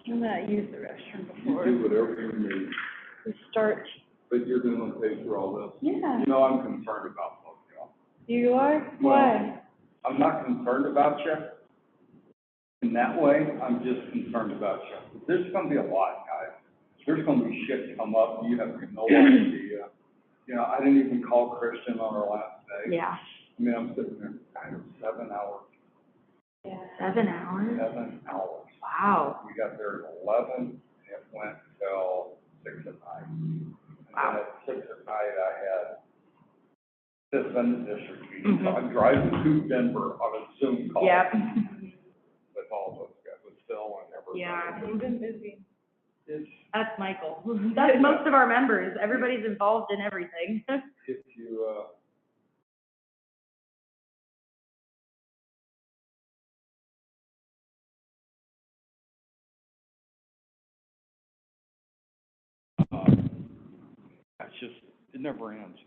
I'm not used the restroom before. You do whatever you need. We start. But you're gonna pay for all this? Yeah. You know, I'm concerned about both of y'all. You are? Well, Why? I'm not concerned about you in that way, I'm just concerned about you. There's gonna be a lot, guys. There's gonna be shit come up, you have no idea. You know, I didn't even call Christian on our last day. Yeah. I mean, I'm sitting there, I have 7 hours. Yeah. 7 hours? 7 hours. Wow. We got there at 11, and it went till 6 at night. And wow. then at 6 at night, I had this in the district meeting. So I'm driving to Denver on a Zoom call. Yep. With all those guys, with Phil and everybody. Yeah, you've been busy. That's Michael. That's most of our members. Everybody's involved in everything. If you, it's just, it never ends.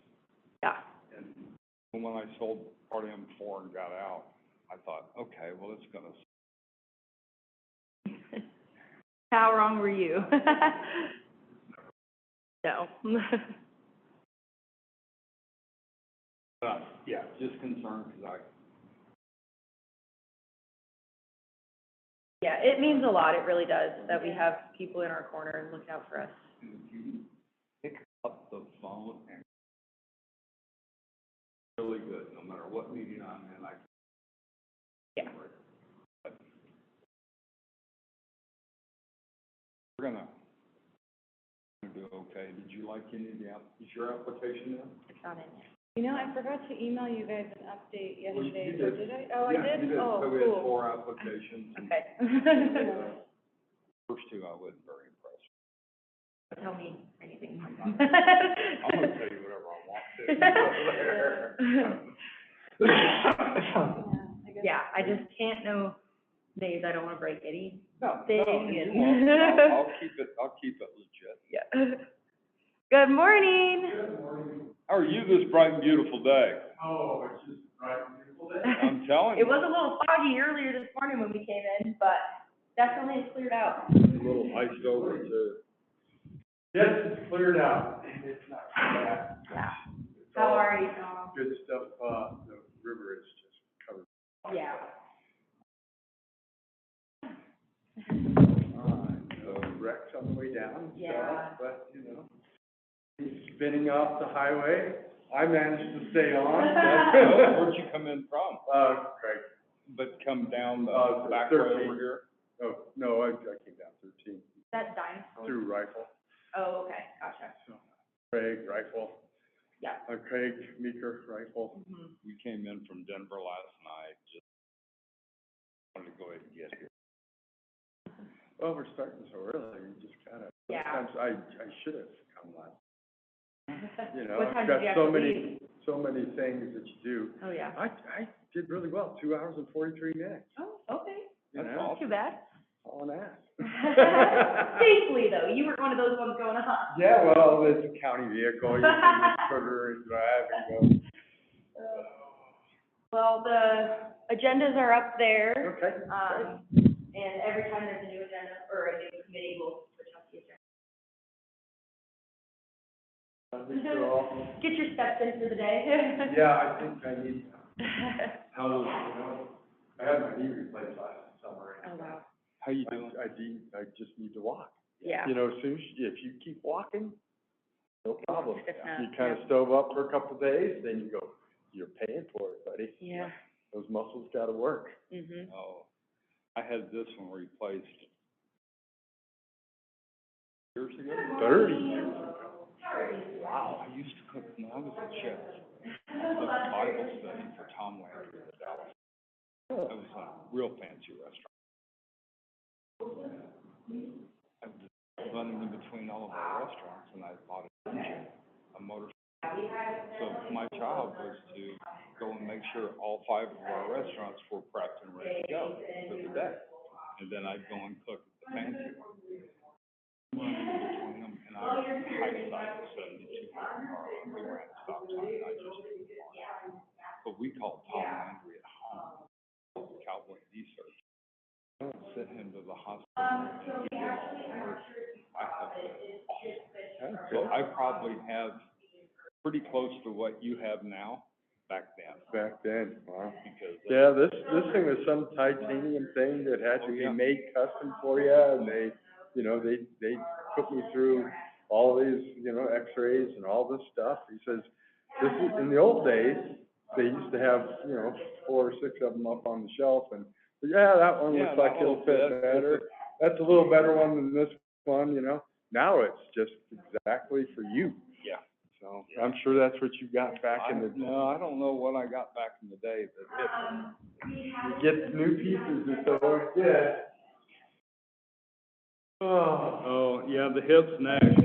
Yeah. And when I sold part of M4 and got out, I thought, okay, well, it's gonna. How wrong were you? No. Yeah, just concerned because Yeah, it means a lot. It really does that we have people in our corner and looking out for us. if you pick up the phone and really good, no matter what meeting I'm in, Yeah. But we're gonna do okay. Did you like any of the is your application in? It's not in yet. You know, I forgot to email you guys an update yesterday, you so did. did I? Oh, Yeah, I did? you did. Oh, So we had cool. 4 applications. And, Okay. first 2 I wasn't very impressed. Don't tell me anything. I'm gonna tell you whatever I want to. I guess. Yeah, I just can't know names. I don't want to break anything. No, and- you won't. No, I'll keep it legit. Yeah. Good morning. Good morning. How are you this bright and beautiful day? Oh, it's just a bright and beautiful day. I'm telling you. It was a little foggy earlier this morning when we came in, but definitely it's cleared out. A little iced over too. Yes, it's cleared out. It's not bad. Yeah. How are you, Tom? Good stuff, the river is just covered. Yeah. So wrecks on the way down. Yeah. So, but, you know, spinning off the highway, I managed to stay on. Where'd you come in from? Craig. But come down the back way over here? Oh, no, I came down 13. That dinosaur? Through Rifle. Oh, okay, gotcha. So, Craig, Rifle. Yeah. Craig, Meeker, Rifle. Mm-hmm. We came in from Denver last night, just wanted to go ahead and get here. Well, we're starting so early, we just gotta, Yeah. sometimes I should have come last. You know, What time I've did you got have to leave? so many things that you do. Oh, yeah. I did really well, 2 hours and 43 minutes. Oh, okay. You That's know? not too bad. All an ass. Safely, though. You weren't one of those ones going, Yeah, well, it's a county vehicle, you can put her and drive and go. Well, the agendas are up there. Okay. And every time there's a new agenda or a new committee, we'll switch up the agenda. Get your steps in for the day. Yeah, I think I need, how, you know, I had my knee replaced last summer. Oh, wow. How you doing? I just need to walk. Yeah. You know, as soon as, if you keep walking, no problem. Stiffen up, You kind of stove up for a couple of days, then you go, you're paying for it, buddy. Yeah. Those muscles gotta work. Mhm. Oh, I had this one replaced years ago, 30 years ago. Wow, I used to cook when I was a chef. I cooked Bible study for Tom Landry in Dallas. It was a real fancy restaurant. I was running in between all of our restaurants, and I bought a motorcycle. So my job was to go and make sure all 5 of our restaurants were prepped and ready to go for the day. And then I'd go and cook the fancy one. Running in between them, and I was high side 72 mile an hour. We ran a stop sign, and I just but we called Tom Landry at home, cowboy research. don't send him to the hospital. And he gets worse. I have been awful. So I probably have pretty close to what you have now back then. Back then, wow. Because Yeah, this thing was some titanium thing that had to be made custom for you, and they put me through all these, x-rays and all this stuff. He says, this is, in the old days, they used to have, 4 or 6 of them up on the shelf, and, yeah, that one looks like it'll fit better. That's a little better one than this one, Now it's just exactly for you. Yeah. So, I'm sure that's what you got back in the. No, I don't know what I got back in the day, but You get new pieces, it's always good. oh, yeah, the hips next.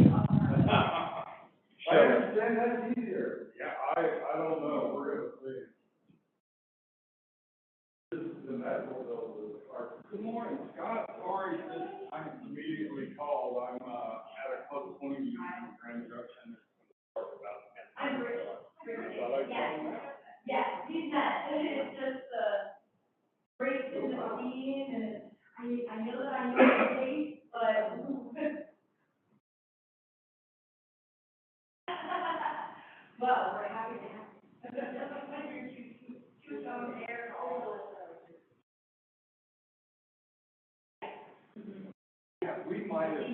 I understand that's easier. Yeah, I don't know, we're gonna see. This is the medical bill of the car. Good morning, Scott. Sorry, I immediately called. I'm, at a close point in Grand Junction. I'm Rich. Yes, he's not, it's just, breaks in the scene, and I know that I know the date, but. Well, we're happy to have you. Two tone hair, all those. Yeah, we might as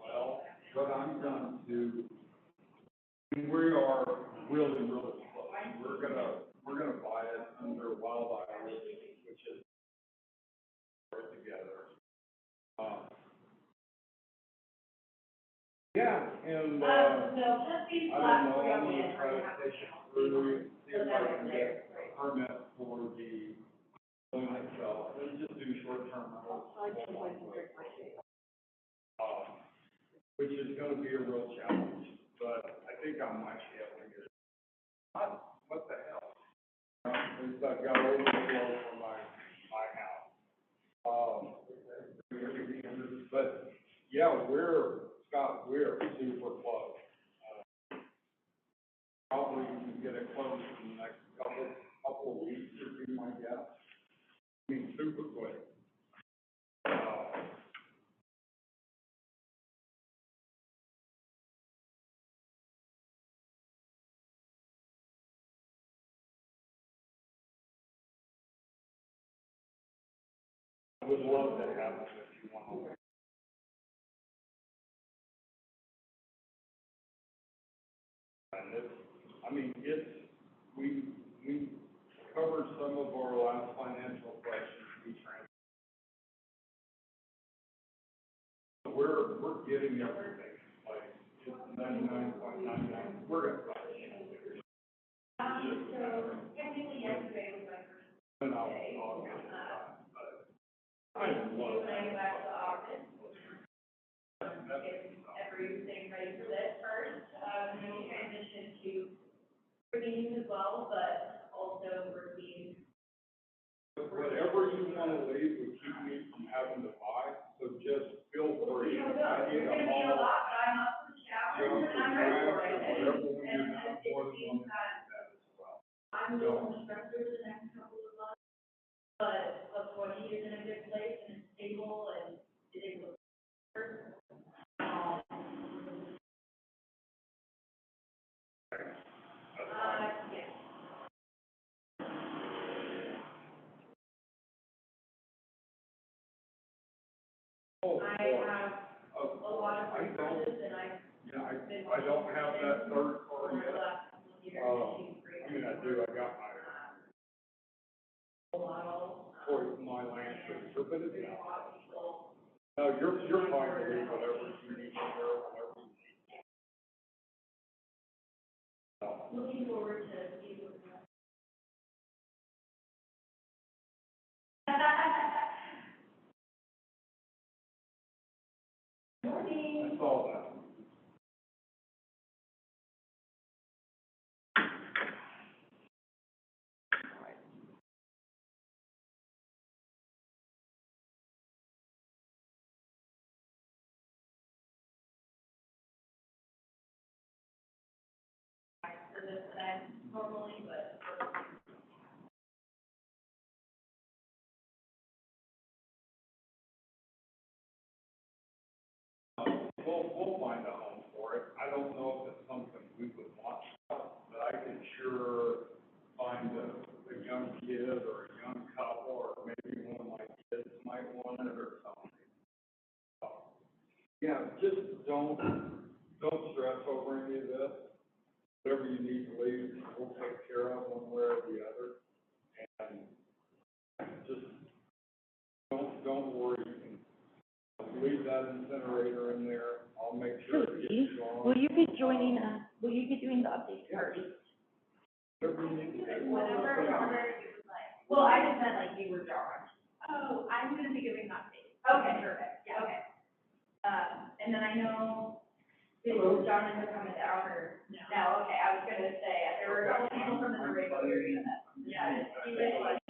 well, but I'm going to, we are really, really close. We're gonna buy it under Wild Island, which is together. Yeah, and, I don't know, I'm gonna try to take it through, see if I can get a permit for the building itself, and just do short-term rentals. Which is gonna be a real challenge, but I think I might be able to get it. What the hell? At least I've got overflow for my house. But, yeah, Scott, we're super close. Probably can get it close in the next couple of weeks, would be my guess. I mean, super quick. I would love to have it if you want to. And we covered some of our last financial questions. We're getting everything, like, just 99.99, we're gonna buy it. So, technically yesterday was my first day. I'll get it done, but I love that. When I go back to the office, get everything ready for this first, and then we transition to meetings as well, but also routine. Whatever you want to leave would keep me from having to buy, so just feel free. I need a haul. I'm up for the shower, and I'm ready for it. Whatever we do, not more than one that as well. I'm a little stressed over the next couple of months, but of course, he is in a good place and it's stable and it is. Yes. I have a lot of resources and I don't have that third car yet. I do, I got my land cruiser, but it's not. No, you're fine to leave whatever you need to wear, whatever you need. Looking forward to seeing what Morning. I saw that. For this, that normally, but we'll find a home for it. I don't know if it's something we would want, but I can sure find a young kid or a young couple, or maybe one of my kids might want it or something. Yeah, just don't stress over any of this. Whatever you need to leave, we'll take care of one way or the other. And just don't worry. You can leave that incinerator in there. I'll make sure it gets gone. Will you be joining us? Will you be doing the update first? Whatever you need to do. Whatever you would like. Well, I just meant like you were John. Oh, I'm gonna be giving an update. Okay, perfect, yeah, okay. And then I know, did John end up coming down or? No, okay, I was gonna say, there were a couple people from the Durango area that, yeah, he was like.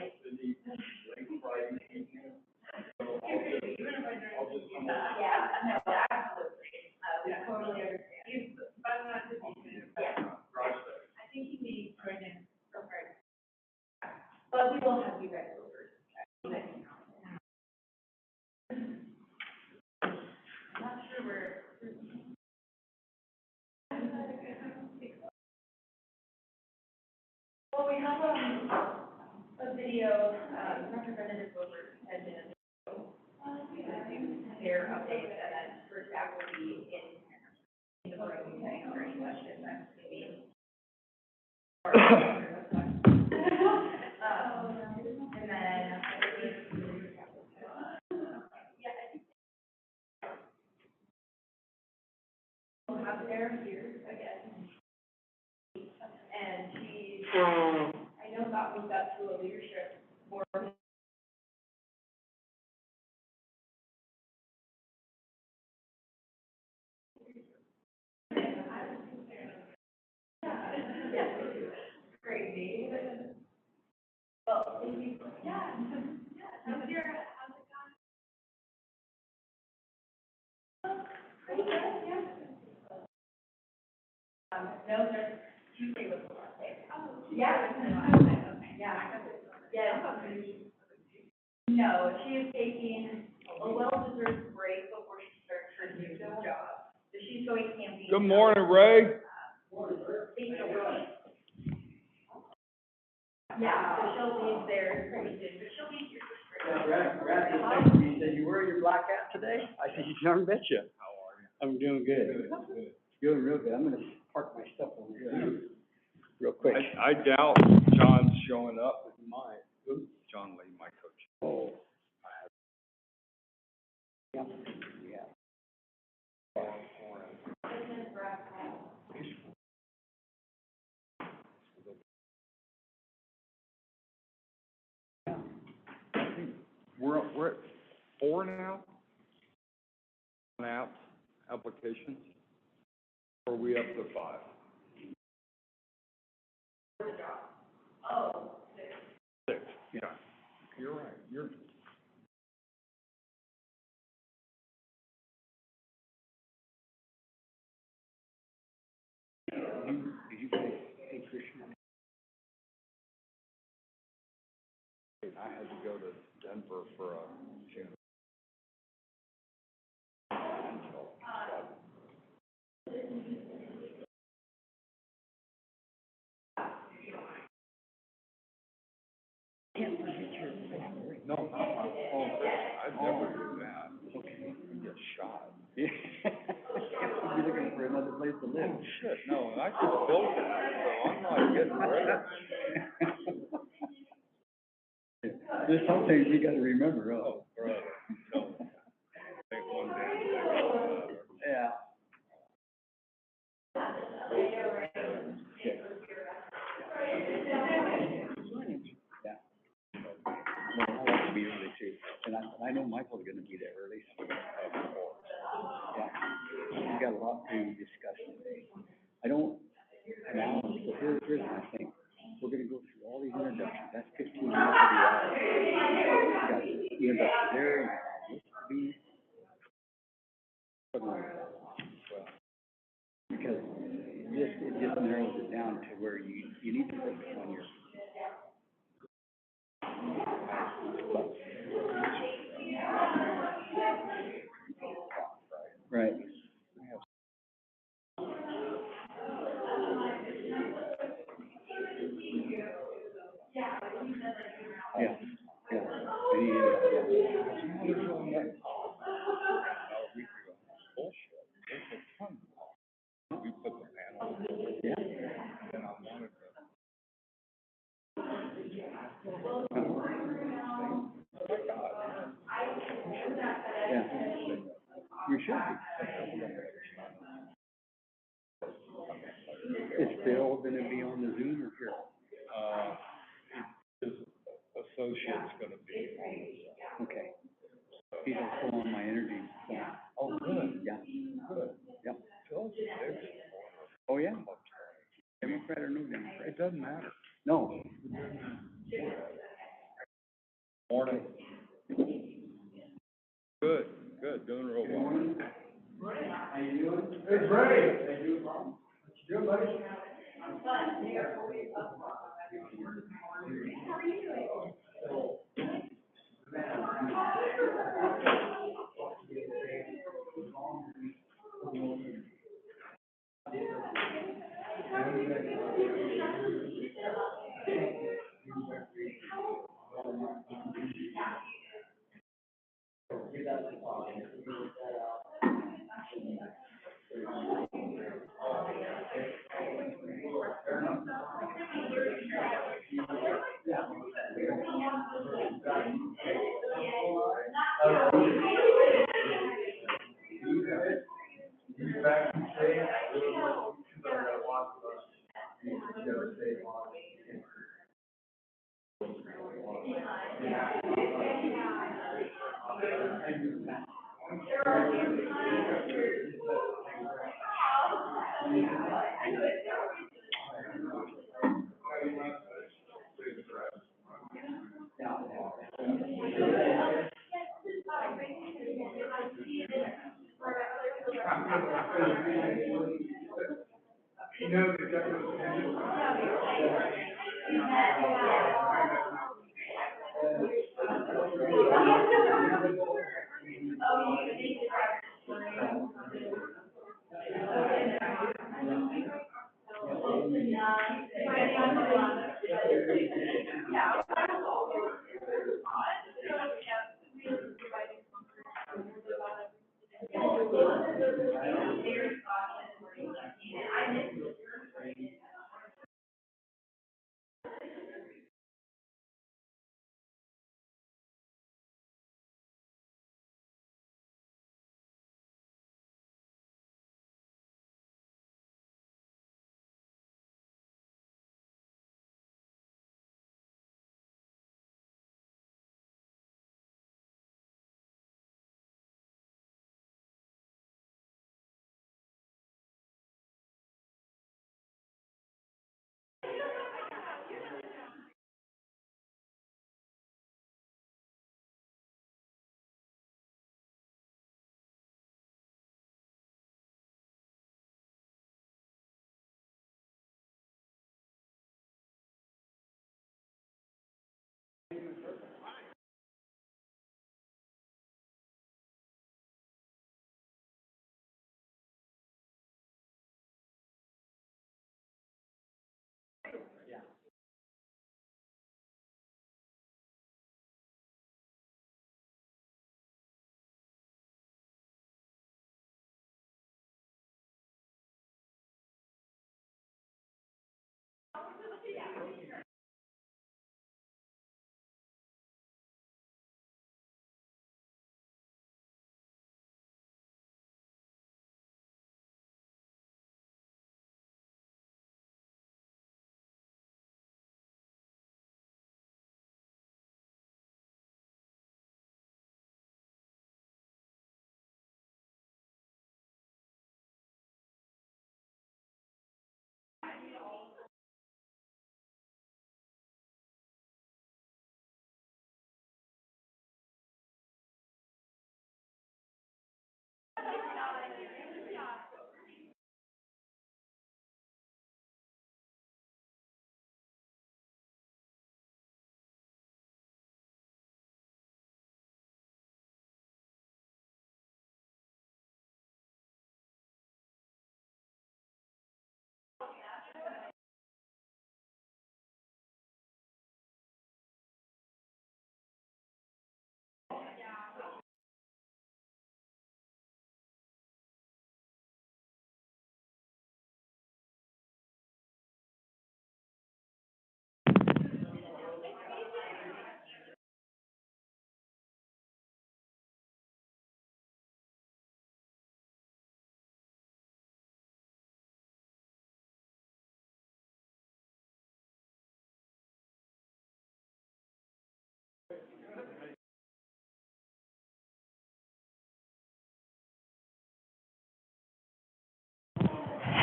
Yeah, no, absolutely, we totally understand. He's, but I'm not just, yeah. I think he may join in, okay. But we will have you guys over. I'm not sure where. Well, we have a video, Representative over at their updates, and then first half will be in the room, saying, or any questions, I'm maybe. And then. We'll have Erin here again. And she, I know that was up to a leadership board. Crazy. Well, maybe, yeah. How's it going? Pretty good, yeah. No, just Tuesday was the last day. Oh. Yeah. Yeah. Yeah. No, she is taking a well-deserved break before she starts her new job. So she's going camping. Good morning, Ray. Yeah, so she'll leave there pretty soon, but she'll be here for spring. Brad just texted me, he said, you wearing your black hat today? I said, you darn betcha. How are you? I'm doing good. Doing real good. I'm gonna park my stuff over here real quick. I doubt John's showing up, but he might. John Lee, my coach. Oh. Yeah. We're at 4 now? On applications? Or are we up to 5? Oh, 6, yeah. You're right, you're. Did you say, hey, Christian? I had to go to Denver for a funeral. Can't forget your family. No, not my phone. I'd never do that. Okay. You get shot. Yeah. You'll be looking for another place to live. Oh, shit, no, I just built that, so I'm not getting rid of it. There's some things you gotta remember, oh. Oh, brother, no. Ain't one damn thing like another. Yeah. Yeah. Well, I like to be early too, and I know Michael's gonna be there early, so we're gonna have more. Yeah, we got a lot to discuss today. I don't, now, so here's my thing, we're gonna go through all these introductions, that's 15 minutes of the hour. We got introduction there, you got these. Because it just narrows it down to where you need to focus on your. Right. there's really nothing cost. About a week ago, bullshit, there's a ton of cost. We put the panels in, and I wanted to. Yeah. You should be. Is Bill gonna be on the Zoom or here? His associate's gonna be on this. Okay. He's also on my energy phone. Oh, good. Yeah. Good. Yep. Phil's a big Oh, yeah. Democrat or no Democrat? It doesn't matter. No. Morning. Good, good, doing real well. Hey, Bray. Good, buddy.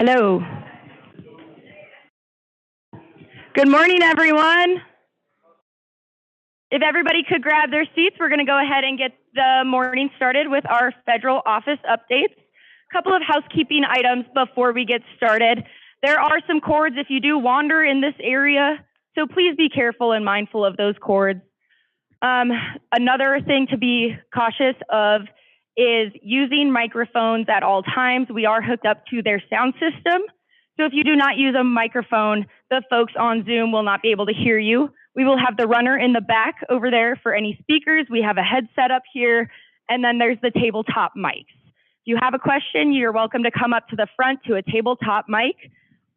Hello. Good morning, everyone. If everybody could grab their seats, we're going to go ahead and get the morning started with our federal office updates. A couple of housekeeping items before we get started. There are some cords if you do wander in this area, so please be careful and mindful of those cords. Another thing to be cautious of is using microphones at all times. We are hooked up to their sound system. So if you do not use a microphone, the folks on Zoom will not be able to hear you. We will have the runner in the back over there for any speakers. We have a headset up here, and then there's the tabletop mics. If you have a question, you're welcome to come up to the front to a tabletop mic,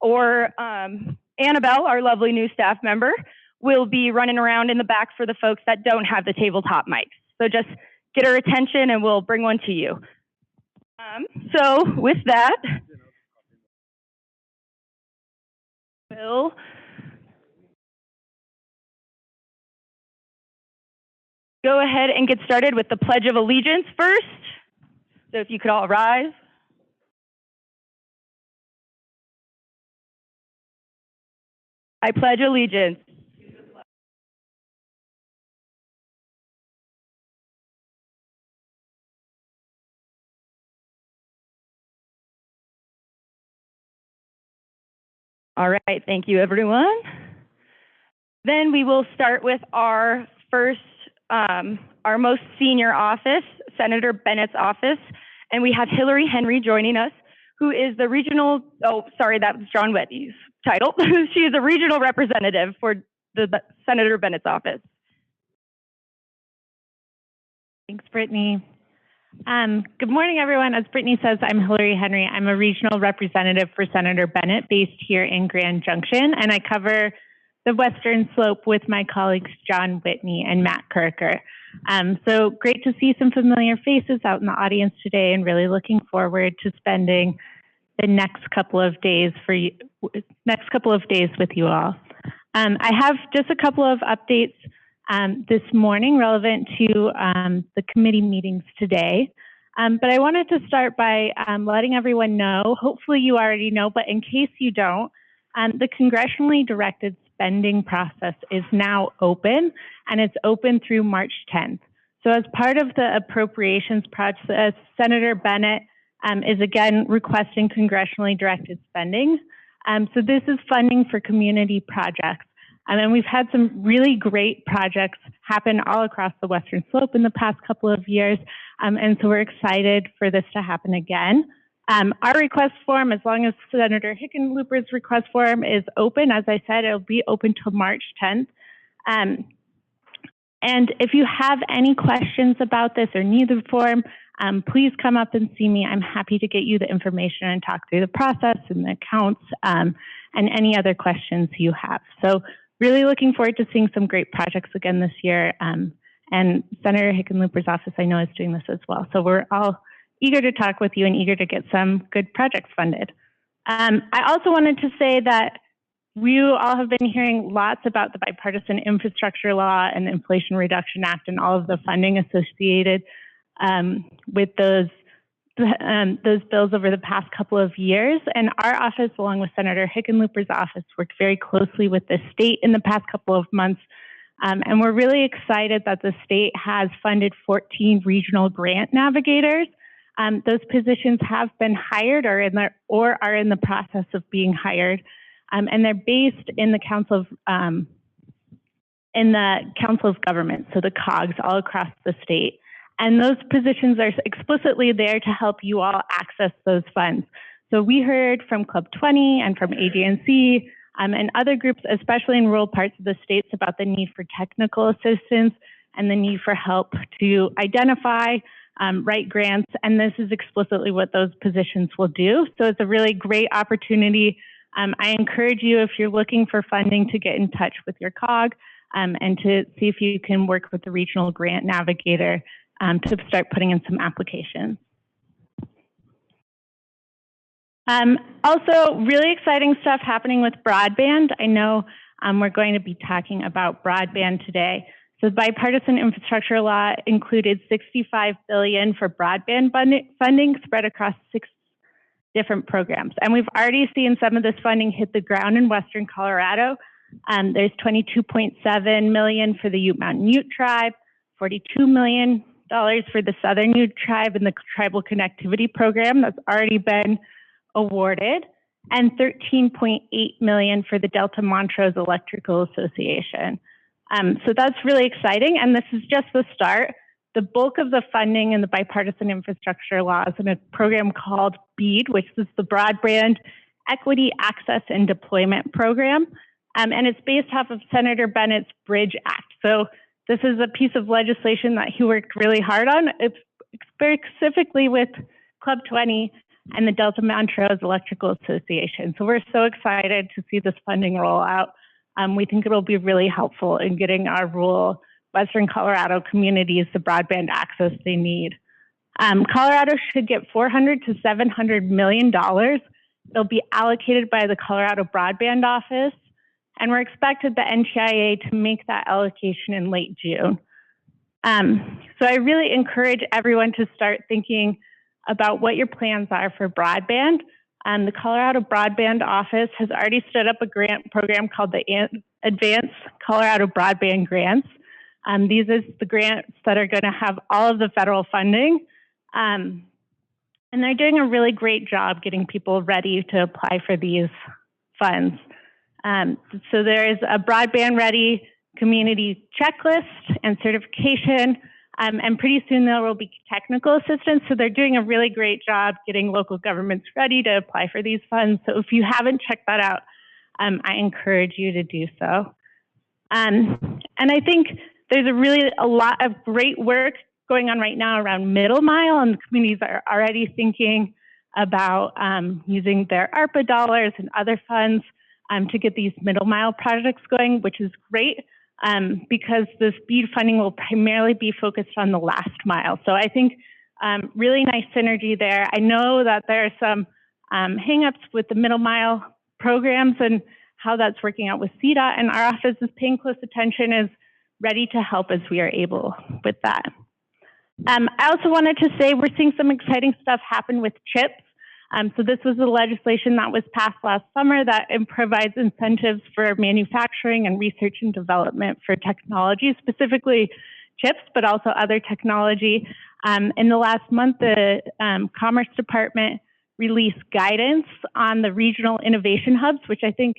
or Annabelle, our lovely new staff member, will be running around in the back for the folks that don't have the tabletop mics. So just get her attention and we'll bring one to you. So with that, we'll go ahead and get started with the Pledge of Allegiance first. So if you could all rise. I pledge allegiance All right, thank you, everyone. Then we will start with our first, our most senior office, Senator Bennett's office, and we have Hillary Henry joining us, who is the regional, oh, sorry, that was John Whitney's title. She is a regional representative for the Senator Bennett's office. Thanks, Brittany. Good morning, everyone. As Brittany says, I'm Hillary Henry. I'm a regional representative for Senator Bennett based here in Grand Junction, and I cover the Western Slope with my colleagues John Whitney and Matt Kirker. So great to see some familiar faces out in the audience today, and really looking forward to spending the next couple of days with you all. I have just a couple of updates this morning relevant to the committee meetings today. But I wanted to start by letting everyone know, hopefully you already know, but in case you don't, the congressionally directed spending process is now open, and it's open through March 10th. So as part of the appropriations process, Senator Bennett is again requesting congressionally directed spending. So this is funding for community projects. And we've had some really great projects happen all across the Western Slope in the past couple of years. And so we're excited for this to happen again. Our request form, as long as Senator Hickenlooper's request form is open, as I said, it'll be open till March 10th. And if you have any questions about this or need the form, please come up and see me. I'm happy to get you the information and talk through the process and the accounts and any other questions you have. So really looking forward to seeing some great projects again this year. And Senator Hickenlooper's office, I know, is doing this as well. So we're all eager to talk with you and eager to get some good projects funded. I also wanted to say that you all have been hearing lots about the bipartisan infrastructure law and the Inflation Reduction Act and all of the funding associated with those bills over the past couple of years. And our office, along with Senator Hickenlooper's office, worked very closely with the state in the past couple of months. And we're really excited that the state has funded 14 regional grant navigators. Those positions have been hired or are in the process of being hired. And they're based in the Council of Government, so the COGS, all across the state. And those positions are explicitly there to help you all access those funds. So we heard from Club 20 and from ADNC and other groups, especially in rural parts of the states, about the need for technical assistance and the need for help to identify, write grants. And this is explicitly what those positions will do. So it's a really great opportunity. I encourage you, if you're looking for funding, to get in touch with your COG and to see if you can work with the regional grant navigator to start putting in some applications. Also, really exciting stuff happening with broadband. I know we're going to be talking about broadband today. So the bipartisan infrastructure law included $65 billion for broadband funding spread across different programs. And we've already seen some of this funding hit the ground in Western Colorado. There's $22.7 million for the Ute Mountain Ute Tribe, $42 million for the Southern Ute Tribe and the Tribal Connectivity Program that's already been awarded, and $13.8 million for the Delta Montrose Electrical Association. So that's really exciting, and this is just the start. The bulk of the funding in the bipartisan infrastructure law is in a program called BEAD, which is the Broadband Equity, Access, and Deployment Program. And it's based off of Senator Bennett's Bridge Act. So this is a piece of legislation that he worked really hard on. It's very specifically with Club 20 and the Delta Montrose Electrical Association. So we're so excited to see this funding roll out. We think it'll be really helpful in getting our rural Western Colorado communities the broadband access they need. Colorado should get $400 to $700 million. It'll be allocated by the Colorado Broadband Office, and we're expected the NTIA to make that allocation in late June. So I really encourage everyone to start thinking about what your plans are for broadband. The Colorado Broadband Office has already stood up a grant program called the Advanced Colorado Broadband Grants. These are the grants that are going to have all of the federal funding. And they're doing a really great job getting people ready to apply for these funds. So there is a broadband ready community checklist and certification, and pretty soon there will be technical assistance. So they're doing a really great job getting local governments ready to apply for these funds. So if you haven't checked that out, I encourage you to do so. And I think there's a lot of great work going on right now around middle mile, and the communities are already thinking about using their ARPA dollars and other funds to get these middle mile projects going, which is great because this BEAD funding will primarily be focused on the last mile. So I think really nice synergy there. I know that there are some hangups with the middle mile programs and how that's working out with CDOT, and our office is paying close attention, is ready to help as we are able with that. I also wanted to say we're seeing some exciting stuff happen with CHIPS. So this was the legislation that was passed last summer that provides incentives for manufacturing and research and development for technology, specifically chips, but also other technology. In the last month, the Commerce Department released guidance on the regional innovation hubs, which I think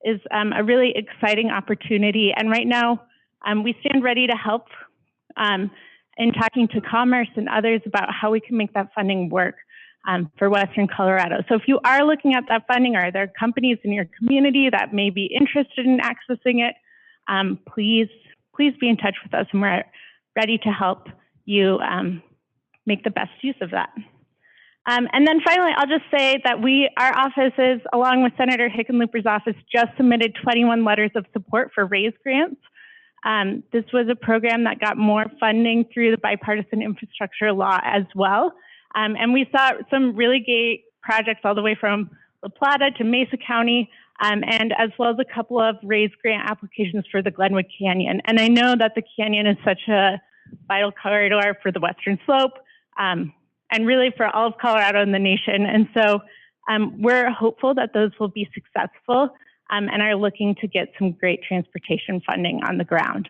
is a really exciting opportunity. And right now, we stand ready to help in talking to Commerce and others about how we can make that funding work for Western Colorado. So if you are looking at that funding, or are there companies in your community that may be interested in accessing it, please be in touch with us, and we're ready to help you make the best use of that. And then finally, I'll just say that our offices, along with Senator Hickenlooper's office, just submitted 21 letters of support for RAISE grants. This was a program that got more funding through the bipartisan infrastructure law as well. And we saw some really great projects all the way from La Plata to Mesa County, and as well as a couple of RAISE grant applications for the Glenwood Canyon. And I know that the canyon is such a vital corridor for the Western Slope, and really for all of Colorado and the nation. And so we're hopeful that those will be successful, and are looking to get some great transportation funding on the ground.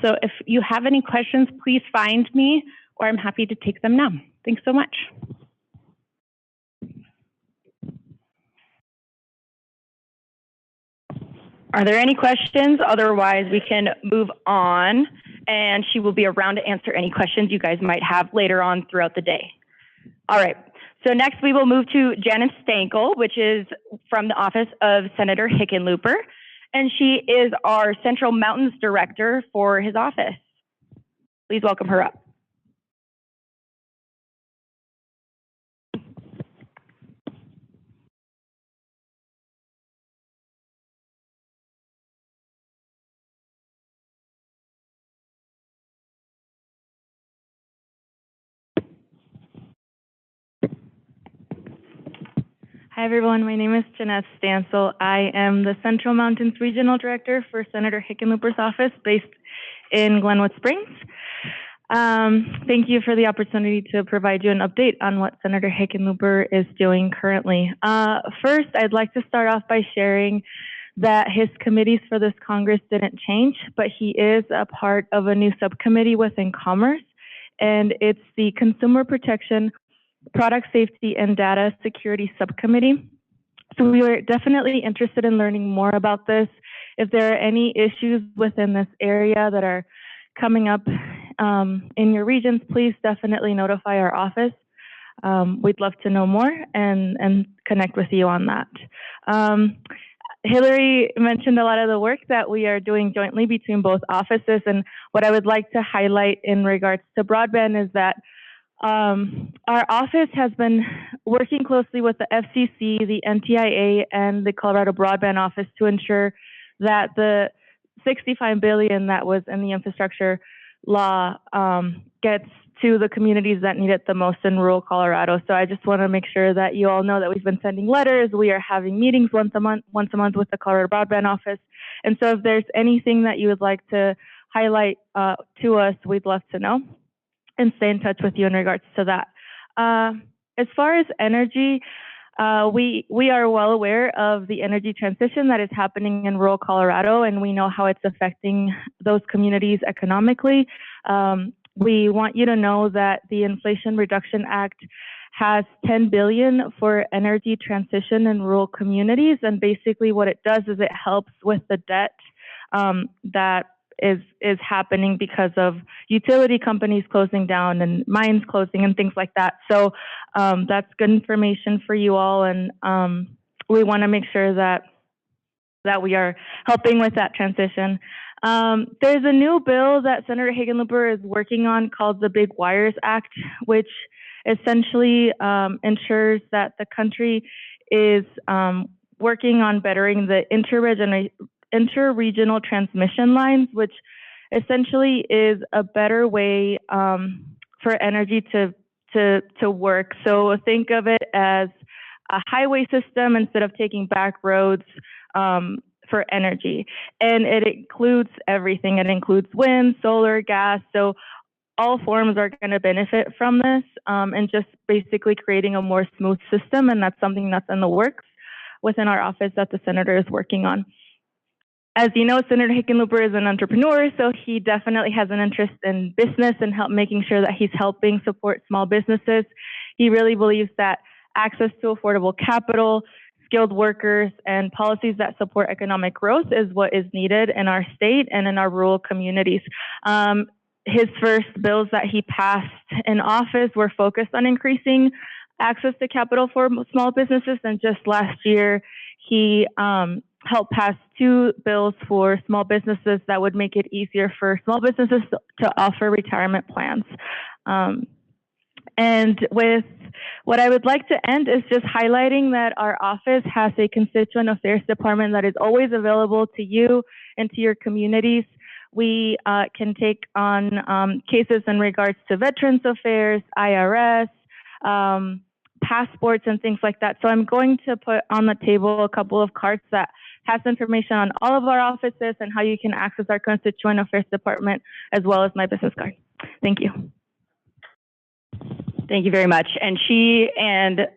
So if you have any questions, please find me, or I'm happy to take them now. Thanks so much. Are there any questions? Otherwise, we can move on, and she will be around to answer any questions you guys might have later on throughout the day. All right. So next we will move to Janice Stankel, which is from the office of Senator Hickenlooper, and she is our Central Mountains Director for his office. Please welcome her up. Hi everyone, my name is Janice Stankel. I am the Central Mountains Regional Director for Senator Hickenlooper's office based in Glenwood Springs. Thank you for the opportunity to provide you an update on what Senator Hickenlooper is doing currently. First, I'd like to start off by sharing that his committees for this Congress didn't change, but he is a part of a new subcommittee within Commerce, and it's the Consumer Protection, Product Safety, and Data Security Subcommittee. So we were definitely interested in learning more about this. If there are any issues within this area that are coming up in your regions, please definitely notify our office. We'd love to know more and connect with you on that. Hillary mentioned a lot of the work that we are doing jointly between both offices, and what I would like to highlight in regards to broadband is that our office has been working closely with the FCC, the NTIA, and the Colorado Broadband Office to ensure that the $65 billion that was in the infrastructure law gets to the communities that need it the most in rural Colorado. So I just want to make sure that you all know that we've been sending letters. We are having meetings once a month with the Colorado Broadband Office. And so if there's anything that you would like to highlight to us, we'd love to know and stay in touch with you in regards to that. As far as energy, we are well aware of the energy transition that is happening in rural Colorado, and we know how it's affecting those communities economically. We want you to know that the Inflation Reduction Act has $10 billion for energy transition in rural communities, and basically what it does is it helps with the debt that is happening because of utility companies closing down and mines closing and things like that. So that's good information for you all, and we want to make sure that we are helping with that transition. There's a new bill that Senator Hickenlooper is working on called the Big Wires Act, which essentially ensures that the country is working on bettering the interregional transmission lines, which essentially is a better way for energy to work. So think of it as a highway system instead of taking back roads for energy. And it includes everything. It includes wind, solar, gas. So all forms are going to benefit from this, and just basically creating a more smooth system. And that's something that's in the works within our office that the senator is working on. As you know, Senator Hickenlooper is an entrepreneur, so he definitely has an interest in business and making sure that he's helping support small businesses. He really believes that access to affordable capital, skilled workers, and policies that support economic growth is what is needed in our state and in our rural communities. His first bills that he passed in office were focused on increasing access to capital for small businesses, and just last year he helped pass 2 bills for small businesses that would make it easier for small businesses to offer retirement plans. And with what I would like to end is just highlighting that our office has a constituent affairs department that is always available to you and to your communities. We can take on cases in regards to Veterans Affairs, IRS, passports, and things like that. So I'm going to put on the table a couple of cards that has information on all of our offices and how you can access our constituent affairs department, as well as my business card. Thank you. Thank you very much. And she and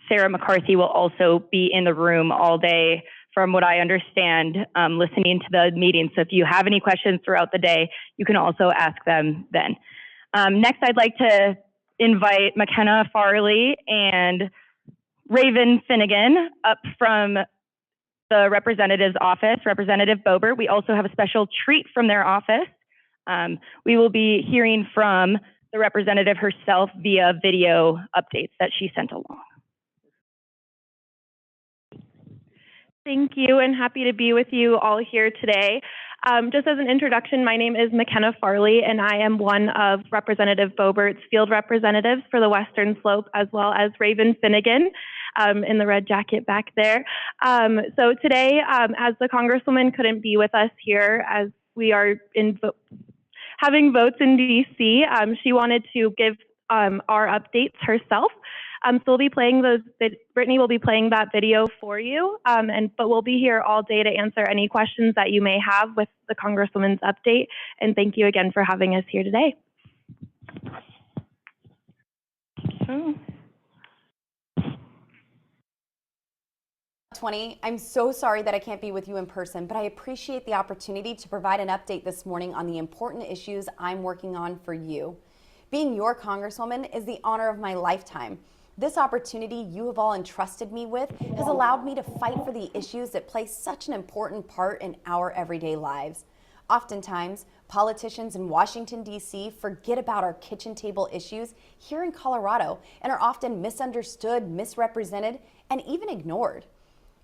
Sarah McCarthy will also be in the room all day, from what I understand, listening to the meeting. So if you have any questions throughout the day, you can also ask them then. Next, I'd like to invite McKenna Farley and Raven Finnegan up from the representative's office, Representative Boebert. We also have a special treat from their office. We will be hearing from the representative herself via video updates that she sent along. Thank you, and happy to be with you all here today. Just as an introduction, my name is McKenna Farley, and I am one of Representative Boebert's field representatives for the Western Slope, as well as Raven Finnegan in the red jacket back there. So today, as the Congresswoman couldn't be with us here as we are having votes in DC, she wanted to give our updates herself. So we'll be playing Brittany will be playing that video for you, but we'll be here all day to answer any questions that you may have with the Congresswoman's update. And thank you again for having us here today. I'm so sorry that I can't be with you in person, but I appreciate the opportunity to provide an update this morning on the important issues I'm working on for you. Being your Congresswoman is the honor of my lifetime. This opportunity you have all entrusted me with has allowed me to fight for the issues that play such an important part in our everyday lives. Oftentimes, politicians in Washington, D.C. forget about our kitchen table issues here in Colorado and are often misunderstood, misrepresented, and even ignored.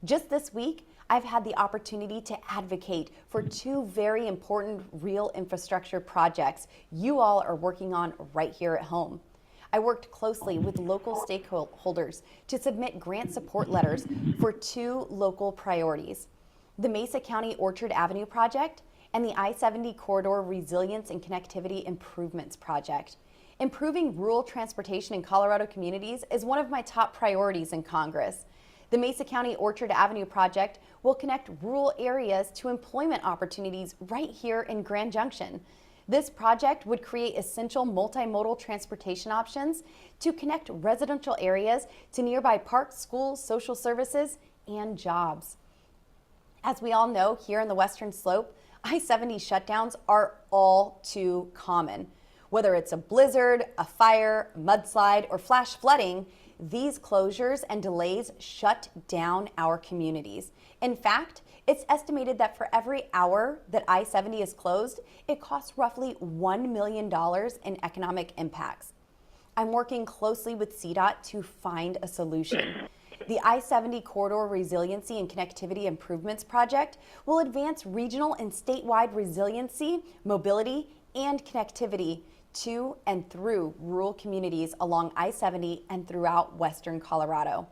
Just this week, I've had the opportunity to advocate for two very important real infrastructure projects you all are working on right here at home. I worked closely with local stakeholders to submit grant support letters for two local priorities: the Mesa County Orchard Avenue project and the I-70 Corridor Resilience and Connectivity Improvements project. Improving rural transportation in Colorado communities is one of my top priorities in Congress. The Mesa County Orchard Avenue project will connect rural areas to employment opportunities right here in Grand Junction. This project would create essential multimodal transportation options to connect residential areas to nearby parks, schools, social services, and jobs. As we all know, here in the Western Slope, I-70 shutdowns are all too common. Whether it's a blizzard, a fire, mudslide, or flash flooding, these closures and delays shut down our communities. In fact, it's estimated that for every hour that I-70 is closed, it costs roughly $1 million in economic impacts. I'm working closely with CDOT to find a solution. The I-70 Corridor Resiliency and Connectivity Improvements project will advance regional and statewide resiliency, mobility, and connectivity to and through rural communities along I-70 and throughout Western Colorado.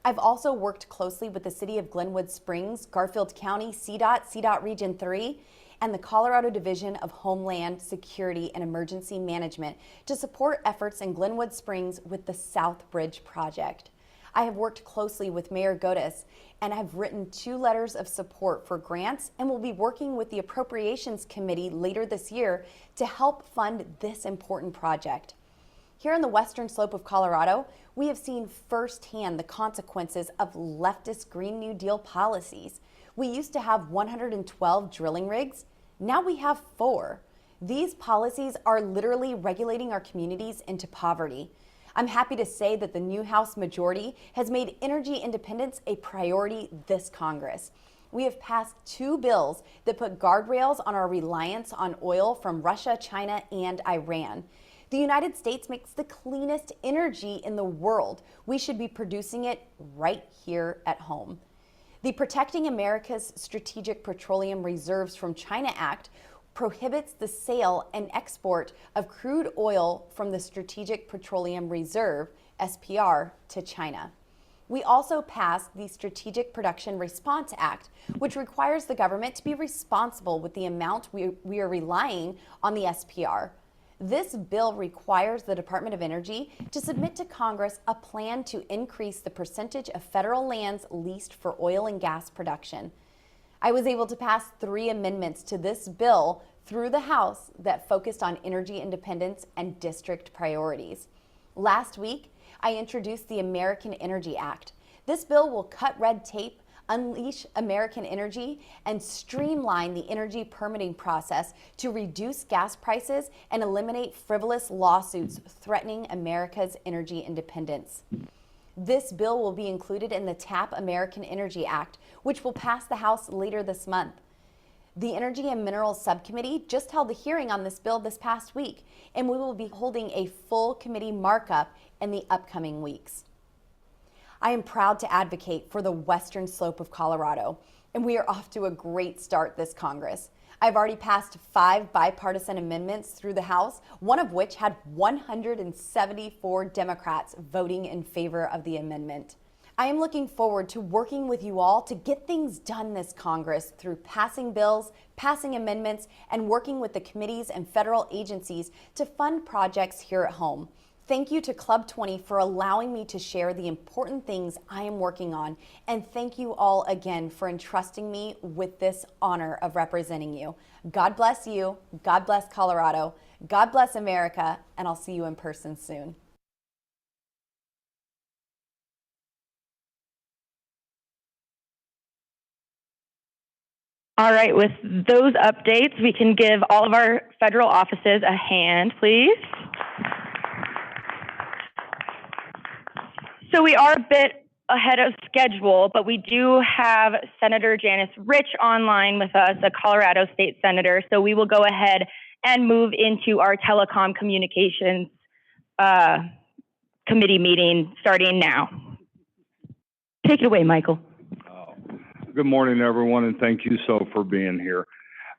I've also worked closely with the City of Glenwood Springs, Garfield County, CDOT Region 3, and the Colorado Division of Homeland Security and Emergency Management to support efforts in Glenwood Springs with the South Bridge project. I have worked closely with Mayor Godis and have written 2 letters of support for grants and will be working with the Appropriations Committee later this year to help fund this important project. Here on the Western Slope of Colorado, we have seen firsthand the consequences of leftist Green New Deal policies. We used to have 112 drilling rigs. Now we have 4. These policies are literally regulating our communities into poverty. I'm happy to say that the new House majority has made energy independence a priority this Congress. We have passed 2 bills that put guardrails on our reliance on oil from Russia, China, and Iran. The United States makes the cleanest energy in the world. We should be producing it right here at home. The Protecting America's Strategic Petroleum Reserves from China Act prohibits the sale and export of crude oil from the Strategic Petroleum Reserve, SPR, to China. We also passed the Strategic Production Response Act, which requires the government to be responsible with the amount we are relying on the SPR. This bill requires the Department of Energy to submit to Congress a plan to increase the percentage of federal lands leased for oil and gas production. I was able to pass 3 amendments to this bill through the House that focused on energy independence and district priorities. Last week, I introduced the American Energy Act. This bill will cut red tape, unleash American energy, and streamline the energy permitting process to reduce gas prices and eliminate frivolous lawsuits threatening America's energy independence. This bill will be included in the TAP American Energy Act, which will pass the House later this month. The Energy and Minerals Subcommittee just held a hearing on this bill this past week, and we will be holding a full committee markup in the upcoming weeks. I am proud to advocate for the Western Slope of Colorado, and we are off to a great start this Congress. I've already passed 5 bipartisan amendments through the House, one of which had 174 Democrats voting in favor of the amendment. I am looking forward to working with you all to get things done this Congress through passing bills, passing amendments, and working with the committees and federal agencies to fund projects here at home. Thank you to Club 20 for allowing me to share the important things I am working on, and thank you all again for entrusting me with this honor of representing you. God bless you, God bless Colorado, God bless America, and I'll see you in person soon. All right, with those updates, we can give all of our federal offices a hand, please. So we are a bit ahead of schedule, but we do have Senator Janice Rich online with us, a Colorado State Senator. So we will go ahead and move into our Telecom Communications Committee meeting starting now. Take it away, Michael. Good morning, everyone, and thank you so for being here.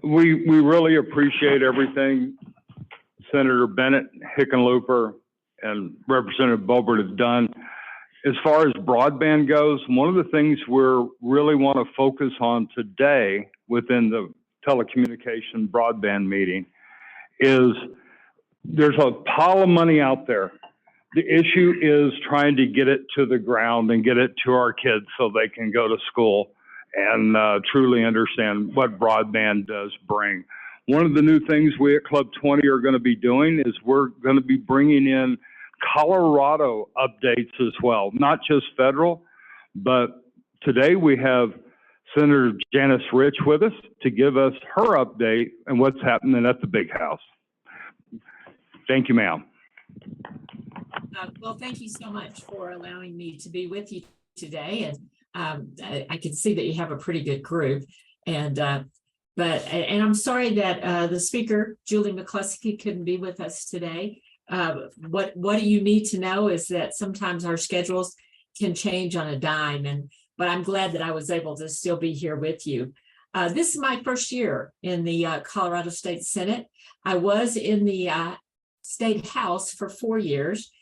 We really appreciate everything Senator Bennett, Hickenlooper, and Representative Boebert have done. As far as broadband goes, one of the things we really want to focus on today within the telecommunication broadband meeting is there's a pile of money out there. The issue is trying to get it to the ground and get it to our kids so they can go to school and truly understand what broadband does bring. One of the new things we at Club 20 are going to be doing is we're going to be bringing in Colorado updates as well, not just federal, but today we have Senator Janice Rich with us to give us her update and what's happening at the big house. Thank you, ma'am. Well, thank you so much for allowing me to be with you today. And I can see that you have a pretty good group. And I'm sorry that the speaker, Julie McCluskie, couldn't be with us today. What do you need to know is that sometimes our schedules can change on a dime, but I'm glad that I was able to still be here with you. This is my first year in the Colorado State Senate. I was in the State House for 4 years.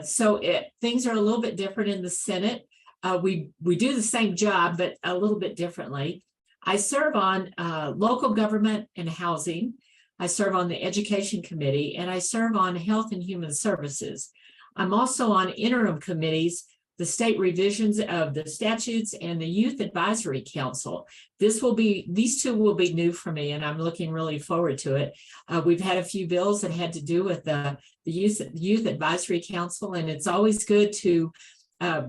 So things are a little bit different in the Senate. We do the same job, but a little bit differently. I serve on local government and housing. I serve on the Education Committee, and I serve on Health and Human Services. I'm also on interim committees, the state revisions of the statutes and the Youth Advisory Council. These two will be new for me, and I'm looking really forward to it. We've had a few bills that had to do with the Youth Advisory Council, and it's always good to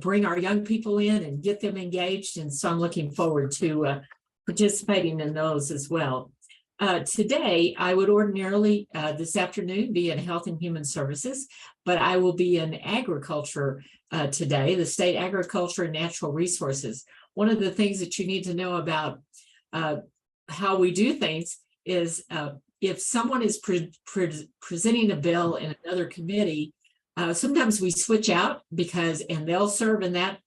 bring our young people in and get them engaged. And so I'm looking forward to participating in those as well. Today, I would ordinarily this afternoon be in Health and Human Services, but I will be in Agriculture today, the State Agriculture and Natural Resources. One of the things that you need to know about how we do things is if someone is presenting a bill in another committee, sometimes we switch out and they'll serve in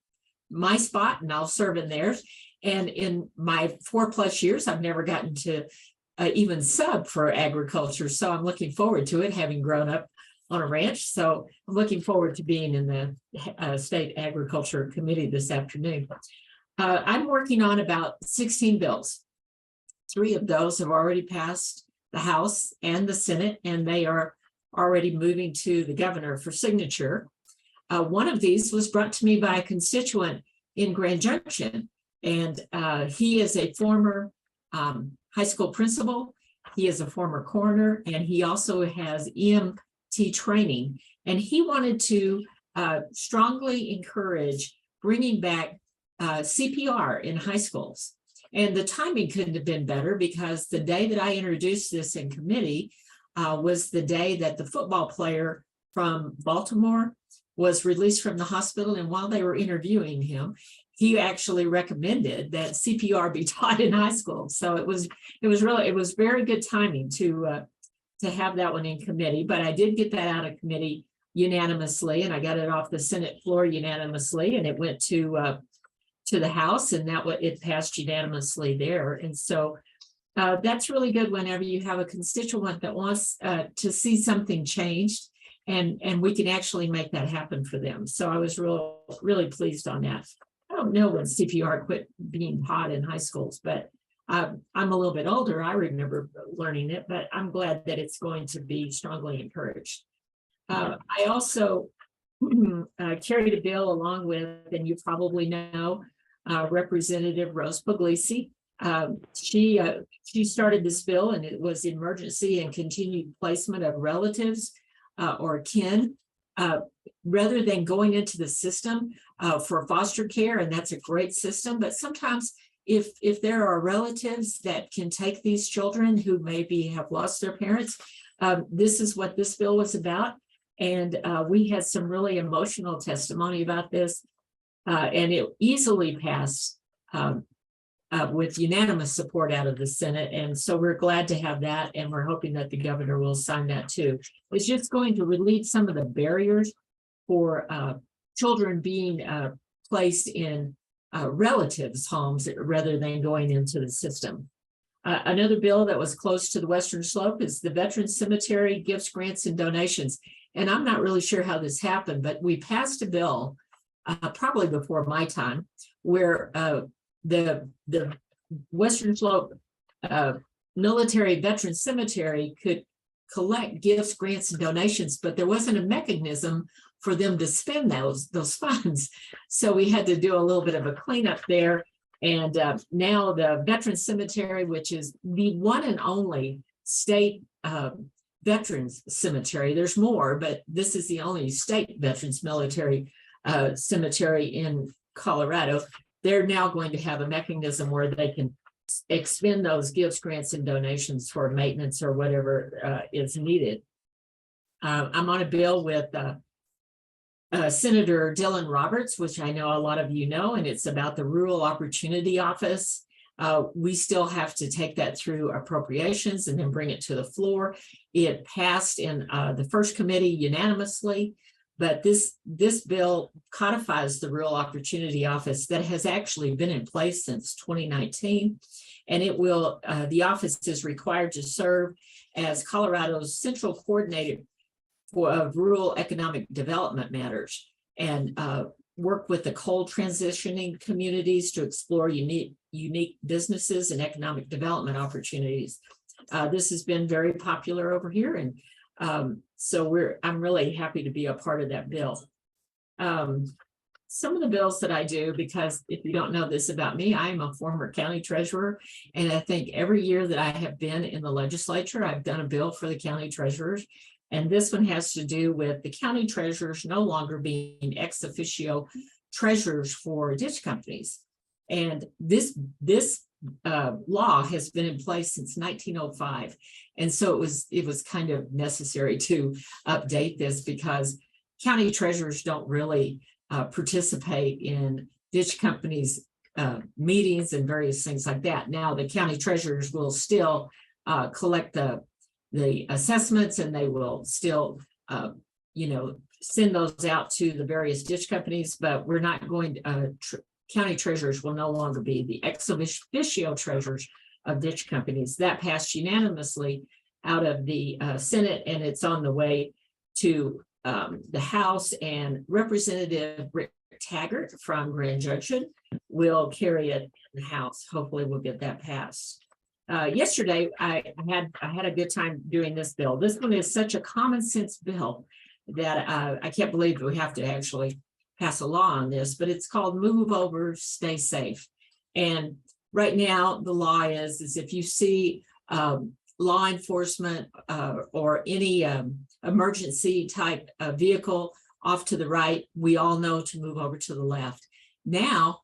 my spot and I'll serve in theirs. And in my 4+ years, I've never gotten to even sub for agriculture. So I'm looking forward to it, having grown up on a ranch. So I'm looking forward to being in the State Agriculture Committee this afternoon. I'm working on about 16 bills. 3 of those have already passed the House and the Senate, and they are already moving to the governor for signature. One of these was brought to me by a constituent in Grand Junction, and he is a former high school principal. He is a former coroner, and he also has EMT training. And he wanted to strongly encourage bringing back CPR in high schools. And the timing couldn't have been better, because the day that I introduced this in committee was the day that the football player from Baltimore was released from the hospital. And while they were interviewing him, he actually recommended that CPR be taught in high school. So it was very good timing to have that one in committee. But I did get that out of committee unanimously, and I got it off the Senate floor unanimously, and it went to the House, and it passed unanimously there. And so that's really good whenever you have a constituent that wants to see something changed, and we can actually make that happen for them. So I was really pleased on that. I don't know when CPR quit being taught in high schools, but I'm a little bit older. I remember learning it, but I'm glad that it's going to be strongly encouraged. I also carried a bill along with, and you probably know, Representative Rose Puglisi. She started this bill, and it was emergency and continued placement of relatives or kin rather than going into the system for foster care. And that's a great system, but sometimes if there are relatives that can take these children who maybe have lost their parents, this is what this bill was about. And we had some really emotional testimony about this, and it easily passed with unanimous support out of the Senate. And so we're glad to have that, and we're hoping that the governor will sign that too. It's just going to relieve some of the barriers for children being placed in relatives' homes rather than going into the system. Another bill that was close to the Western Slope is the Veterans Cemetery Gifts, Grants, and Donations. And I'm not really sure how this happened, but we passed a bill probably before my time where the Western Slope Military Veterans Cemetery could collect gifts, grants, and donations, but there wasn't a mechanism for them to spend those funds. So we had to do a little bit of a cleanup there. And now the Veterans Cemetery, which is the one and only state veterans cemetery, there's more, but this is the only state veterans military cemetery in Colorado. They're now going to have a mechanism where they can expend those gifts, grants, and donations for maintenance or whatever is needed. I'm on a bill with Senator Dylan Roberts, which I know a lot of you know, and it's about the Rural Opportunity Office. We still have to take that through appropriations and then bring it to the floor. It passed in the first committee unanimously, but this bill codifies the Rural Opportunity Office that has actually been in place since 2019, and it will. The office is required to serve as Colorado's central coordinator for rural economic development matters, and work with the coal transitioning communities to explore unique businesses and economic development opportunities. This has been very popular over here, and so I'm really happy to be a part of that bill. Some of the bills that I do, because if you don't know this about me, I am a former county treasurer, and I think every year that I have been in the legislature, I've done a bill for the county treasurers. And this one has to do with the county treasurers no longer being ex officio treasurers for ditch companies. And this law has been in place since 1905. And so it was kind of necessary to update this because county treasurers don't really participate in ditch companies' meetings and various things like that. Now, the county treasurers will still collect the assessments, and they will still, send those out to the various ditch companies, but we're not going to, county treasurers will no longer be the ex officio treasurers of ditch companies. That passed unanimously out of the Senate, and it's on the way to the House, and Representative Rick Taggart from Grand Junction will carry it in the House. Hopefully we'll get that passed. Yesterday, I had a good time doing this bill. This one is such a common sense bill that I can't believe we have to actually pass a law on this, but it's called Move Over, Stay Safe. And right now, the law is if you see law enforcement or any emergency type vehicle off to the right, we all know to move over to the left. Now,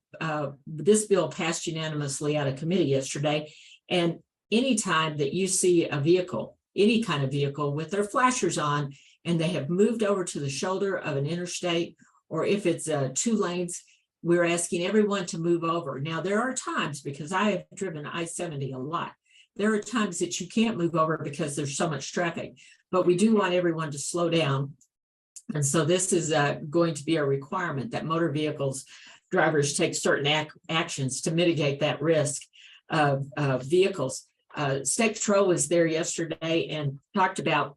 this bill passed unanimously out of committee yesterday. And anytime that you see a vehicle, any kind of vehicle with their flashers on, and they have moved over to the shoulder of an interstate, or if it's 2 lanes, we're asking everyone to move over. Now, there are times, because I have driven I-70 a lot, there are times that you can't move over because there's so much traffic, but we do want everyone to slow down. And so this is going to be a requirement that motor vehicles drivers take certain actions to mitigate that risk of vehicles. State Patrol was there yesterday and talked about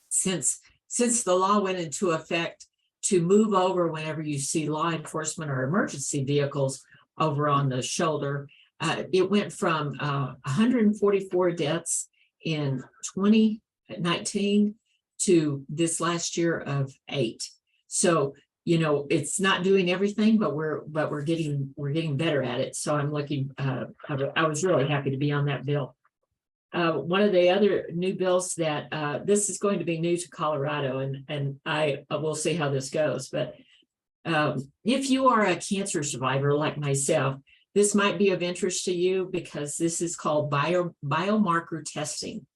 since the law went into effect to move over whenever you see law enforcement or emergency vehicles over on the shoulder. It went from 144 deaths in 2019 to this last year of 8. So, it's not doing everything, but we're getting better at it. So I'm looking. I was really happy to be on that bill. One of the other new bills that this is going to be new to Colorado, and I will see how this goes. But if you are a cancer survivor like myself, This might be of interest to you because this is called biomarker testing.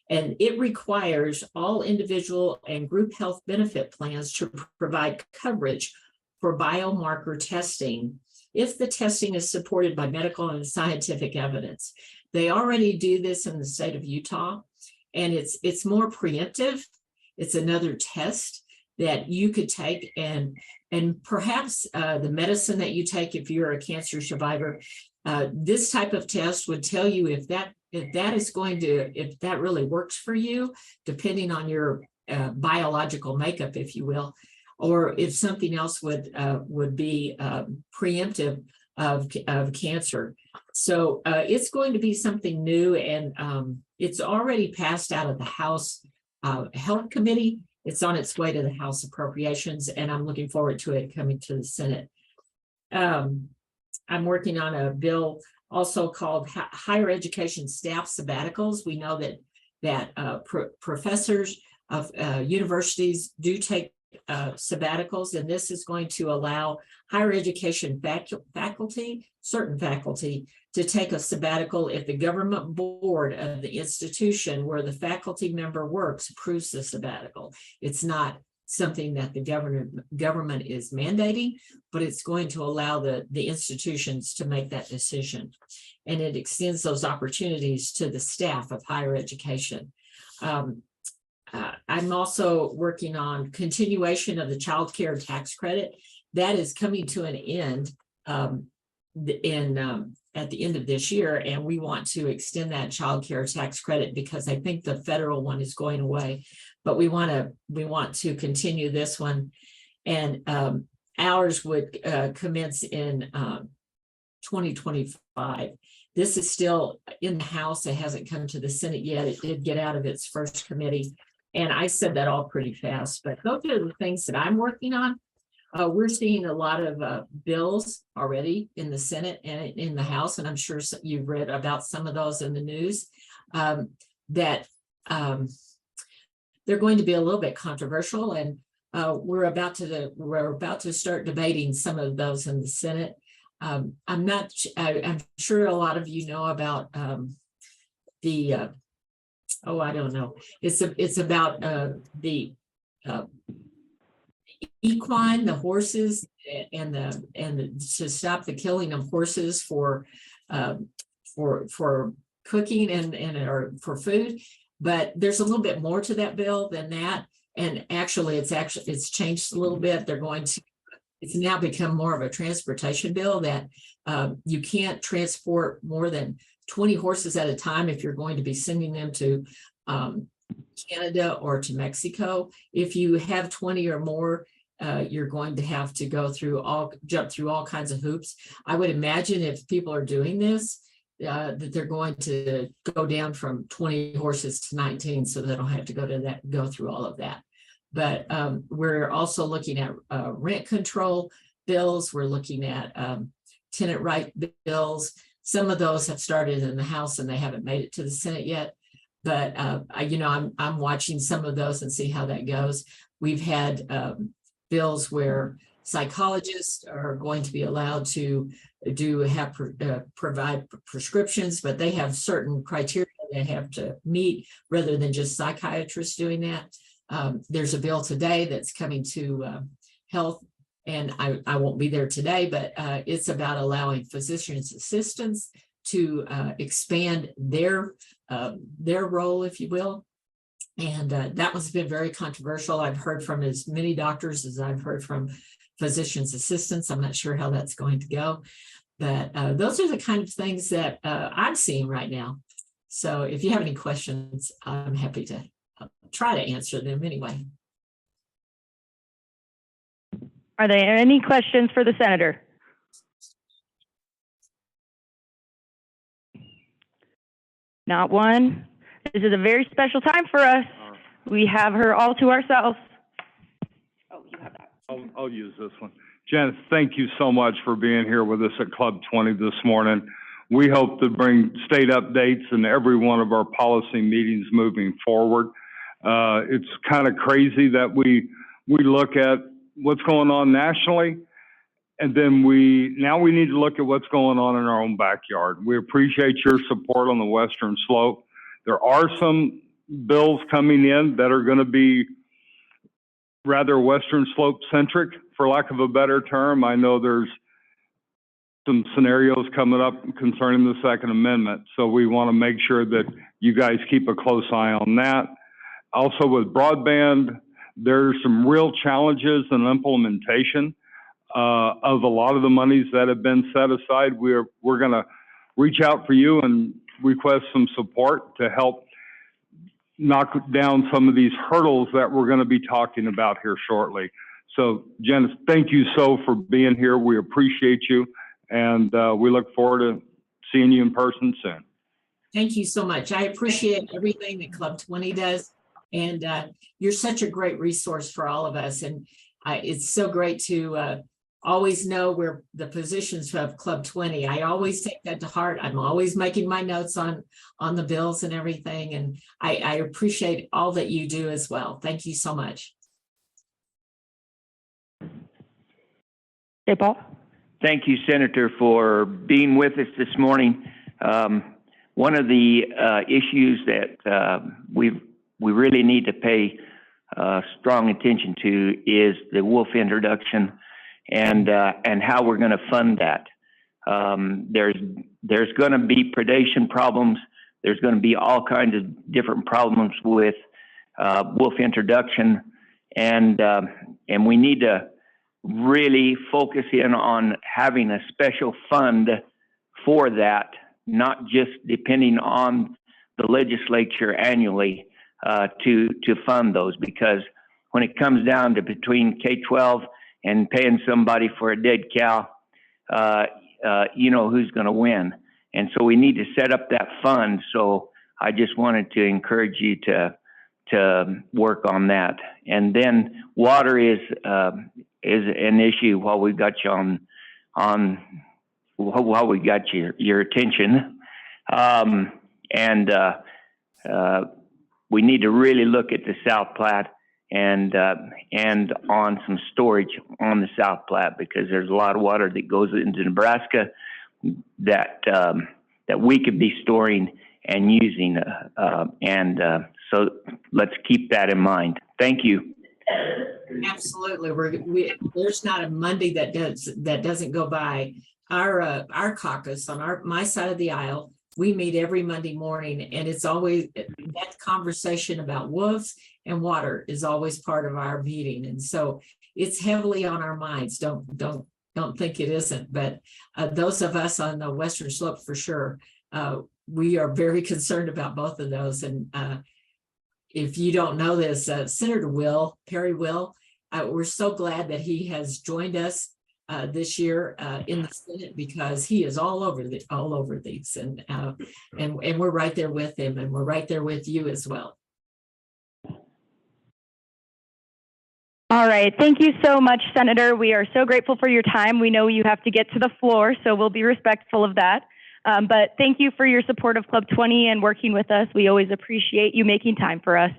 And it requires all individual and group health benefit plans to provide coverage for biomarker testing if the testing is supported by medical and scientific evidence. They already do this in the state of Utah, and it's more preemptive. It's another test that you could take, and perhaps the medicine that you take if you're a cancer survivor, this type of test would tell you if that really works for you, depending on your biological makeup, if you will, or if something else would be preemptive of cancer. So it's going to be something new, and it's already passed out of the House Health Committee. It's on its way to the House Appropriations, and I'm looking forward to it coming to the Senate. I'm working on a bill also called Higher Education Staff Sabbaticals. We know that professors of universities do take sabbaticals, and this is going to allow higher education faculty, certain faculty, to take a sabbatical if the government board of the institution where the faculty member works approves the sabbatical. It's not something that the government is mandating, but it's going to allow the institutions to make that decision. And it extends those opportunities to the staff of higher education. I'm also working on continuation of the child care tax credit. That is coming to an end at the end of this year, and we want to extend that child care tax credit because I think the federal one is going away, but we want to continue this one, and ours would commence in 2025. This is still in the House. It hasn't come to the Senate yet. It did get out of its first committee, and I said that all pretty fast, but those are the things that I'm working on. We're seeing a lot of bills already in the Senate and in the House, and I'm sure you've read about some of those in the news, that they're going to be a little bit controversial, and we're about to start debating some of those in the Senate. I'm sure a lot of you know about I don't know. It's about the equine, the horses, and to stop the killing of horses for cooking or for food. But there's a little bit more to that bill than that. And actually it's changed a little bit. It's now become more of a transportation bill that you can't transport more than 20 horses at a time if you're going to be sending them to Canada or to Mexico. If you have 20 or more, you're going to have to jump through all kinds of hoops. I would imagine if people are doing this, that they're going to go down from 20 horses to 19, so they don't have to go through all of that. But we're also looking at rent control bills. We're looking at tenant right bills. Some of those have started in the House and they haven't made it to the Senate yet. But I'm watching some of those and see how that goes. We've had bills where psychologists are going to be allowed to provide prescriptions, but they have certain criteria they have to meet rather than just psychiatrists doing that. There's a bill today that's coming to health, and I won't be there today, but it's about allowing physicians' assistants to expand their role, if you will. And that one's been very controversial. I've heard from as many doctors as I've heard from physicians' assistants. I'm not sure how that's going to go, but those are the kind of things that I'm seeing right now. So if you have any questions, I'm happy to try to answer them anyway. Are there any questions for the senator? Not one. This is a very special time for us. We have her all to ourselves. Oh, you have that. I'll use this one. Janice, thank you so much for being here with us at Club 20 this morning. We hope to bring state updates in every one of our policy meetings moving forward. It's kind of crazy that we look at what's going on nationally And then now we need to look at what's going on in our own backyard. We appreciate your support on the Western Slope. There are some bills coming in that are going to be rather Western Slope centric, for lack of a better term. I know there's some scenarios coming up concerning the Second Amendment, so we want to make sure that you guys keep a close eye on that. Also with broadband, there's some real challenges in implementation of a lot of the monies that have been set aside. We're going to reach out for you and request some support to help knock down some of these hurdles that we're going to be talking about here shortly. So, Janice, thank you so for being here. We appreciate you, and we look forward to seeing you in person soon. Thank you so much. I appreciate everything that Club 20 does, and you're such a great resource for all of us. And it's so great to always know where the positions of Club 20. I always take that to heart. I'm always making my notes on the bills and everything, and I appreciate all that you do as well. Thank you so much. Hey, Paul. Thank you, Senator, for being with us this morning. One of the issues that we really need to pay strong attention to is the wolf introduction and how we're going to fund that. There's going to be predation problems. There's going to be all kinds of different problems with wolf introduction, and we need to really focus in on having a special fund for that, not just depending on the legislature annually to fund those, because when it comes down to between K-12 and paying somebody for a dead cow, you know who's going to win. And so we need to set up that fund. So I just wanted to encourage you to work on that. And then water is an issue while we got you while we got your attention. We need to really look at the South Platte and on some storage on the South Platte, because there's a lot of water that goes into Nebraska that we could be storing and using. So let's keep that in mind. Thank you. Absolutely. There's not a Monday that doesn't go by. Our caucus on my side of the aisle, we meet every Monday morning, and it's always that conversation about wolves and water is always part of our meeting. And so it's heavily on our minds. Don't think it isn't, but those of us on the Western Slope, for sure, we are very concerned about both of those. And if you don't know this, Senator Perry Will, we're so glad that he has joined us this year in the Senate, because he is all over these, and we're right there with him, and we're right there with you as well. All right. Thank you so much, Senator. We are so grateful for your time. We know you have to get to the floor, so we'll be respectful of that. But thank you for your support of Club 20 and working with us. We always appreciate you making time for us.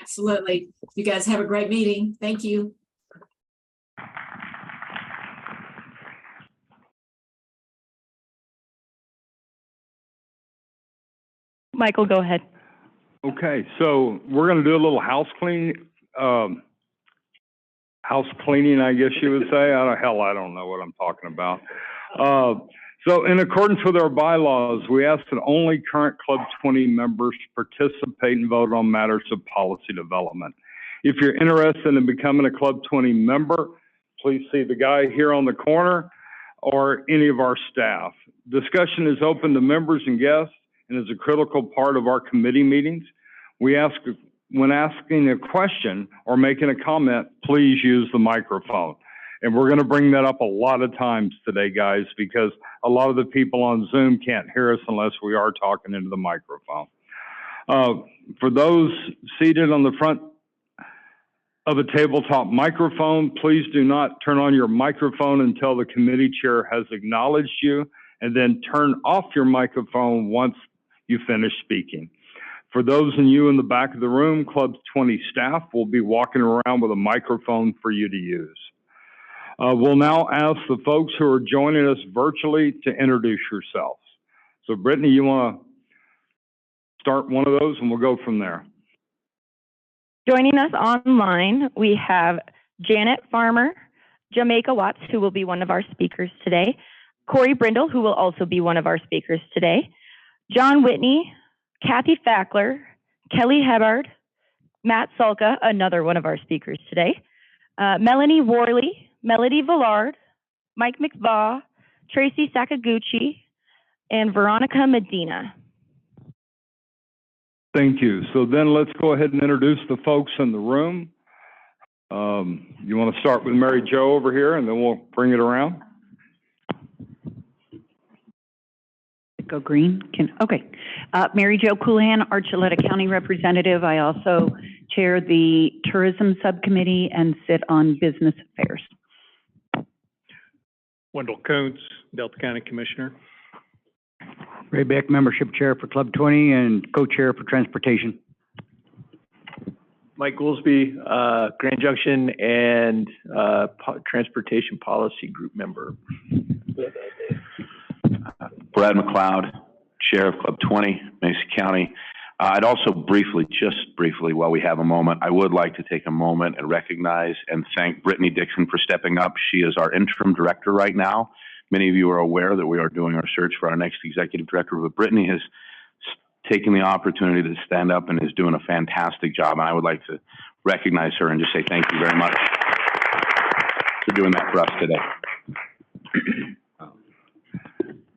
Absolutely. You guys have a great meeting. Thank you. Michael, go ahead. Okay, so we're going to do a little house cleaning, I guess you would say. I don't know what I'm talking about. So in accordance with our bylaws, we ask that only current Club 20 members participate and vote on matters of policy development. If you're interested in becoming a Club 20 member, please see the guy here on the corner or any of our staff. Discussion is open to members and guests and is a critical part of our committee meetings. We ask, when asking a question or making a comment, please use the microphone. And we're going to bring that up a lot of times today, guys, because a lot of the people on Zoom can't hear us unless we are talking into the microphone. For those seated on the front of a tabletop microphone, please do not turn on your microphone until the committee chair has acknowledged you, and then turn off your microphone once you finish speaking. For those of you in the back of the room, Club 20 staff will be walking around with a microphone for you to use. We'll now ask the folks who are joining us virtually to introduce yourselves. So Brittany, you want to start one of those and we'll go from there. Joining us online, we have Janet Farmer, Jamaica Watts, who will be one of our speakers today, Corey Brindle, who will also be one of our speakers today, John Whitney, Kathy Fackler, Kelly Hebard, Matt Sulka, another one of our speakers today, Melanie Worley, Melody Villard, Mike McVaugh, Tracy Sakaguchi, and Veronica Medina. Thank you. So then let's go ahead and introduce the folks in the room. You want to start with Mary Jo over here, and then we'll bring it around. Go green? Okay. Mary Jo Coulihan, Archuleta County Representative. I also chair the Tourism Subcommittee and sit on Business Affairs. Wendell Kuntz, Delta County Commissioner. Ray Beck, Membership Chair for Club 20 and Co-Chair for Transportation. Mike Goolsby, Grand Junction and Transportation Policy Group member. Brad McLeod, Chair of Club 20, Mesa County. I'd also just briefly, while we have a moment, I would like to take a moment and recognize and thank Brittany Dixon for stepping up. She is our interim director right now. Many of you are aware that we are doing our search for our next executive director, but Brittany has taken the opportunity to stand up and is doing a fantastic job. And I would like to recognize her and just say thank you very much for doing that for us today.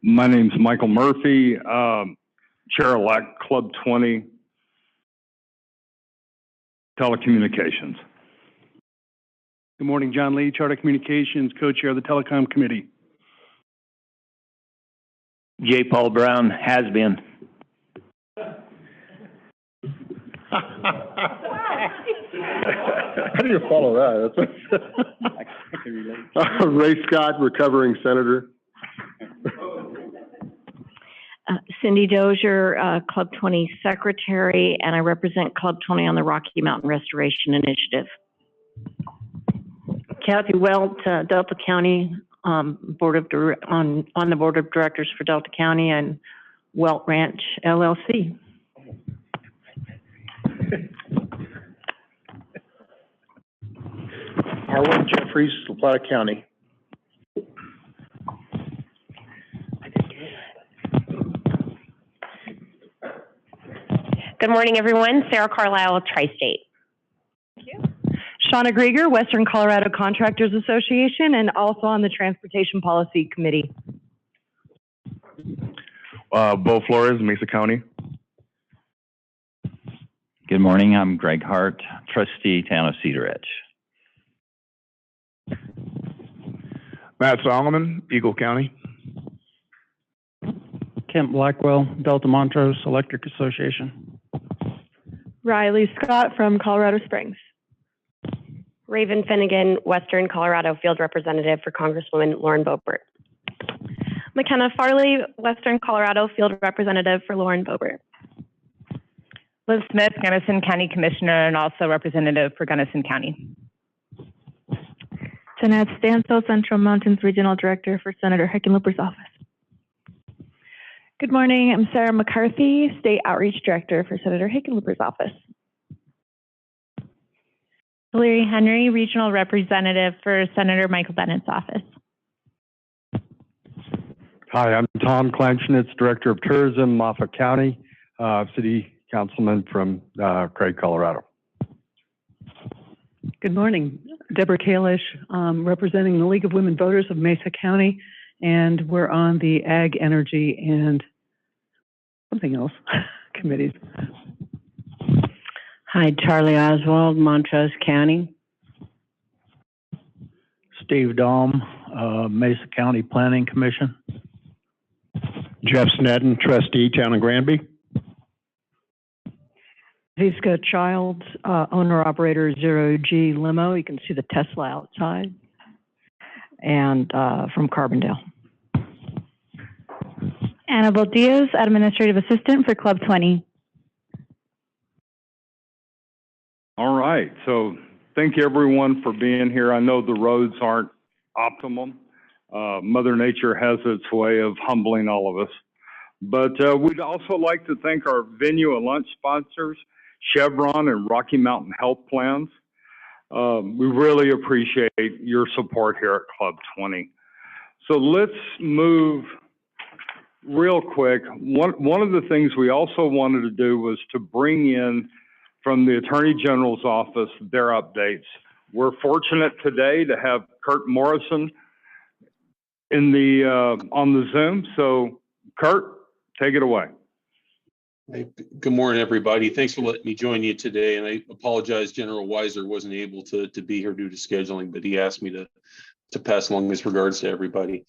My name's Michael Murphy, Chair-elect Club 20 Telecommunications. Good morning, John Lee, Charter Communications, Co-Chair of the Telecom Committee. J. Paul Brown, has been. How do you follow that? Ray Scott, recovering senator. Cindy Dozier, Club 20 Secretary, and I represent Club 20 on the Rocky Mountain Restoration Initiative. Kathy Welt, Delta County, on the Board of Directors for Delta County and Welt Ranch, LLC. Harlan Jeffries, La Plata County. Good morning, everyone. Sarah Carlisle, Tri-State. Thank you. Shauna Grieger, Western Colorado Contractors Association, and also on the Transportation Policy Committee. Bo Flores, Mesa County. Good morning. I'm Greg Hart, Trustee, Town of Cedar Edge. Matt Solomon, Eagle County. Kent Blackwell, Delta Montrose Electric Association. Riley Scott from Colorado Springs. Raven Finnegan, Western Colorado Field Representative for Congresswoman Lauren Boebert. McKenna Farley, Western Colorado Field Representative for Lauren Boebert. Liz Smith, Gunnison County Commissioner and also Representative for Gunnison County. Jeanette Stansel, Central Mountains Regional Director for Senator Hickenlooper's office. Good morning. I'm Sarah McCarthy, State Outreach Director for Senator Hickenlooper's office. Hillary Henry, Regional Representative for Senator Michael Bennett's office. Hi, I'm Tom Klanchnitz, Director of Tourism, Moffat County, City Councilman from Craig, Colorado. Good morning. Deborah Kalish, representing the League of Women Voters of Mesa County, and we're on the Ag, Energy, and something else committees. Hi, Charlie Oswald, Montrose County. Steve Dahm, Mesa County Planning Commission. Jeff Snedden, Trustee, Town of Granby. Viska Childs, owner-operator Zero G Limo. You can see the Tesla outside. And from Carbondale. Annabelle Diaz, Administrative Assistant for Club 20. All right, so thank you everyone for being here. I know the roads aren't optimum. Mother Nature has its way of humbling all of us. But we'd also like to thank our venue and lunch sponsors, Chevron and Rocky Mountain Health Plans. We really appreciate your support here at Club 20. So let's move real quick. One of the things we also wanted to do was to bring in from the Attorney General's office their updates. We're fortunate today to have Kurt Morrison in the on the Zoom. So Kurt, take it away. Hey, good morning, everybody. Thanks for letting me join you today. And I apologize, General Weiser wasn't able to be here due to scheduling, but he asked me to pass along his regards to everybody.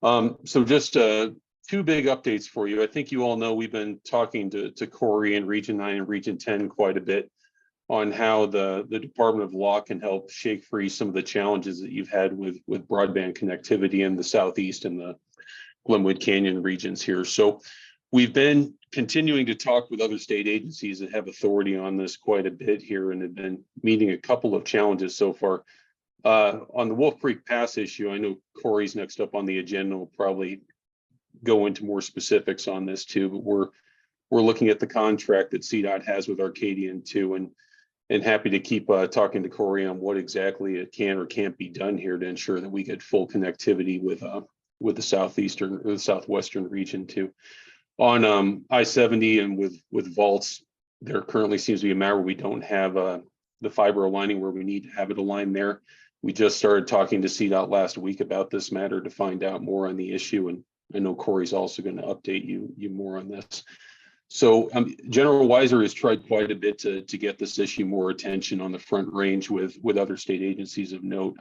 So just two big updates for you. I think you all know we've been talking to Corey in Region 9 and Region 10 quite a bit on how the Department of Law can help shake free some of the challenges that you've had with broadband connectivity in the Southeast and the Glenwood Canyon regions here. So we've been continuing to talk with other state agencies that have authority on this quite a bit here and have been meeting a couple of challenges so far. On the Wolf Creek Pass issue, I know Corey's next up on the agenda. We'll probably go into more specifics on this too, but we're looking at the contract that CDOT has with Arcadian too, and happy to keep talking to Corey on what exactly it can or can't be done here to ensure that we get full connectivity with the southeastern or the southwestern region too. On I-70 and with vaults, there currently seems to be a matter where we don't have the fiber aligning where we need to have it aligned there. We just started talking to CDOT last week about this matter to find out more on the issue, and I know Corey's also going to update you more on this. So General Weiser has tried quite a bit to get this issue more attention on the Front Range with other state agencies of note.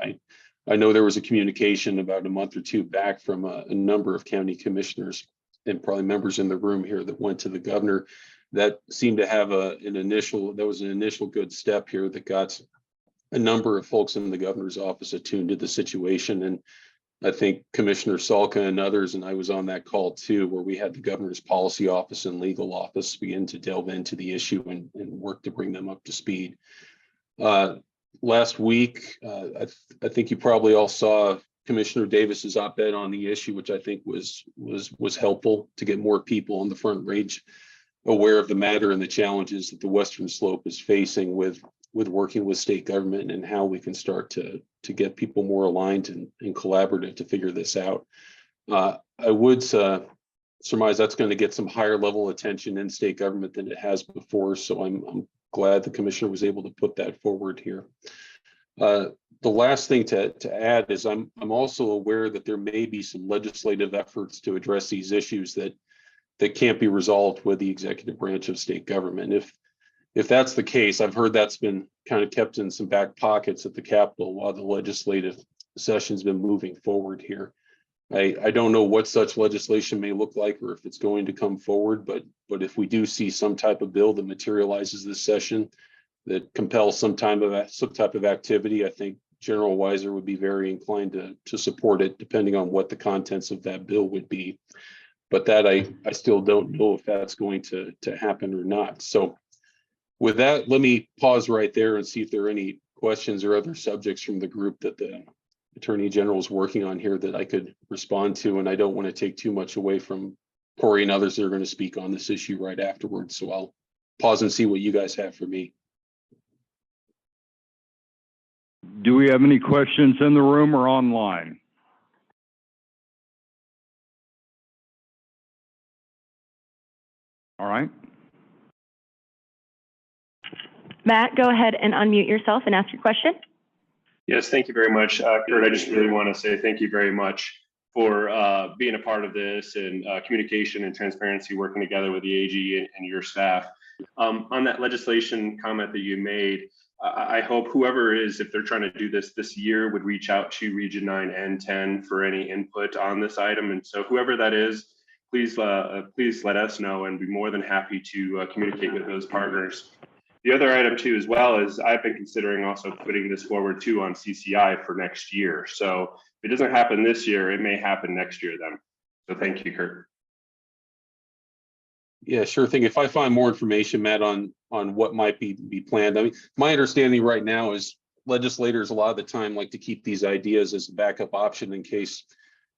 I know there was a communication about a month or two back from a number of county commissioners and probably members in the room here that went to the governor that seemed to have an initial good step here that got a number of folks in the governor's office attuned to the situation. And I think Commissioner Salka and others, and I was on that call too, where we had the governor's policy office and legal office begin to delve into the issue and work to bring them up to speed. Last week, I think you probably all saw Commissioner Davis's op-ed on the issue, which I think was helpful to get more people on the Front Range aware of the matter and the challenges that the Western Slope is facing with working with state government and how we can start to get people more aligned and collaborative to figure this out. I would surmise that's going to get some higher level attention in state government than it has before. So I'm glad the commissioner was able to put that forward here. The last thing to add is I'm also aware that there may be some legislative efforts to address these issues that can't be resolved with the executive branch of state government. If that's the case, I've heard that's been kind of kept in some back pockets at the Capitol while the legislative session's been moving forward here. I don't know what such legislation may look like or if it's going to come forward, but if we do see some type of bill that materializes this session that compels some type of activity, I think General Weiser would be very inclined to support it, depending on what the contents of that bill would be. But that I still don't know if that's going to happen or not. So with that, let me pause right there and see if there are any questions or other subjects from the group that the Attorney General is working on here that I could respond to. And I don't want to take too much away from Corey and others that are going to speak on this issue right afterwards. So I'll pause and see what you guys have for me. Do we have any questions in the room or online? All right. Matt, go ahead and unmute yourself and ask your question. Yes, thank you very much. Kurt, I just really want to say thank you very much for being a part of this and communication and transparency, working together with the AG and your staff. On that legislation comment that you made, I hope whoever is, if they're trying to do this year, would reach out to Region 9 and 10 for any input on this item. And so whoever that is, please let us know and be more than happy to communicate with those partners. The other item too, as well, is I've been considering also putting this forward too on CCI for next year. So if it doesn't happen this year, it may happen next year then. So thank you, Kurt. Yeah, sure thing. If I find more information, Matt, on what might be planned, I mean, my understanding right now is legislators a lot of the time like to keep these ideas as a backup option in case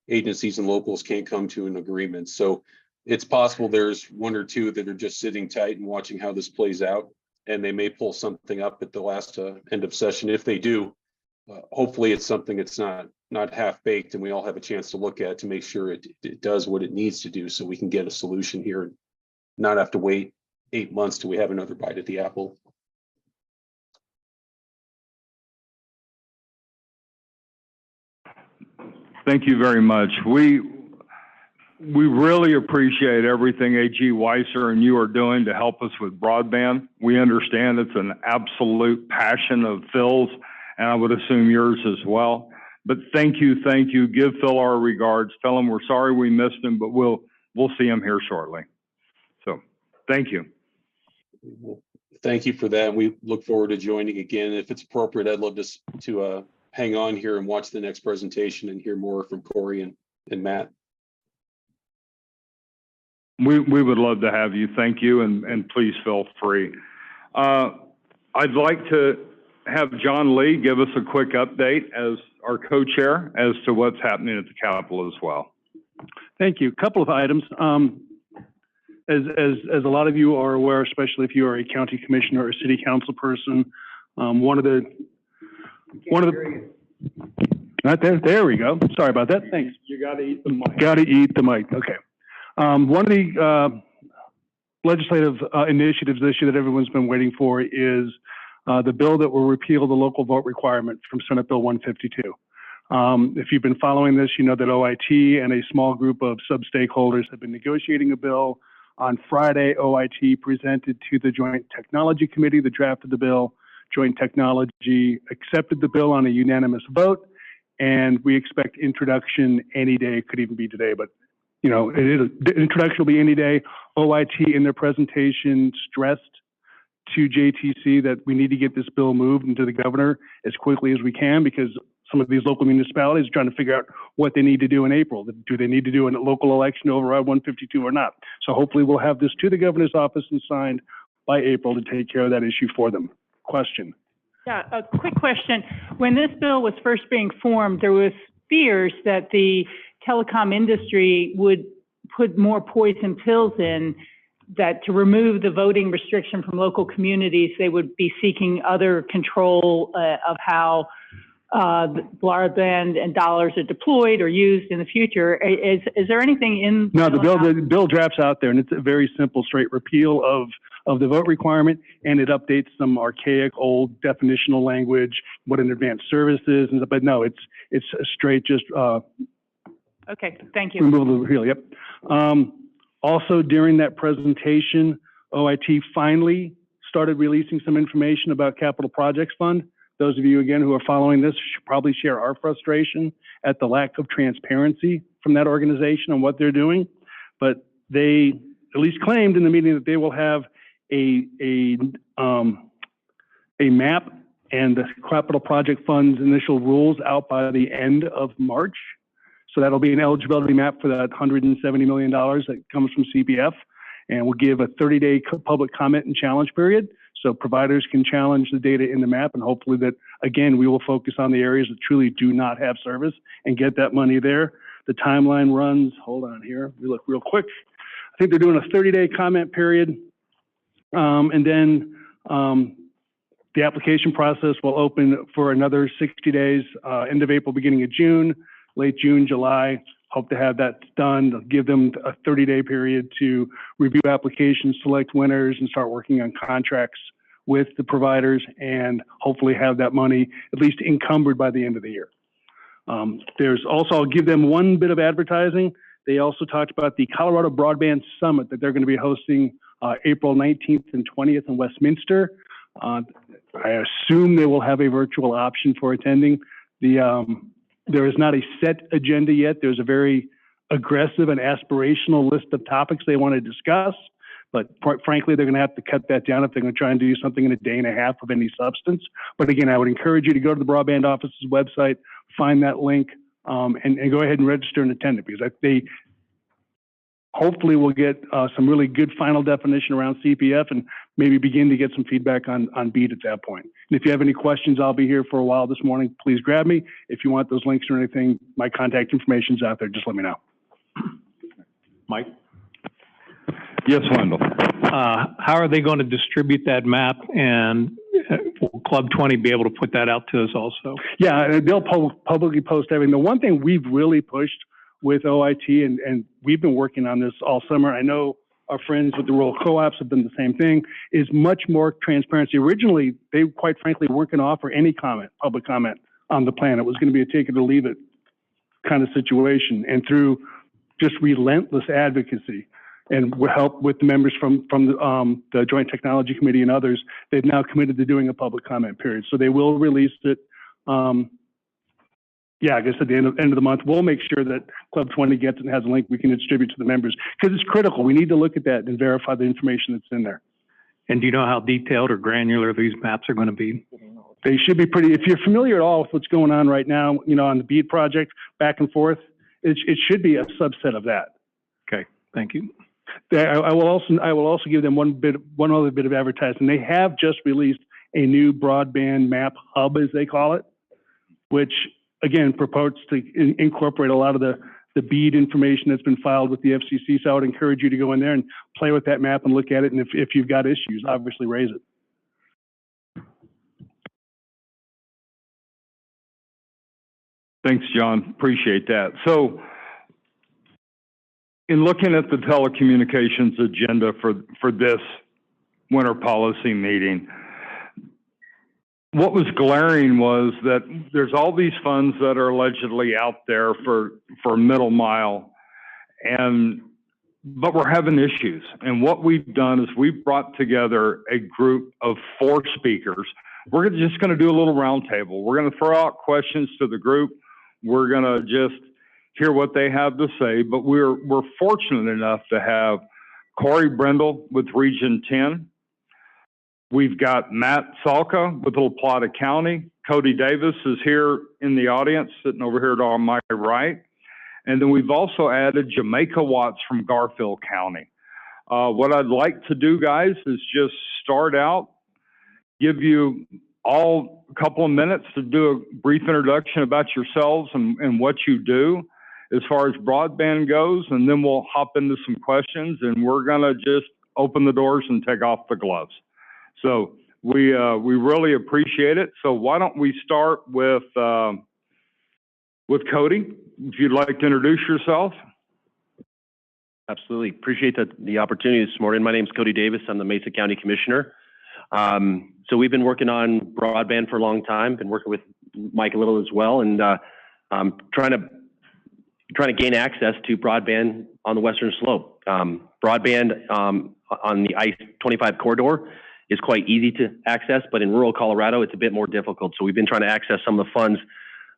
agencies and locals can't come to an agreement. So it's possible there's one or two that are just sitting tight and watching how this plays out, and they may pull something up at the last end of session. If they do, hopefully it's something that's not half baked, and we all have a chance to look at to make sure it does what it needs to do, so we can get a solution here and not have to wait 8 months till we have another bite at the apple. Thank you very much. We really appreciate everything AG Weiser and you are doing to help us with broadband. We understand it's an absolute passion of Phil's, and I would assume yours as well. But thank you. Give Phil our regards. Tell him we're sorry we missed him, but we'll see him here shortly. So thank you. Thank you for that. We look forward to joining again. If it's appropriate, I'd love to hang on here and watch the next presentation and hear more from Corey and Matt. We would love to have you. Thank you, and please feel free. I'd like to have John Lee give us a quick update as our co-chair as to what's happening at the Capitol as well. Thank you. Couple of items. As a lot of you are aware, especially if you are a county commissioner or a city council person, one of the not there we go. Sorry about that. Thanks. You got to eat the mic. Got to eat the mic. Okay. One of the legislative initiatives this year that everyone's been waiting for is the bill that will repeal the local vote requirement from Senate Bill 152. If you've been following this, you know that OIT and a small group of sub-stakeholders have been negotiating a bill. On Friday, OIT presented to the Joint Technology Committee the draft of the bill. Joint Technology accepted the bill on a unanimous vote, and we expect introduction any day. It could even be today, but you know, the introduction will be any day. OIT in their presentation stressed to JTC that we need to get this bill moved into the governor as quickly as we can, because some of these local municipalities are trying to figure out what they need to do in April. Do they need to do a local election to override 152 or not? So hopefully we'll have this to the governor's office and signed by April to take care of that issue for them. Question. Yeah, a quick question. When this bill was first being formed, there was fears that the telecom industry would put more poison pills in, that to remove the voting restriction from local communities, they would be seeking other control of how broadband and dollars are deployed or used in the future. Is there anything in? No, the bill draft's out there, and it's a very simple, straight repeal of the vote requirement, and it updates some archaic, old definitional language, what an advanced service is, and but no, it's straight just. Okay, thank you. Removal of the repeal. Yep. Also, during that presentation, OIT finally started releasing some information about Capital Projects Fund. Those of you, again, who are following this should probably share our frustration at the lack of transparency from that organization on what they're doing. But they at least claimed in the meeting that they will have a map and the Capital Project Fund's initial rules out by the end of March. So that'll be an eligibility map for that $170 million that comes from CPF, and we'll give a 30-day public comment and challenge period. So providers can challenge the data in the map, and hopefully that, again, we will focus on the areas that truly do not have service and get that money there. The timeline runs, hold on here, we look real quick. I think they're doing a 30-day comment period. And then the application process will open for another 60 days, end of April, beginning of June, late June, July. Hope to have that done. They'll give them a 30-day period to review applications, select winners, and start working on contracts with the providers, and hopefully have that money at least encumbered by the end of the year. There's also, I'll give them one bit of advertising. They also talked about the Colorado Broadband Summit that they're going to be hosting April 19th and 20th in Westminster. I assume they will have a virtual option for attending. There is not a set agenda yet. There's a very aggressive and aspirational list of topics they want to discuss, but frankly, they're going to have to cut that down if they're going to try and do something in a day and a half of any substance. But again, I would encourage you to go to the broadband office's website, find that link, and go ahead and register and attend it, because they hopefully will get some really good final definition around CPF, and maybe begin to get some feedback on BEAD at that point. And if you have any questions, I'll be here for a while this morning. Please grab me. If you want those links or anything, my contact information's out there. Just let me know. Mike? Yes, Wendell. How are they going to distribute that map, and will Club 20 be able to put that out to us also? Yeah, they'll publicly post everything. The one thing we've really pushed with OIT, and we've been working on this all summer. I know our friends with the rural co-ops have done the same thing, is much more transparency. Originally, they quite frankly weren't going to offer any comment, public comment on the plan. It was going to be a take it or leave it kind of situation. And through just relentless advocacy and help with the members from the Joint Technology Committee and others, they've now committed to doing a public comment period. So they will release it. Yeah, I guess at the end of the month, we'll make sure that Club 20 gets it and has a link we can distribute to the members, because it's critical. We need to look at that and verify the information that's in there. And do you know how detailed or granular these maps are going to be? They should be pretty, if you're familiar at all with what's going on right now, you know, on the BEAD project, back and forth, it should be a subset of that. Okay, thank you. I will also give them one other bit of advertising. They have just released a new broadband map hub, as they call it, which again purports to incorporate a lot of the BEAD information that's been filed with the FCC. So I would encourage you to go in there and play with that map and look at it. And if you've got issues, obviously raise it. Thanks, John. Appreciate that. So in looking at the telecommunications agenda for this winter policy meeting, what was glaring was that there's all these funds that are allegedly out there for middle mile, but we're having issues. And what we've done is we've brought together a group of 4 speakers. We're just going to do a little roundtable. We're going to throw out questions to the group. We're going to just hear what they have to say. But we're fortunate enough to have Corey Brendel with Region 10. We've got Matt Salka with Little Plata County. Cody Davis is here in the audience, sitting over here to my right. And then we've also added Jamaica Watts from Garfield County. What I'd like to do, guys, is just start out, give you all a couple of minutes to do a brief introduction about yourselves and what you do as far as broadband goes, and then we'll hop into some questions, and we're gonna just open the doors and take off the gloves. So we really appreciate it. So why don't we start with Cody, if you'd like to introduce yourself. Absolutely. Appreciate the opportunity this morning. My name is Cody Davis. I'm the Mesa County Commissioner. So we've been working on broadband for a long time, been working with Mike a little as well, and trying to gain access to broadband on the Western Slope. Broadband on the I-25 corridor is quite easy to access, but in rural Colorado, it's a bit more difficult. So we've been trying to access some of the funds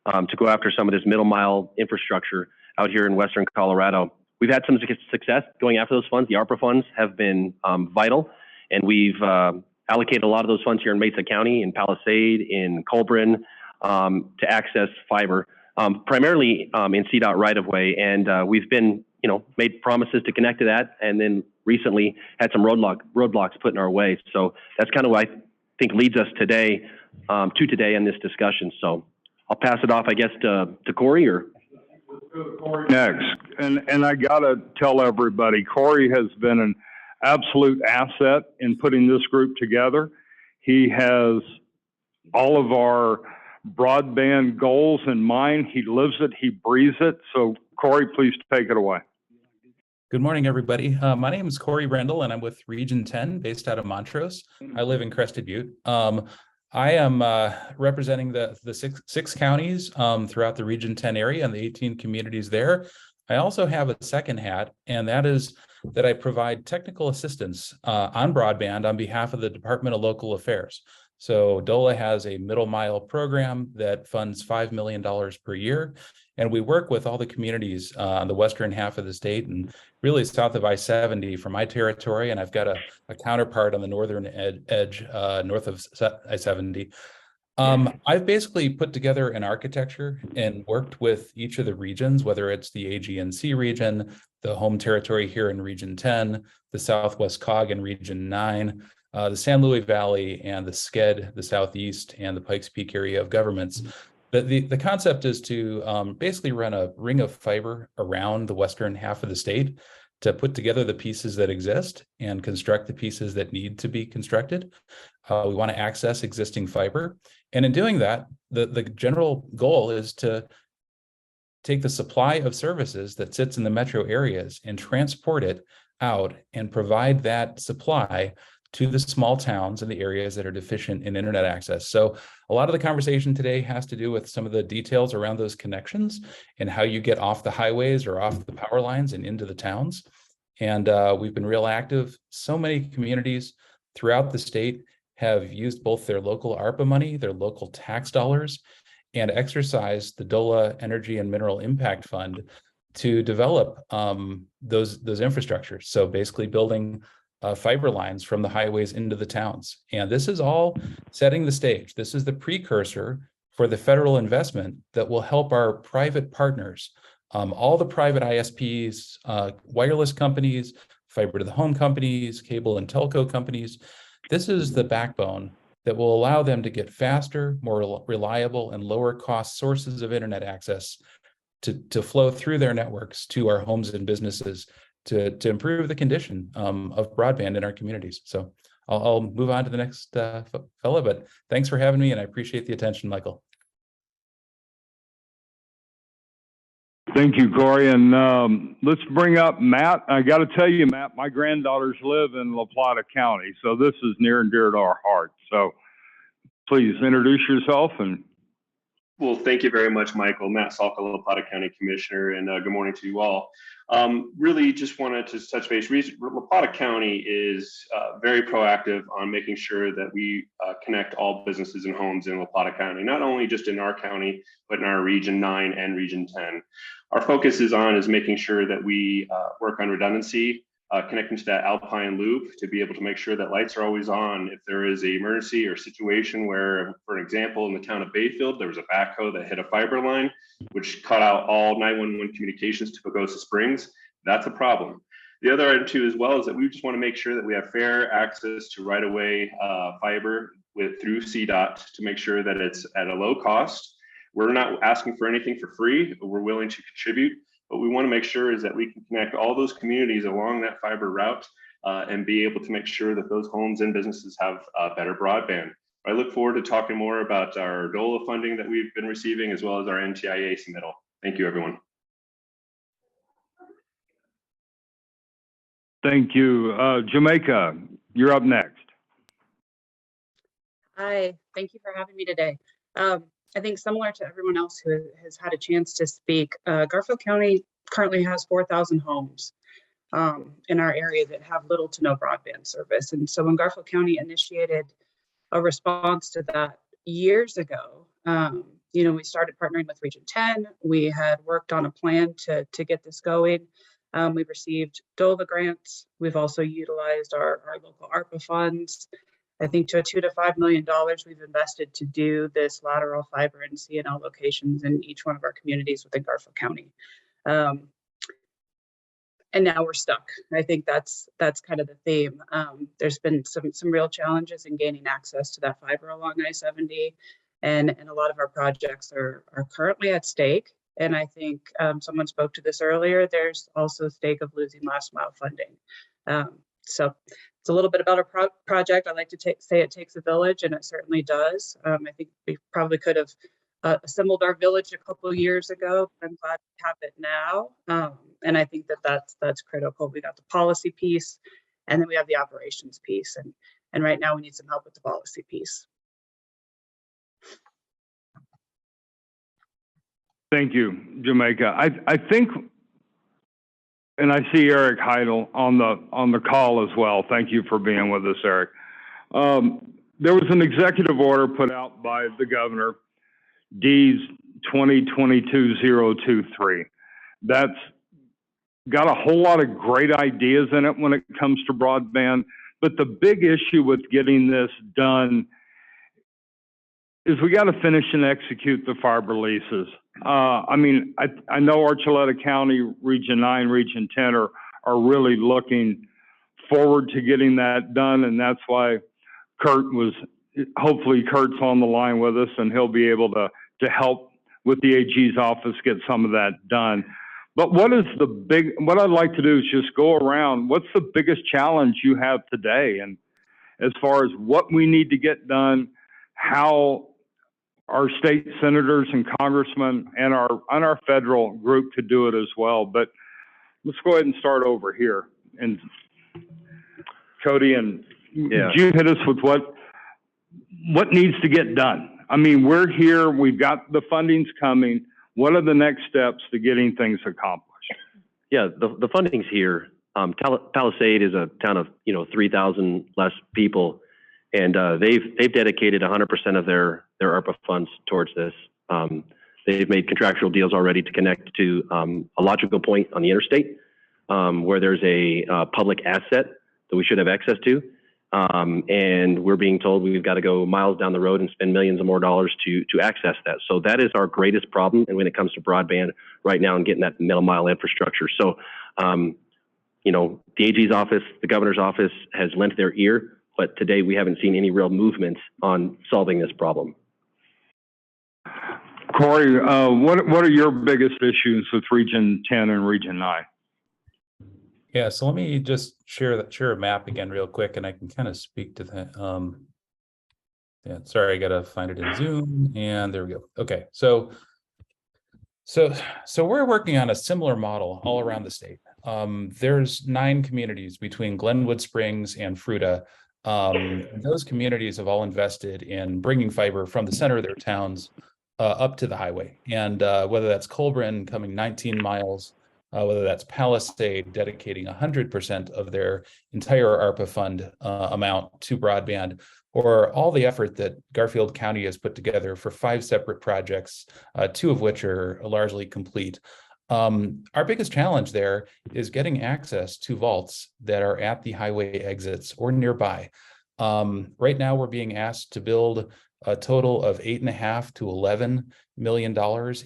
to go after some of this middle mile infrastructure out here in Western Colorado. We've had some success going after those funds. The ARPA funds have been vital, and we've allocated a lot of those funds here in Mesa County, in Palisade, in Colburn, to access fiber, primarily in CDOT right-of-way. And we've been, made promises to connect to that, and then recently had some roadblocks put in our way. So that's kind of what I think leads us today to today in this discussion. So I'll pass it off, I guess, to Corey, or Corey next. And I gotta tell everybody, Corey has been an absolute asset in putting this group together. He has all of our broadband goals in mind. He lives it, he breathes it. So Corey, please take it away. Good morning, everybody. My name is Corey Brendel, and I'm with Region 10, based out of Montrose. I live in Crested Butte. I am representing the six counties throughout the Region 10 area and the 18 communities there. I also have a second hat, and that is that I provide technical assistance on broadband on behalf of the Department of Local Affairs. So DOLA has a middle mile program that funds $5 million per year. And we work with all the communities on the western half of the state and really south of I-70 for my territory. And I've got a counterpart on the northern edge north of I-70. I've basically put together an architecture and worked with each of the regions, whether it's the AGNC region, the home territory here in Region 10, the Southwest COG in Region 9, the San Luis Valley and the Sked, the Southeast, and the Pikes Peak area of governments. The concept is to basically run a ring of fiber around the western half of the state to put together the pieces that exist and construct the pieces that need to be constructed. We want to access existing fiber. And in doing that, the general goal is to take the supply of services that sits in the metro areas and transport it out and provide that supply to the small towns and the areas that are deficient in internet access. So a lot of the conversation today has to do with some of the details around those connections and how you get off the highways or off the power lines and into the towns. And we've been real active. So many communities throughout the state have used both their local ARPA money, their local tax dollars, and exercised the DOLA Energy and Mineral Impact Fund to develop those infrastructures. So basically building fiber lines from the highways into the towns. And this is all setting the stage. This is the precursor for the federal investment that will help our private partners, all the private ISPs, wireless companies, fiber to the home companies, cable and telco companies. This is the backbone that will allow them to get faster, more reliable, and lower cost sources of internet access to flow through their networks to our homes and businesses to improve the condition of broadband in our communities. So I'll move on to the next fellow, but thanks for having me and I appreciate the attention, Michael. Thank you, Corey. And let's bring up Matt. I got to tell you, Matt, my granddaughters live in La Plata County, so this is near and dear to our hearts. So please introduce yourself. And well, thank you very much, Michael. Matt Salka, La Plata County Commissioner, and good morning to you all. Really just wanted to touch base. La Plata County is very proactive on making sure that we connect all businesses and homes in La Plata County, not only just in our county, but in our Region 9 and Region 10. Our focus is making sure that we work on redundancy, connecting to that Alpine loop to be able to make sure that lights are always on if there is an emergency or situation where, for example, in the town of Bayfield, there was a backhoe that hit a fiber line, which cut out all 911 communications to Pagosa Springs. That's a problem. The other item too, as well, is that we just want to make sure that we have fair access to right-of-way fiber through CDOT to make sure that it's at a low cost. We're not asking for anything for free, but we're willing to contribute. But we want to make sure is that we can connect all those communities along that fiber route and be able to make sure that those homes and businesses have better broadband. I look forward to talking more about our DOLA funding that we've been receiving, as well as our NTIA submittal. Thank you, everyone. thank you. Jamaica, you're up next. Hi, thank you for having me today. I think similar to everyone else who has had a chance to speak, Garfield County currently has 4,000 homes in our area that have little to no broadband service. And so when Garfield County initiated a response to that years ago, we started partnering with Region 10. We had worked on a plan to get this going. We've received DOLA grants. We've also utilized our local ARPA funds. I think to $2 to $5 million we've invested to do this lateral fiber and CNL locations in each one of our communities within Garfield County. And now we're stuck. I think that's kind of the theme. There's been some real challenges in gaining access to that fiber along I-70, and a lot of our projects are currently at stake. And I think someone spoke to this earlier. There's also a stake of losing last mile funding. So it's a little bit about our project. I like to say it takes a village, and it certainly does. I think we probably could have assembled our village a couple of years ago, but I'm glad we have it now. And I think that's critical. We got the policy piece, and then we have the operations piece. And right now we need some help with the policy piece. Thank you, Jamaica. I think, and I see Eric Heidel on the call as well. Thank you for being with us, Eric. There was an executive order put out by the governor, D's 2022-023. That's got a whole lot of great ideas in it when it comes to broadband. But the big issue with getting this done is we got to finish and execute the fiber leases. I know Archuleta County, Region 9, Region 10 are really looking forward to getting that done, and that's why hopefully Kurt's on the line with us, and he'll be able to help with the AG's office get some of that done. But what I'd like to do is just go around, what's the biggest challenge you have today? And as far as what we need to get done, how our state senators and congressmen and our federal group could do it as well. But let's go ahead and start over here. And Cody, and you hit us with what needs to get done. I mean, we're here, we've got the funding's coming. What are the next steps to getting things accomplished? Yeah, the funding's here. Palisade is a town of 3,000 less people, and they've dedicated 100% of their ARPA funds towards this. They've made contractual deals already to connect to a logical point on the interstate where there's a public asset that we should have access to. And we're being told we've got to go miles down the road and spend millions of more dollars to access that. So that is our greatest problem. And when it comes to broadband right now and getting that middle mile infrastructure. So, the AG's office, the governor's office has lent their ear, but today we haven't seen any real movement on solving this problem. Corey, what are your biggest issues with Region 10 and Region 9? Yeah, so let me just share a map again real quick, and I can kind of speak to that. Yeah, sorry, I gotta find it in Zoom, and there we go. Okay, so we're working on a similar model all around the state. There's 9 communities between Glenwood Springs and Fruita. Those communities have all invested in bringing fiber from the center of their towns up to the highway, and whether that's Colburn coming 19 miles. Whether that's Palisade dedicating 100% of their entire ARPA fund amount to broadband, or all the effort that Garfield County has put together for 5 separate projects, 2 of which are largely complete. Our biggest challenge there is getting access to vaults that are at the highway exits or nearby. Right now, we're being asked to build a total of $8.5 to $11 million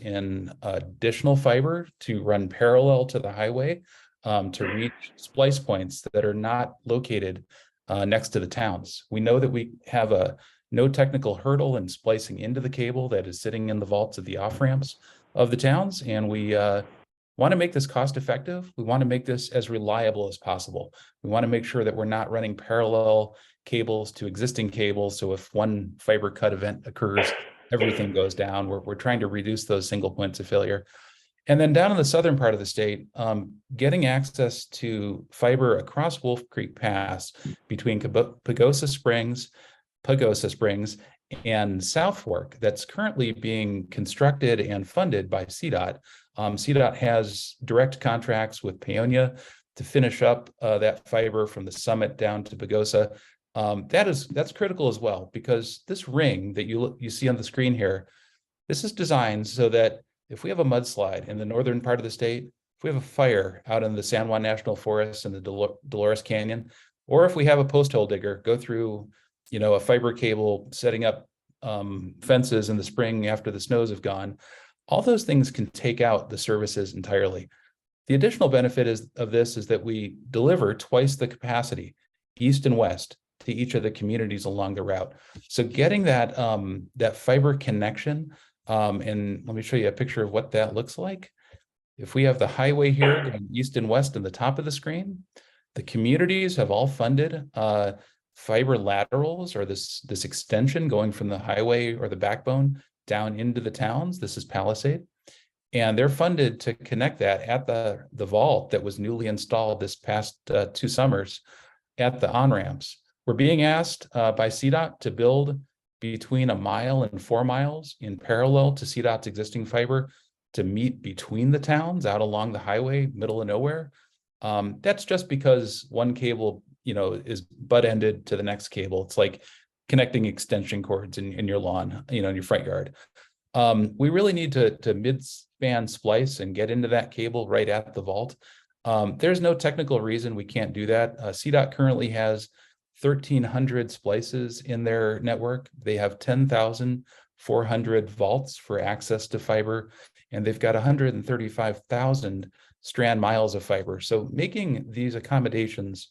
in additional fiber to run parallel to the highway to reach splice points that are not located next to the towns. We know that we have no technical hurdle in splicing into the cable that is sitting in the vaults of the off-ramps of the towns, and we want to make this cost effective. We want to make this as reliable as possible. We want to make sure that we're not running parallel cables to existing cables. So if one fiber cut event occurs, everything goes down. We're trying to reduce those single points of failure. And then down in the southern part of the state, getting access to fiber across Wolf Creek Pass between Pagosa Springs and South Fork that's currently being constructed and funded by CDOT. CDOT has direct contracts with Paonia to finish up that fiber from the summit down to Pagosa. That's critical as well, because this ring that you see on the screen here, this is designed so that if we have a mudslide in the northern part of the state, if we have a fire out in the San Juan National Forest and the Dolores Canyon, or if we have a post hole digger go through, a fiber cable setting up fences in the spring after the snows have gone, all those things can take out the services entirely. The additional benefit of this is that we deliver twice the capacity, east and west, to each of the communities along the route. So getting that fiber connection, and let me show you a picture of what that looks like. If we have the highway here going east and west in the top of the screen, the communities have all funded fiber laterals, or this extension going from the highway or the backbone down into the towns. This is Palisade. And they're funded to connect that at the vault that was newly installed this past 2 summers at the on-ramps. We're being asked by CDOT to build between 1 mile and 4 miles in parallel to CDOT's existing fiber to meet between the towns out along the highway, middle of nowhere. That's just because one cable, is butt-ended to the next cable. It's like connecting extension cords in your lawn, in your front yard. We really need to mid-span splice and get into that cable right at the vault. There's no technical reason we can't do that. CDOT currently has 1,300 splices in their network. They have 10,400 vaults for access to fiber, and they've got 135,000 strand miles of fiber. So making these accommodations,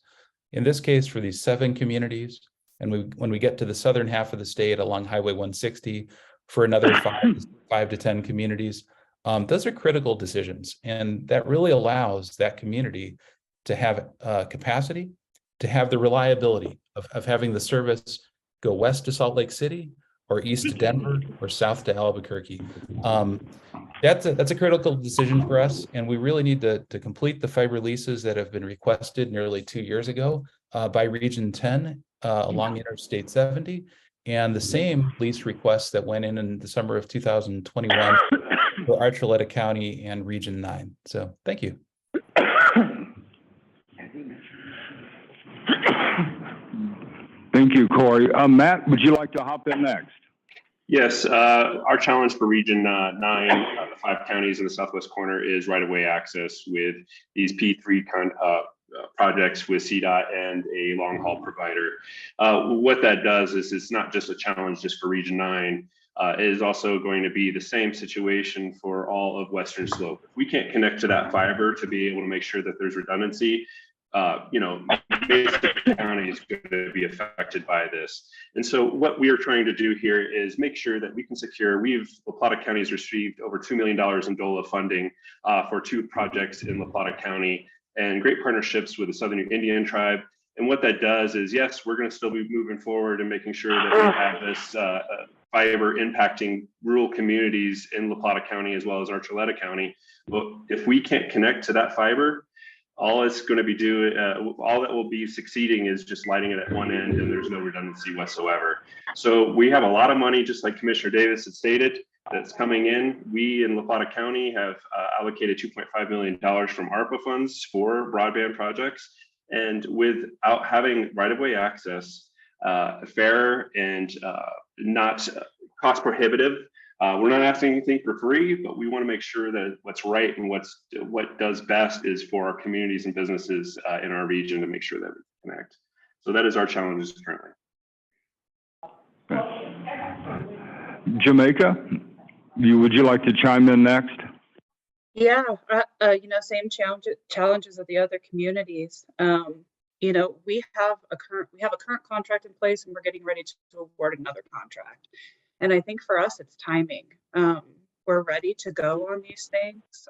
In this case, for these 7 communities, and when we get to the southern half of the state along Highway 160 for another 5 to 10 communities, those are critical decisions. And that really allows that community to have capacity, to have the reliability of having the service go west to Salt Lake City or east to Denver or south to Albuquerque. That's a critical decision for us, and we really need to complete the fiber leases that have been requested nearly 2 years ago by Region 10 along Interstate 70, and the same lease requests that went in the summer of 2021 for Archuleta County and Region 9. So thank you. Thank you, Corey. Matt, would you like to hop in next? Yes, our challenge for Region 9, the 5 counties in the southwest corner, is right-of-way access with these P3 projects with CDOT and a long-haul provider. What that does is it's not just a challenge just for Region 9. It is also going to be the same situation for all of Western Slope. If we can't connect to that fiber to be able to make sure that there's redundancy, Mesa County is going to be affected by this. And so what we are trying to do here is make sure that we can secure, La Plata County has received over $2 million in DOLA funding for 2 projects in La Plata County, and great partnerships with the Southern Indian Tribe. And what that does is, yes, we're going to still be moving forward and making sure that we have this fiber impacting rural communities in La Plata County as well as Archuleta County. But if we can't connect to that fiber, all it's going to be doing, all that will be succeeding is just lighting it at one end, and there's no redundancy whatsoever. So we have a lot of money, just like Commissioner Davis had stated, that's coming in. We in La Plata County have allocated $2.5 million from ARPA funds for broadband projects. And without having right-of-way access, fair and not cost prohibitive, we're not asking anything for free, but we want to make sure that what's right and what does best is for our communities and businesses in our region to make sure that we connect. So that is our challenges currently. Jamaica, would you like to chime in next? Yeah, same challenges of the other communities. We have a current contract in place, and we're getting ready to award another contract. And I think for us, it's timing. We're ready to go on these things.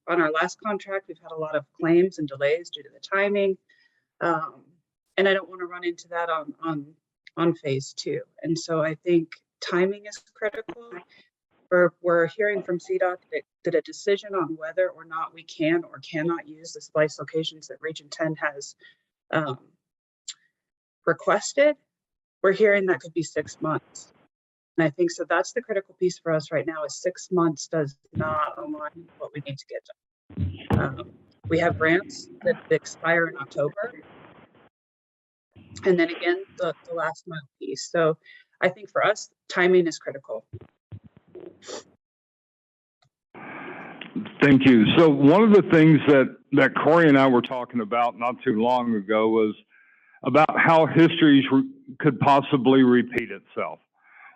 On our last contract, we've had a lot of claims and delays due to the timing. And I don't want to run into that on phase 2. And so I think timing is critical. We're hearing from CDOT that a decision on whether or not we can or cannot use the splice locations that Region 10 has requested, we're hearing that could be 6 months. And I think so that's the critical piece for us right now is 6 months does not align with what we need to get done. We have grants that expire in October. And then again, the last mile piece. So I think for us, timing is critical. Thank you. So one of the things that Corey and I were talking about not too long ago was about how history could possibly repeat itself.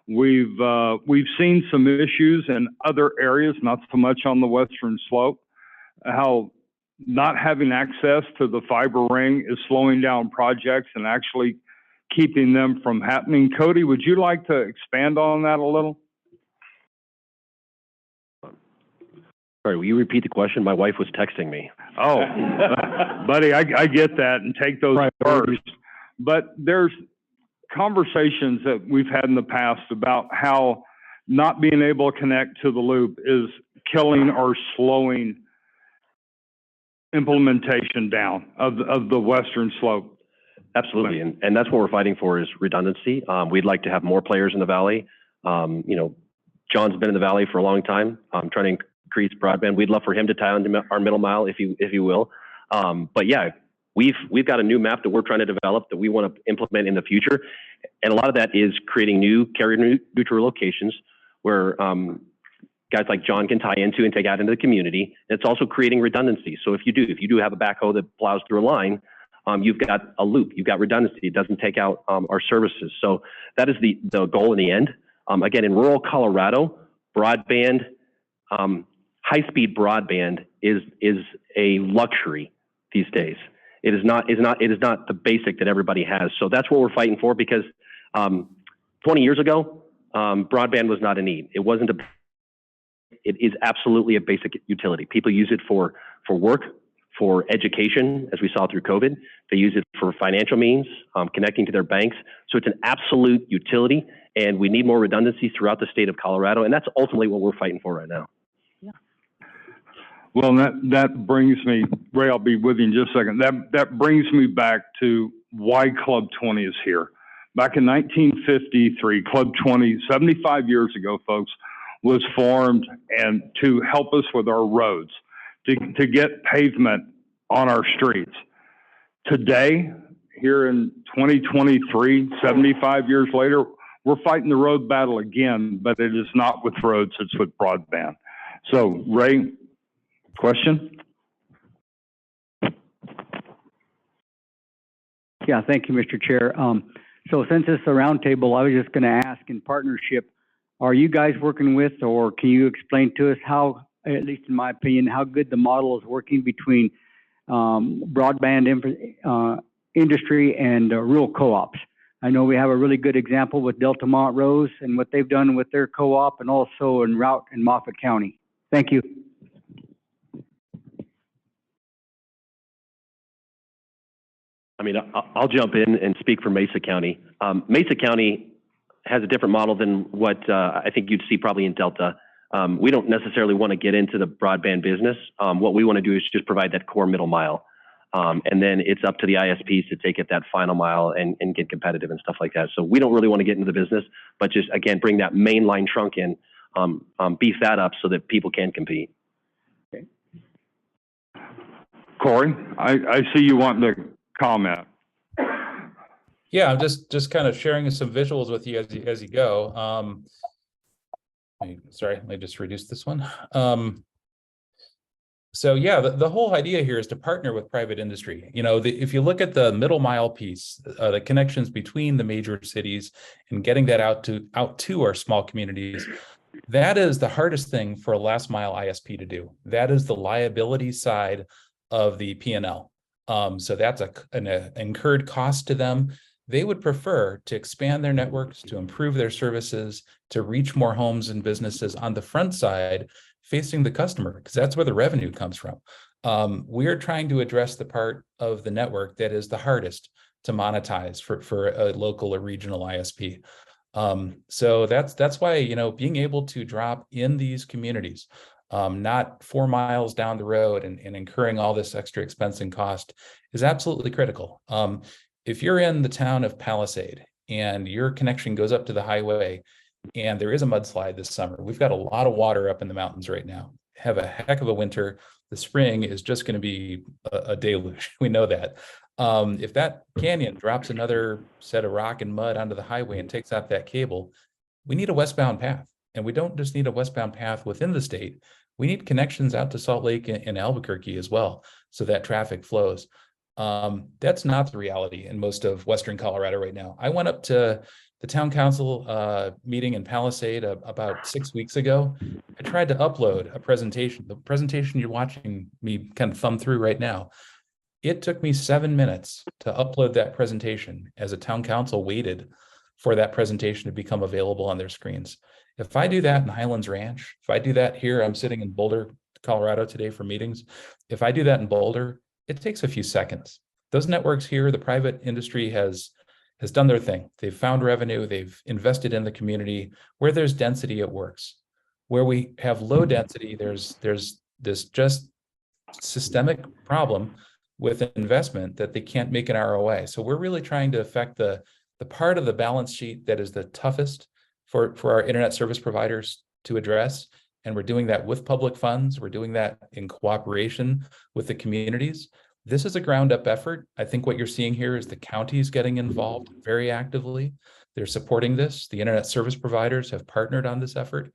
We've seen some issues in other areas, not so much on the Western Slope, how not having access to the fiber ring is slowing down projects and actually keeping them from happening. Cody, would you like to expand on that a little? Sorry, will you repeat the question? My wife was texting me. Oh, buddy, I get that and take those first. But there's conversations that we've had in the past about how not being able to connect to the loop is killing or slowing implementation down of the Western Slope. Absolutely, and that's what we're fighting for is redundancy. We'd like to have more players in the valley. John's been in the valley for a long time, trying to increase broadband. We'd love for him to tie into our middle mile, if you will. But yeah, we've got a new map that we're trying to develop that we want to implement in the future, and a lot of that is creating new carrier-neutral locations where guys like John can tie into and take out into the community. And it's also creating redundancy. So if you do have a backhoe that plows through a line, you've got a loop, you've got redundancy. It doesn't take out our services. So that is the goal in the end. Again, in rural Colorado, broadband, high-speed broadband is a luxury these days. It is not the basic that everybody has. So that's what we're fighting for, because 20 years ago, broadband was not a need. It is absolutely a basic utility. People use it for work, for education, as we saw through COVID. They use it for financial means, connecting to their banks. So it's an absolute utility, and we need more redundancy throughout the state of Colorado, and that's ultimately what we're fighting for right now. Well, that brings me, Ray, I'll be with you in just a second. That brings me back to why Club 20 is here. Back in 1953, Club 20, 75 years ago, folks, was formed and to help us with our roads, to get pavement on our streets. Today, here in 2023, 75 years later, we're fighting the road battle again, but it is not with roads, it's with broadband. So, Ray, question? Yeah, thank you, Mr. Chair. So since it's a roundtable, I was just going to ask, in partnership, are you guys working with, or can you explain to us how, at least in my opinion, how good the model is working between broadband industry and rural co-ops? I know we have a really good example with Delta Montrose and what they've done with their co-op, and also en route in Moffett County. Thank you. I mean, I'll jump in and speak for Mesa County. Mesa County has a different model than what I think you'd see probably in Delta. We don't necessarily want to get into the broadband business. What we want to do is just provide that core middle mile. And then it's up to the ISPs to take it that final mile and get competitive and stuff like that. So we don't really want to get into the business, but just, again, bring that main line trunk in, beef that up so that people can compete. Okay. Corey, I see you wanting to comment. Yeah, I'm just kind of sharing some visuals with you as you go. Sorry, let me just reduce this one. So yeah, the whole idea here is to partner with private industry. You know, if you look at the middle mile piece, the connections between the major cities and getting that out to our small communities, that is the hardest thing for a last mile ISP to do. That is the liability side of the P&L. So that's an incurred cost to them. They would prefer to expand their networks, to improve their services, to reach more homes and businesses on the front side, facing the customer, because that's where the revenue comes from. We're trying to address the part of the network that is the hardest to monetize for a local or regional ISP. So that's why, you know, being able to drop in these communities, not 4 miles down the road and incurring all this extra expense and cost, is absolutely critical. If you're in the town of Palisade and your connection goes up to the highway and there is a mudslide this summer, we've got a lot of water up in the mountains right now, have a heck of a winter. The spring is just going to be a deluge. We know that. If that canyon drops another set of rock and mud onto the highway and takes out that cable, we need a westbound path. And we don't just need a westbound path within the state. We need connections out to Salt Lake and Albuquerque as well, so that traffic flows. That's not the reality in most of Western Colorado right now. I went up to the town council meeting in Palisade about 6 weeks ago. I tried to upload a presentation, the presentation you're watching me kind of thumb through right now. It took me 7 minutes to upload that presentation as a town council waited for that presentation to become available on their screens. If I do that in Highlands Ranch, if I do that here, I'm sitting in Boulder, Colorado today for meetings. If I do that in Boulder, it takes a few seconds. Those networks here, the private industry has done their thing. They've found revenue, they've invested in the community. Where there's density, it works. Where we have low density, there's this just systemic problem with investment that they can't make an ROI. So we're really trying to affect the part of the balance sheet that is the toughest for our internet service providers to address. And we're doing that with public funds. We're doing that in cooperation with the communities. This is a ground up effort. I think what you're seeing here is the counties getting involved very actively. They're supporting this. The internet service providers have partnered on this effort.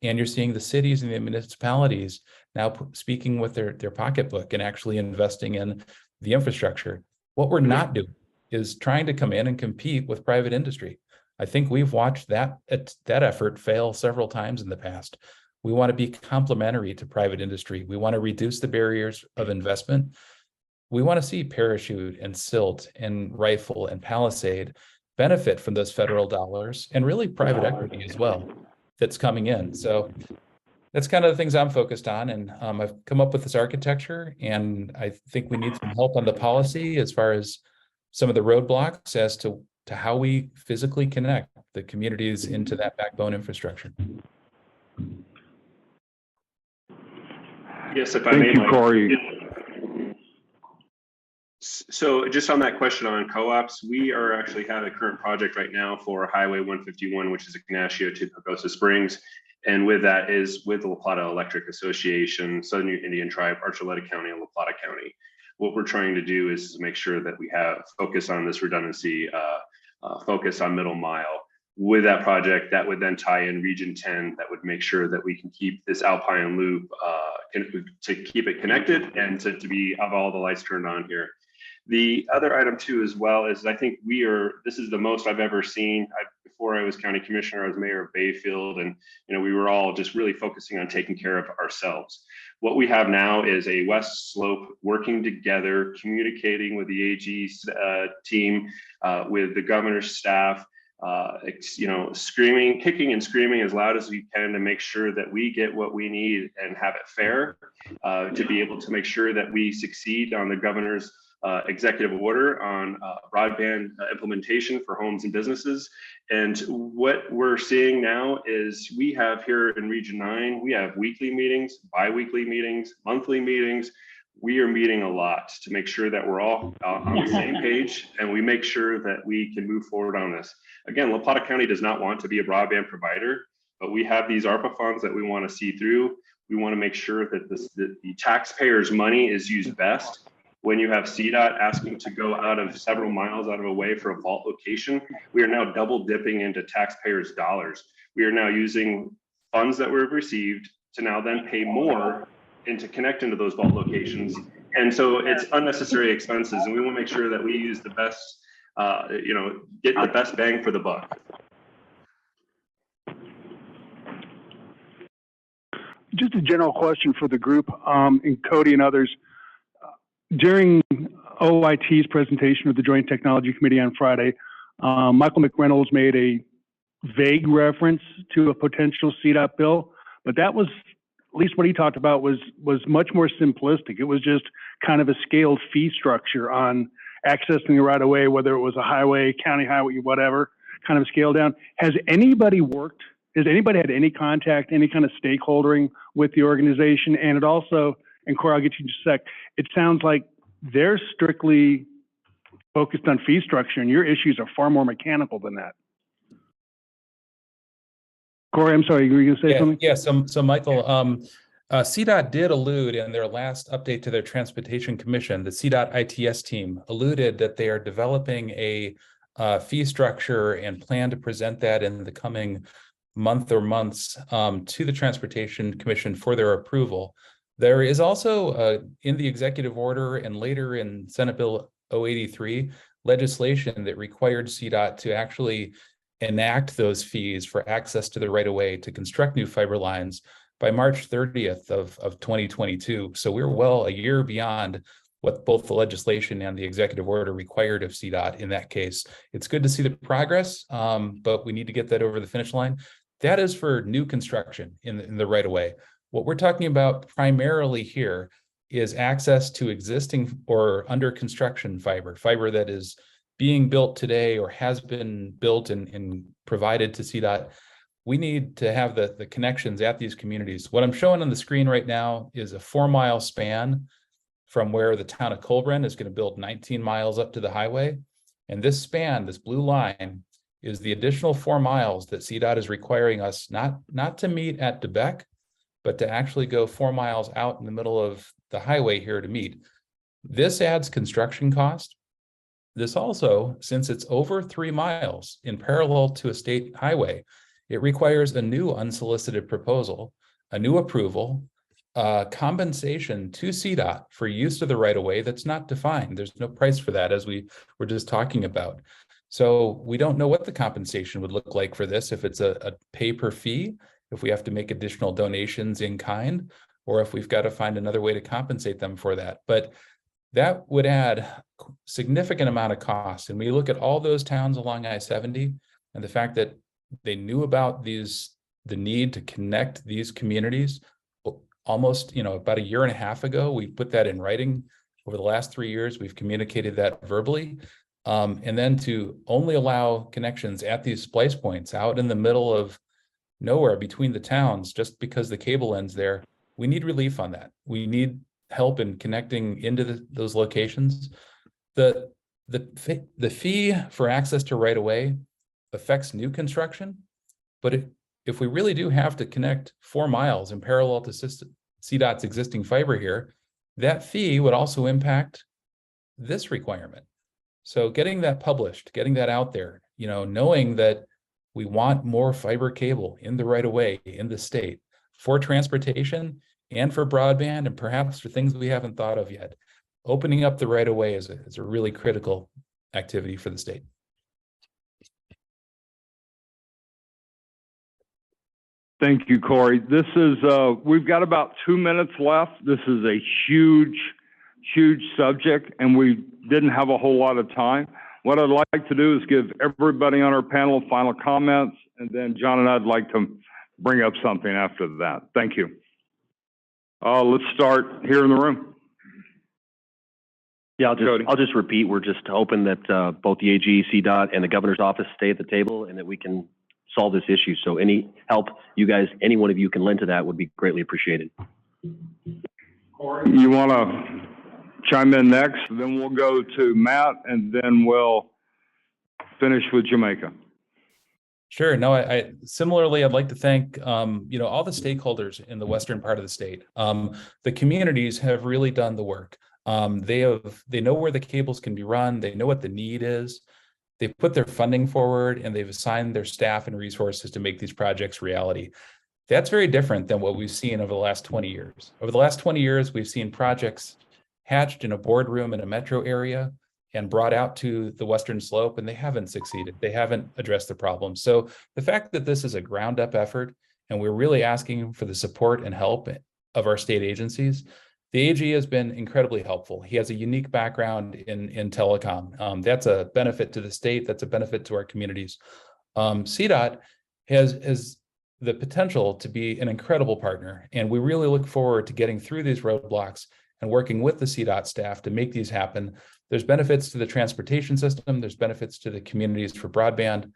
And you're seeing the cities and the municipalities now speaking with their pocketbook and actually investing in the infrastructure. What we're not doing is trying to come in and compete with private industry. I think we've watched that effort fail several times in the past. We want to be complementary to private industry. We want to reduce the barriers of investment. we want to see Parachute and Silt and Rifle and Palisade benefit from those federal dollars, and really private equity as well that's coming in. So that's kind of the things I'm focused on. And I've come up with this architecture, and I think we need some help on the policy as far as some of the roadblocks as to how we physically connect the communities into that backbone infrastructure. Yes, if I Thank may, you, Mike. Corey. So just on that question on co-ops, we are actually have a current project right now for Highway 151, which is Ignacio to Pagosa Springs. And with that is with the La Plata Electric Association, Southern Indian Tribe, Archuleta County, and La Plata County. What we're trying to do is make sure that we have focus on this redundancy, focus on middle mile. With that project, that would then tie in Region 10, that would make sure that we can keep this Alpine Loop, to keep it connected and to have all the lights turned on here. The other item too, as well, is I think this is the most I've ever seen. Before I was county commissioner, I was mayor of Bayfield, and we were all just really focusing on taking care of ourselves. What we have now is a West Slope working together, communicating with the AG's team, with the governor's staff, screaming, kicking and screaming as loud as we can to make sure that we get what we need and have it fair, to be able to make sure that we succeed on the governor's executive order on broadband implementation for homes and businesses. And what we're seeing now is we have here in Region 9, we have weekly meetings, bi-weekly meetings, monthly meetings. We are meeting a lot to make sure that we're all on the same page, and we make sure that we can move forward on this. Again, La Plata County does not want to be a broadband provider, but we have these ARPA funds that we want to see through. We want to make sure that the taxpayers' money is used best. When you have CDOT asking to go out of several miles out of a way for a vault location, we are now double dipping into taxpayers' dollars. We are now using funds that we've received to now then pay more into connect into those vault locations. And so it's unnecessary expenses, and we want to make sure that we use the best, get the best bang for the buck. Just a general question for the group, and Cody and others. During OIT's presentation of the Joint Technology Committee on Friday, Michael McReynolds made a vague reference to a potential CDOT bill, but that was, at least what he talked about, was much more simplistic. It was just kind of a scaled fee structure on accessing the right of way, whether it was a highway, county highway, whatever, kind of scaled down. Has anybody had any contact, any kind of stakeholdering with the organization? And it also, and Corey, I'll get you in just a sec, it sounds like they're strictly focused on fee structure, and your issues are far more mechanical than that. Corey, I'm sorry, were you going to say something? Yeah, so Michael, CDOT did allude in their last update to their Transportation Commission, the CDOT ITS team alluded that they are developing a fee structure and plan to present that in the coming month or months to the Transportation Commission for their approval. There is also in the executive order and later in Senate Bill 083 legislation that required CDOT to actually enact those fees for access to the right of way to construct new fiber lines by March 30th of 2022. So we're well a year beyond what both the legislation and the executive order required of CDOT in that case. It's good to see the progress, but we need to get that over the finish line. That is for new construction in the right of way. What we're talking about primarily here is access to existing or under construction fiber that is being built today or has been built and provided to CDOT. We need to have the connections at these communities. What I'm showing on the screen right now is a 4-mile span from where the town of Colburn is going to build 19 miles up to the highway. And this span, this blue line, is the additional 4 miles that CDOT is requiring us not to meet at DeBeck, but to actually go 4 miles out in the middle of the highway here to meet. This adds construction cost. This also, since it's over 3 miles in parallel to a state highway, it requires a new unsolicited proposal, a new approval, compensation to CDOT for use of the right of way that's not defined. There's no price for that, as we were just talking about. So we don't know what the compensation would look like for this, if it's a pay per fee, if we have to make additional donations in kind, or if we've got to find another way to compensate them for that. But That would add significant amount of cost. And we look at all those towns along I-70 and the fact that they knew about the need to connect these communities almost, about a year and a half ago. We put that in writing. Over the last 3 years, we've communicated that verbally. And then to only allow connections at these splice points out in the middle of nowhere between the towns, just because the cable ends there, we need relief on that. We need help in connecting into those locations. The fee for access to right of way affects new construction, but if we really do have to connect 4 miles in parallel to CDOT's existing fiber here, that fee would also impact this requirement. So getting that published, getting that out there, knowing that we want more fiber cable in the right of way in the state for transportation and for broadband, and perhaps for things we haven't thought of yet. Opening up the right of way is a really critical activity for the state. Thank you, Corey. This is, we've got about 2 minutes left. This is a huge subject, and we didn't have a whole lot of time. What I'd like to do is give everybody on our panel final comments, and then John and I'd like to bring up something after that. Thank you. Let's start here in the room. Yeah, I'll just repeat. We're just hoping that both the AG, CDOT, and the governor's office stay at the table, and that we can solve this issue. So any help you guys, any one of you can lend to that would be greatly appreciated. Corey, you want to chime in next? Then we'll go to Matt, and then we'll finish with Jamaica. Sure. No, I similarly, I'd like to thank, all the stakeholders in the western part of the state. The communities have really done the work. They know where the cables can be run. They know what the need is. They've put their funding forward, and they've assigned their staff and resources to make these projects reality. That's very different than what we've seen over the last 20 years. Over the last 20 years, we've seen projects hatched in a boardroom in a metro area and brought out to the western slope, and they haven't succeeded. They haven't addressed the problem. So the fact that this is a ground up effort, and we're really asking for the support and help of our state agencies, the AG has been incredibly helpful. He has a unique background in telecom. That's a benefit to the state. That's a benefit to our communities. CDOT has the potential to be an incredible partner, and we really look forward to getting through these roadblocks and working with the CDOT staff to make these happen. There's benefits to the transportation system. There's benefits to the communities for broadband.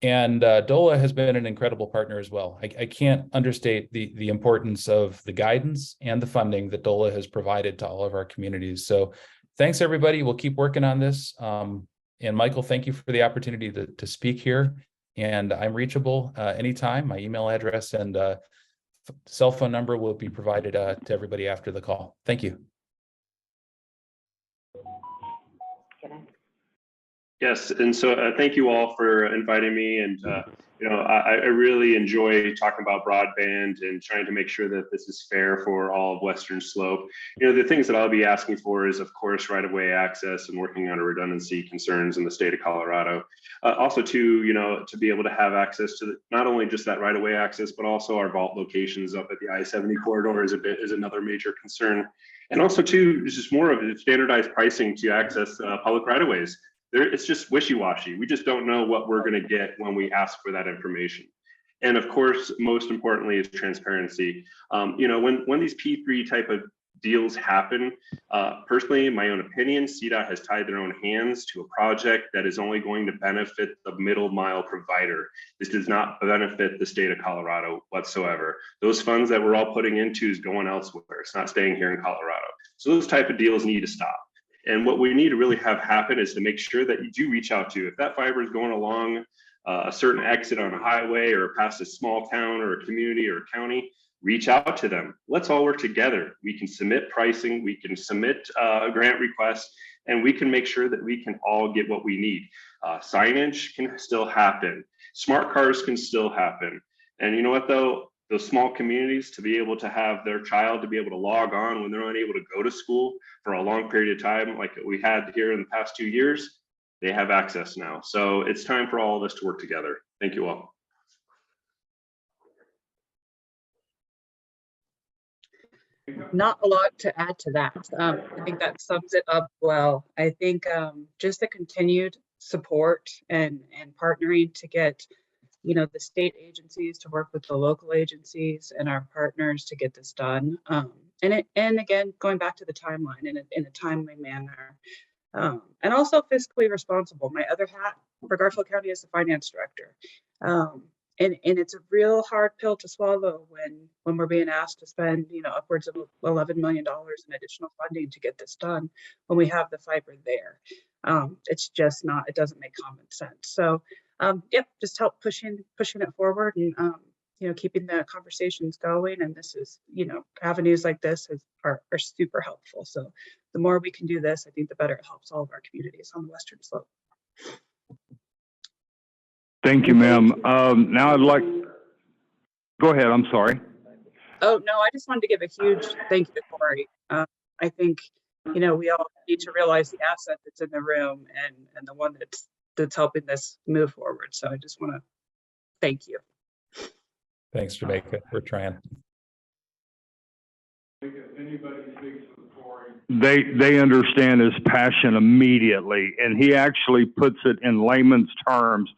And DOLA has been an incredible partner as well. I can't understate the importance of the guidance and the funding that DOLA has provided to all of our communities. So thanks, everybody. We'll keep working on this. And Michael, thank you for the opportunity to speak here. And I'm reachable anytime. My email address and cell phone number will be provided to everybody after the call. Thank you. Yes, and so thank you all for inviting me. And I really enjoy talking about broadband and trying to make sure that this is fair for all of Western Slope. The things that I'll be asking for is, of course, right-of-way access and working on redundancy concerns in the state of Colorado. Also, to be able to have access to not only just that right-of-way access, but also our vault locations up at the I-70 corridor is another major concern. And also, too, just more of standardized pricing to access public right-of-ways. It's just wishy-washy. We just don't know what we're going to get when we ask for that information. And of course, most importantly is transparency. When these P3 type of deals happen, personally, in my own opinion, CDOT has tied their own hands to a project that is only going to benefit the middle mile provider. This does not benefit the state of Colorado whatsoever. Those funds that we're all putting into is going elsewhere. It's not staying here in Colorado. So those type of deals need to stop. And what we need to really have happen is to make sure that you do reach out to, if that fiber is going along a certain exit on a highway or past a small town or a community or a county, reach out to them. Let's all work together. We can submit pricing, we can submit a grant request, and we can make sure that we can all get what we need. Signage can still happen. Smart cars can still happen. And you know what though? Those small communities, to be able to have their child to be able to log on when they're unable to go to school for a long period of time, like we had here in the past 2 years, they have access now. So it's time for all of us to work together. Thank you all. Not a lot to add to that. I think that sums it up well. I think just the continued support and partnering to get, the state agencies to work with the local agencies and our partners to get this done. And again, going back to the timeline in a timely manner. And also fiscally responsible. My other hat for Garfield County is the finance director. And it's a real hard pill to swallow when we're being asked to spend, upwards of $11 million in additional funding to get this done when we have the fiber there. It's just not, it doesn't make common sense. So, yep, just help pushing it forward and, keeping the conversations going. And this is, avenues like this are super helpful. So the more we can do this, I think the better it helps all of our communities on the Western Slope. Thank you, ma'am. Now I'd like, go ahead, I'm sorry. Oh, no, I just wanted to give a huge thank you to Corey. I think, we all need to realize the asset that's in the room and the one that's helping this move forward. So I just want to thank you. Thanks, Jamaica. We're trying. If anybody speaks with Corey, they understand his passion immediately, and he actually puts it in layman's terms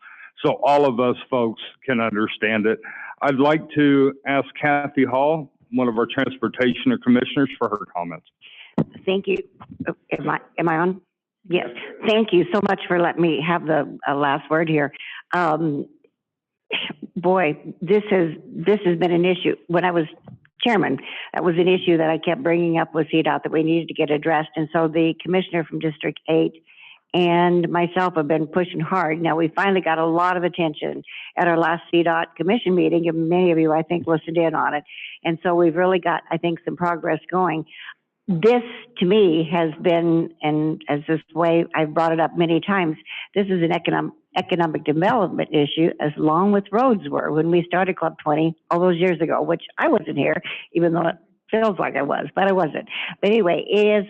so all of us folks can understand it. I'd like to ask Kathy Hall, one of our transportation commissioners, for her comments. Thank you. Am I on? Yes. Thank you so much for letting me have the last word here. Boy, this has been an issue. When I was chairman, that was an issue that I kept bringing up with CDOT that we needed to get addressed. And so the commissioner from District 8 and myself have been pushing hard. Now, we finally got a lot of attention at our last CDOT commission meeting, and many of you, I think, listened in on it. And so we've really got, I think, some progress going. This, to me, has been, and as this way, I've brought it up many times, this is an economic development issue, as long with roads were when we started Club 20 all those years ago, which I wasn't here, even though it feels like I was, but I wasn't. But anyway, it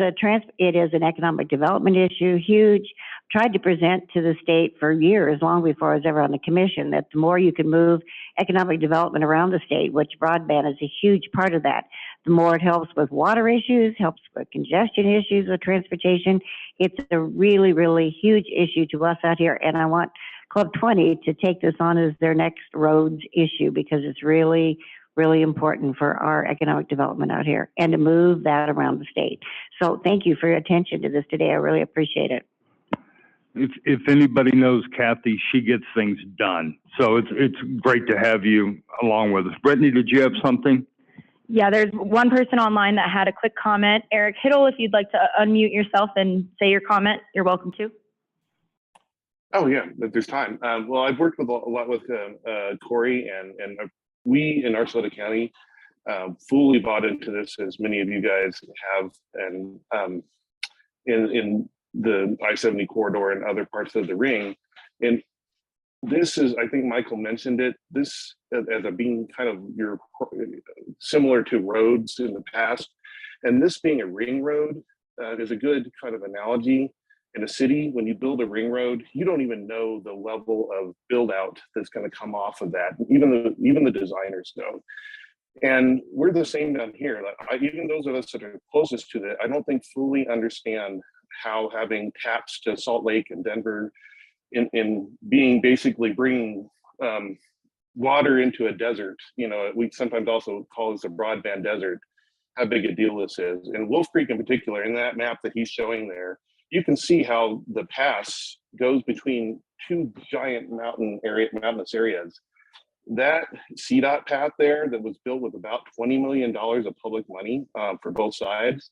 is an economic development issue, huge. Tried to present to the state for years, long before I was ever on the commission, that the more you can move economic development around the state, which broadband is a huge part of that, the more it helps with water issues, helps with congestion issues with transportation. It's a really, really huge issue to us out here, and I want Club 20 to take this on as their next roads issue, because it's really, really important for our economic development out here and to move that around the state. So thank you for your attention to this today. I really appreciate it. If anybody knows Kathy, she gets things done. So it's great to have you along with us. Brittany, did you have something? Yeah, there's one person online that had a quick comment. Eric Hiddle, if you'd like to unmute yourself and say your comment, you're welcome to. Oh yeah, there's time. Well, I've worked with a lot with Corey, and we in Arceletta County fully bought into this, as many of you guys have, and in the I-70 corridor and other parts of the ring. And this is, I think Michael mentioned it, this as a being kind of similar to roads in the past. And this being a ring road is a good kind of analogy. In a city, when you build a ring road, you don't even know the level of build out that's going to come off of that. Even the designers don't. And we're the same down here. Even those of us that are closest to that, I don't think fully understand how having taps to Salt Lake and Denver in being basically bringing water into a desert, we sometimes also call this a broadband desert, how big a deal this is. And Wolf Creek in particular, in that map that he's showing there, you can see how the pass goes between two giant mountainous areas. That CDOT path there that was built with about $20 million of public money for both sides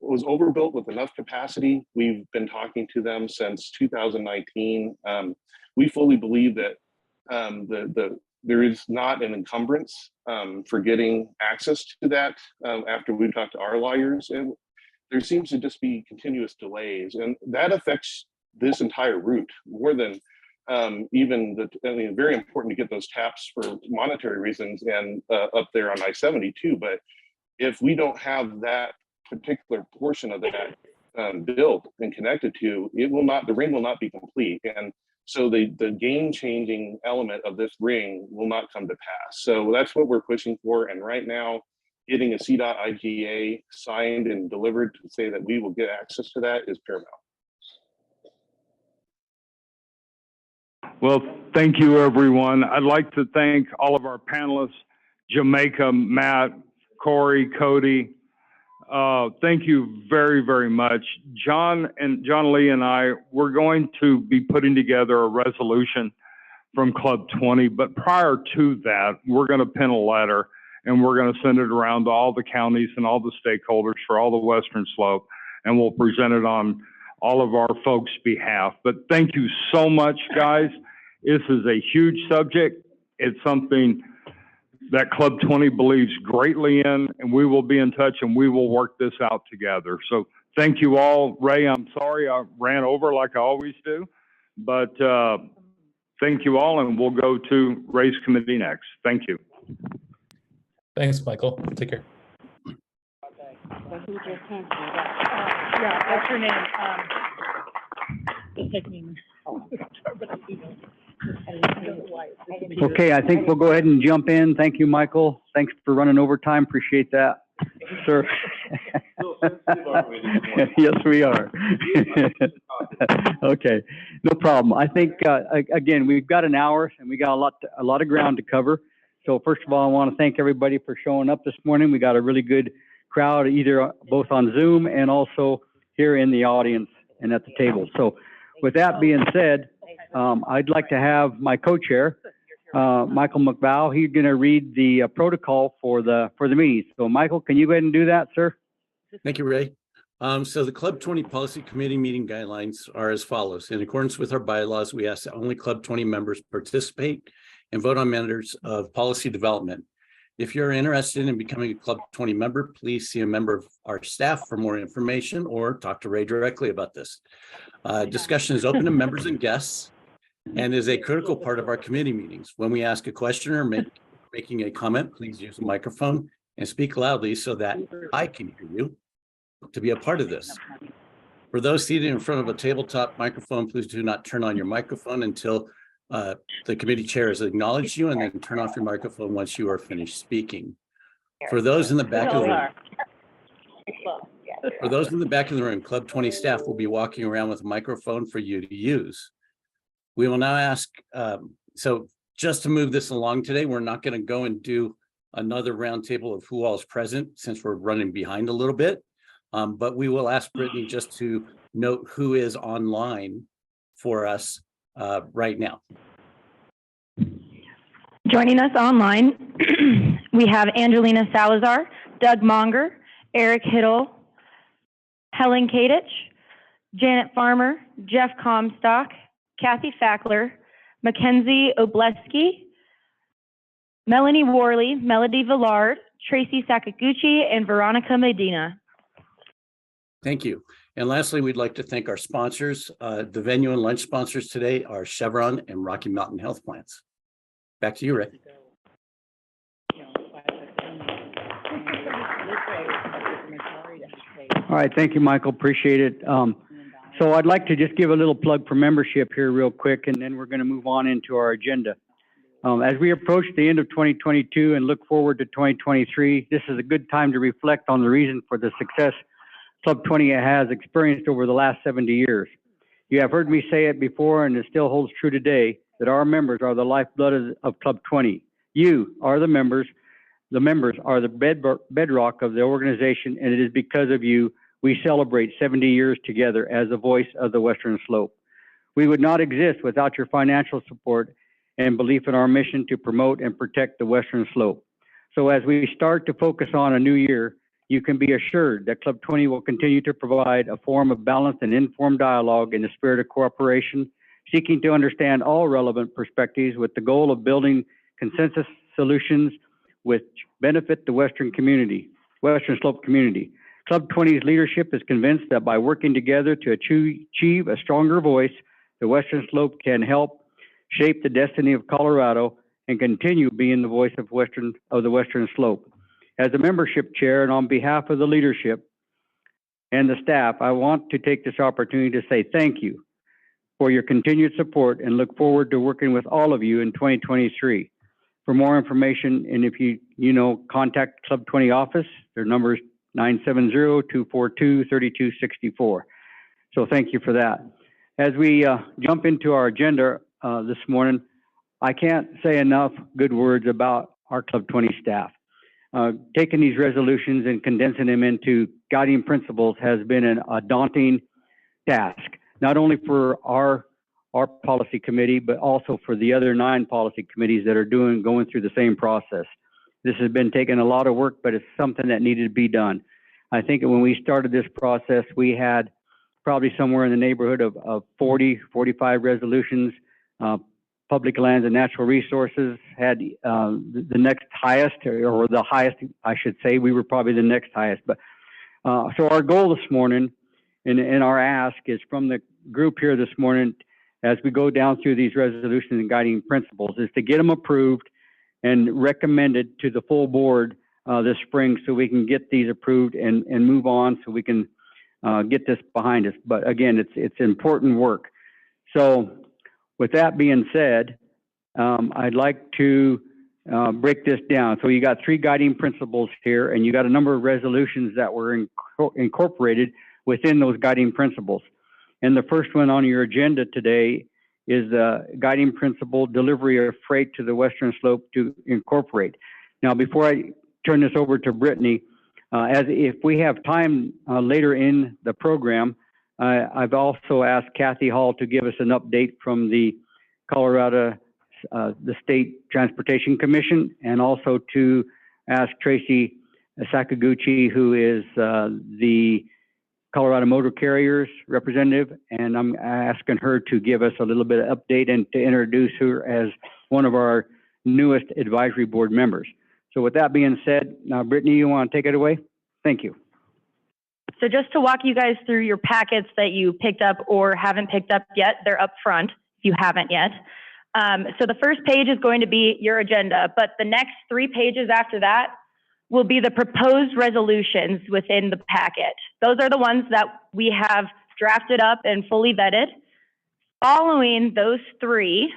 was overbuilt with enough capacity. We've been talking to them since 2019. We fully believe that there is not an encumbrance for getting access to that after we've talked to our lawyers. And there seems to just be continuous delays, and that affects this entire route more than very important to get those taps for monetary reasons and up there on I-70 too. But if we don't have that particular portion of that built and connected to, the ring will not be complete. And so the game-changing element of this ring will not come to pass. So that's what we're pushing for. And right now, getting a CDOT IGA signed and delivered to say that we will get access to that is paramount. Well, thank you, everyone. I'd like to thank all of our panelists, Jamaica, Matt, Corey, Cody. Thank you very, very much. John Lee and I, we're going to be putting together a resolution from Club 20, but prior to that, we're going to pen a letter and we're going to send it around to all the counties and all the stakeholders for all the Western Slope, and we'll present it on all of our folks' behalf. But thank you so much, guys. This is a huge subject. It's something that Club 20 believes greatly in, and we will be in touch and we will work this out together. So thank you all. Ray, I'm sorry I ran over like I always do, but thank you all, and we'll go to Ray's committee next. Thank you. Thanks, Michael. Take care. Yeah, that's her name. Just take me. Okay, I think we'll go ahead and jump in. Thank you, Michael. Thanks for running overtime. Appreciate that, sir. Yes, we are. Okay, no problem. I think, again, we've got an hour and we got a lot of ground to cover. So first of all, I want to thank everybody for showing up this morning. We got a really good crowd, either both on Zoom and also here in the audience and at the table. So with that being said, I'd like to have my co-chair, Michael McBow. He's going to read the protocol for the meeting. So Michael, can you go ahead and do that, sir? Thank you, Ray. So the Club 20 Policy Committee meeting guidelines are as follows. In accordance with our bylaws, we ask that only Club 20 members participate and vote on matters of policy development. If you're interested in becoming a Club 20 member, please see a member of our staff for more information or talk to Ray directly about this. Discussion is open to members and guests and is a critical part of our committee meetings. When we ask a question or making a comment, please use a microphone and speak loudly so that I can hear you to be a part of this. For those seated in front of a tabletop microphone, please do not turn on your microphone until the committee chair has acknowledged you, and then turn off your microphone once you are finished speaking. For those in the back of the room, Club 20 staff will be walking around with a microphone for you to use. We will now ask, so just to move this along today, we're not going to go and do another roundtable of who all is present since we're running behind a little bit. But we will ask Brittany just to note who is online for us right now. Joining us online, we have Angelina Salazar, Doug Monger, Eric Hiddle, Helen Kadich, Janet Farmer, Jeff Comstock, Kathy Fackler, Mackenzie Obleski, Melanie Worley, Melody Villard, Tracy Sakaguchi, and Veronica Medina. Thank you. And lastly, we'd like to thank our sponsors. The venue and lunch sponsors today are Chevron and Rocky Mountain Health Plans. Back to you, Rick. All right, thank you, Michael. Appreciate it. So I'd like to just give a little plug for membership here real quick, and then we're going to move on into our agenda. As we approach the end of 2022 and look forward to 2023, this is a good time to reflect on the reason for the success Club 20 has experienced over the last 70 years. You have heard me say it before, and it still holds true today, that our members are the lifeblood of Club 20. You are the members. The members are the bedrock of the organization, and it is because of you we celebrate 70 years together as the voice of the Western Slope. We would not exist without your financial support and belief in our mission to promote and protect the Western Slope. So as we start to focus on a new year, you can be assured that Club 20 will continue to provide a forum of balanced and informed dialogue in the spirit of cooperation, seeking to understand all relevant perspectives with the goal of building consensus solutions which benefit the Western Slope community. Club 20's leadership is convinced that by working together to achieve a stronger voice, the Western Slope can help shape the destiny of Colorado and continue being the voice of the Western Slope. As a membership chair and on behalf of the leadership and the staff, I want to take this opportunity to say thank you for your continued support and look forward to working with all of you in 2023. For more information, and if you'd contact Club 20 office. Their number is 970-242-3264. So thank you for that. As we jump into our agenda this morning, I can't say enough good words about our Club 20 staff. Taking these resolutions and condensing them into guiding principles has been a daunting task, not only for our policy committee, but also for the other 9 policy committees that are going through the same process. This has been taking a lot of work, but it's something that needed to be done. I think when we started this process, we had probably somewhere in the neighborhood of 40, 45 resolutions. Public Lands and Natural Resources had the next highest, or the highest, I should say. We were probably the next highest. But so our goal this morning, and our ask is from the group here this morning, as we go down through these resolutions and guiding principles, is to get them approved and recommended to the full board this spring, so we can get these approved and move on, so we can get this behind us. But again, it's important work. So with that being said, I'd like to break this down. So you got 3 guiding principles here, and you got a number of resolutions that were incorporated within those guiding principles. And the first one on your agenda today is the guiding principle, delivery of freight to the Western Slope to incorporate. Now, before I turn this over to Brittany, as if we have time later in the program, I've also asked Kathy Hall to give us an update from the Colorado, the State Transportation Commission, and also to ask Tracy Sakaguchi, who is the Colorado Motor Carriers representative, and I'm asking her to give us a little bit of update and to introduce her as one of our newest advisory board members. So with that being said, now Brittany, you want to take it away? Thank you. So just to walk you guys through your packets that you picked up or haven't picked up yet, they're up front if you haven't yet. So the first page is going to be your agenda, but the next 3 pages after that will be the proposed resolutions within the packet. Those are the ones that we have drafted up and fully vetted. Following those 3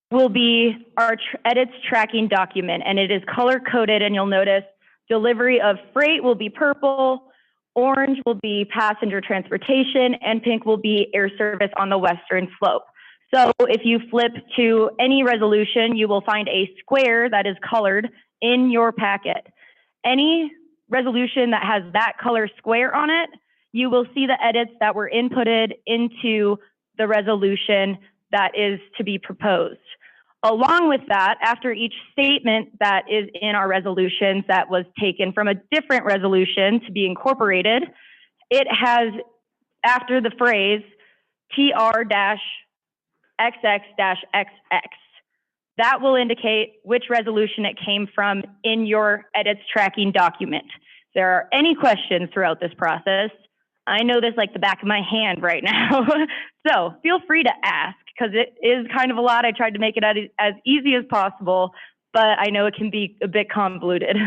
will be our edits tracking document, and it is color coded, and you'll notice delivery of freight will be purple, orange will be passenger transportation, and pink will be air service on the Western Slope. So if you flip to any resolution, you will find a square that is colored in your packet. Any resolution that has that color square on it, you will see the edits that were inputted into the resolution that is to be proposed. Along with that, after each statement that is in our resolutions that was taken from a different resolution to be incorporated, it has, after the phrase TR-XX-XX, that will indicate which resolution it came from in your edits tracking document. If there are any questions throughout this process, I know this like the back of my hand right now, so feel free to ask, because it is kind of a lot. I tried to make it as easy as possible, but I know it can be a bit convoluted.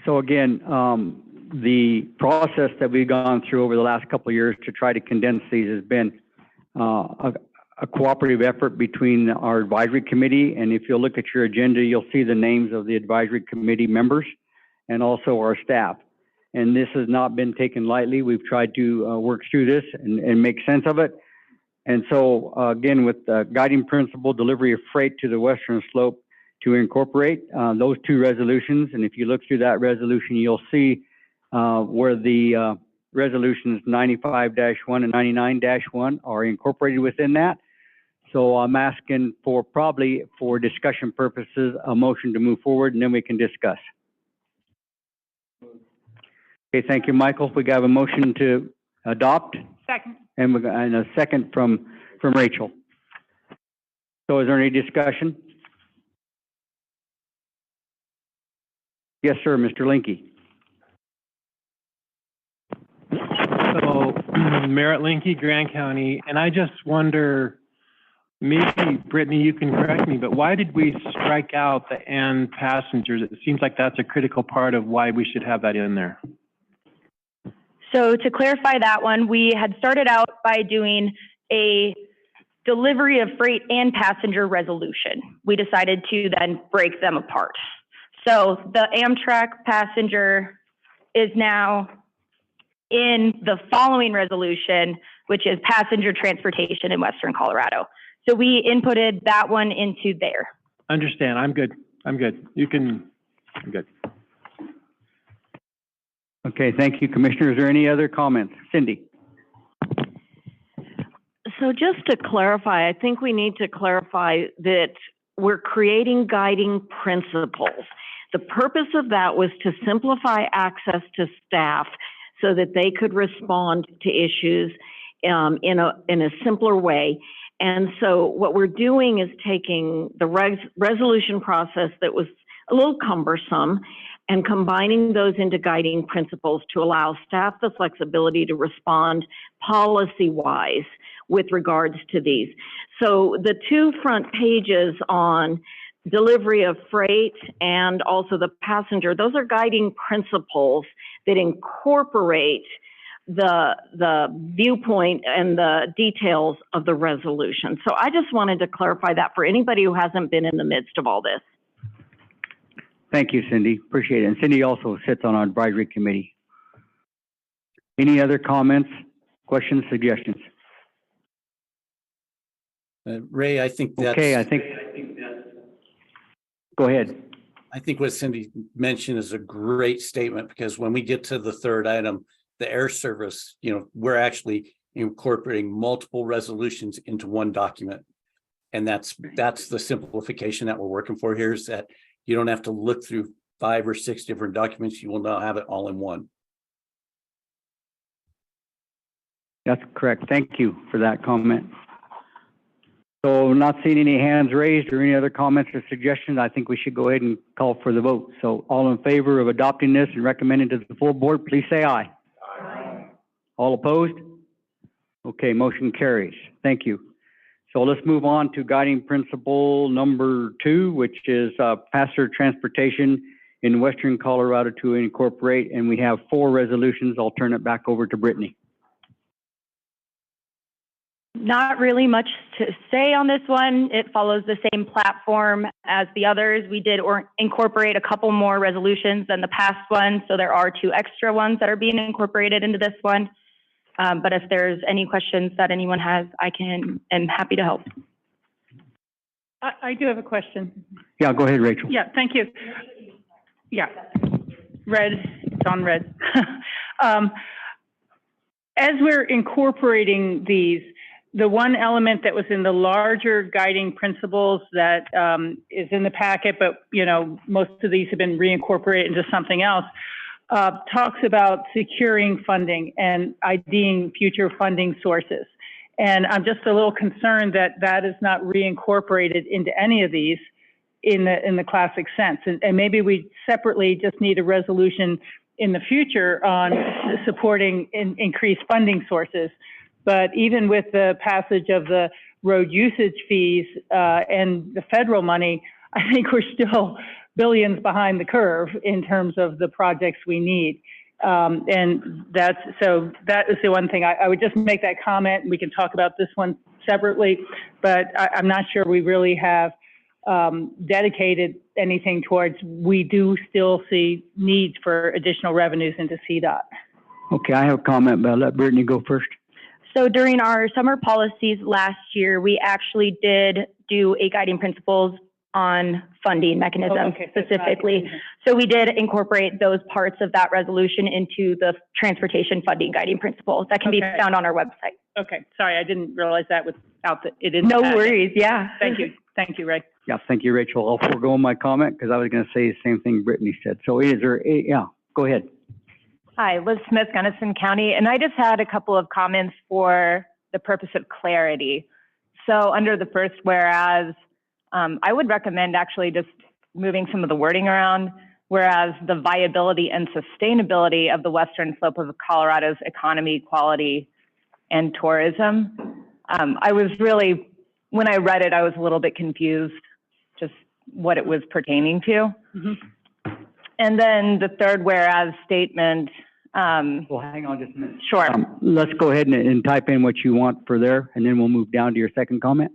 So again, the process that we've gone through over the last couple of years to try to condense these has been a cooperative effort between our advisory committee. And if you'll look at your agenda, you'll see the names of the advisory committee members and also our staff. And this has not been taken lightly. We've tried to work through this and make sense of it. And so again, with the guiding principle, delivery of freight to the Western Slope to incorporate those 2 resolutions. And if you look through that resolution, you'll see where the resolutions 95-1 and 99-1 are incorporated within that. So I'm asking for, probably for discussion purposes, a motion to move forward, and then we can discuss. Okay, thank you, Michael. We got a motion to adopt. Second. And a second from Rachel. So is there any discussion? Yes, sir, Mr. Linky. So, Merritt Linky, Grand County, and I just wonder, maybe Brittany, you can correct me, but why did we strike out the "and passengers"? It seems like that's a critical part of why we should have that in there. So to clarify that one, we had started out by doing a delivery of freight and passenger resolution. We decided to then break them apart. So the Amtrak passenger is now in the following resolution, which is passenger transportation in Western Colorado. So we inputted that one into there. Understand, I'm good. I'm good. I'm good. Okay, thank you, Commissioner. Is there any other comments? Cindy? So just to clarify, I think we need to clarify that we're creating guiding principles. The purpose of that was to simplify access to staff so that they could respond to issues in a simpler way. And so what we're doing is taking the resolution process that was a little cumbersome and combining those into guiding principles to allow staff the flexibility to respond policy-wise with regards to these. So the two front pages on delivery of freight and also the passenger, those are guiding principles that incorporate the viewpoint and the details of the resolution. So I just wanted to clarify that for anybody who hasn't been in the midst of all this. Thank you, Cindy. Appreciate it. And Cindy also sits on our advisory committee. Any other comments, questions, suggestions? Ray, I think that's... Okay, go ahead. I think what Cindy mentioned is a great statement, because when we get to the third item, the air service, we're actually incorporating multiple resolutions into one document. And that's the simplification that we're working for here, is that you don't have to look through 5 or 6 different documents. You will now have it all in one. That's correct. Thank you for that comment. So not seeing any hands raised or any other comments or suggestions, I think we should go ahead and call for the vote. So all in favor of adopting this and recommending to the full board, please say aye. Aye. All opposed? Okay, motion carries. Thank you. So let's move on to guiding principle number 2, which is passenger transportation in Western Colorado to incorporate. And we have 4 resolutions. I'll turn it back over to Brittany. Not really much to say on this one. It follows the same platform as the others. We did incorporate a couple more resolutions than the past one, so there are 2 extra ones that are being incorporated into this one. But if there's any questions that anyone has, I'm happy to help. I do have a question. Yeah, go ahead, Rachel. Yeah, thank you. Yeah, it's on red. As we're incorporating these, the one element that was in the larger guiding principles that is in the packet, but most of these have been reincorporated into something else, talks about securing funding and IDing future funding sources. And I'm just a little concerned that that is not reincorporated into any of these in the classic sense. And maybe we separately just need a resolution in the future on supporting increased funding sources. But even with the passage of the road usage fees and the federal money, I think we're still billions behind the curve in terms of the projects we need. And that is the one thing. I would just make that comment, and we can talk about this one separately, but I'm not sure we really have dedicated anything towards, we do still see needs for additional revenues into CDOT. Okay, I have a comment, but I'll let Brittany go first. So during our summer policies last year, we actually did do a guiding principles on funding mechanisms specifically. So we did incorporate those parts of that resolution into the transportation funding guiding principles that can be found on our website. Okay, sorry, I didn't realize that without it is. No worries, yeah. Thank you, Ray. Yeah, thank you, Rachel. I'll forego my comment because I was going to say the same thing Brittany said. So go ahead. Hi, Liz Smith, Gunnison County, and I just had a couple of comments for the purpose of clarity. So under the first whereas, I would recommend actually just moving some of the wording around, whereas the viability and sustainability of the western slope of Colorado's economy, quality, and tourism. I was really, when I read it, I was a little bit confused just what it was pertaining to. Mm-hmm. And then the third whereas statement, Well, hang on just a minute. Sure. Let's go ahead and type in what you want for there, and then we'll move down to your second comment.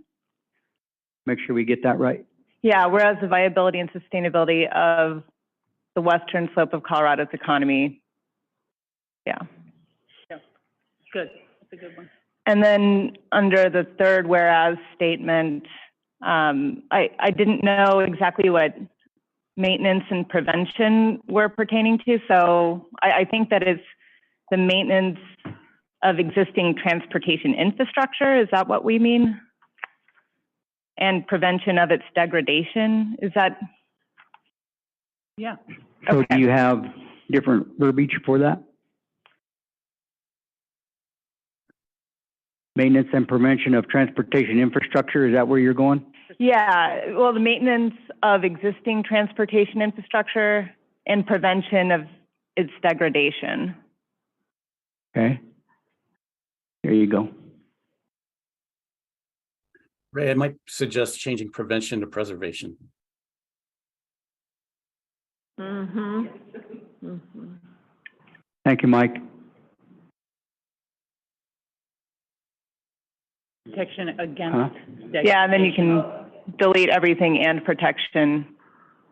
Make sure we get that right. Yeah, whereas the viability and sustainability of the western slope of Colorado's economy. Yeah. Yeah, good. That's a good one. And then under the third whereas statement, I didn't know exactly what maintenance and prevention were pertaining to. So I think that it's the maintenance of existing transportation infrastructure. Is that what we mean? And prevention of its degradation. Is that? Yeah. So Okay. do you have different verbiage for that? Maintenance and prevention of transportation infrastructure, is that where you're going? Yeah, well, the maintenance of existing transportation infrastructure and prevention of its degradation. Okay. There you go. Ray, I might suggest changing prevention to preservation. Mm-hmm. Thank you, Mike. Protection against. Yeah, and then you can delete everything and protection.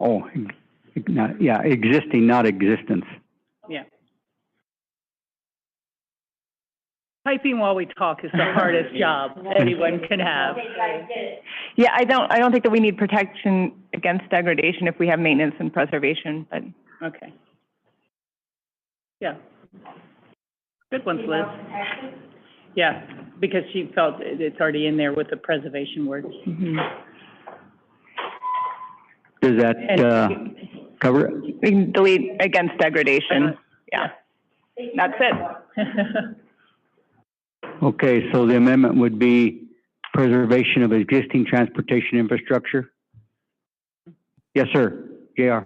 Oh, yeah, existing, not existence. Yeah. Typing while we talk is the hardest job anyone can have. Yeah, I don't think that we need protection against degradation if we have maintenance and preservation, but. Okay. Yeah. Good ones, Liz. Yeah, because she felt it's already in there with the preservation words. Mm-hmm. Does that cover it? We can delete against degradation. Yeah, that's it. Okay, so the amendment would be preservation of existing transportation infrastructure? Yes, sir. JR.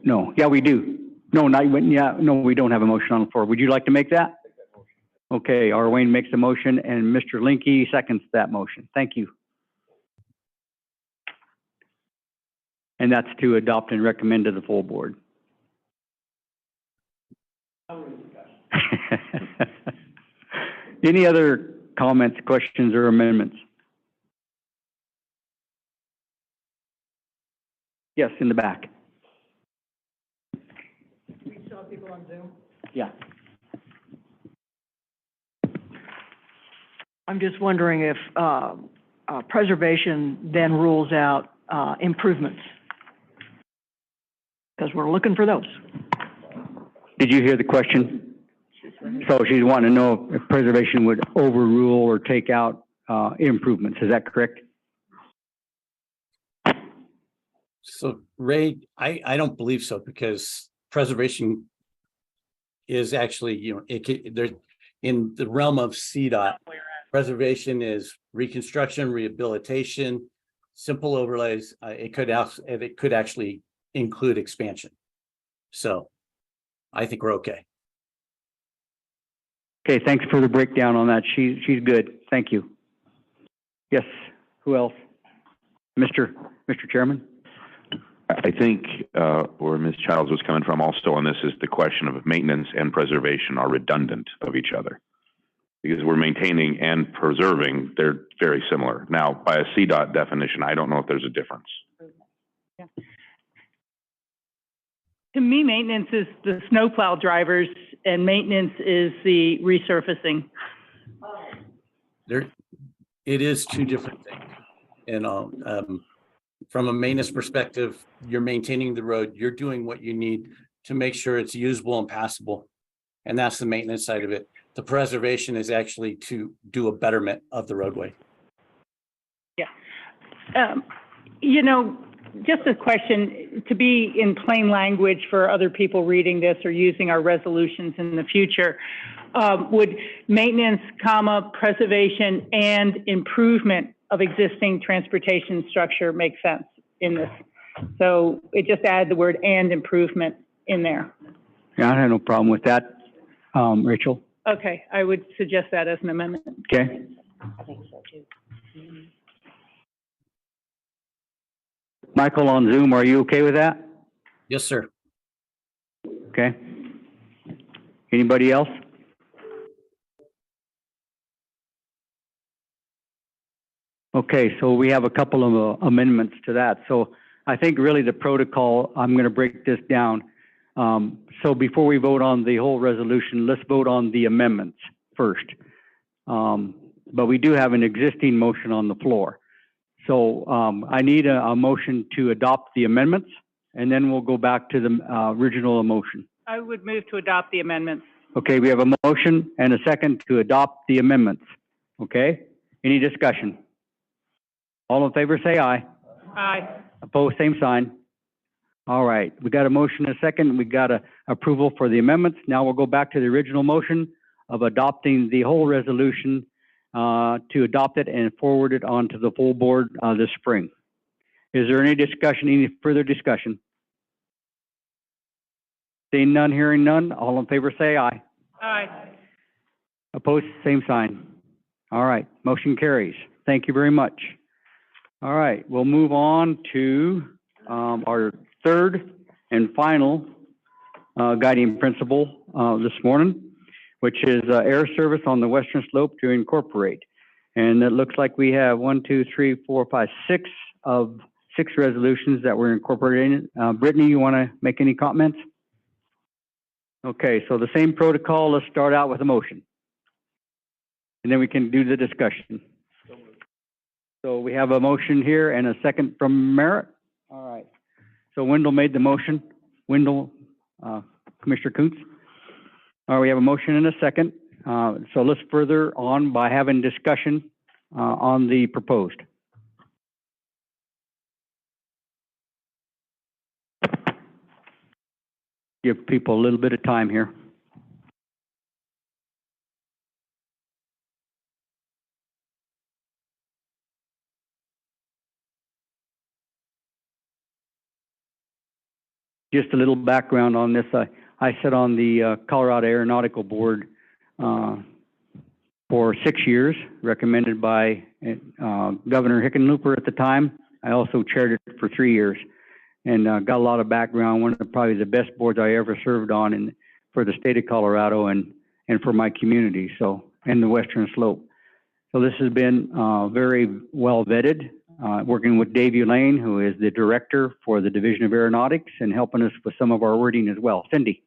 No, yeah, we do. No, we don't have a motion on the floor. Would you like to make that? Okay, R. Wayne makes the motion and Mr. Linky seconds that motion. Thank you. And that's to adopt and recommend to the full board. Any other comments, questions, or amendments? Yes, in the back. We still have people on Zoom? Yeah. I'm just wondering if preservation then rules out improvements, because we're looking for those. Did you hear the question? So she's wanting to know if preservation would overrule or take out improvements. Is that correct? So Ray, I don't believe so, because preservation is actually, there's in the realm of CDOT, preservation is reconstruction, rehabilitation, simple overlays. It could actually include expansion. So I think we're okay. Okay, thanks for the breakdown on that. She's good. Thank you. Yes, who else? Mr. Chairman? I think where Ms. Childs was coming from also on this is the question of maintenance and preservation are redundant of each other. Because we're maintaining and preserving, they're very similar. Now, by a CDOT definition, I don't know if there's a difference. Yeah. To me, maintenance is the snowplow drivers and maintenance is the resurfacing. It is two different things. And from a maintenance perspective, you're maintaining the road, you're doing what you need to make sure it's usable and passable. And that's the maintenance side of it. The preservation is actually to do a betterment of the roadway. Yeah. Just a question, to be in plain language for other people reading this or using our resolutions in the future, would maintenance, preservation, and improvement of existing transportation structure make sense in this? So it just add the word "and" improvement in there. Yeah, I have no problem with that, Rachel. Okay, I would suggest that as an amendment. Okay. I think so too. Michael on Zoom, are you okay with that? Yes, sir. Okay. Anybody else? Okay, so we have a couple of amendments to that. So I think really the protocol, I'm going to break this down. So before we vote on the whole resolution, let's vote on the amendments first. But we do have an existing motion on the floor. So I need a motion to adopt the amendments, and then we'll go back to the original motion. I would move to adopt the amendments. Okay, we have a motion and a second to adopt the amendments. Okay, any discussion? All in favor, say aye. Aye. Opposed, same sign. All right, we got a motion and a second. We got a approval for the amendments. Now we'll go back to the original motion of adopting the whole resolution to adopt it and forward it on to the full board this spring. Is there any discussion, any further discussion? Seeing none, hearing none, all in favor say aye. Aye. Opposed, same sign. All right, motion carries. Thank you very much. All right, we'll move on to our third and final guiding principle this morning, which is air service on the western slope to incorporate. And it looks like we have 6 resolutions that we're incorporating. Brittany, you want to make any comments? Okay, so the same protocol, let's start out with a motion. And then we can do the discussion. So we have a motion here and a second from Merritt. All right. So Wendell made the motion. Wendell, Commissioner Kuntz. All right, we have a motion and a second. So let's further on by having discussion on the proposed. Give people a little bit of time here. Just a little background on this. I sit on the Colorado Aeronautical Board for 6 years, recommended by Governor Hickenlooper at the time. I also chaired it for 3 years and got a lot of background. One of probably the best boards I ever served on for the state of Colorado and for my community, so, and the Western Slope. So this has been very well vetted. Working with Dave Ulane, who is the director for the Division of Aeronautics, and helping us with some of our wording as well. Cindy.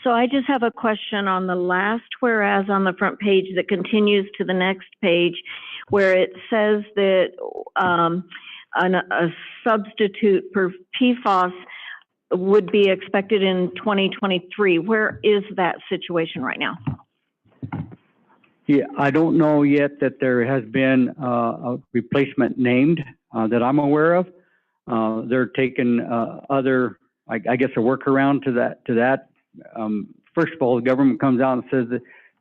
So I just have a question on the last whereas on the front page that continues to the next page, where it says that a substitute for PFAS would be expected in 2023. Where is that situation right now? Yeah, I don't know yet that there has been a replacement named that I'm aware of. They're taking other, I guess, a workaround to that. First of all, the government comes out and says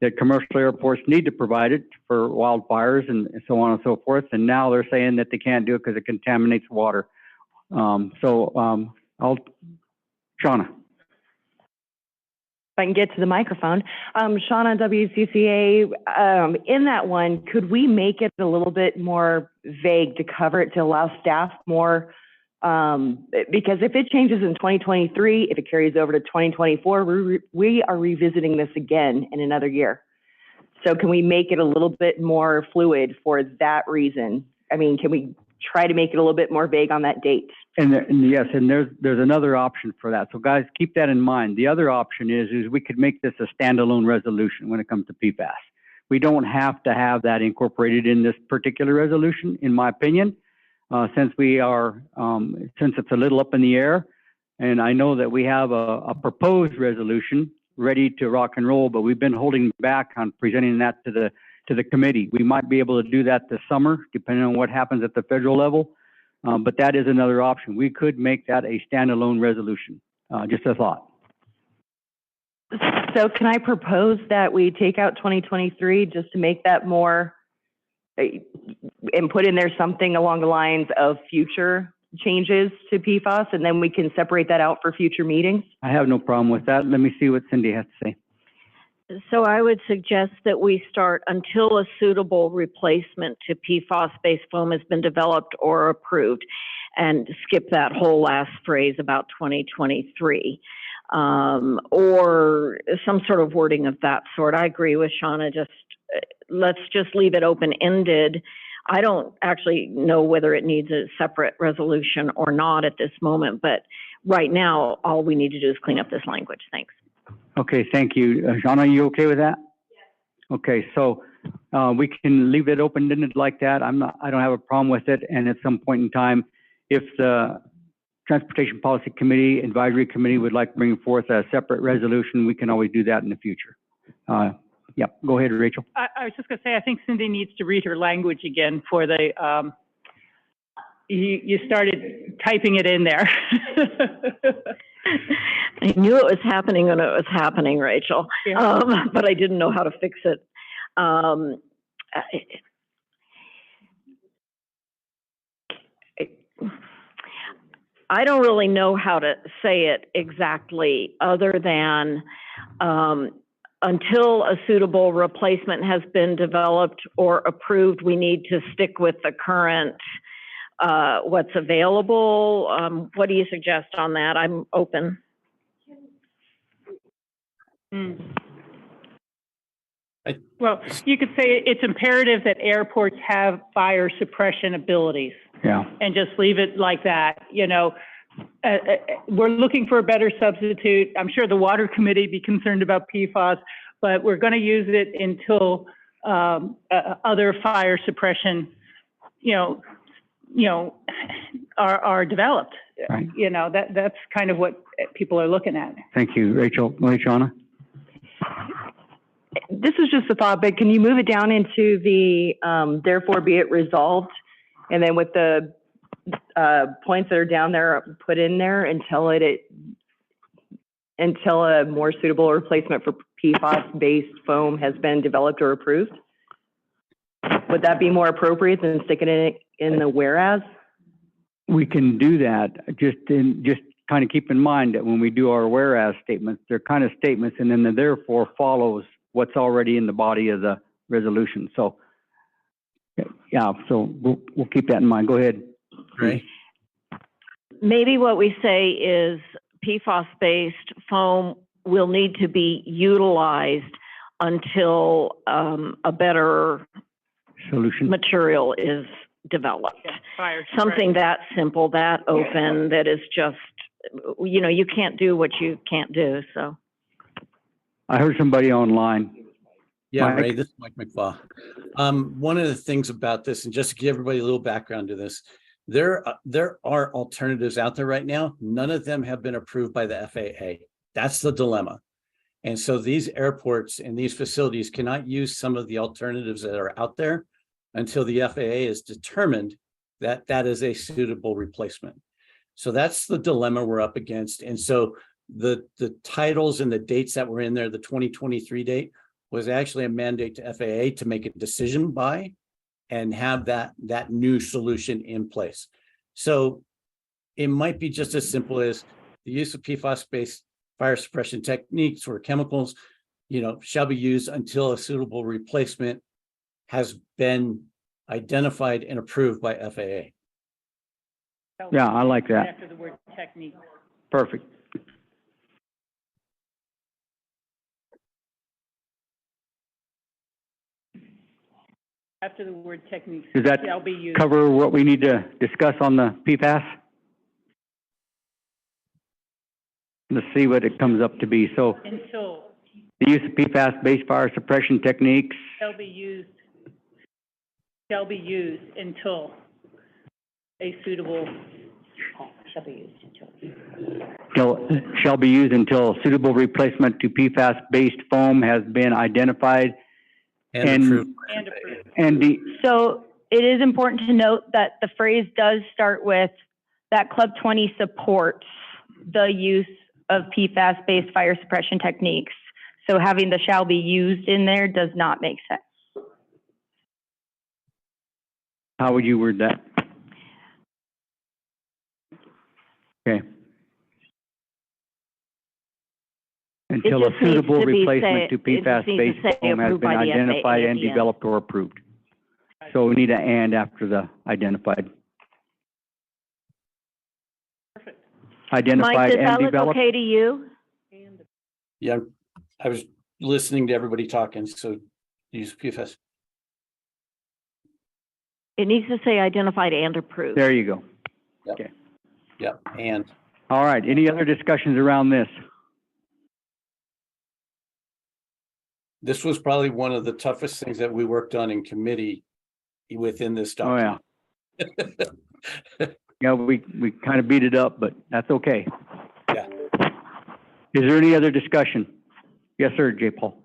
that commercial airports need to provide it for wildfires and so on and so forth. And now they're saying that they can't do it because it contaminates water. Shauna. If I can get to the microphone. Shauna, WCCA, in that one, could we make it a little bit more vague to cover it to allow staff more? Because if it changes in 2023, if it carries over to 2024, we are revisiting this again in another year. So can we make it a little bit more fluid for that reason? I mean, can we try to make it a little bit more vague on that date? And yes, and there's another option for that. So guys, keep that in mind. The other option is we could make this a standalone resolution when it comes to PFAS. We don't have to have that incorporated in this particular resolution, in my opinion, since we are, since it's a little up in the air. And I know that we have a proposed resolution ready to rock and roll, but we've been holding back on presenting that to the committee. We might be able to do that this summer, depending on what happens at the federal level. But that is another option. We could make that a standalone resolution, just a thought. So can I propose that we take out 2023 just to make that more, and put in there something along the lines of future changes to PFAS, and then we can separate that out for future meetings? I have no problem with that. Let me see what Cindy has to say. So I would suggest that we start until a suitable replacement to PFAS-based foam has been developed or approved. and skip that whole last phrase about 2023. Or some sort of wording of that sort. I agree with Shauna, let's just leave it open-ended. I don't actually know whether it needs a separate resolution or not at this moment, but right now, all we need to do is clean up this language. Thanks. Okay, thank you. Shauna, are you okay with that? Yes. Okay, so we can leave it open-ended like that. I don't have a problem with it. And at some point in time, if the Transportation Policy Committee, Advisory Committee would like to bring forth a separate resolution, we can always do that in the future. Yeah, go ahead, Rachel. I was just going to say, I think Cindy needs to read her language again for the, you started typing it in there. I knew it was happening when it was happening, Rachel, but I didn't know how to fix it. I don't really know how to say it exactly other than until a suitable replacement has been developed or approved, we need to stick with the current what's available. What do you suggest on that? I'm open. Well, you could say it's imperative that airports have fire suppression abilities. Yeah. And just leave it like that. You know, we're looking for a better substitute. I'm sure the Water Committee be concerned about PFAS, but we're going to use it until other fire suppression, are developed. Right. You know, that's kind of what people are looking at. Thank you, Rachel. Shauna? This is just a thought, but can you move it down into the therefore be it resolved, and then with the points that are down there put in there until a more suitable replacement for PFAS-based foam has been developed or approved? Would that be more appropriate than sticking it in the whereas? We can do that. Just kind of keep in mind that when we do our whereas statements, they're kind of statements, and then the therefore follows what's already in the body of the resolution. So, yeah, so we'll keep that in mind. Go ahead. Right. Maybe what we say is PFAS-based foam will need to be utilized until a better solution material is developed. Something that simple, that open, that is just, you can't do what you can't do, so. I heard somebody online. Yeah, Mike? Ray, this is Mike McCluskie. One of the things about this, and just to give everybody a little background to this, there are alternatives out there right now. None of them have been approved by the FAA. That's the dilemma. And so these airports and these facilities cannot use some of the alternatives that are out there until the FAA is determined that that is a suitable replacement. So that's the dilemma we're up against. And so the titles and the dates that were in there, the 2023 date was actually a mandate to FAA to make a decision by and have that new solution in place. So it might be just as simple as the use of PFAS-based fire suppression techniques or chemicals, shall be used until a suitable replacement has been identified and approved by FAA. Yeah, I like that. After the word technique. Perfect. After the word techniques. Does that shall be used. cover what we need to discuss on the PFAS? Let's see what it comes up to be. So Until. the use of PFAS-based fire suppression techniques Shall be used until a suitable. Shall be used until. shall be used until suitable replacement to PFAS-based foam has been identified And approved. So it is important to note that the phrase does start with that Club 20 supports the use of PFAS-based fire suppression techniques. So having the shall be used in there does not make sense. How would you word that? Okay. Until a suitable replacement to PFAS-based foam has been identified and developed or approved. So we need an and after the identified. identified Mike, does and that look developed. okay to you? Yeah, I was listening to everybody talking, so use PFS. It needs to say identified and approved. There you go. Yep. Okay. Yep, and All right, any other discussions around this? this was probably one of the toughest things that we worked on in committee within this document. Oh, yeah. Yeah, we kind of beat it up, but that's okay. Yeah. Is there any other discussion? Yes, sir, J. Paul.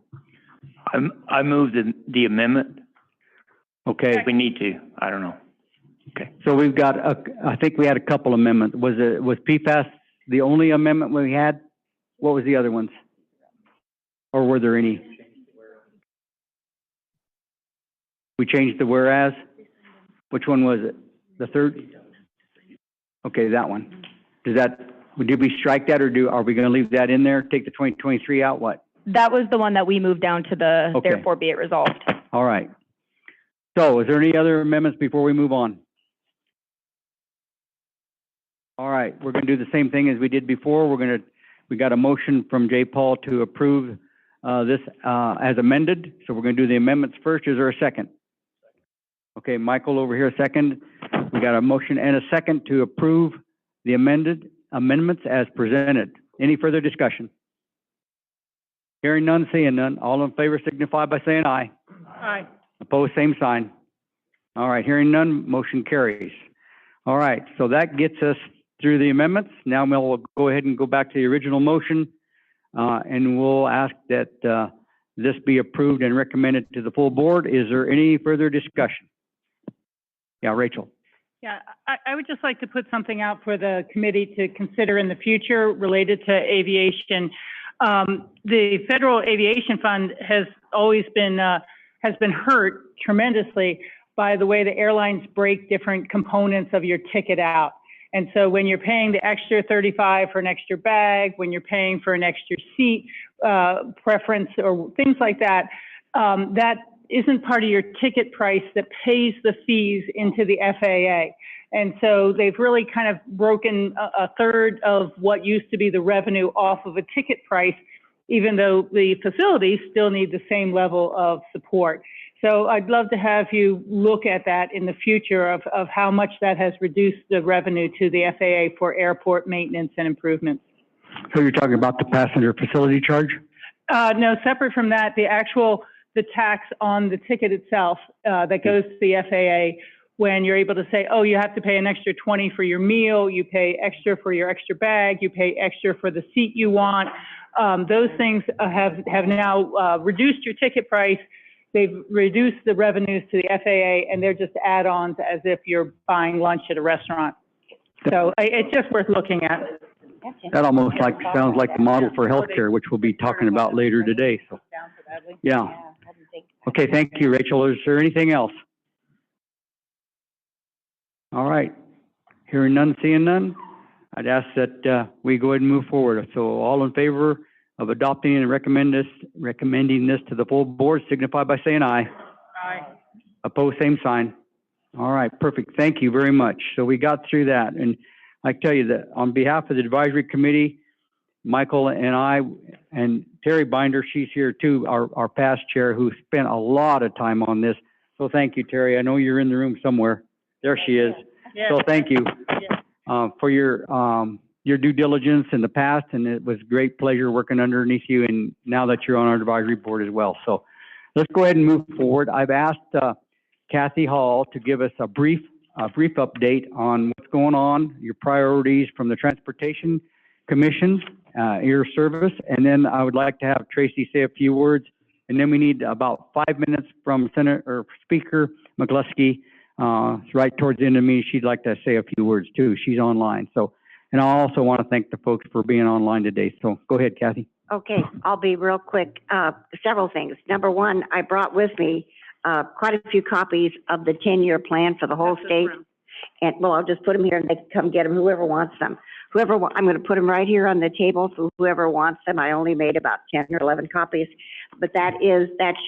I moved the amendment. Okay. If we need to, I don't know. Okay. So we've got, I think we had a couple amendments. Was PFAS the only amendment we had? What was the other ones? Or were there any? We changed the whereas? Which one was it? The third? Okay, that one. Did we strike that, or are we going to leave that in there? Take the 2023 out? What? That was the one that we moved down to the, Okay. therefore be it resolved. All right. So is there any other amendments before we move on? All right, we're going to do the same thing as we did before. We got a motion from J. Paul to approve this as amended. So we're going to do the amendments first. Is there a second? Okay, Michael over here, second. We got a motion and a second to approve the amendments as presented. Any further discussion? Hearing none, seeing none. All in favor signify by saying aye. Aye. Opposed, same sign. All right, hearing none, motion carries. All right, so that gets us through the amendments. Now we'll go ahead and go back to the original motion, and we'll ask that this be approved and recommended to the full board. Is there any further discussion? Yeah, Rachel. Yeah, I would just like to put something out for the committee to consider in the future related to aviation. The Federal Aviation Fund has always been hurt tremendously by the way the airlines break different components of your ticket out. And so when you're paying the extra $35 for an extra bag, when you're paying for an extra seat preference or things like that, that isn't part of your ticket price that pays the fees into the FAA. And so they've really kind of broken a third of what used to be the revenue off of a ticket price, even though the facilities still need the same level of support. So I'd love to have you look at that in the future of how much that has reduced the revenue to the FAA for airport maintenance and improvements. So you're talking about the passenger facility charge? No, separate from that, the tax on the ticket itself that goes to the FAA, when you're able to say, oh, you have to pay an extra $20 for your meal, you pay extra for your extra bag, you pay extra for the seat you want. Those things have now reduced your ticket price. They've reduced the revenues to the FAA, and they're just add-ons as if you're buying lunch at a restaurant. So it's just worth looking at. That almost sounds like the model for healthcare, which we'll be talking about later today. So, yeah. Okay, thank you, Rachel. Is there anything else? All right. Hearing none, seeing none, I'd ask that we go ahead and move forward. So all in favor of adopting and recommending this to the full board, signify by saying aye. Aye. Opposed, same sign. All right, perfect. Thank you very much. So we got through that. And I tell you that on behalf of the advisory committee, Michael and I, and Terry Binder, she's here too, our past chair, who spent a lot of time on this. So thank you, Terry. I know you're in the room somewhere. There she is. Yeah. So thank you for your due diligence in the past, and it was great pleasure working underneath you, and now that you're on our advisory board as well. So let's go ahead and move forward. I've asked Kathy Hall to give us a brief update on what's going on, your priorities from the Transportation Commission, your service, and then I would like to have Tracy say a few words, and then we need about 5 minutes from Speaker McCluskie. Right towards the end of the meeting, she'd like to say a few words too. She's online. So, and I also want to thank the folks for being online today. So go ahead, Kathy. Okay, I'll be real quick. Several things. Number one, I brought with me quite a few copies of the 10-year plan for the whole state. And, well, I'll just put them here and they can come get them, whoever wants them. I'm going to put them right here on the table for whoever wants them. I only made about 10 or 11 copies, but that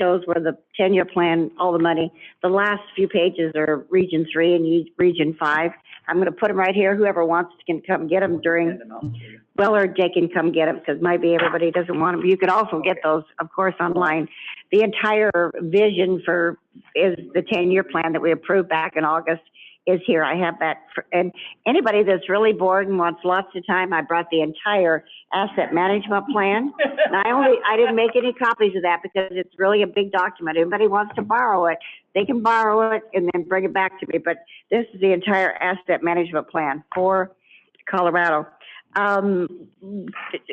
shows where the 10-year plan, all the money, the last few pages are Region 3 and Region 5. I'm going to put them right here. Whoever wants can come get them or they can come get them because maybe everybody doesn't want them. You could also get those, of course, online. The entire vision is the 10-year plan that we approved back in August is here. I have that. And anybody that's really bored and wants lots of time, I brought the entire asset management plan. And I didn't make any copies of that because it's really a big document. Anybody wants to borrow it, they can borrow it and then bring it back to me. But this is the entire asset management plan for Colorado.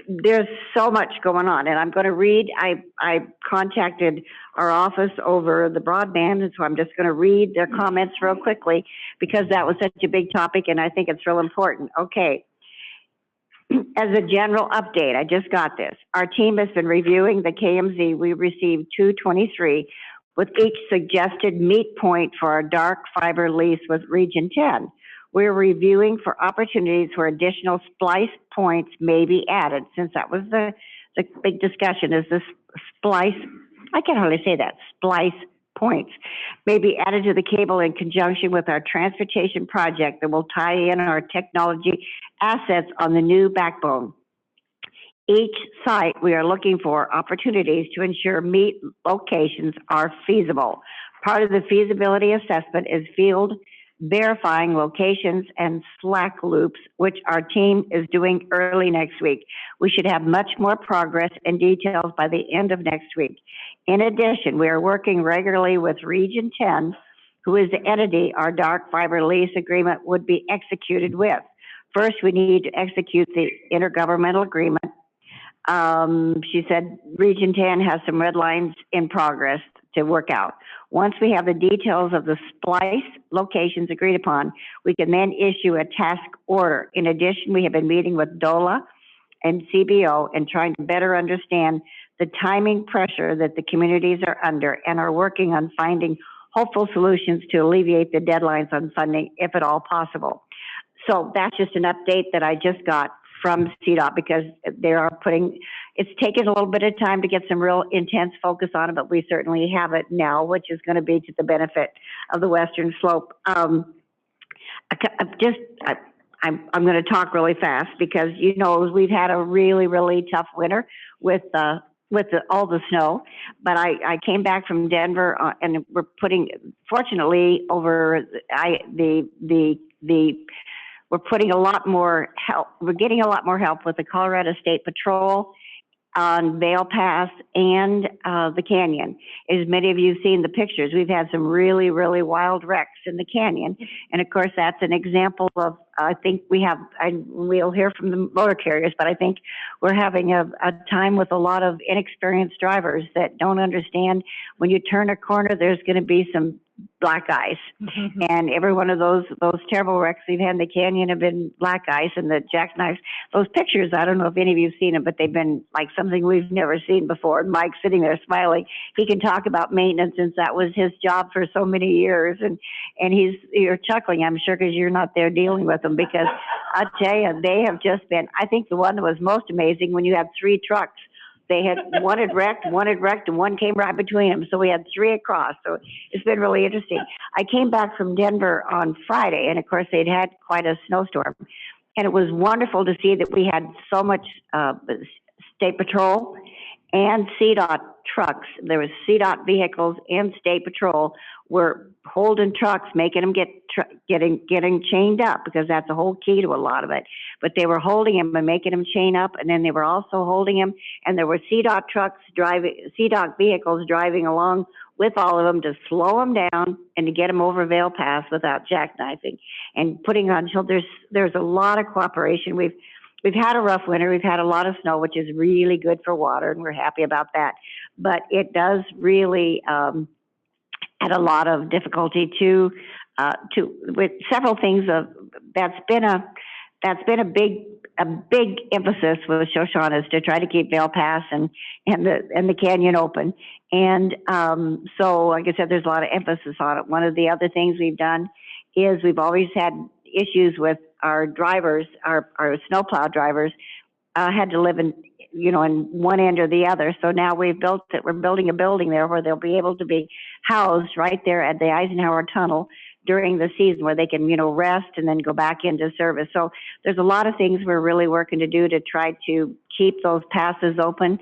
There's so much going on, and I'm going to read. I contacted our office over the broadband, and so I'm just going to read their comments real quickly because that was such a big topic, and I think it's real important. Okay. As a general update, I just got this. Our team has been reviewing the KMZ. We received 223 with each suggested meet point for our dark fiber lease with Region 10. We're reviewing for opportunities where additional splice points may be added, since that was the big discussion, is this splice, I can hardly say that, splice points, may be added to the cable in conjunction with our transportation project that will tie in our technology assets on the new backbone. Each site, we are looking for opportunities to ensure meet locations are feasible. Part of the feasibility assessment is field verifying locations and Slack loops, which our team is doing early next week. We should have much more progress and details by the end of next week. In addition, we are working regularly with Region 10, who is the entity our dark fiber lease agreement would be executed with. First, we need to execute the intergovernmental agreement. She said Region 10 has some red lines in progress to work out. Once we have the details of the splice locations agreed upon, we can then issue a task order. In addition, we have been meeting with DOLA and CBO and trying to better understand the timing pressure that the communities are under and are working on finding hopeful solutions to alleviate the deadlines on funding, if at all possible. So that's just an update that I just got from CDOT because they are it's taken a little bit of time to get some real intense focus on it, but we certainly have it now, which is going to be to the benefit of the Western Slope. I'm going to talk really fast because, you know, we've had a really, really tough winter with all the snow, but I came back from Denver and we're fortunately we're putting a lot more help. We're getting a lot more help with the Colorado State Patrol on Vail Pass and the canyon. As many of you have seen the pictures, we've had some really, really wild wrecks in the canyon. And of course, that's an example of, I think we'll hear from the motor carriers, but I think we're having a time with a lot of inexperienced drivers that don't understand when you turn a corner, there's going to be some black ice. And every one of those terrible wrecks we've had in the canyon have been black ice and the jackknives. Those pictures, I don't know if any of you have seen them, but they've been like something we've never seen before. And Mike's sitting there smiling. He can talk about maintenance since that was his job for so many years. And you're chuckling, I'm sure, because you're not there dealing with them, because I tell you, they have just been, I think the one that was most amazing when you had 3 trucks. They had one had wrecked, and one came right between them. So we had 3 across. So it's been really interesting. I came back from Denver on Friday, and of course they'd had quite a snowstorm. And it was wonderful to see that we had so much State Patrol and CDOT trucks. There was CDOT vehicles and State Patrol were holding trucks, making them getting chained up, because that's the whole key to a lot of it. But they were holding them and making them chain up, and then they were also holding them, and there were CDOT vehicles driving along with all of them to slow them down and to get them over Vail Pass without jackknifing and putting on. So there's a lot of cooperation. We've had a rough winter. We've had a lot of snow, which is really good for water, and we're happy about that. But it does really add a lot of difficulty to with several things. That's been a big emphasis with Shoshana, is to try to keep Vail Pass and the canyon open. And so, like I said, there's a lot of emphasis on it. One of the other things we've done is we've always had issues with our drivers, our snowplow drivers, had to live in, in one end or the other. So now we're building a building there where they'll be able to be housed right there at the Eisenhower Tunnel during the season where they can, rest and then go back into service. So there's a lot of things we're really working to do to try to keep those passes open.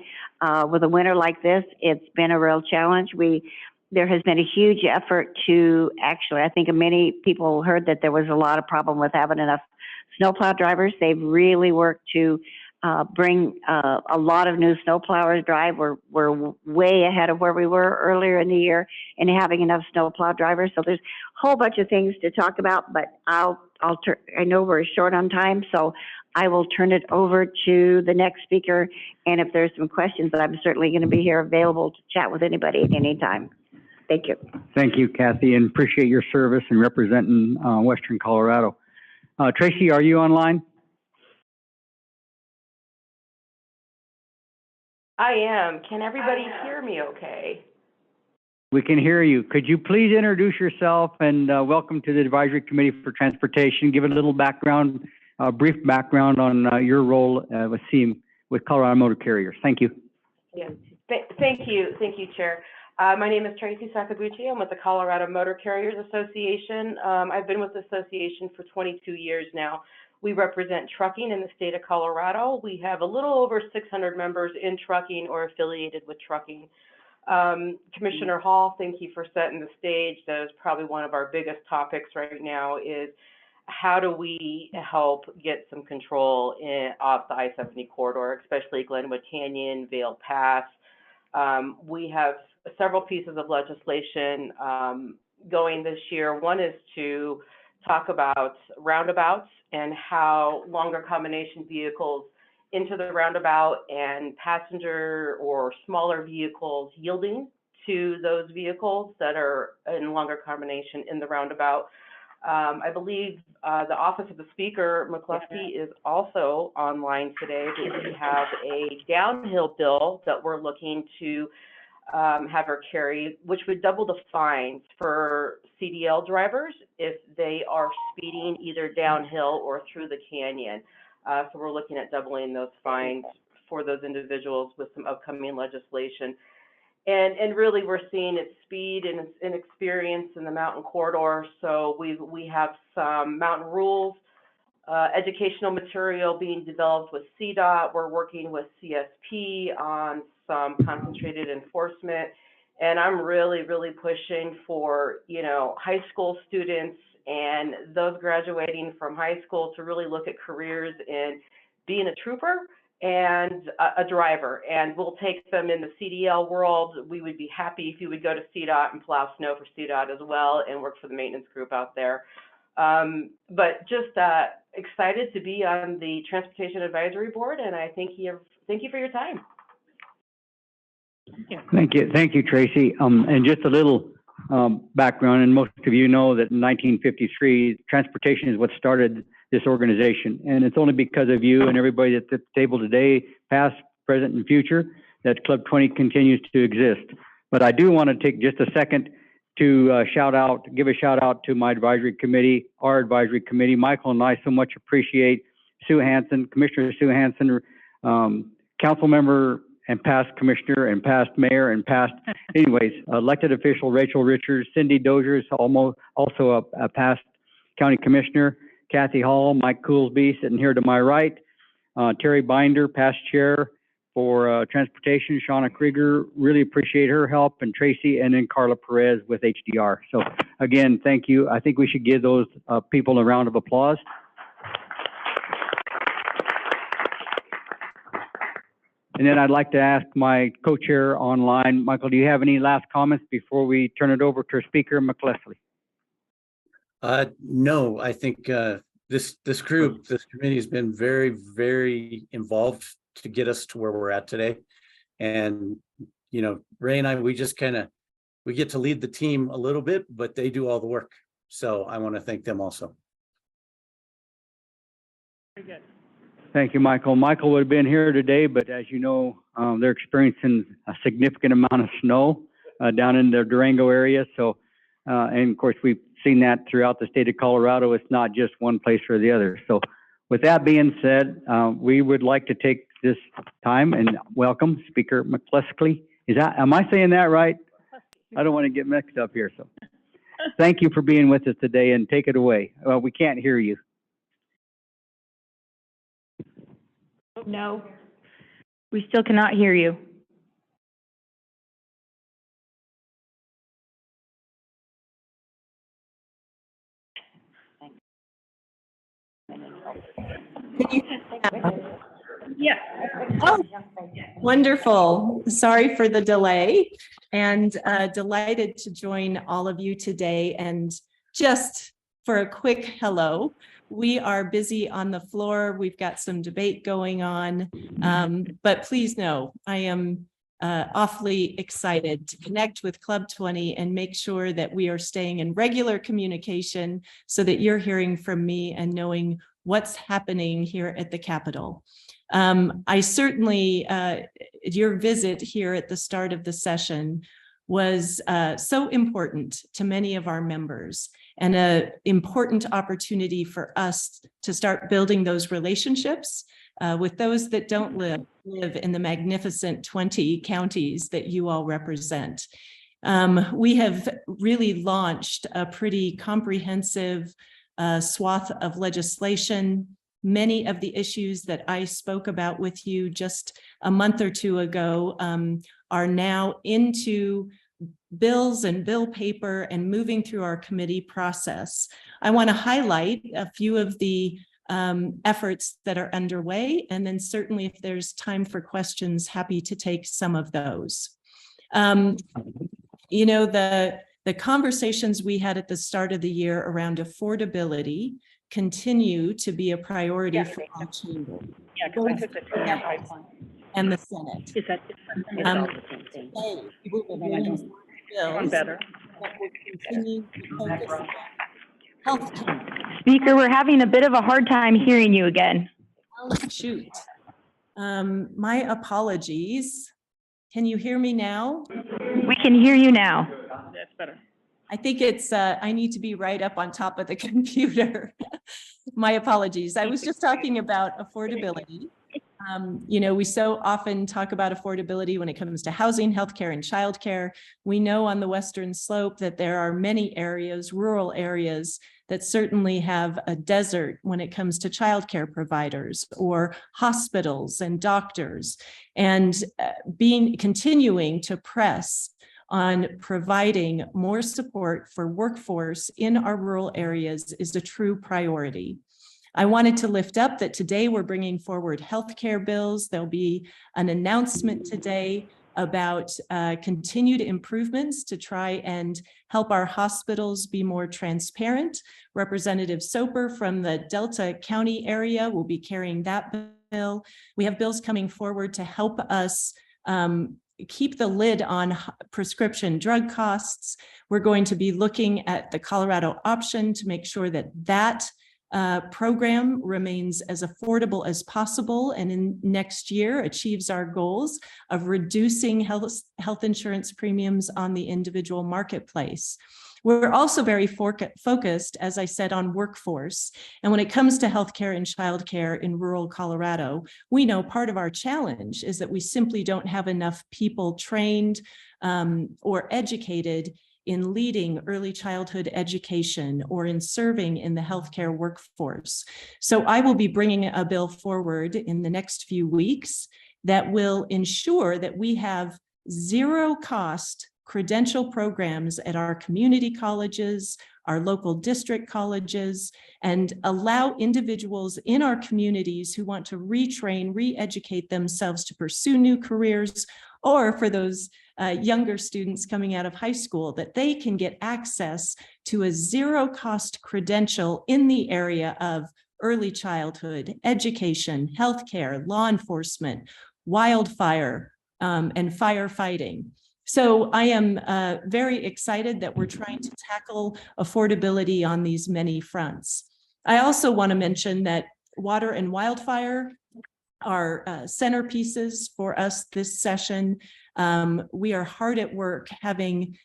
With a winter like this, it's been a real challenge. There has been a huge effort to I think many people heard that there was a lot of problem with having enough snowplow drivers. They've really worked to bring a lot of new snowplowers drive. We're way ahead of where we were earlier in the year in having enough snowplow drivers. So there's a whole bunch of things to talk about, but I know we're short on time, so I will turn it over to the next speaker. And if there's some questions, I'm certainly going to be here available to chat with anybody at any time. Thank you. Thank you, Kathy, and appreciate your service and representing Western Colorado. Tracy, are you online? I am. Can everybody hear me okay? We can hear you. Could you please introduce yourself and welcome to the Advisory Committee for Transportation. Give a little background, brief background on your role with Colorado Motor Carriers. Thank you. Yeah. Thank you, Chair. My name is Tracy Sakaguchi. I'm with the Colorado Motor Carriers Association. I've been with the association for 22 years now. We represent trucking in the state of Colorado. We have a little over 600 members in trucking or affiliated with trucking. Commissioner Hall, thank you for setting the stage. That is probably one of our biggest topics right now is how do we help get some control off the I-70 corridor, especially Glenwood Canyon, Vail Pass. We have several pieces of legislation going this year. One is to talk about roundabouts and how longer combination vehicles into the roundabout and passenger or smaller vehicles yielding to those vehicles that are in longer combination in the roundabout. I believe the Office of the Speaker, McCluskie, is also online today. We have a downhill bill that we're looking to have her carry, which would double the fines for CDL drivers if they are speeding either downhill or through the canyon. So we're looking at doubling those fines for those individuals with some upcoming legislation. And really we're seeing its speed and its inexperience in the mountain corridor. So we have some mountain rules, educational material being developed with CDOT. We're working with CSP on some concentrated enforcement. And I'm really, really pushing for, high school students and those graduating from high school to really look at careers in being a trooper and a driver. And we'll take them in the CDL world. We would be happy if you would go to CDOT and plow snow for CDOT as well and work for the maintenance group out there. But just excited to be on the Transportation Advisory Board, and I thank you for your time. Thank you, Tracy. And just a little background, and most of you know that in 1953, transportation is what started this organization, and it's only because of you and everybody at the table today, past, present, and future, that Club 20 continues to exist. But I do want to take just a second to give a shout out to my advisory committee, our advisory committee. Michael and I so much appreciate Sue Hansen, Commissioner Sue Hansen, council member and past commissioner and past mayor and past, anyways, elected official Rachel Richards, Cindy Dozier is also a past county commissioner, Kathy Hall, Mike Coolsby sitting here to my right, Terry Binder, past chair for transportation, Shauna Krieger, really appreciate her help, and Tracy, and then Carla Perez with HDR. So again, thank you. I think we should give those people a round of applause. And then I'd like to ask my co-chair online, Michael, do you have any last comments before we turn it over to Speaker McCluskie? No, I think this committee has been very, very involved to get us to where we're at today. And, Ray and I, we get to lead the team a little bit, but they do all the work. So I want to thank them also. Very good. Thank you, Michael. Michael would have been here today, but as you know, they're experiencing a significant amount of snow down in the Durango area. So And of course, we've seen that throughout the state of Colorado. It's not just one place or the other. So with that being said, we would like to take this time and welcome Speaker McCluskie. Am I saying that right? I don't want to get mixed up here. So thank you for being with us today, and take it away. We can't hear you. No, we still cannot hear you. Yeah. Oh, wonderful. Sorry for the delay, and delighted to join all of you today. And just for a quick hello, we are busy on the floor. We've got some debate going on, but please know I am awfully excited to connect with Club 20 and make sure that we are staying in regular communication so that you're hearing from me and knowing what's happening here at the Capitol. I certainly, your visit here at the start of the session was so important to many of our members, and an important opportunity for us to start building those relationships with those that don't live in the magnificent 20 counties that you all represent. We have really launched a pretty comprehensive swath of legislation. Many of the issues that I spoke about with you just a month or two ago are now into bills and bill paper and moving through our committee process. I want to highlight a few of the efforts that are underway, and then certainly if there's time for questions, happy to take some of those. You know, the conversations we had at the start of the year around affordability continue to be a priority for all chambers. Yeah, because I took the 2-year pipeline. And the Senate. Is that different? It's all the same thing. I'm better. That will continue to focus on healthcare. Speaker, we're having a bit of a hard time hearing you again. Oh, shoot. My apologies. Can you hear me now? We can hear you now. That's better. I think it's, I need to be right up on top of the computer. My apologies. I was just talking about affordability. You know, we so often talk about affordability when it comes to housing, healthcare, and childcare. We know on the Western Slope that there are many areas, rural areas, that certainly have a desert when it comes to childcare providers or hospitals and doctors, and continuing to press on providing more support for workforce in our rural areas is a true priority. I wanted to lift up that today we're bringing forward healthcare bills. There'll be an announcement today about continued improvements to try and help our hospitals be more transparent. Representative Soper from the Delta County area will be carrying that bill. We have bills coming forward to help us keep the lid on prescription drug costs. We're going to be looking at the Colorado option to make sure that that program remains as affordable as possible, and in next year achieves our goals of reducing health insurance premiums on the individual marketplace. We're also very focused, as I said, on workforce. And when it comes to healthcare and childcare in rural Colorado, we know part of our challenge is that we simply don't have enough people trained or educated in leading early childhood education or in serving in the healthcare workforce. So I will be bringing a bill forward in the next few weeks that will ensure that we have zero cost credential programs at our community colleges, our local district colleges, and allow individuals in our communities who want to retrain, re-educate themselves to pursue new careers, or for those younger students coming out of high school, that they can get access to a zero cost credential in the area of early childhood education, healthcare, law enforcement, wildfire, and firefighting. So I am very excited that we're trying to tackle affordability on these many fronts. I also want to mention that water and wildfire are centerpieces for us this session. We are hard at work having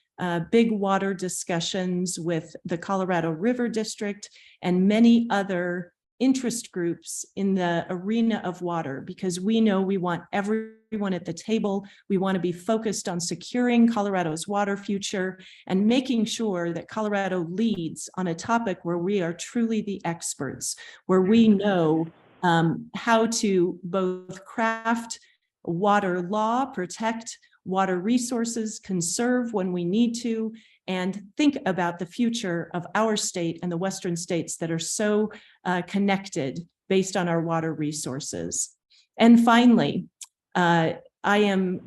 big water discussions with the Colorado River District and many other interest groups in the arena of water, because we know we want everyone at the table. We want to be focused on securing Colorado's water future and making sure that Colorado leads on a topic where we are truly the experts, where we know how to both craft water law, protect water resources, conserve when we need to, and think about the future of our state and the Western states that are so connected based on our water resources. And finally, I am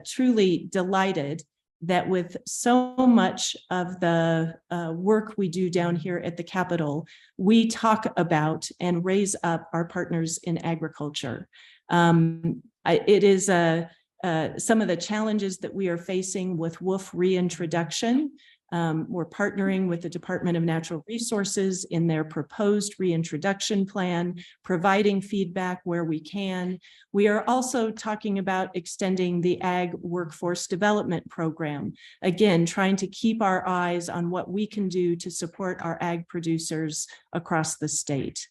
truly delighted that with so much of the work we do down here at the Capitol, we talk about and raise up our partners in agriculture. It is some of the challenges that we are facing with wolf reintroduction. We're partnering with the Department of Natural Resources in their proposed reintroduction plan, providing feedback where we can. We are also talking about extending the Ag Workforce Development Program. Again, trying to keep our eyes on what we can do to support our ag producers across the state.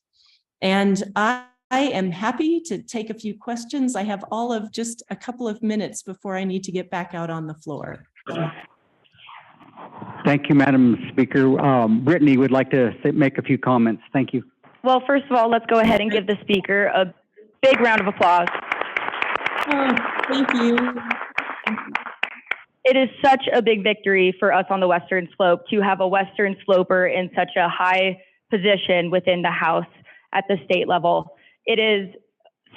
And I am happy to take a few questions. I have all of just a couple of minutes before I need to get back out on the floor. Thank you, Madam Speaker. Brittany would like to make a few comments. Thank you. Well, first of all, let's go ahead and give the speaker a big round of applause. Oh, thank you. It is such a big victory for us on the Western Slope to have a Western Sloper in such a high position within the House at the state level. It is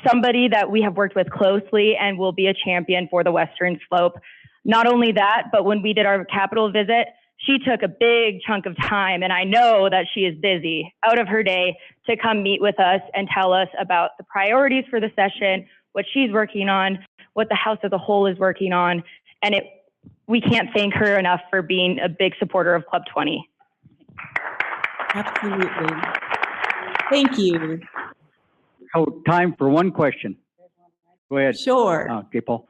somebody that we have worked with closely and will be a champion for the Western Slope. Not only that, but when we did our Capitol visit, she took a big chunk of time, and I know that she is busy, out of her day to come meet with us and tell us about the priorities for the session, what she's working on, what the House as a whole is working on, and we can't thank her enough for being a big supporter of Club 20. Absolutely. Thank you. Oh, time for one question. Go ahead. Sure. Okay, Paul.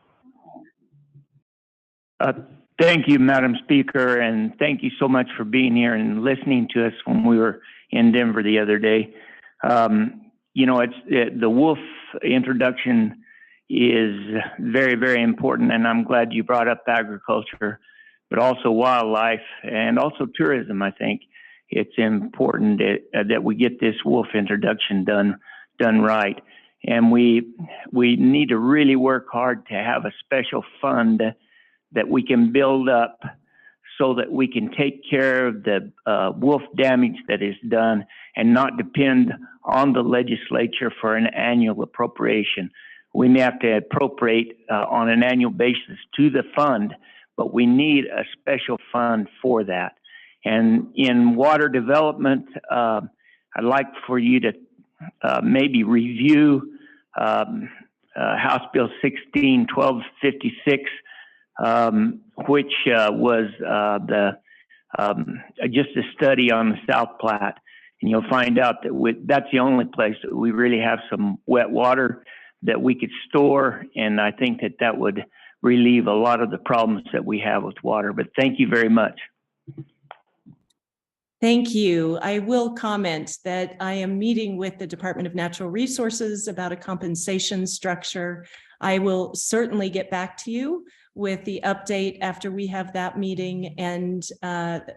Thank you, Madam Speaker, and thank you so much for being here and listening to us when we were in Denver the other day. You know, the wolf introduction is very, very important, and I'm glad you brought up agriculture, but also wildlife and also tourism. I think it's important that we get this wolf introduction done right, and we need to really work hard to have a special fund that we can build up so that we can take care of the wolf damage that is done and not depend on the legislature for an annual appropriation. We may have to appropriate on an annual basis to the fund, but we need a special fund for that. And in water development, I'd like for you to maybe review House Bill 16-1256, which was just a study on the South Platte, and you'll find out that that's the only place that we really have some wet water that we could store, and I think that would relieve a lot of the problems that we have with water. But thank you very much. Thank you. I will comment that I am meeting with the Department of Natural Resources about a compensation structure. I will certainly get back to you with the update after we have that meeting, and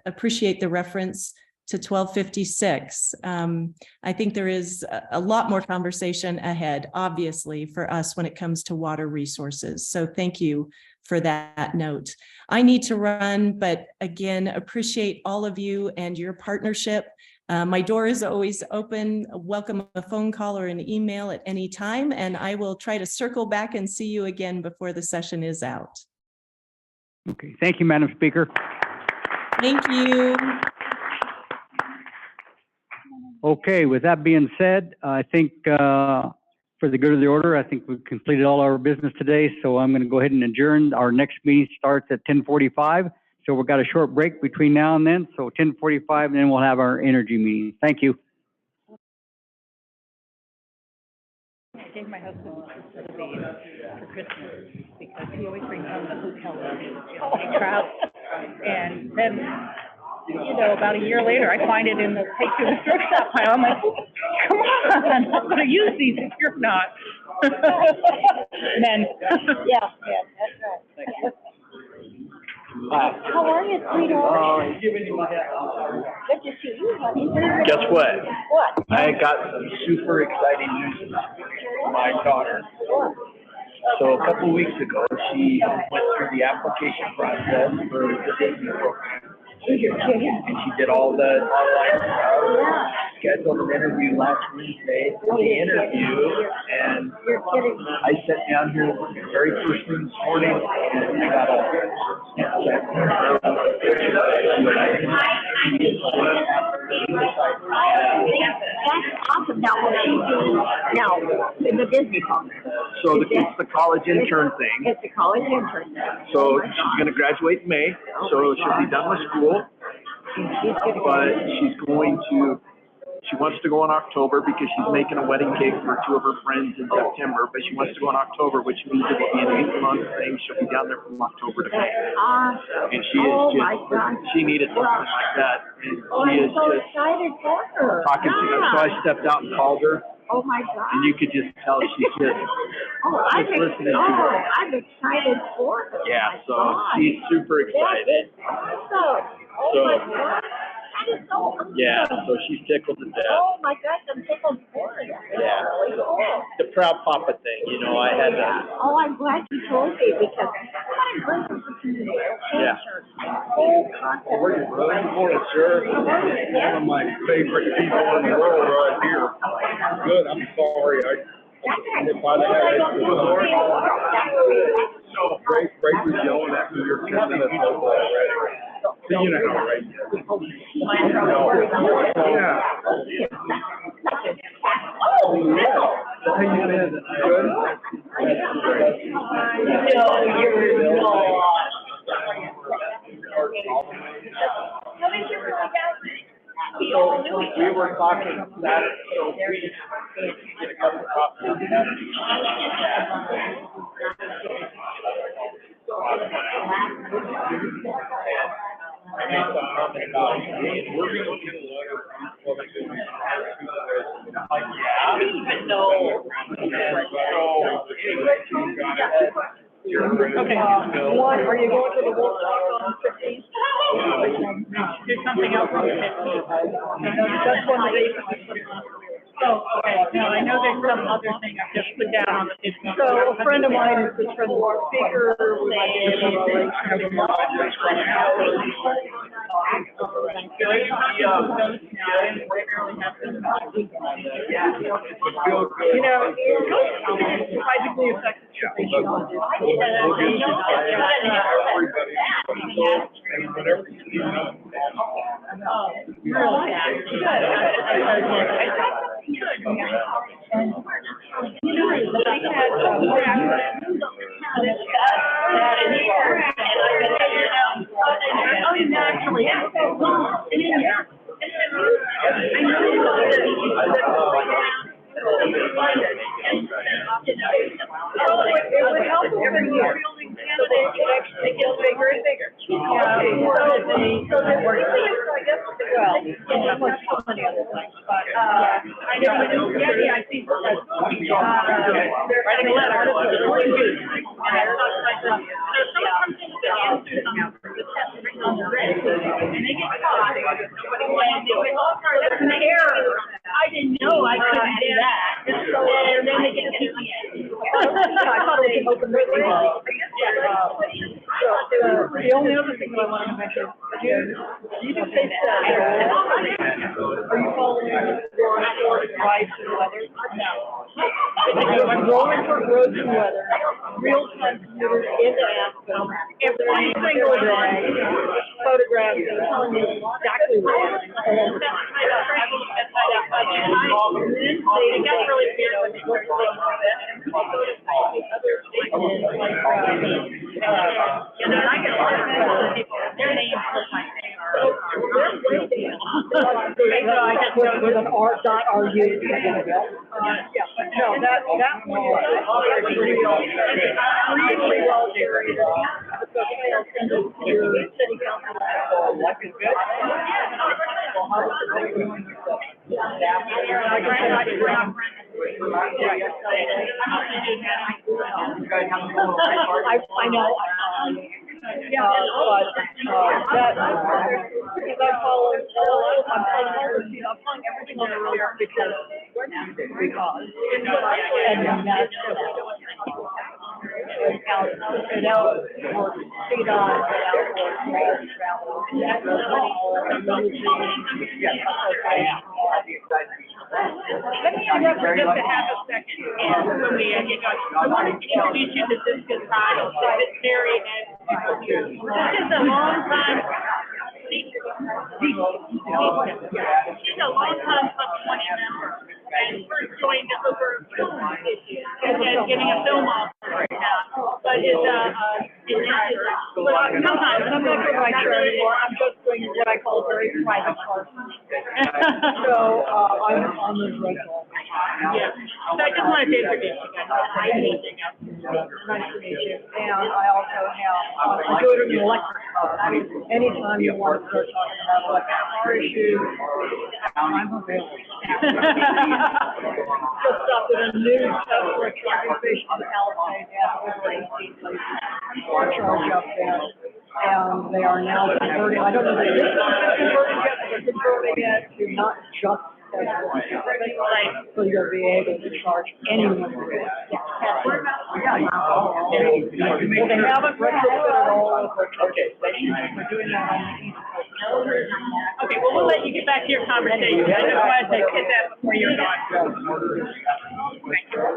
appreciate the reference to 1256. I think there is a lot more conversation ahead, obviously, for us when it comes to water resources. So thank you for that note. I need to run, but again, appreciate all of you and your partnership. My door is always open. Welcome a phone call or an email at any time, and I will try to circle back and see you again before the session is out. Okay, thank you, Madam Speaker. Thank you. Okay, with that being said, I think for the good of the order, I think we've completed all our business today, so I'm going to go ahead and adjourn. Our next meeting starts at 10:45, so we've got a short break between now and then, so 10:45, and then we'll have our energy meeting. Thank you. I gave my husband for Christmas because he always brings home the hotel room, trout. And then, about a year later, I find it in the take to the thrift shop pile. I'm like, come on, I'm gonna use these if you're not. And then, yeah, that's right. How are you, sweetheart? Good to see you, honey. Guess what? What? I got some super exciting news about my daughter. So a couple weeks ago, she went through the application process for the Disney program. And she did all the online stuff, scheduled an interview last Wednesday, did the interview, and I sat down here the very first thing this morning, and I got a Snapchat from her. That's awesome. Now, will she be now in the Disney program? So it's the college intern thing. It's a college intern thing. So she's going to graduate in May, so she'll be done with school. But she wants to go in October because she's making a wedding cake for two of her friends in September, but she wants to go in October, which means it will be an 8-month thing. She'll be down there from October to May. Awesome. And she is she needed something like that. And she is so just excited for her. talking to her. So I stepped out and called her. Oh my God. And you could just tell she's just listening to her. I'm excited for her. Yeah, so she's super excited. Awesome. Oh my God. That is so awesome. Yeah, so she's tickled to death. Oh my gosh, I'm tickled for her. Yeah, the proud papa thing, I had to. Oh, I'm glad you told me because what a great opportunity. Yeah. Whole concept. Good morning, sir. One of my favorite people in the world right here. Good, I'm sorry. If I'd have so Ray was yelling at me here 10 minutes ago already. So you know how Ray is. Yeah. Oh, no. How you been? Good? No, you're not. We were talking Saturday, so we get a couple of copies. I made some comment about it, and we're going to get a letter from I didn't even know. okay, one, are you going to the Woodstock on 15th? There's something else on the 15th. That's one of the Oh, okay. Now, I know there's some other thing I just put down on the 15th. So a friend of mine is the friend of our speaker. We might be able to like kind of tragically affected situation on this. Really it would help if you're fielding candidates that actually get bigger and bigger. So I guess, well, there's so many other things, but, I know, I see, they're writing a letter. And I thought, so someone comes in with an answer something, just has to bring on the wrist, and they get caught, and they go, oh, sorry, that's an error. I didn't know I couldn't do that. And then they get CPA. I thought it was an open written. The only other thing that I wanted to mention, you can say that. Are you following your advice and weather? No. I'm rolling for roads and weather, real-time computers in the app, every single day, photographs, and telling you exactly what it is. It got really weird when they started saying all this, and other stations like, I get a lot of people, their names look like they are. They're way down. I guess with an R.RU. Yeah, but no, that one is really well curated. The I'll send it to your city council. I know. Yeah, but, that, because I follow, I'm following everything on the road because, and that's, and out for CDOT, out for travel. Let me interrupt for just a half a second, when we get going. I want to introduce you to this good time, Mary, and this is a long time. She's a long time Club 20 member, and first joined over film issues, and getting a film offer right now. But sometimes I'm not doing my show anymore, I'm just doing what I call very private parts. So, I'm on the rental. Yeah, so I just wanted to introduce you guys. Nice to meet you. And I also have, I do it in an electric car. Anytime you want to start talking about electric car issues, I'm available. Just stopped at a new Tesla charging station in Palisade, over 18 places for charge up there. And they are now converting, I don't know if they're converting yet, but they're converting it to not just Tesla. So you'll be able to charge anyone. Well, they haven't retrofitted all of their stations. They're doing that on the East Coast. Okay, well, we'll let you get back to your conversation. I just wanted to hit that before you're gone.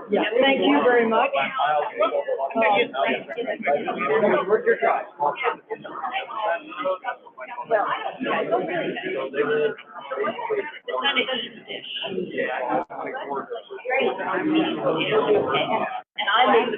Yeah, thank you very much. Where's your drive? And I make the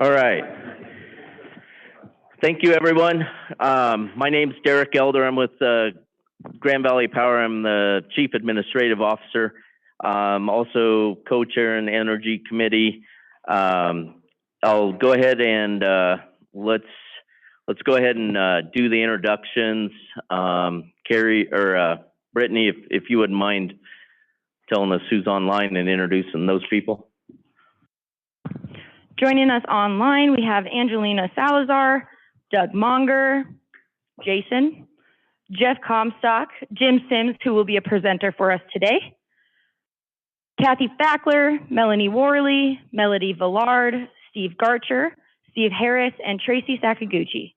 All right. Thank you, everyone. My name's Derek Elder. I'm with Grand Valley Power. I'm the Chief Administrative Officer. Also co-chair in the Energy Committee. I'll go ahead and let's go ahead and do the introductions. Carrie or Brittany, if you wouldn't mind telling us who's online and introducing those people. Joining us online, we have Angelina Salazar, Doug Monger, Jason, Jeff Comstock, Jim Sims, who will be a presenter for us today, Kathy Fackler, Melanie Worley, Melody Villard, Steve Garcher, Steve Harris, and Tracy Sakaguchi.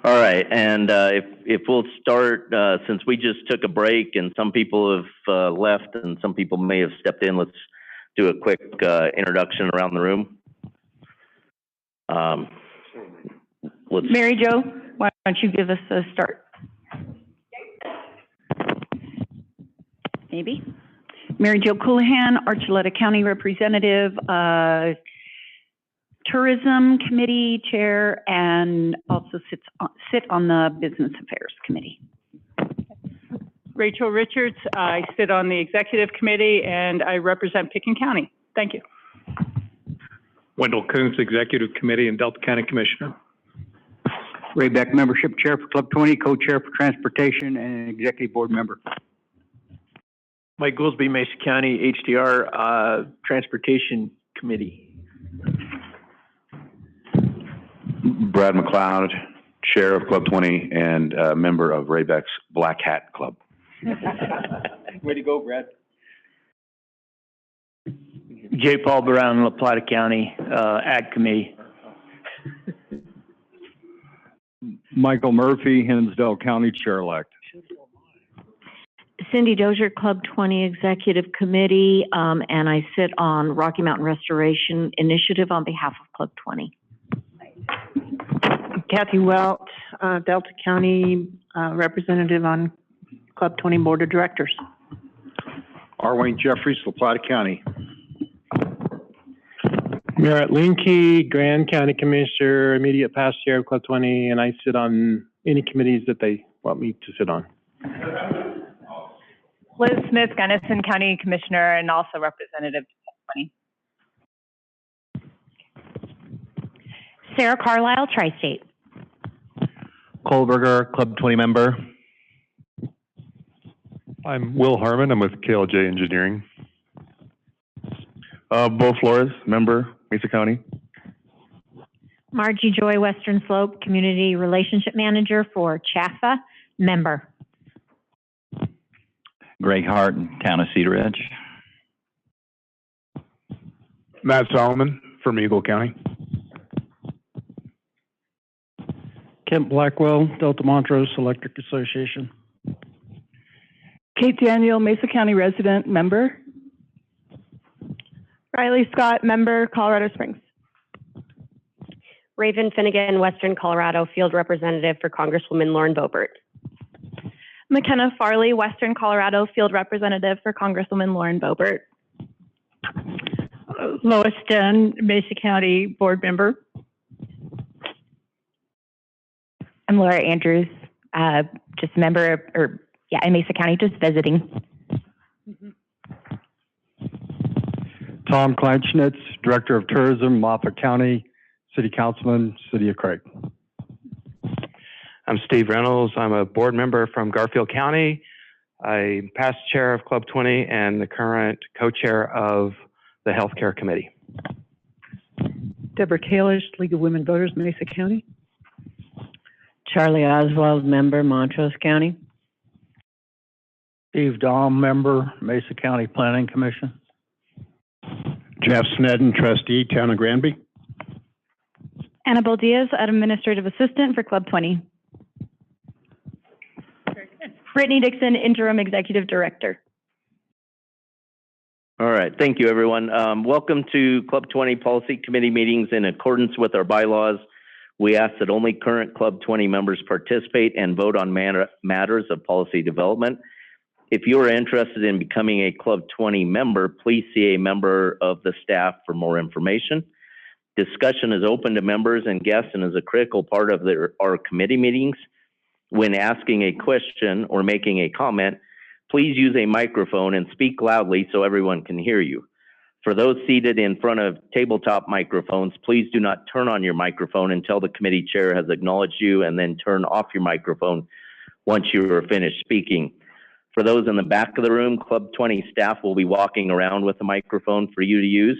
All right, and if we'll start, since we just took a break and some people have left and some people may have stepped in, let's do a quick introduction around the room. Mary Jo, why don't you give us a start? Maybe. Mary Jo Coulihan, Archuleta County Representative, Tourism Committee Chair, and also sit on the Business Affairs Committee. Rachel Richards, I sit on the Executive Committee and I represent Pickens County. Thank you. Wendell Coons, Executive Committee and Delta County Commissioner. Ray Beck, Membership Chair for Club 20, Co-Chair for Transportation, and Executive Board Member. Mike Goolsby, Mesa County HDR Transportation Committee. Brad McLeod, Chair of Club 20 and member of Ray Beck's Black Hat Club. Way to go, Brad. J. Paul Brown, La Plata County Ag Committee. Michael Murphy, Hinsdale County Chair-elect. Cindy Dozier, Club 20 Executive Committee, and I sit on Rocky Mountain Restoration Initiative on behalf of Club 20. Kathy Welt, Delta County Representative on Club 20 Board of Directors. R. Wayne Jeffries, La Plata County. Merritt Linke, Grand County Commissioner, immediate past chair of Club 20, and I sit on any committees that they want me to sit on. Liz Smith, Gunnison County Commissioner and also representative to Club 20. Sarah Carlisle, Tri-State. Kohlberger, Club 20 member. I'm Will Harmon. I'm with KLJ Engineering. Bo Flores, member, Mesa County. Margie Joy, Western Slope, Community Relationship Manager for CHAFA, member. Greg Hart, Town of Cedar Ridge. Matt Solomon from Eagle County. Kent Blackwell, Delta Montrose Electric Association. Kate Daniel, Mesa County resident, member. Riley Scott, member, Colorado Springs. Raven Finnegan, Western Colorado Field Representative for Congresswoman Lauren Boebert. McKenna Farley, Western Colorado Field Representative for Congresswoman Lauren Boebert. Lois Dunn, Mesa County Board Member. I'm Laura Andrews, just a member, in Mesa County, just visiting. Tom Kleinschnitz, Director of Tourism, Moffat County, City Councilman, City of Craig. I'm Steve Reynolds. I'm a board member from Garfield County. I'm past chair of Club 20 and the current co-chair of the Healthcare Committee. Deborah Kalish, League of Women Voters, Mesa County. Charlie Oswald, member, Montrose County. Steve Dahm, member, Mesa County Planning Commission. Jeff Snedden, trustee, Town of Granby. Annabelle Diaz, Administrative Assistant for Club 20. Brittany Dixon, Interim Executive Director. All right, thank you, everyone. Welcome to Club 20 Policy Committee meetings in accordance with our bylaws. We ask that only current Club 20 members participate and vote on matters of policy development. If you are interested in becoming a Club 20 member, please see a member of the staff for more information. Discussion is open to members and guests and is a critical part of our committee meetings. When asking a question or making a comment, please use a microphone and speak loudly so everyone can hear you. For those seated in front of tabletop microphones, please do not turn on your microphone until the committee chair has acknowledged you, and then turn off your microphone once you are finished speaking. For those in the back of the room, Club 20 staff will be walking around with a microphone for you to use.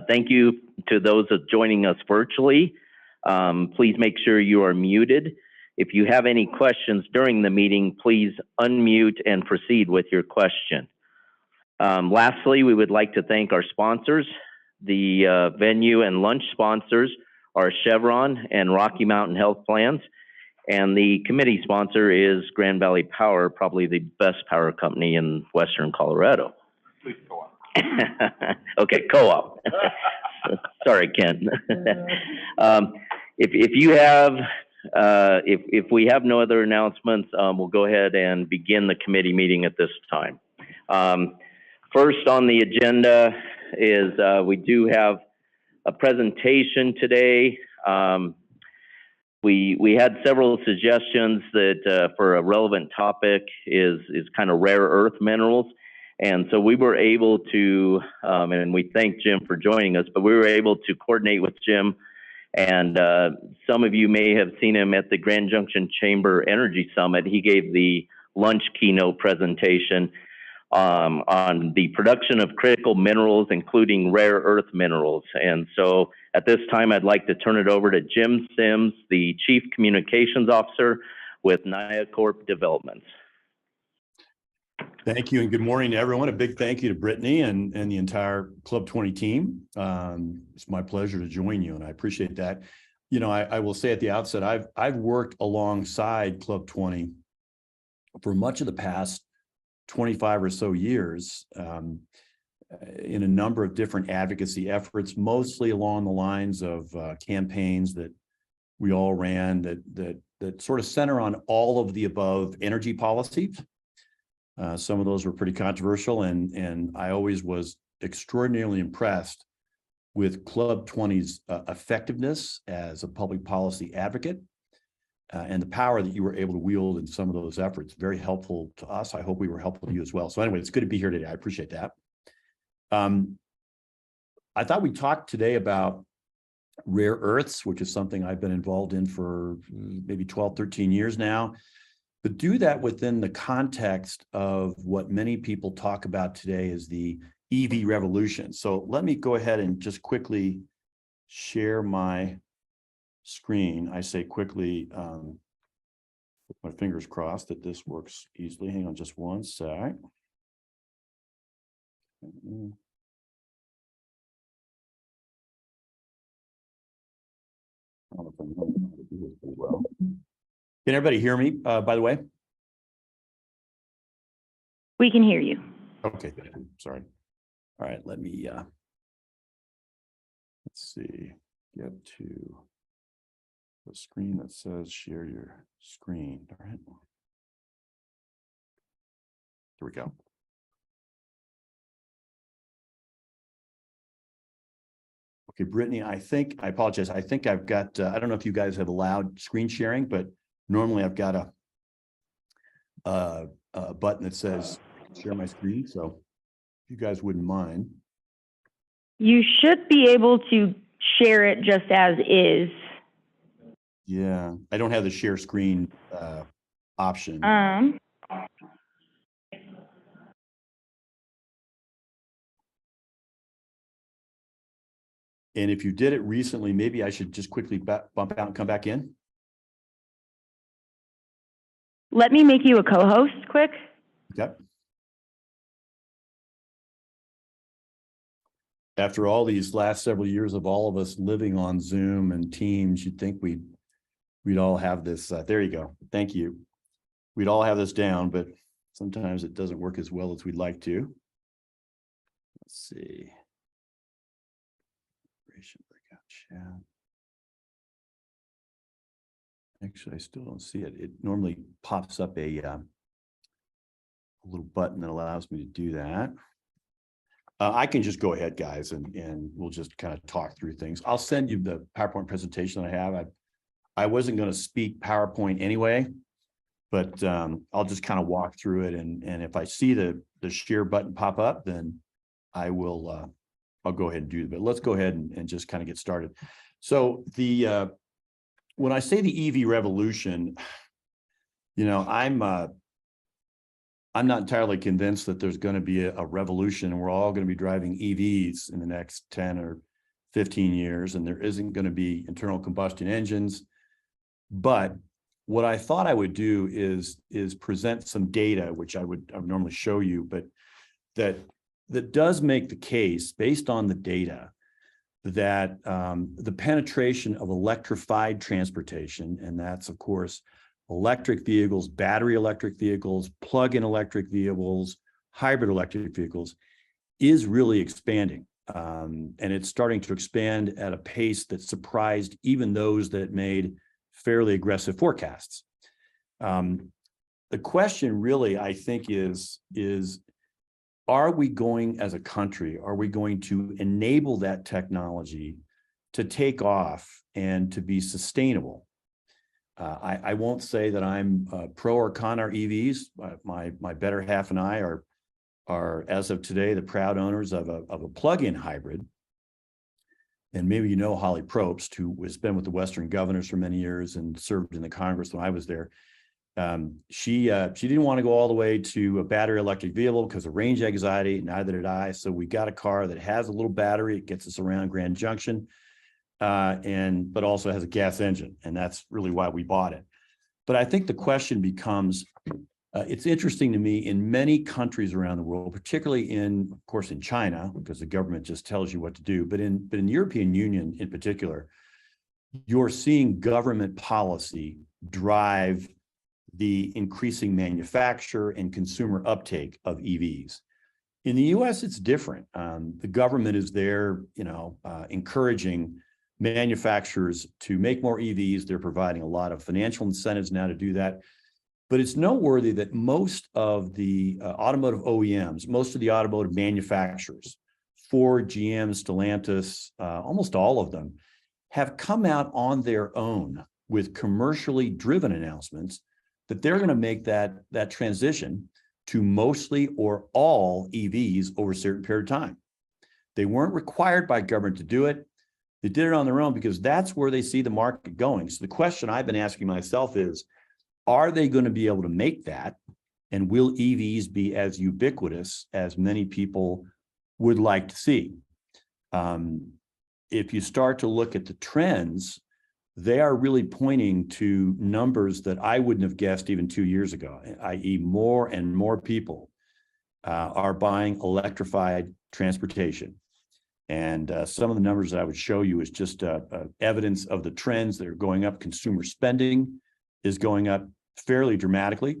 Thank you to those joining us virtually. Please make sure you are muted. If you have any questions during the meeting, please unmute and proceed with your question. Lastly, we would like to thank our sponsors. The venue and lunch sponsors are Chevron and Rocky Mountain Health Plans, and the committee sponsor is Grand Valley Power, probably the best power company in Western Colorado. Please go on. Okay, co-op. Sorry, Ken. If you have, if we have no other announcements, we'll go ahead and begin the committee meeting at this time. First on the agenda is we do have a presentation today. We had several suggestions that for a relevant topic is kind of rare earth minerals. And so we were able to, and we thank Jim for joining us, but we were able to coordinate with Jim. And some of you may have seen him at the Grand Junction Chamber Energy Summit. He gave the lunch keynote presentation on the production of critical minerals, including rare earth minerals. And so at this time, I'd like to turn it over to Jim Sims, the Chief Communications Officer with NIACorp Developments. Thank you and good morning to everyone. A big thank you to Brittany and the entire Club 20 team. It's my pleasure to join you and I appreciate that. You know, I will say at the outset, I've worked alongside Club 20 for much of the past 25 or so years in a number of different advocacy efforts, mostly along the lines of campaigns that we all ran that sort of center on all of the above energy policies. Some of those were pretty controversial, and I always was extraordinarily impressed with Club 20's effectiveness as a public policy advocate and the power that you were able to wield in some of those efforts. Very helpful to us. I hope we were helpful to you as well. So anyway, it's good to be here today. I appreciate that. I thought we'd talk today about rare earths, which is something I've been involved in for maybe 12, 13 years now. But do that within the context of what many people talk about today as the EV revolution. So let me go ahead and just quickly share my screen. I say quickly, with my fingers crossed that this works easily. Hang on just one sec. I don't know if I'm going to do this pretty well. Can everybody hear me, by the way? We can hear you. Okay, sorry. All right, let me, let's see, get to the screen that says share your screen, all right? Here we go. Okay, Brittany, I apologize. I think I've got, I don't know if you guys have allowed screen sharing, but normally I've got a button that says share my screen. So if you guys wouldn't mind. You should be able to share it just as is. Yeah, I don't have the share screen option. And if you did it recently, maybe I should just quickly bump out and come back in. Let me make you a co-host quick. Yep. After all these last several years of all of us living on Zoom and Teams, you'd think we'd all have this. There you go. Thank you. We'd all have this down, but sometimes it doesn't work as well as we'd like to. Let's see. Breakout chat. Actually, I still don't see it. It normally pops up a little button that allows me to do that. I can just go ahead, guys, and we'll just kind of talk through things. I'll send you the PowerPoint presentation that I have. I wasn't going to speak PowerPoint anyway, but I'll just kind of walk through it. And if I see the share button pop up, then I will, I'll go ahead and do it. But let's go ahead and just kind of get started. So when I say the EV revolution, I'm not entirely convinced that there's going to be a revolution and we're all going to be driving EVs in the next 10 or 15 years, and there isn't going to be internal combustion engines. But what I thought I would do is present some data, which I would normally show you, but that does make the case based on the data that the penetration of electrified transportation, and that's of course electric vehicles, battery electric vehicles, plug-in electric vehicles, hybrid electric vehicles, is really expanding. And it's starting to expand at a pace that surprised even those that made fairly aggressive forecasts. The question really, I think, is are we going as a country, are we going to enable that technology to take off and to be sustainable? I won't say that I'm pro or con our EVs. My better half and I are as of today the proud owners of a plug-in hybrid. And maybe you know Holly Probst, who has been with the Western governors for many years and served in the Congress when I was there. She didn't want to go all the way to a battery electric vehicle because of range anxiety. Neither did I. So we got a car that has a little battery. It gets us around Grand Junction. But also has a gas engine, and that's really why we bought it. But I think the question becomes, it's interesting to me in many countries around the world, particularly of course, in China, because the government just tells you what to do, but in the European Union in particular, you're seeing government policy drive the increasing manufacture and consumer uptake of EVs. In the US, it's different. The government is there, encouraging manufacturers to make more EVs. They're providing a lot of financial incentives now to do that. But it's noteworthy that most of the automotive OEMs, most of the automotive manufacturers, Ford, GM, Stellantis, almost all of them, have come out on their own with commercially driven announcements that they're going to make that transition to mostly or all EVs over a certain period of time. They weren't required by government to do it. They did it on their own because that's where they see the market going. So the question I've been asking myself is, are they going to be able to make that? And will EVs be as ubiquitous as many people would like to see? If you start to look at the trends, they are really pointing to numbers that I wouldn't have guessed even 2 years ago, i.e. more and more people are buying electrified transportation. And some of the numbers that I would show you is just evidence of the trends that are going up. Consumer spending is going up fairly dramatically,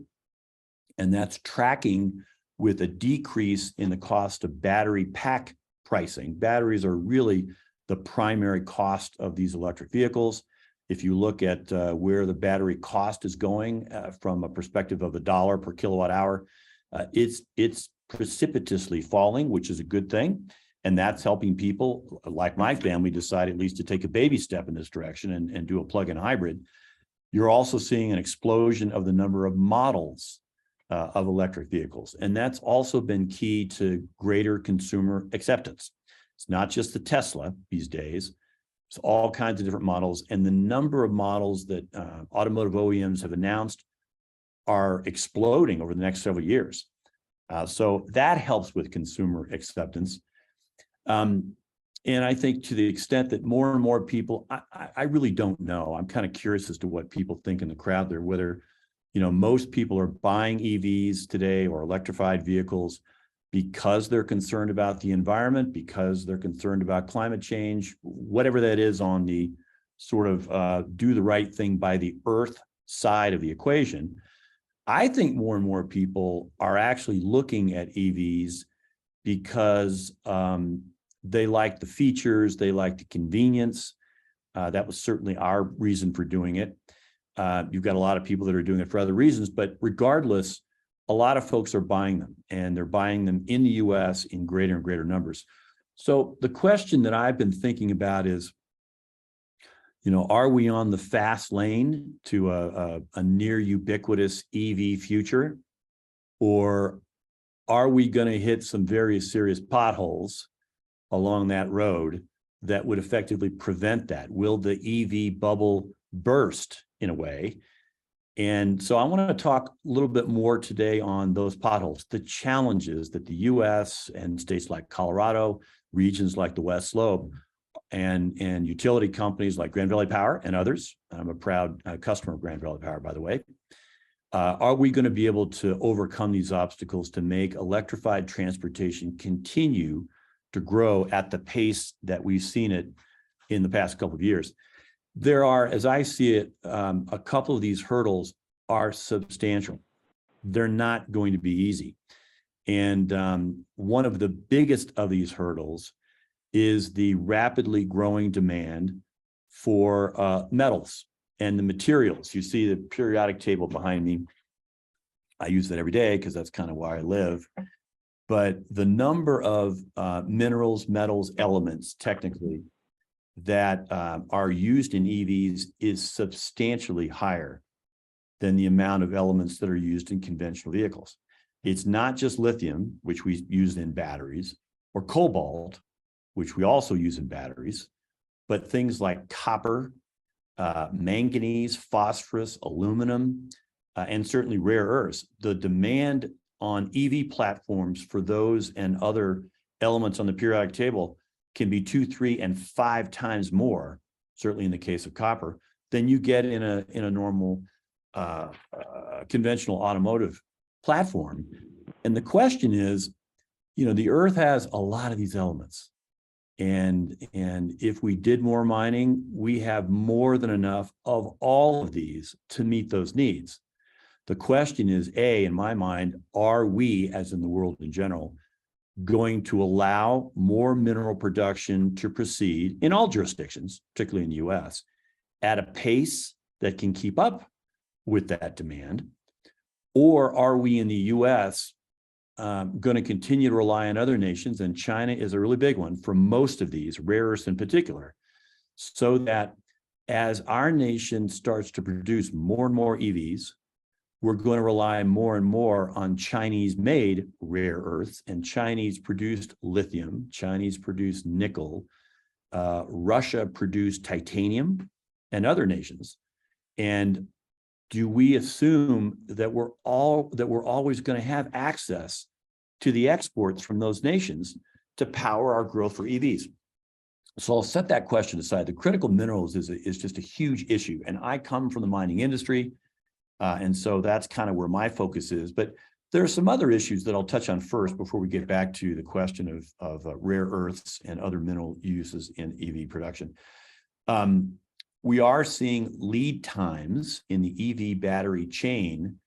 and that's tracking with a decrease in the cost of battery pack pricing. Batteries are really the primary cost of these electric vehicles. If you look at where the battery cost is going from a perspective of $1 per kilowatt hour, it's precipitously falling, which is a good thing. And that's helping people like my family decide at least to take a baby step in this direction and do a plug-in hybrid. You're also seeing an explosion of the number of models of electric vehicles. And that's also been key to greater consumer acceptance. It's not just the Tesla these days. It's all kinds of different models. And the number of models that automotive OEMs have announced are exploding over the next several years. So that helps with consumer acceptance. And I think to the extent that more and more people, I really don't know. I'm kind of curious as to what people think in the crowd there, whether, most people are buying EVs today or electrified vehicles because they're concerned about the environment, because they're concerned about climate change, whatever that is on the sort of do the right thing by the earth side of the equation. I think more and more people are actually looking at EVs because they like the features, they like the convenience. That was certainly our reason for doing it. You've got a lot of people that are doing it for other reasons, but regardless, a lot of folks are buying them, and they're buying them in the US in greater and greater numbers. So the question that I've been thinking about is, are we on the fast lane to a near ubiquitous EV future? Or are we going to hit some very serious potholes along that road that would effectively prevent that? Will the EV bubble burst in a way? And so I want to talk a little bit more today on those potholes, the challenges that the US and states like Colorado, regions like the West Slope, and utility companies like Grand Valley Power and others. I'm a proud customer of Grand Valley Power, by the way. Are we going to be able to overcome these obstacles to make electrified transportation continue to grow at the pace that we've seen it in the past couple of years? There are, as I see it, a couple of these hurdles are substantial. They're not going to be easy. And one of the biggest of these hurdles is the rapidly growing demand for metals and the materials. You see the periodic table behind me. I use that every day because that's kind of where I live. But the number of minerals, metals, elements, technically, that are used in EVs is substantially higher than the amount of elements that are used in conventional vehicles. It's not just lithium, which we use in batteries, or cobalt, which we also use in batteries, but things like copper, manganese, phosphorus, aluminum, and certainly rare earths. The demand on EV platforms for those and other elements on the periodic table can be 2, 3, and 5 times more, certainly in the case of copper, than you get in a normal conventional automotive platform. And the question is, the Earth has a lot of these elements. And if we did more mining, we have more than enough of all of these to meet those needs. The question is, in my mind, are we, as in the world in general, going to allow more mineral production to proceed in all jurisdictions, particularly in the US, at a pace that can keep up with that demand? Or are we in the US going to continue to rely on other nations, and China is a really big one for most of these, rare earths in particular, so that as our nation starts to produce more and more EVs, we're going to rely more and more on Chinese-made rare earths and Chinese-produced lithium, Chinese-produced nickel, Russia-produced titanium, and other nations. And do we assume that we're always going to have access to the exports from those nations to power our growth for EVs? So I'll set that question aside. The critical minerals is just a huge issue, and I come from the mining industry. And so that's kind of where my focus is. But there are some other issues that I'll touch on first before we get back to the question of rare earths and other mineral uses in EV production. We are seeing lead times in the EV battery chain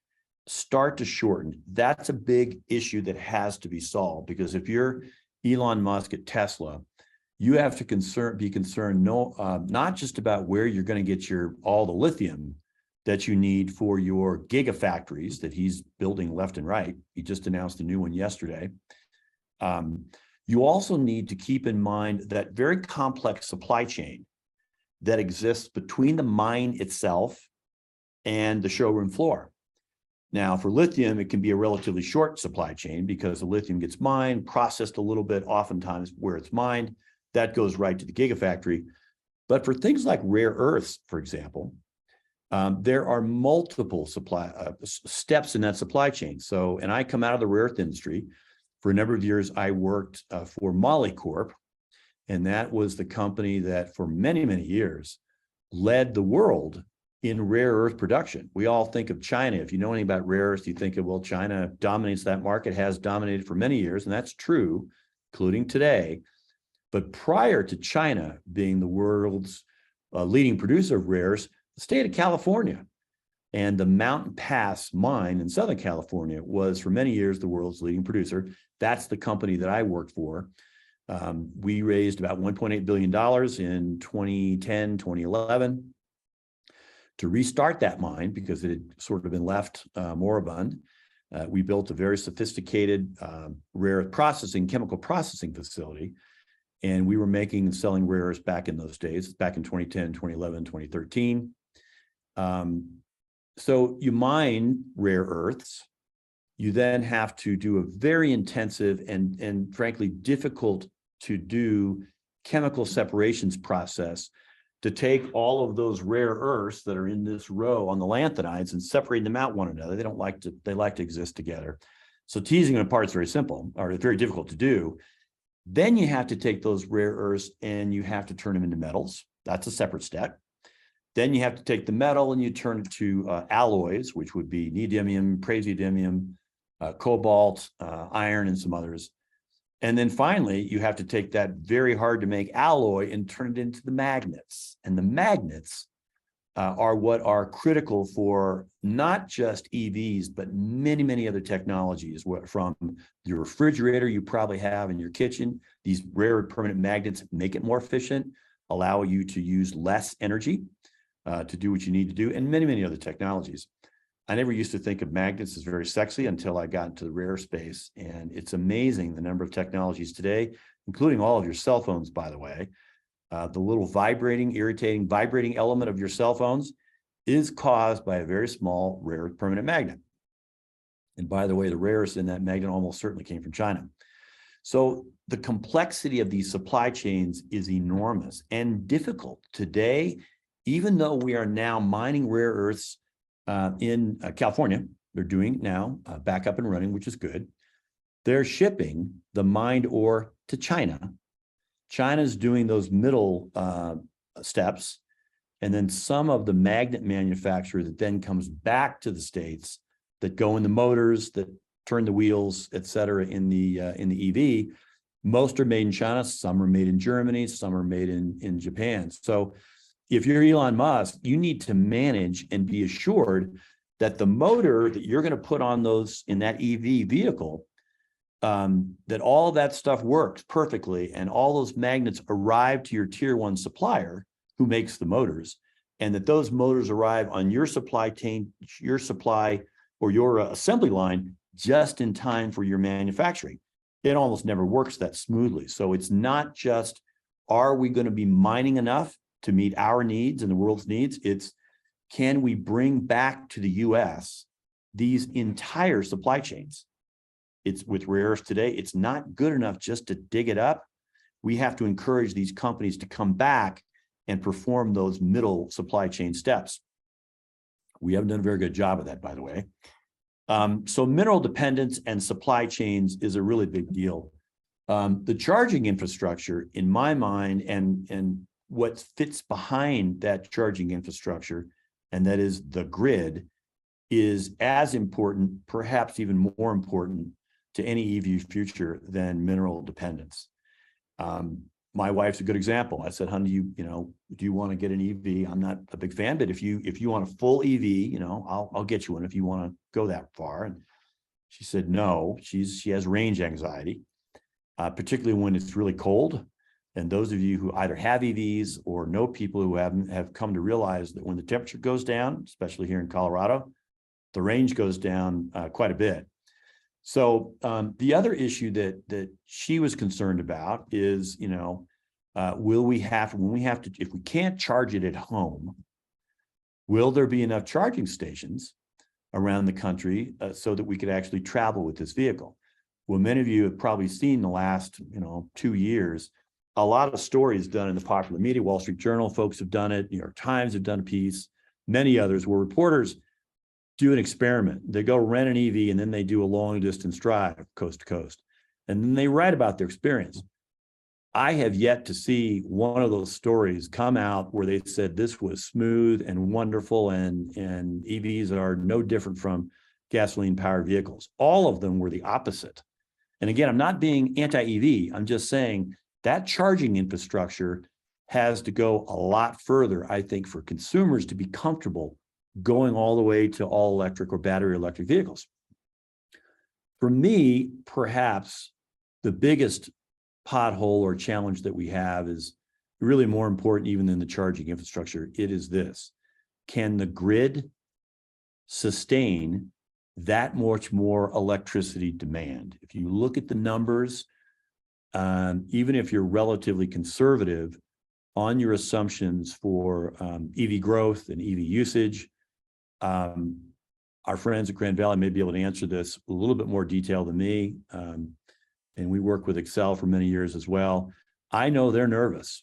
start to shorten. That's a big issue that has to be solved, because if you're Elon Musk at Tesla, you have to be concerned not just about where you're going to get all the lithium that you need for your gigafactories that he's building left and right. He just announced a new one yesterday. You also need to keep in mind that very complex supply chain that exists between the mine itself and the showroom floor. Now, for lithium, it can be a relatively short supply chain because the lithium gets mined, processed a little bit, oftentimes where it's mined, that goes right to the gigafactory. But for things like rare earths, for example, there are multiple steps in that supply chain. So, and I come out of the rare earth industry. For a number of years, I worked for Molycorp, and that was the company that for many, many years led the world in rare earth production. We all think of China. If you know anything about rare earths, you think of, well, China dominates that market, has dominated for many years, and that's true, including today. But prior to China being the world's leading producer of rares, the state of California and the Mountain Pass mine in Southern California was for many years the world's leading producer. That's the company that I worked for. We raised about $1.8 billion in 2010, 2011 To restart that mine, because it had sort of been left moribund, we built a very sophisticated rare earth chemical processing facility. And we were making and selling rare earths back in those days, back in 2010, 2011, 2013. So you mine rare earths. You then have to do a very intensive and frankly difficult to do chemical separations process to take all of those rare earths that are in this row on the lanthanides and separate them out one another. They like to exist together. So teasing them apart is very simple, or very difficult to do. Then you have to take those rare earths and you have to turn them into metals. That's a separate step. Then you have to take the metal and you turn it to alloys, which would be neodymium, praseodymium, cobalt, iron, and some others. And then finally, you have to take that very hard to make alloy and turn it into the magnets. And the magnets are what are critical for not just EVs, but many, many other technologies. From your refrigerator you probably have in your kitchen, these rare permanent magnets make it more efficient, allow you to use less energy to do what you need to do, and many, many other technologies. I never used to think of magnets as very sexy until I got into the rare space. And it's amazing the number of technologies today, including all of your cell phones, by the way. The little vibrating element of your cell phones is caused by a very small rare earth permanent magnet. And by the way, the rarest in that magnet almost certainly came from China. So the complexity of these supply chains is enormous and difficult. Today, even though we are now mining rare earths in California, they're doing now back up and running, which is good. They're shipping the mined ore to China. China's doing those middle steps, and then some of the magnet manufacturer that then comes back to the States that go in the motors, that turn the wheels, et cetera, in the EV. Most are made in China, some are made in Germany, some are made in Japan. So if you're Elon Musk, you need to manage and be assured that the motor that you're going to put on those in that EV vehicle, that all that stuff works perfectly and all those magnets arrive to your tier one supplier who makes the motors, and that those motors arrive on your supply chain, your supply or your assembly line just in time for your manufacturing. It almost never works that smoothly. So it's not just, are we going to be mining enough to meet our needs and the world's needs? It's, can we bring back to the US these entire supply chains? It's with rare earths today, it's not good enough just to dig it up. We have to encourage these companies to come back and perform those middle supply chain steps. We haven't done a very good job of that, by the way. So mineral dependence and supply chains is a really big deal. The charging infrastructure, in my mind, and what fits behind that charging infrastructure, and that is the grid, is as important, perhaps even more important to any EV future than mineral dependence. My wife's a good example. I said, honey, do you want to get an EV? I'm not a big fan, but if you want a full EV, I'll get you one if you want to go that far. And she said, no, she has range anxiety, particularly when it's really cold. And those of you who either have EVs or know people who have come to realize that when the temperature goes down, especially here in Colorado, the range goes down quite a bit. So the other issue that she was concerned about is, if we can't charge it at home, will there be enough charging stations around the country so that we could actually travel with this vehicle? Well, many of you have probably seen the last, 2 years, a lot of stories done in the popular media. Wall Street Journal folks have done it. New York Times have done a piece, many others, where reporters do an experiment. They go rent an EV and then they do a long distance drive coast to coast. And then they write about their experience. I have yet to see one of those stories come out where they said this was smooth and wonderful and EVs are no different from gasoline powered vehicles. All of them were the opposite. And again, I'm not being anti-EV. I'm just saying that charging infrastructure has to go a lot further, I think, for consumers to be comfortable going all the way to all electric or battery electric vehicles. For me, perhaps the biggest pothole or challenge that we have is really more important even than the charging infrastructure. It is this: can the grid sustain that much more electricity demand? If you look at the numbers, even if you're relatively conservative on your assumptions for EV growth and EV usage, our friends at Grand Valley may be able to answer this a little bit more detail than me. And we work with Excel for many years as well. I know they're nervous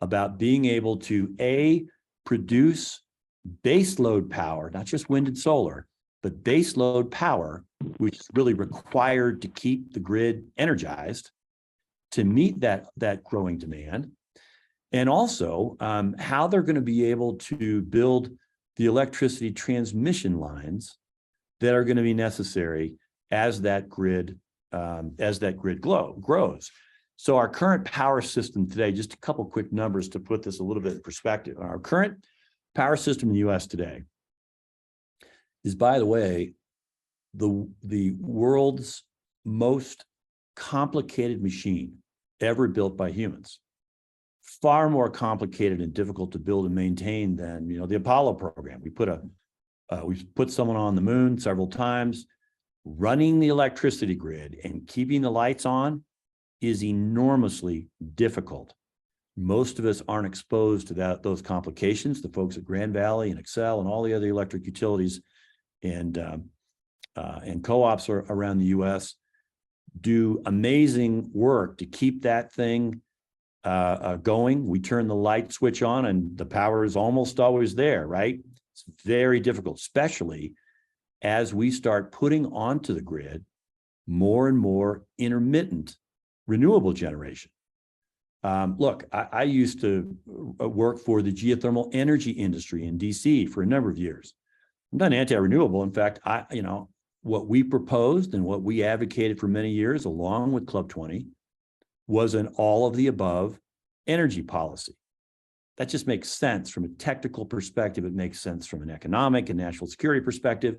about being able to, A, produce baseload power, not just wind and solar, but baseload power, which is really required to keep the grid energized to meet that growing demand. And also how they're going to be able to build the electricity transmission lines that are going to be necessary as that grid grows. So our current power system today, just a couple quick numbers to put this a little bit in perspective. Our current power system in the U.S. today is, by the way, the world's most complicated machine ever built by humans. Far more complicated and difficult to build and maintain than, the Apollo program. We put someone on the moon several times. Running the electricity grid and keeping the lights on is enormously difficult. Most of us aren't exposed to those complications. The folks at Grand Valley and Excel and all the other electric utilities and co-ops around the U.S. do amazing work to keep that thing going. We turn the light switch on and the power is almost always there, right? It's very difficult, especially as we start putting onto the grid more and more intermittent renewable generation. Look, I used to work for the geothermal energy industry in DC for a number of years. I'm not anti-renewable. In fact, what we proposed and what we advocated for many years, along with Club 20, was an all of the above energy policy. That just makes sense from a technical perspective. It makes sense from an economic and national security perspective.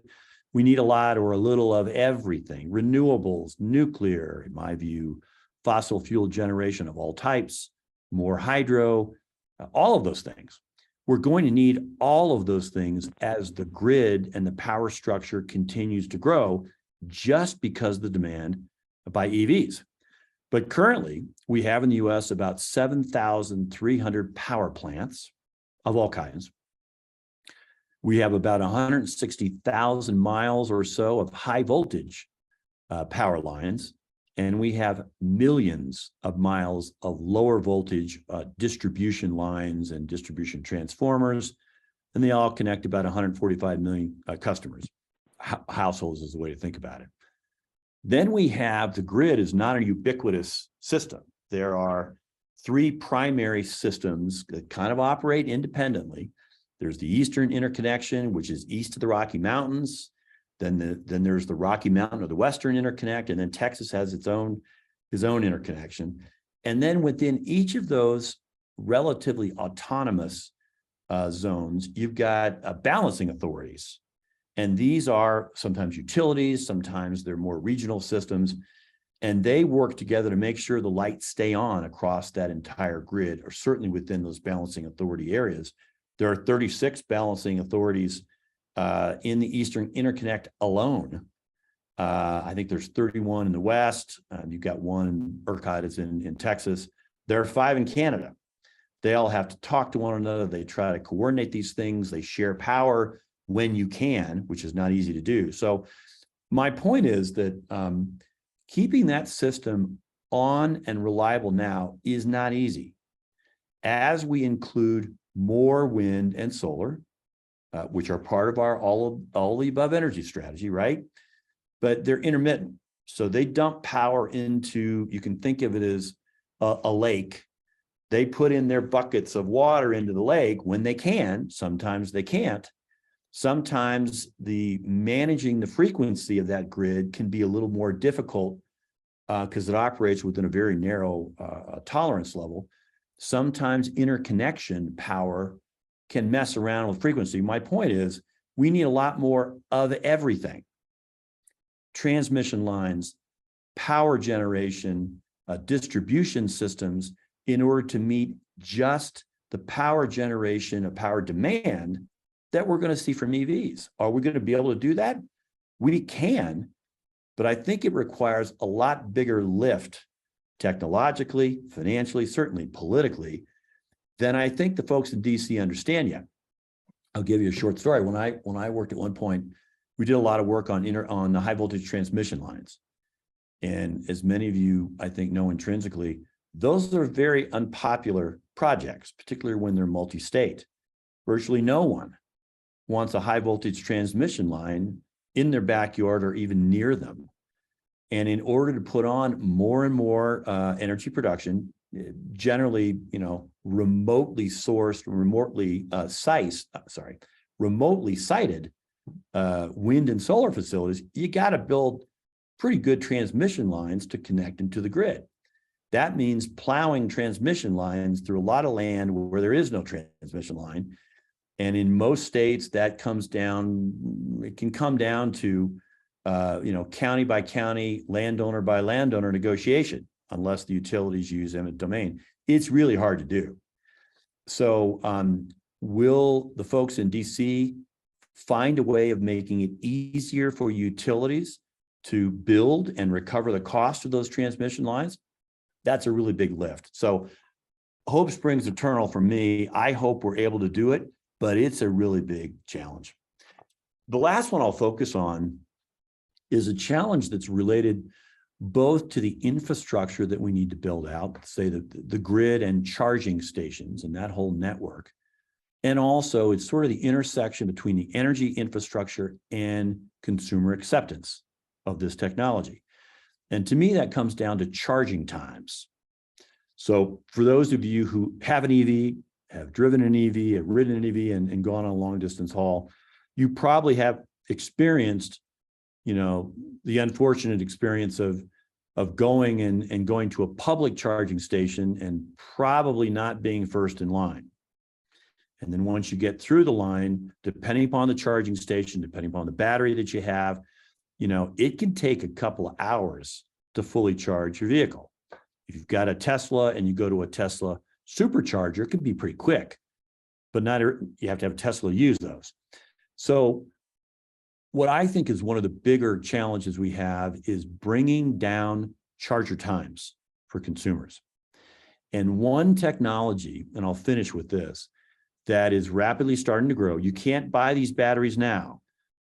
We need a lot or a little of everything: renewables, nuclear, in my view, fossil fuel generation of all types, more hydro, all of those things. We're going to need all of those things as the grid and the power structure continues to grow, just because of the demand by EVs. But currently, we have in the US about 7,300 power plants of all kinds. We have about 160,000 miles or so of high voltage power lines, and we have millions of miles of lower voltage distribution lines and distribution transformers, and they all connect about 145 million customers. Households is the way to think about it. Then we have, the grid is not a ubiquitous system. There are three primary systems that kind of operate independently. There's the Eastern Interconnection, which is east of the Rocky Mountains. Then there's the Rocky Mountain or the Western Interconnect, and then Texas has his own interconnection. And then within each of those relatively autonomous zones, you've got balancing authorities. And these are sometimes utilities, sometimes they're more regional systems, and they work together to make sure the lights stay on across that entire grid, or certainly within those balancing authority areas. There are 36 balancing authorities in the Eastern Interconnect alone. I think there's 31 in the West. You've got one in ERCOT is in Texas. There are 5 in Canada. They all have to talk to one another. They try to coordinate these things. They share power when you can, which is not easy to do. So my point is that keeping that system on and reliable now is not easy. As we include more wind and solar, which are part of our all the above energy strategy, right? But they're intermittent. So they dump power into, you can think of it as a lake. They put in their buckets of water into the lake when they can. Sometimes they can't. Sometimes managing the frequency of that grid can be a little more difficult because it operates within a very narrow tolerance level. Sometimes interconnection power can mess around with frequency. My point is, we need a lot more of everything. Transmission lines, power generation, distribution systems, in order to meet just the power generation of power demand that we're going to see from EVs. Are we going to be able to do that? We can, but I think it requires a lot bigger lift technologically, financially, certainly politically, than I think the folks in DC understand yet. I'll give you a short story. When I worked at one point, we did a lot of work on the high voltage transmission lines. And as many of you, I think, know intrinsically, those are very unpopular projects, particularly when they're multi-state. Virtually no one wants a high voltage transmission line in their backyard or even near them. And in order to put on more and more energy production, generally, remotely sourced, remotely sited wind and solar facilities, you got to build pretty good transmission lines to connect into the grid. That means plowing transmission lines through a lot of land where there is no transmission line. And in most states, it can come down to, county by county, landowner by landowner negotiation, unless the utilities use eminent domain. It's really hard to do. So will the folks in DC find a way of making it easier for utilities to build and recover the cost of those transmission lines? That's a really big lift. So hope springs eternal for me. I hope we're able to do it, but it's a really big challenge. The last one I'll focus on is a challenge that's related both to the infrastructure that we need to build out, say the grid and charging stations and that whole network. And also it's sort of the intersection between the energy infrastructure and consumer acceptance of this technology. And to me, that comes down to charging times. So for those of you who have an EV, have driven an EV, have ridden an EV and gone on a long distance haul, you probably have experienced, the unfortunate experience of going and going to a public charging station and probably not being first in line. And then once you get through the line, depending upon the charging station, depending upon the battery that you have, it can take a couple of hours to fully charge your vehicle. If you've got a Tesla and you go to a Tesla supercharger, it can be pretty quick, but you have to have a Tesla to use those. So what I think is one of the bigger challenges we have is bringing down charger times for consumers. And one technology, and I'll finish with this, that is rapidly starting to grow. You can't buy these batteries now,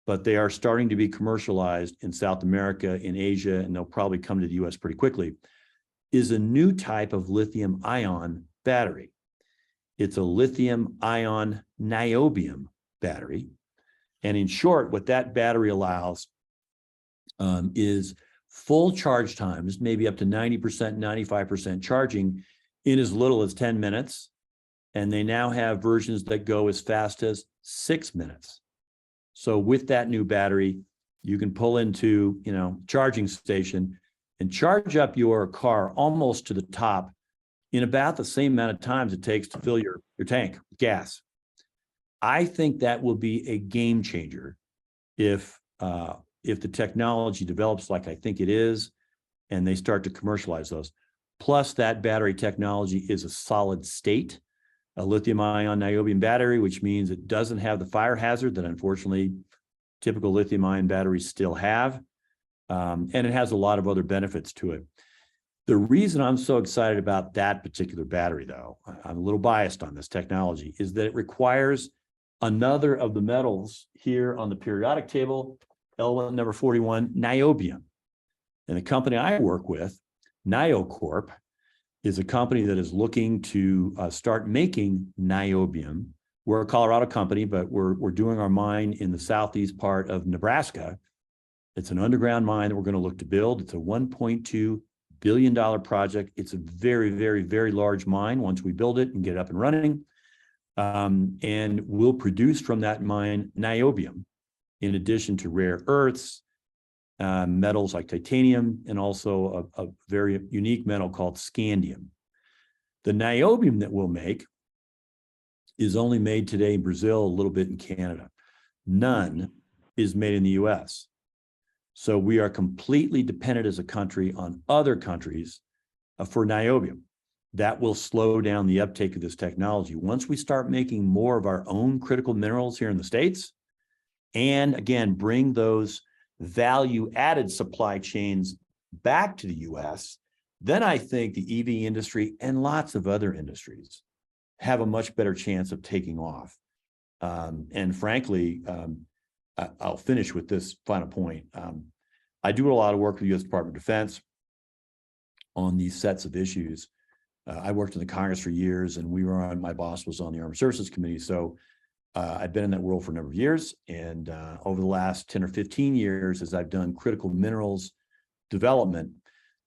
but they are starting to be commercialized in South America, in Asia, and they'll probably come to the US pretty quickly, is a new type of lithium-ion battery. It's a lithium-ion niobium battery. And in short, what that battery allows is full charge times, maybe up to 90%, 95% charging in as little as 10 minutes. And they now have versions that go as fast as 6 minutes. So with that new battery, you can pull into, charging station and charge up your car almost to the top in about the same amount of time it takes to fill your tank with gas. I think that will be a game changer if the technology develops like I think it is, and they start to commercialize those. Plus, that battery technology is a solid state, a lithium-ion niobium battery, which means it doesn't have the fire hazard that unfortunately typical lithium-ion batteries still have, and it has a lot of other benefits to it. The reason I'm so excited about that particular battery, though, I'm a little biased on this technology, is that it requires another of the metals here on the periodic table, element number 41, niobium. And the company I work with, NioCorp, is a company that is looking to start making niobium. We're a Colorado company, but we're doing our mine in the southeast part of Nebraska. It's an underground mine that we're going to look to build. It's a $1.2 billion project. It's a very, very, very large mine once we build it and get it up and running. And we'll produce from that mine niobium, in addition to rare earths, metals like titanium, and also a very unique metal called scandium. The niobium that we'll make is only made today in Brazil, a little bit in Canada. None is made in the US. So we are completely dependent as a country on other countries for niobium. that will slow down the uptake of this technology. Once we start making more of our own critical minerals here in the States, and again, bring those value-added supply chains back to the U.S., then I think the EV industry and lots of other industries have a much better chance of taking off. And frankly, I'll finish with this final point. I do a lot of work with the U.S. Department of Defense on these sets of issues. I worked in the Congress for years, and my boss was on the Armed Services Committee. So I've been in that world for a number of years. And over the last 10 or 15 years, as I've done critical minerals development,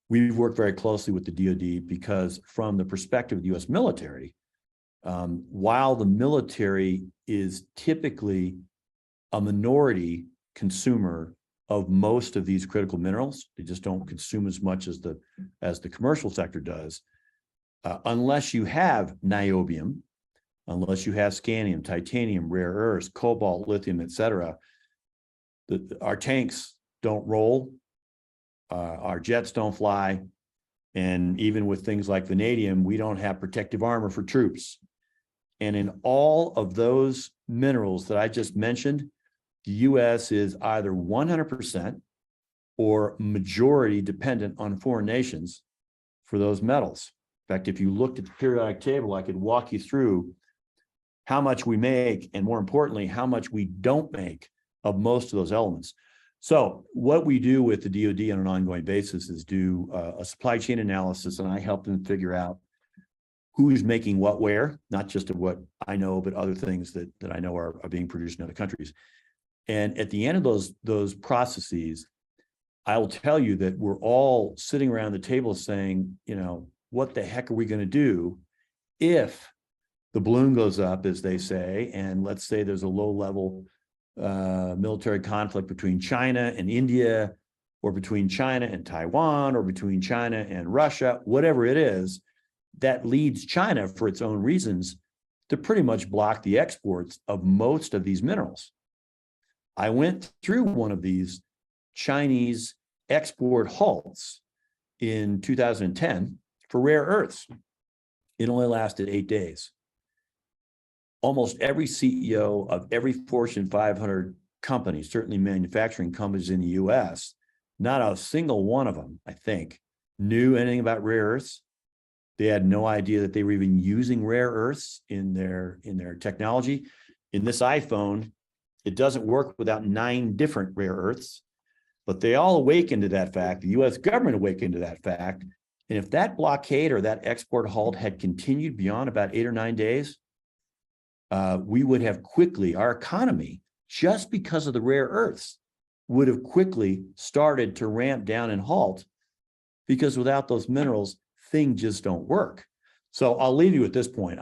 we've worked very closely with the DoD because from the perspective of the U.S. military, while the military is typically a minority consumer of most of these critical minerals, they just don't consume as much as the commercial sector does. Unless you have niobium, unless you have scandium, titanium, rare earths, cobalt, lithium, et cetera, our tanks don't roll, our jets don't fly, and even with things like vanadium, we don't have protective armor for troops. And in all of those minerals that I just mentioned, the U.S. is either 100% or majority dependent on foreign nations for those metals. In fact, if you looked at the periodic table, I could walk you through how much we make, and more importantly, how much we don't make of most of those elements. So what we do with the DoD on an ongoing basis is do a supply chain analysis, and I help them figure out who's making what where, not just of what I know, but other things that I know are being produced in other countries. And at the end of those processes, I will tell you that we're all sitting around the table saying, you know, what the heck are we going to do if the balloon goes up, as they say, and let's say there's a low-level military conflict between China and India, or between China and Taiwan, or between China and Russia, whatever it is, that leads China, for its own reasons, to pretty much block the exports of most of these minerals. I went through one of these Chinese export halts in 2010 for rare earths. It only lasted 8 days. Almost every CEO of every Fortune 500 company, certainly manufacturing companies in the US, not a single one of them, I think, knew anything about rare earths. They had no idea that they were even using rare earths in their technology. In this iPhone, it doesn't work without 9 different rare earths, but they all awakened to that fact. The US government awakened to that fact. And if that blockade or that export halt had continued beyond about 8 or 9 days, we would have quickly, our economy, just because of the rare earths, would have quickly started to ramp down and halt, because without those minerals, things just don't work. So I'll leave you at this point.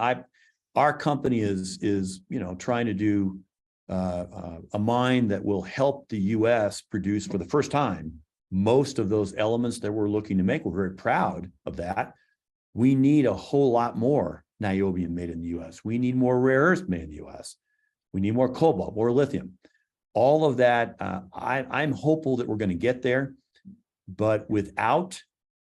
Our company is trying to do a mine that will help the U.S. produce for the first time most of those elements that we're looking to make. We're very proud of that. We need a whole lot more niobium made in the U.S. We need more rare earths made in the U.S. We need more cobalt, more lithium. All of that, I'm hopeful that we're going to get there, but without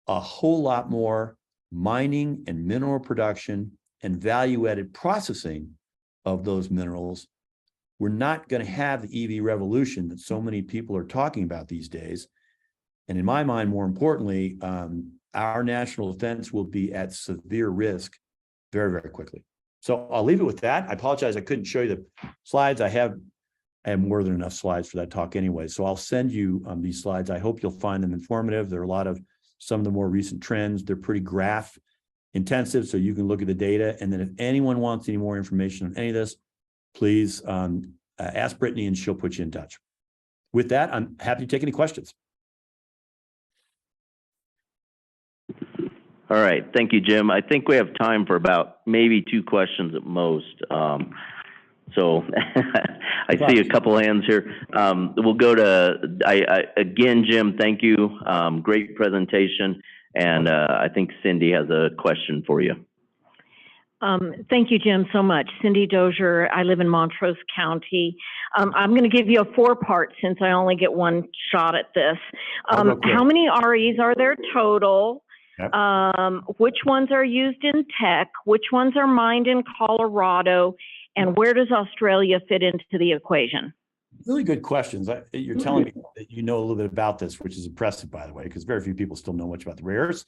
a whole lot more mining and mineral production and value-added processing of those minerals, we're not going to have the EV revolution that so many people are talking about these days. And in my mind, more importantly, our national defense will be at severe risk very, very quickly. So I'll leave it with that. I apologize, I couldn't show you the slides. I have more than enough slides for that talk anyway. So I'll send you these slides. I hope you'll find them informative. There are a lot of some of the more recent trends. They're pretty graph intensive, so you can look at the data. And then if anyone wants any more information on any of this, please ask Brittany and she'll put you in touch. With that, I'm happy to take any questions. All right. Thank you, Jim. I think we have time for about maybe 2 questions at most. So I see a couple hands here. We'll go to, again, Jim, thank you. Great presentation. And I think Cindy has a question for you. Thank you, Jim, so much. Cindy Dozier. I live in Montrose County. I'm going to give you a 4-part since I only get one shot at this. How many REs are there total? Which ones are used in tech? Which ones are mined in Colorado? And where does Australia fit into the equation? Really good questions. You're telling me that you know a little bit about this, which is impressive, by the way, because very few people still know much about the rare earths.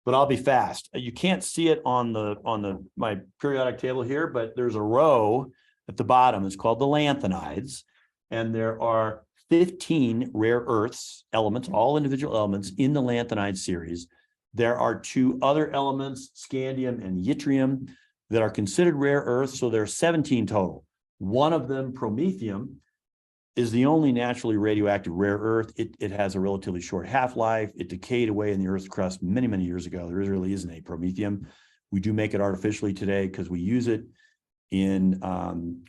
But I'll be fast. You can't see it on my periodic table here, but there's a row at the bottom. It's called the lanthanides, and there are 15 rare earths elements, all individual elements in the lanthanide series. There are 2 other elements, scandium and yttrium, that are considered rare earths. So there are 17 total. One of them, promethium, is the only naturally radioactive rare earth. It has a relatively short half-life. It decayed away in the Earth's crust many, many years ago. There really isn't a promethium. We do make it artificially today because we use it in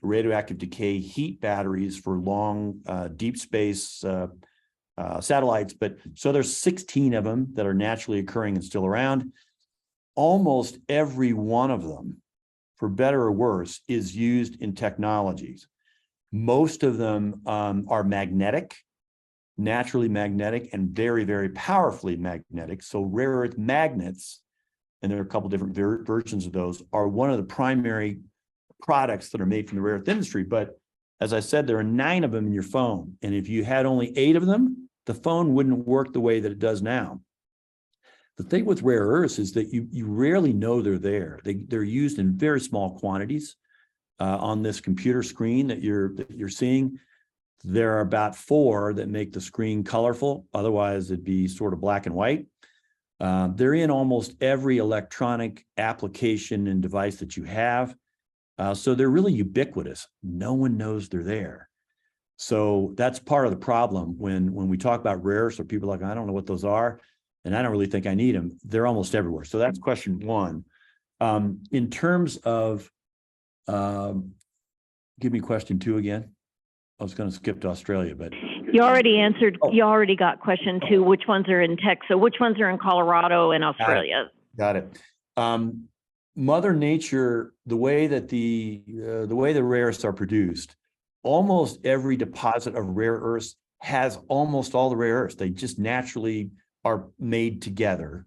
radioactive decay heat batteries for long deep space satellites. But so there's 16 of them that are naturally occurring and still around. Almost every one of them, for better or worse, is used in technologies. Most of them are magnetic, naturally magnetic, and very, very powerfully magnetic. So rare earth magnets, and there are a couple different versions of those, are one of the primary products that are made from the rare earth industry. But as I said, there are 9 of them in your phone. And if you had only 8 of them, the phone wouldn't work the way that it does now. The thing with rare earths is that you rarely know they're there. They're used in very small quantities. On this computer screen that you're seeing, there are about 4 that make the screen colorful. Otherwise, it'd be sort of black and white. They're in almost every electronic application and device that you have. So they're really ubiquitous. No one knows they're there. So that's part of the problem when we talk about rare earths, or people are like, I don't know what those are, and I don't really think I need them. They're almost everywhere. So that's question 1. In terms of give me question 2 again. I was going to skip to Australia, but You already answered. You already got question 2. Which ones are in tech? So which ones are in Colorado and Australia? Got it. Mother Nature, the way the rare earths are produced, almost every deposit of rare earths has almost all the rare earths. They just naturally are made together.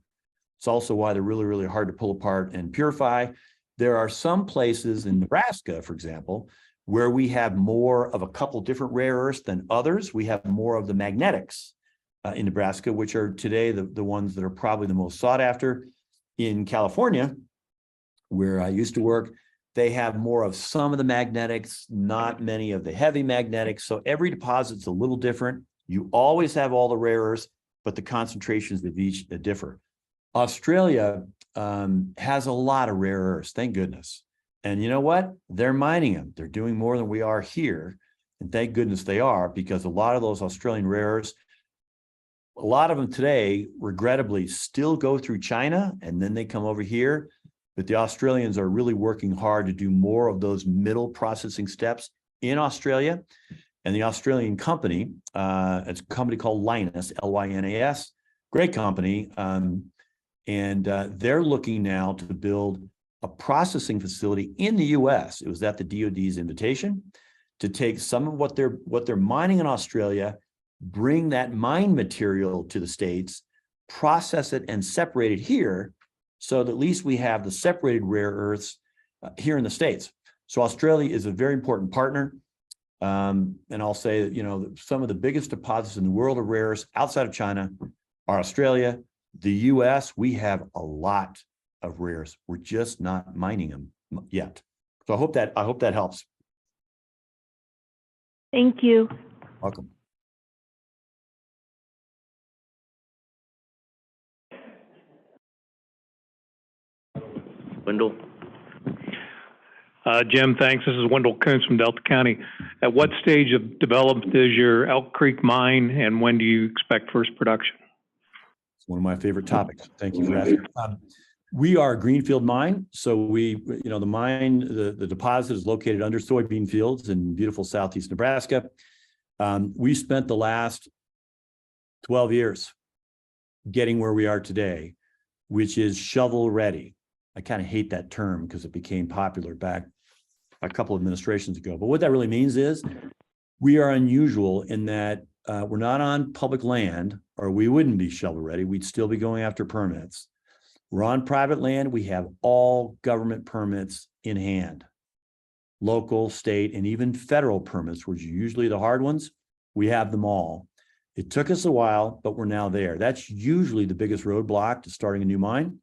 It's also why they're really, really hard to pull apart and purify. There are some places in Nebraska, for example, where we have more of a couple different rare earths than others. We have more of the magnetics in Nebraska, which are today the ones that are probably the most sought after. In California, where I used to work, they have more of some of the magnetics, not many of the heavy magnetics. So every deposit's a little different. You always have all the rare earths, but the concentrations of each differ. Australia has a lot of rare earths, thank goodness. And you know what? They're mining them. They're doing more than we are here. And thank goodness they are, because a lot of those Australian rare earths, a lot of them today, regrettably, still go through China and then they come over here. But the Australians are really working hard to do more of those middle processing steps in Australia. And the Australian company, it's a company called Lynas, Lynas, great company. And they're looking now to build a processing facility in the US. It was at the DoD's invitation to take some of what they're mining in Australia, bring that mine material to the States, process it and separate it here, so that at least we have the separated rare earths here in the States. So Australia is a very important partner. And I'll say that, you know, some of the biggest deposits in the world of rare earths outside of China are Australia. The US, we have a lot of rares. We're just not mining them yet. So I hope that helps. Thank you. Welcome. Wendell. Jim, thanks. This is Wendell Kuntz from Delta County. At what stage of development is your Elk Creek mine, and when do you expect first production? It's one of my favorite topics. Thank you for asking. We are a greenfield mine. So the mine, the deposit is located under soybean fields in beautiful southeast Nebraska. We spent the last 12 years getting where we are today, which is shovel ready. I kind of hate that term because it became popular back a couple of administrations ago. But what that really means is we are unusual in that we're not on public land, or we wouldn't be shovel ready. We'd still be going after permits. We're on private land. We have all government permits in hand. Local, state, and even federal permits, which are usually the hard ones. We have them all. It took us a while, but we're now there. That's usually the biggest roadblock to starting a new mine.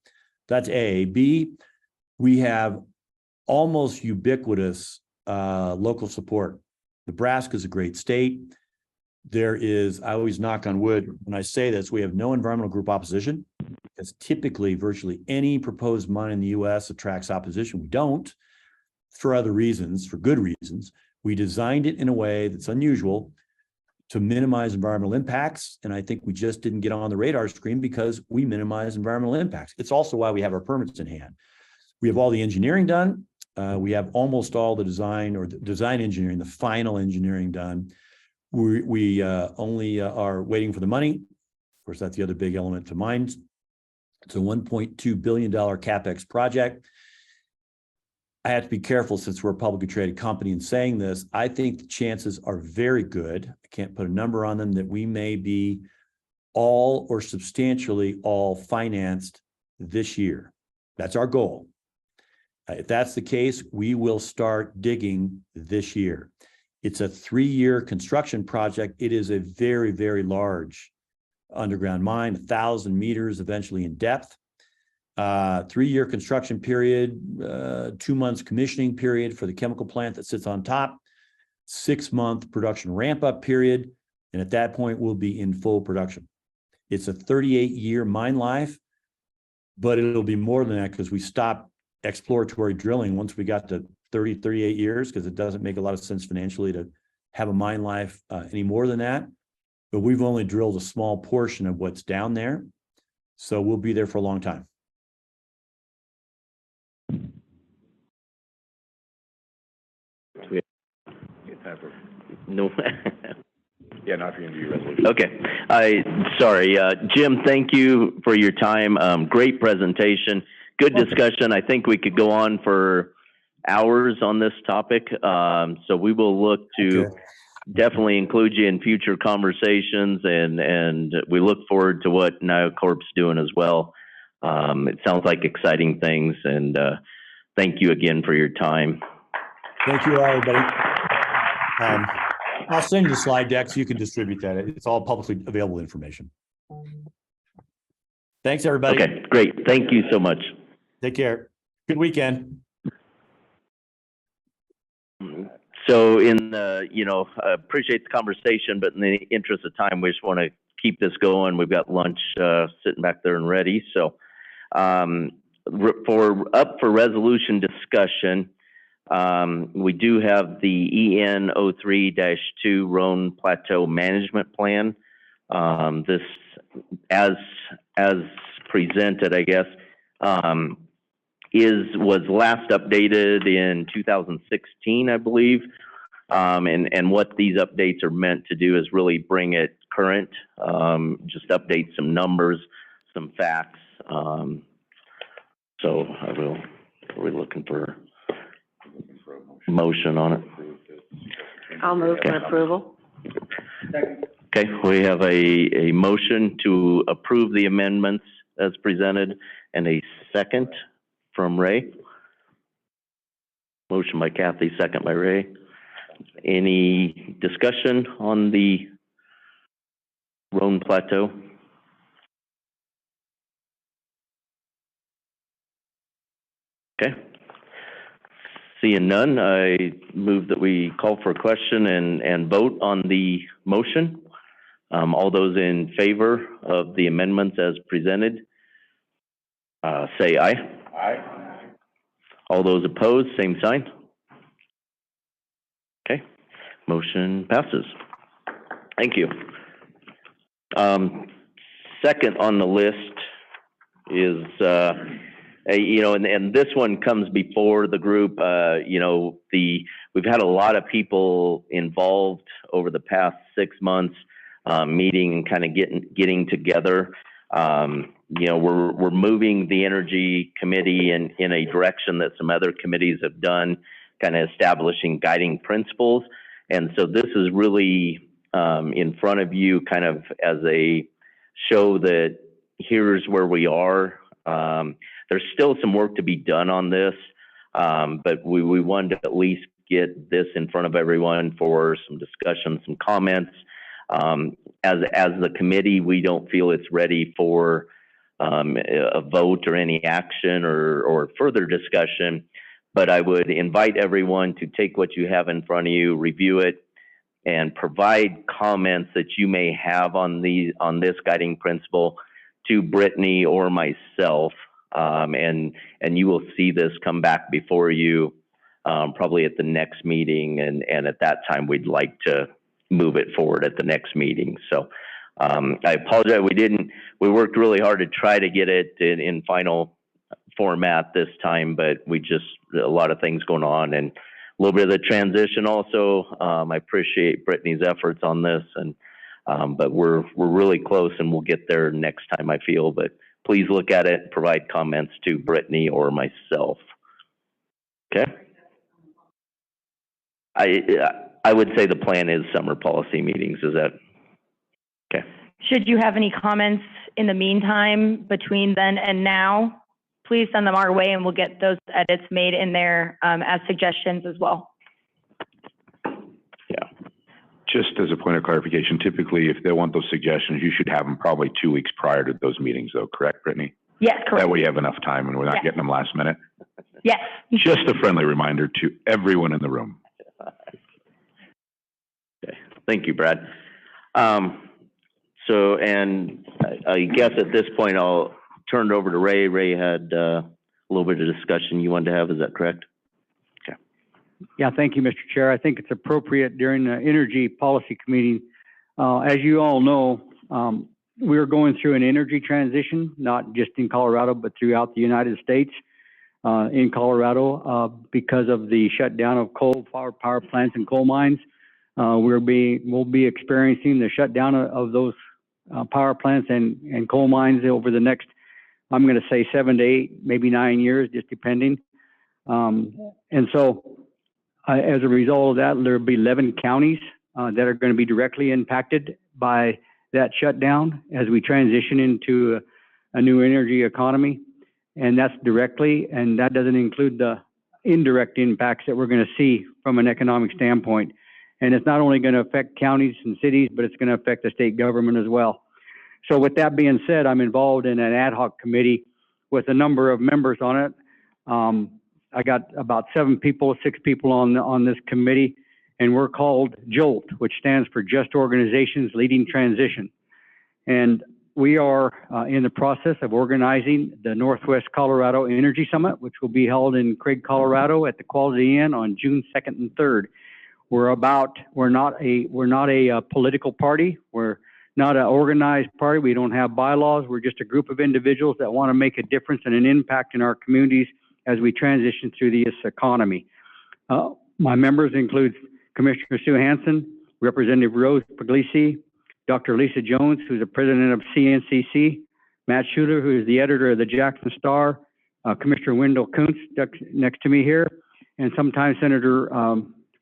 That's A. B, we have almost ubiquitous local support. Nebraska is a great state. There is, I always knock on wood when I say this, we have no environmental group opposition, because typically virtually any proposed mine in the US attracts opposition. We don't, for other reasons, for good reasons. We designed it in a way that's unusual to minimize environmental impacts. And I think we just didn't get on the radar screen because we minimize environmental impacts. It's also why we have our permits in hand. We have all the engineering done. We have almost all the design or the design engineering, the final engineering done. We only are waiting for the money. Of course, that's the other big element to mines. It's a $1.2 billion CapEx project. I have to be careful since we're a publicly traded company in saying this. I think the chances are very good. I can't put a number on them that we may be all or substantially all financed this year. That's our goal. If that's the case, we will start digging this year. It's a 3-year construction project. It is a very, very large underground mine, 1,000 meters eventually in depth. 3-year construction period, 2 months commissioning period for the chemical plant that sits on top, 6-month production ramp-up period, and at that point we'll be in full production. It's a 38-year mine life, but it'll be more than that because we stopped exploratory drilling once we got to 30, 38 years, because it doesn't make a lot of sense financially to have a mine life any more than that. But we've only drilled a small portion of what's down there, so we'll be there for a long time. No. Yeah, not for you to do your resolution. Okay. Sorry, Jim, thank you for your time. Great presentation. Good discussion. I think we could go on for hours on this topic. So we will look to definitely include you in future conversations, and we look forward to what NioCorp's doing as well. It sounds like exciting things, and thank you again for your time. Thank you, everybody. I'll send you the slide deck so you can distribute that. It's all publicly available information. Thanks, everybody. Okay, great. Thank you so much. Take care. Good weekend. So appreciate the conversation, but in the interest of time, we just want to keep this going. We've got lunch sitting back there and ready. So for resolution discussion, we do have the EN 03-2 Roan Plateau Management Plan. This, as presented, I guess, was last updated in 2016, I believe. And what these updates are meant to do is really bring it current, just update some numbers, some facts. So we're looking for a motion on it. I'll move for approval. Okay, we have a motion to approve the amendments as presented, and a second from Ray. Motion by Kathy, second by Ray. Any discussion on the Roan Plateau? Okay. Seeing none, I move that we call for a question and vote on the motion. All those in favor of the amendments as presented, say aye. Aye. All those opposed, same sign. Okay, motion passes. Thank you. Second on the list is, and this one comes before the group. We've had a lot of people involved over the past 6 months, meeting and kind of getting together. We're moving the Energy Committee in a direction that some other committees have done, kind of establishing guiding principles. And so this is really in front of you kind of as a show that here's where we are. There's still some work to be done on this, but we wanted to at least get this in front of everyone for some discussion, some comments. As the committee, we don't feel it's ready for a vote or any action or further discussion, but I would invite everyone to take what you have in front of you, review it, and provide comments that you may have on this guiding principle to Brittany or myself, and you will see this come back before you probably at the next meeting, and at that time we'd like to move it forward at the next meeting. So I apologize, we worked really hard to try to get it in final format this time, but a lot of things going on and a little bit of the transition also. I appreciate Brittany's efforts on this, but we're really close, and we'll get there next time, I feel. But please look at it, provide comments to Brittany or myself. Okay. I would say the plan is summer policy meetings. Is that okay? Should you have any comments in the meantime between then and now, please send them our way and we'll get those edits made in there as suggestions as well. Yeah. Just as a point of clarification, typically if they want those suggestions, you should have them probably 2 weeks prior to those meetings though, correct, Brittany? Yes, correct. That way you have enough time and we're not getting them last minute. Yes. Just a friendly reminder to everyone in the room. Okay. Thank you, Brad. So, and I guess at this point, I'll turn it over to Ray. Ray had a little bit of discussion you wanted to have. Is that correct? Okay. Yeah, thank you, Mr. Chair. I think it's appropriate during the Energy Policy Committee. As you all know, we're going through an energy transition, not just in Colorado, but throughout the United States. In Colorado, because of the shutdown of coal-fired power plants and coal mines, we'll be experiencing the shutdown of those power plants and coal mines over the next, I'm going to say 7 to 8, maybe 9 years, just depending. And so, as a result of that, there'll be 11 counties that are going to be directly impacted by that shutdown as we transition into a new energy economy. And that's directly, and that doesn't include the indirect impacts that we're going to see from an economic standpoint. And it's not only going to affect counties and cities, but it's going to affect the state government as well. So with that being said, I'm involved in an ad hoc committee with a number of members on it. I got about 6 people on this committee, and we're called JOLT, which stands for Just Organizations Leading Transition. And we are in the process of organizing the Northwest Colorado Energy Summit, which will be held in Craig, Colorado at the Quality Inn on June 2nd and 3rd. We're not a political party. We're not an organized party. We don't have bylaws. We're just a group of individuals that want to make a difference and an impact in our communities as we transition through this economy. My members include Commissioner Sue Hansen, Representative Rose Puglisi, Dr. Lisa Jones, who's the president of CNCC, Matt Schuler, who is the editor of the Jackson Star, Commissioner Wendell Kuntz next to me here, and sometimes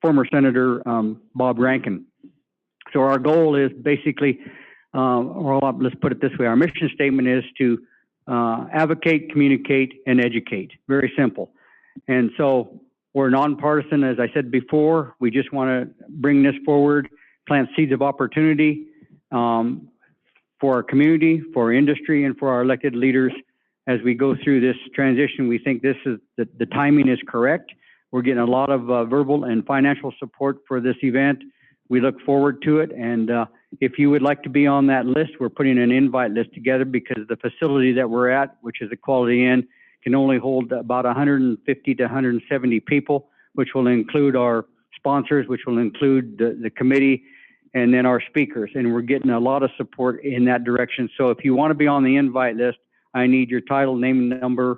former Senator Bob Rankin. So our goal is basically, let's put it this way, our mission statement is to advocate, communicate, and educate. Very simple. And so we're nonpartisan, as I said before. We just want to bring this forward, plant seeds of opportunity for our community, for our industry, and for our elected leaders as we go through this transition. We think this is the timing is correct. We're getting a lot of verbal and financial support for this event. We look forward to it. And if you would like to be on that list, we're putting an invite list together because the facility that we're at, which is the Quality Inn, can only hold about 150 to 170 people, which will include our sponsors, which will include the committee, and then our speakers. And we're getting a lot of support in that direction. So if you want to be on the invite list, I need your title, name, number,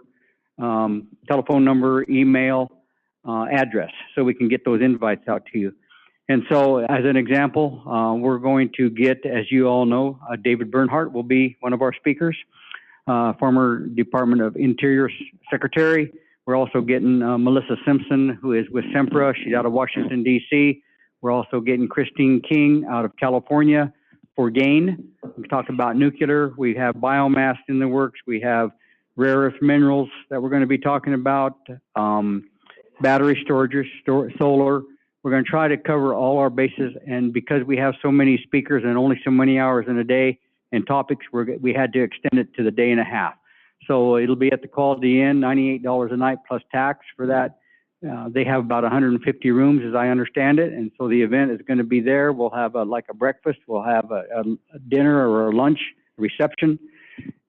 telephone number, email, address, so we can get those invites out to you. And so as an example, we're going to get, as you all know, David Bernhardt will be one of our speakers, former Department of Interior Secretary. We're also getting Melissa Simpson, who is with Sempra. She's out of Washington, D.C. We're also getting Christine King out of California for GAIN. We talked about nuclear. We have biomass in the works. We have rare earth minerals that we're going to be talking about, battery storages, solar. We're going to try to cover all our bases, and because we have so many speakers and only so many hours in a day and topics, we had to extend it to the day and a half. So it'll be at the Quality Inn, $98 a night plus tax for that. They have about 150 rooms, as I understand it, and so the event is going to be there. We'll have like a breakfast, we'll have a dinner or a lunch reception,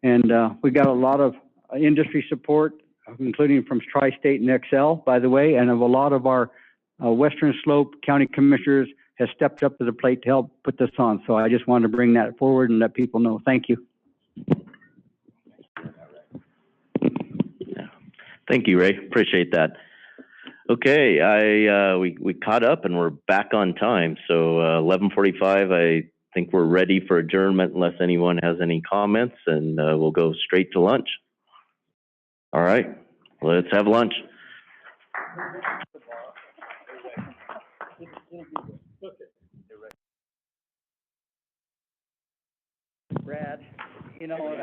and we got a lot of industry support, including from Tri-State and Excel, by the way, and of a lot of our Western Slope County Commissioners has stepped up to the plate to help put this on. So I just wanted to bring that forward and let people know. Thank you. Thank you, Ray. Appreciate that. Okay, we caught up and we're back on time. So 11:45, I think we're ready for adjournment unless anyone has any comments, and we'll go straight to lunch. All right, let's have lunch. Brad, you know,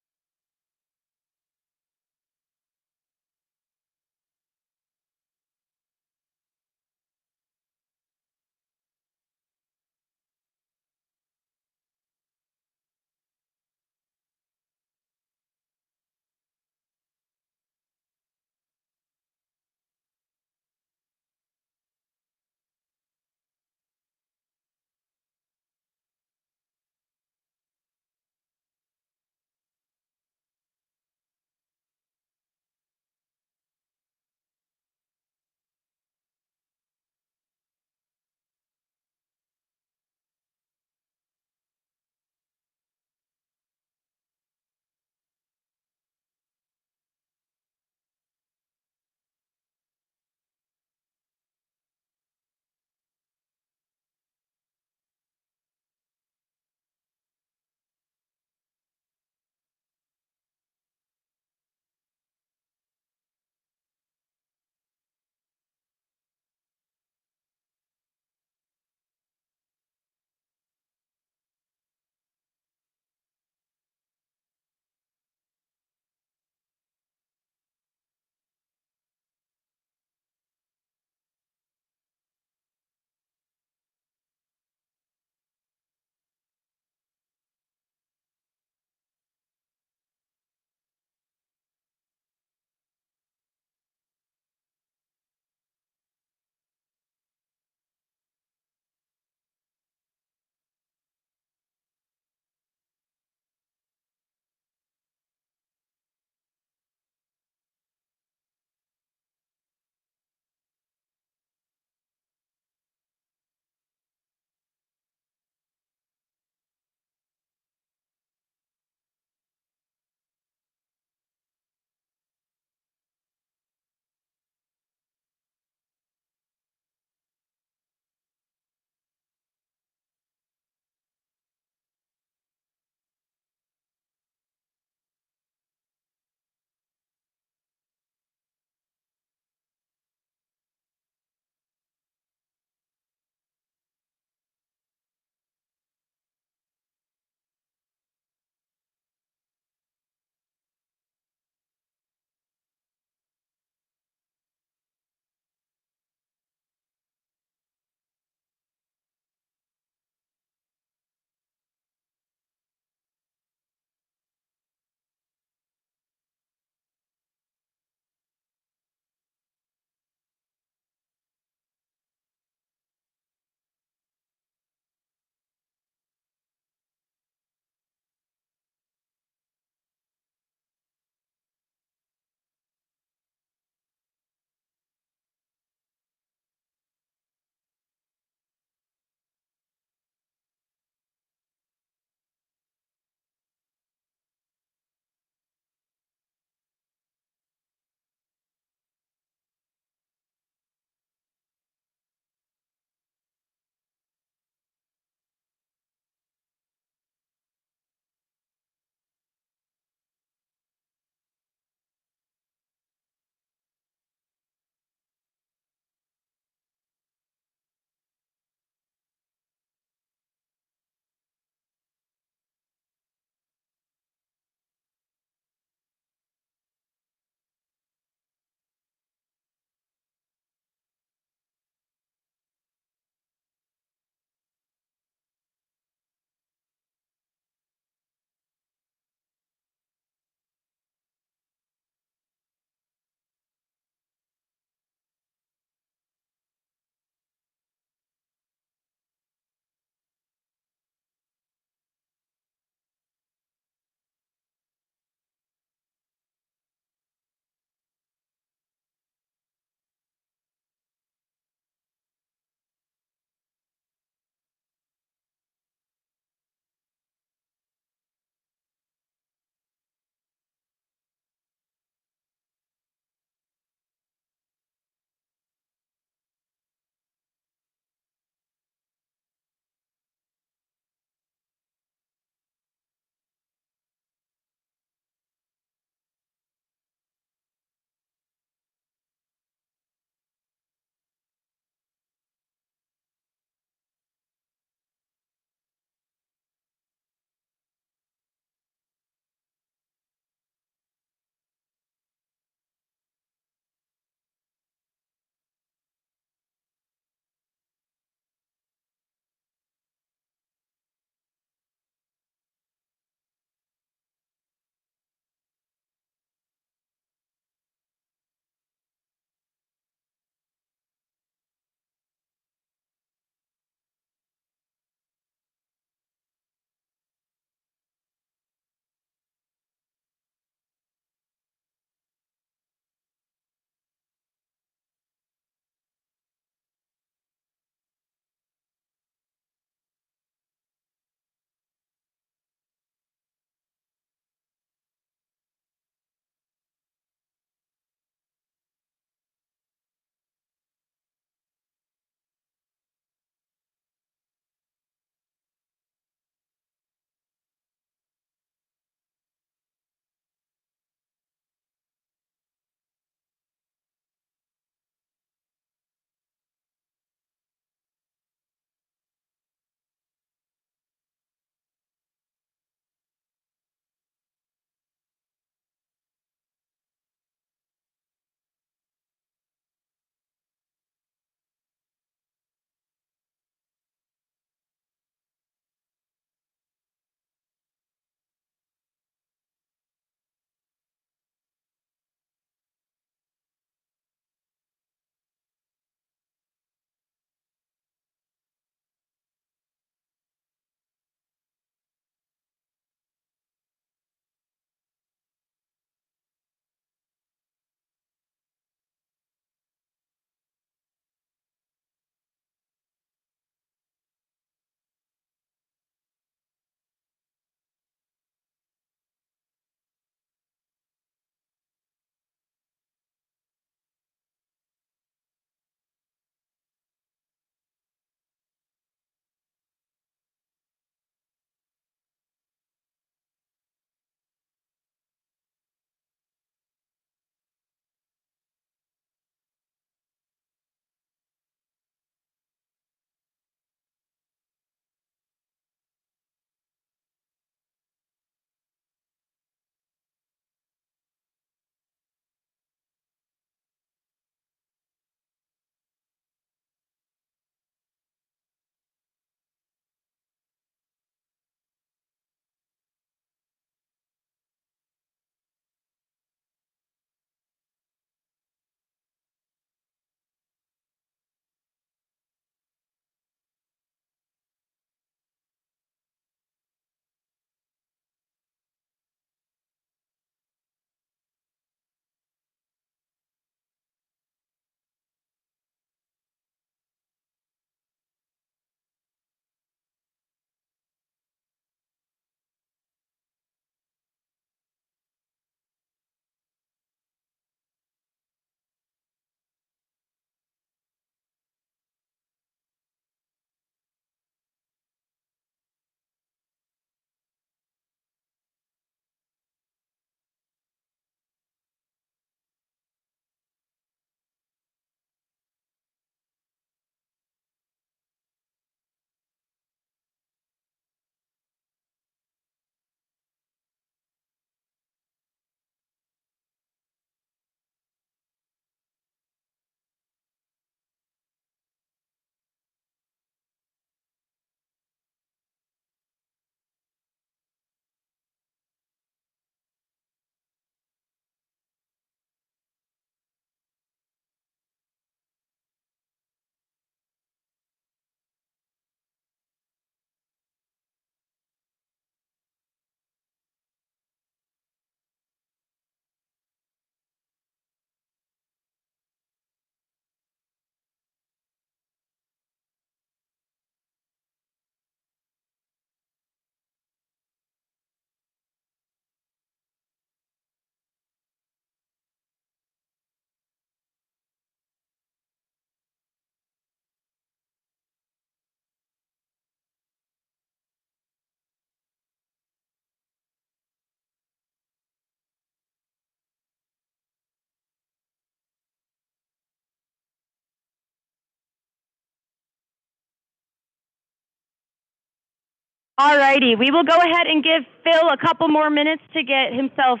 All righty, we will go ahead and give Phil a couple more minutes to get himself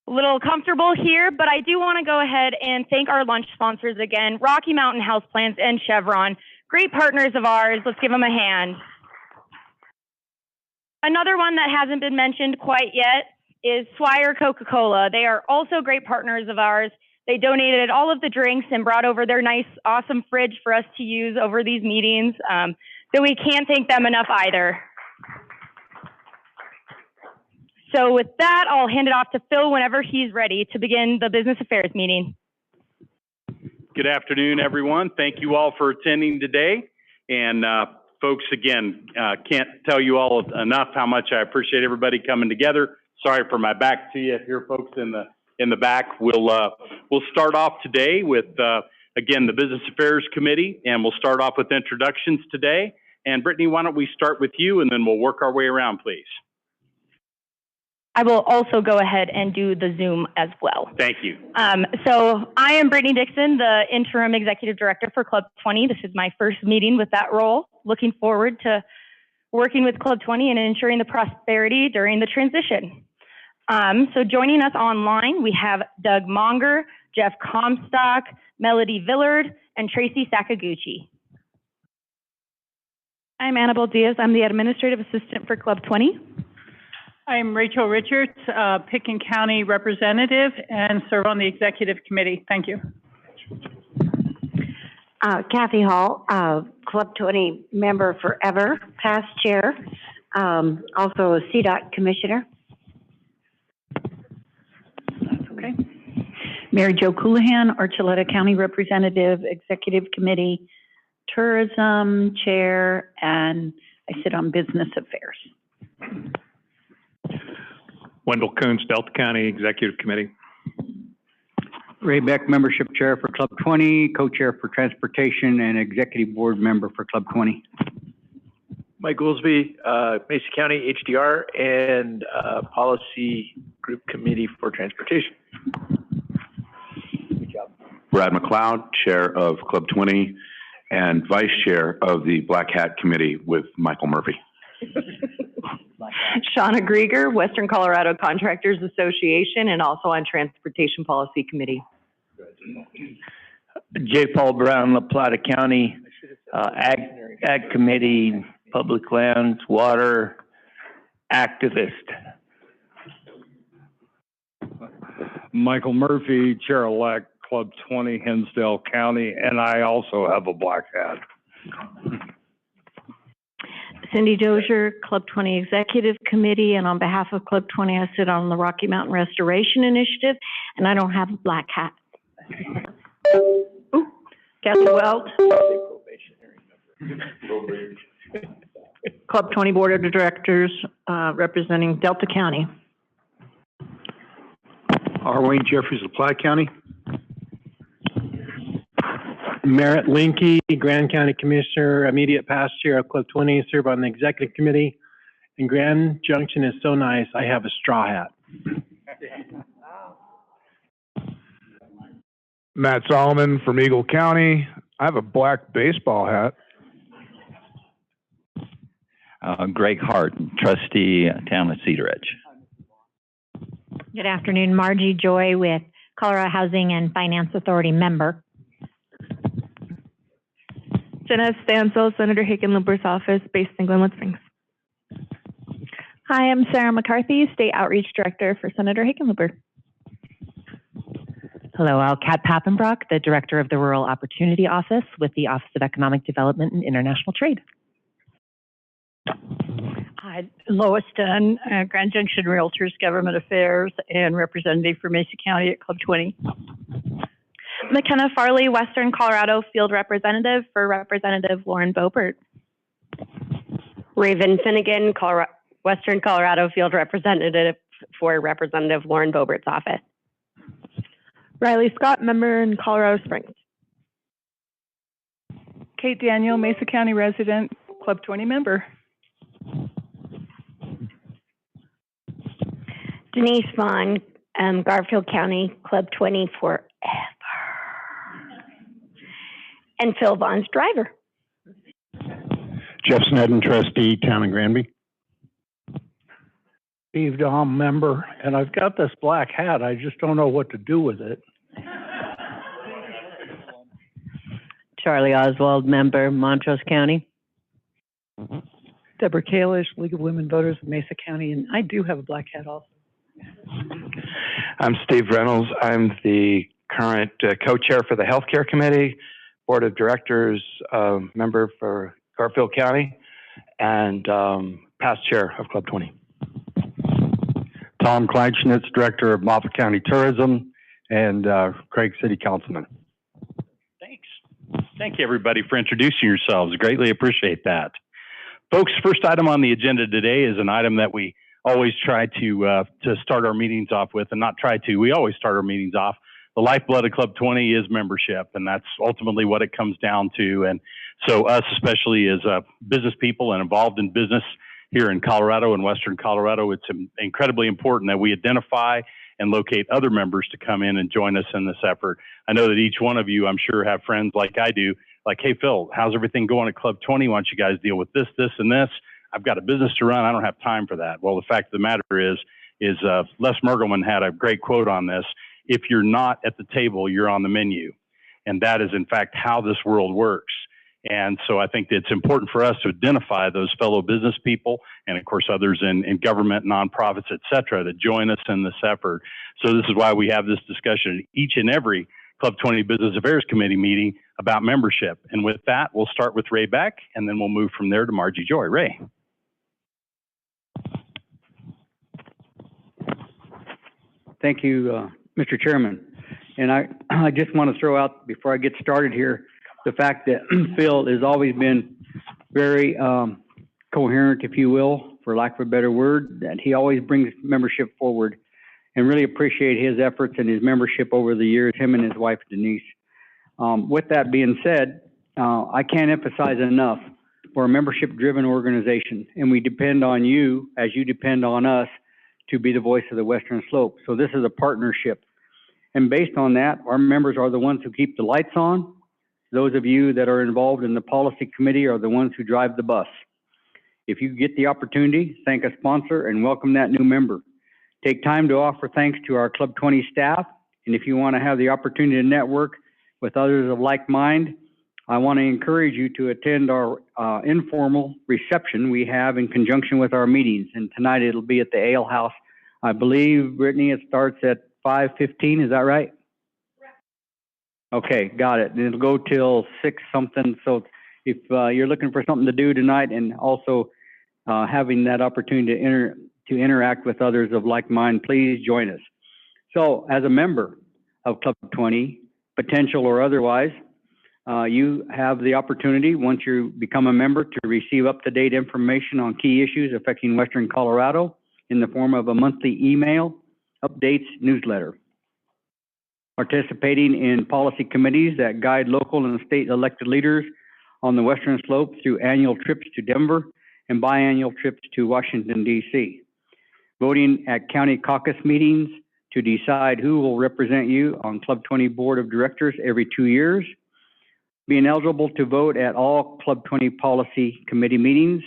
a little comfortable here, but I do want to go ahead and thank our lunch sponsors again, Rocky Mountain House Plants and Chevron, great partners of ours. Let's give them a hand. Another one that hasn't been mentioned quite yet is Swire Coca-Cola. They are also great partners of ours. They donated all of the drinks and brought over their nice, awesome fridge for us to use over these meetings. So we can't thank them enough either. So with that, I'll hand it off to Phil whenever he's ready to begin the business affairs meeting. Good afternoon, everyone. Thank you all for attending today. And folks, again, can't tell you all enough how much I appreciate everybody coming together. Sorry for my back to you here, folks, in the back. We'll start off today with, again, the Business Affairs Committee, and we'll start off with introductions today. And Brittany, why don't we start with you, and then we'll work our way around, please. I will also go ahead and do the Zoom as well. Thank you. So I am Brittany Dixon, the Interim Executive Director for Club 20. This is my first meeting with that role. Looking forward to working with Club 20 and ensuring the prosperity during the transition. So joining us online, we have Doug Monger, Jeff Comstock, Melody Villard, and Tracy Sakaguchi. I'm Annabelle Diaz. I'm the Administrative Assistant for Club 20. I'm Rachel Richards, Pickens County Representative, and serve on the Executive Committee. Thank you. Kathy Hall, Club 20 member forever, past chair, also a CDOT commissioner. Okay. Mary Jo Coulihan, Archuleta County Representative, Executive Committee, Tourism Chair, and I sit on Business Affairs. Wendell Coons, Delta County Executive Committee. Ray Beck, Membership Chair for Club 20, Co-Chair for Transportation, and Executive Board Member for Club 20. Mike Goolsby, Mesa County HDR and Policy Group Committee for Transportation. Good job. Brad McLeod, Chair of Club 20 and Vice Chair of the Black Hat Committee with Michael Murphy. Shauna Grieger, Western Colorado Contractors Association, and also on Transportation Policy Committee. J. Paul Brown, La Plata County, Ag Committee, Public Lands, Water, activist. Michael Murphy, Chair-elect, Club 20, Hinsdale County, and I also have a black hat. Cindy Dozier, Club 20 Executive Committee, and on behalf of Club 20, I sit on the Rocky Mountain Restoration Initiative, and I don't have a black hat. Kathy Welt, Club 20 Board of Directors, representing Delta County. R. Wayne Jeffries, La Plata County. Merritt Linky, Grand County Commissioner, immediate past chair of Club 20, serve on the Executive Committee. And Grand Junction is so nice, I have a straw hat. Matt Solomon from Eagle County. I have a black baseball hat. Greg Hart, trustee, town of Cedar Edge. Good afternoon, Margie Joy with Colorado Housing and Finance Authority member. Janice Stansel, Senator Hickenlooper's office, based in Glenwood Springs. Hi, I'm Sarah McCarthy, State Outreach Director for Senator Hickenlooper. Hello, I'm Kat Pappenbrock, the Director of the Rural Opportunity Office with the Office of Economic Development and International Trade. Hi, Lois Dunn, Grand Junction Realtors, Government Affairs, and representative for Mesa County at Club 20. McKenna Farley, Western Colorado Field Representative for Representative Lauren Boebert. Raven Finnegan, Western Colorado Field Representative for Representative Lauren Boebert's office. Riley Scott, member in Colorado Springs. Kate Daniel, Mesa County resident, Club 20 member. Denise Vaughn, Garfield County, Club 20 forever. And Phil Vaughn's driver. Jeff Snedden, trustee, Town of Granby. Steve Dom, member, and I've got this black hat. I just don't know what to do with it. Charlie Oswald, member, Montrose County. Deborah Kalish, League of Women Voters of Mesa County, and I do have a black hat also. I'm Steve Reynolds. I'm the current co-chair for the Healthcare Committee, Board of Directors, member for Garfield County, and past chair of Club 20. Tom Kleinschnitz, Director of Moffett County Tourism, and Craig City Councilman. Thanks. Thank you, everybody, for introducing yourselves. Greatly appreciate that. Folks, first item on the agenda today is an item that we always try to start our meetings off with, and not try to, we always start our meetings off. The lifeblood of Club 20 is membership, and that's ultimately what it comes down to. And so us, especially as business people and involved in business here in Colorado and Western Colorado, it's incredibly important that we identify and locate other members to come in and join us in this effort. I know that each one of you, I'm sure, have friends like I do, like, hey, Phil, how's everything going at Club 20? Why don't you guys deal with this, this, and this? I've got a business to run. I don't have time for that. Well, the fact of the matter is Les Mergelman had a great quote on this. If you're not at the table, you're on the menu. And that is, in fact, how this world works. And so I think it's important for us to identify those fellow business people and, of course, others in government, nonprofits, et cetera, to join us in this effort. So this is why we have this discussion each and every Club 20 Business Affairs Committee meeting about membership. And with that, we'll start with Ray Beck, and then we'll move from there to Margie Joy. Ray. Thank you, Mr. Chairman. And I just want to throw out, before I get started here, the fact that Phil has always been very coherent, if you will, for lack of a better word, that he always brings membership forward, and really appreciate his efforts and his membership over the years, him and his wife, Denise. With that being said, I can't emphasize enough, we're a membership-driven organization, and we depend on you, as you depend on us, to be the voice of the Western Slope. So this is a partnership. And based on that, our members are the ones who keep the lights on. Those of you that are involved in the policy committee are the ones who drive the bus. If you get the opportunity, thank a sponsor and welcome that new member. Take time to offer thanks to our Club 20 staff. And if you want to have the opportunity to network with others of like mind, I want to encourage you to attend our informal reception we have in conjunction with our meetings. And tonight it'll be at the Ale House. I believe, Brittany, it starts at 5:15, is that right? Okay, got it. And it'll go till 6 something. So if you're looking for something to do tonight, and also having that opportunity to interact with others of like mind, please join us. So as a member of Club 20, potential or otherwise, you have the opportunity, once you become a member, to receive up-to-date information on key issues affecting Western Colorado in the form of a monthly email, updates, newsletter. Participating in policy committees that guide local and state elected leaders on the Western Slope through annual trips to Denver and biannual trips to Washington, D.C. Voting at county caucus meetings to decide who will represent you on Club 20 Board of Directors every 2 years. Being eligible to vote at all Club 20 policy committee meetings.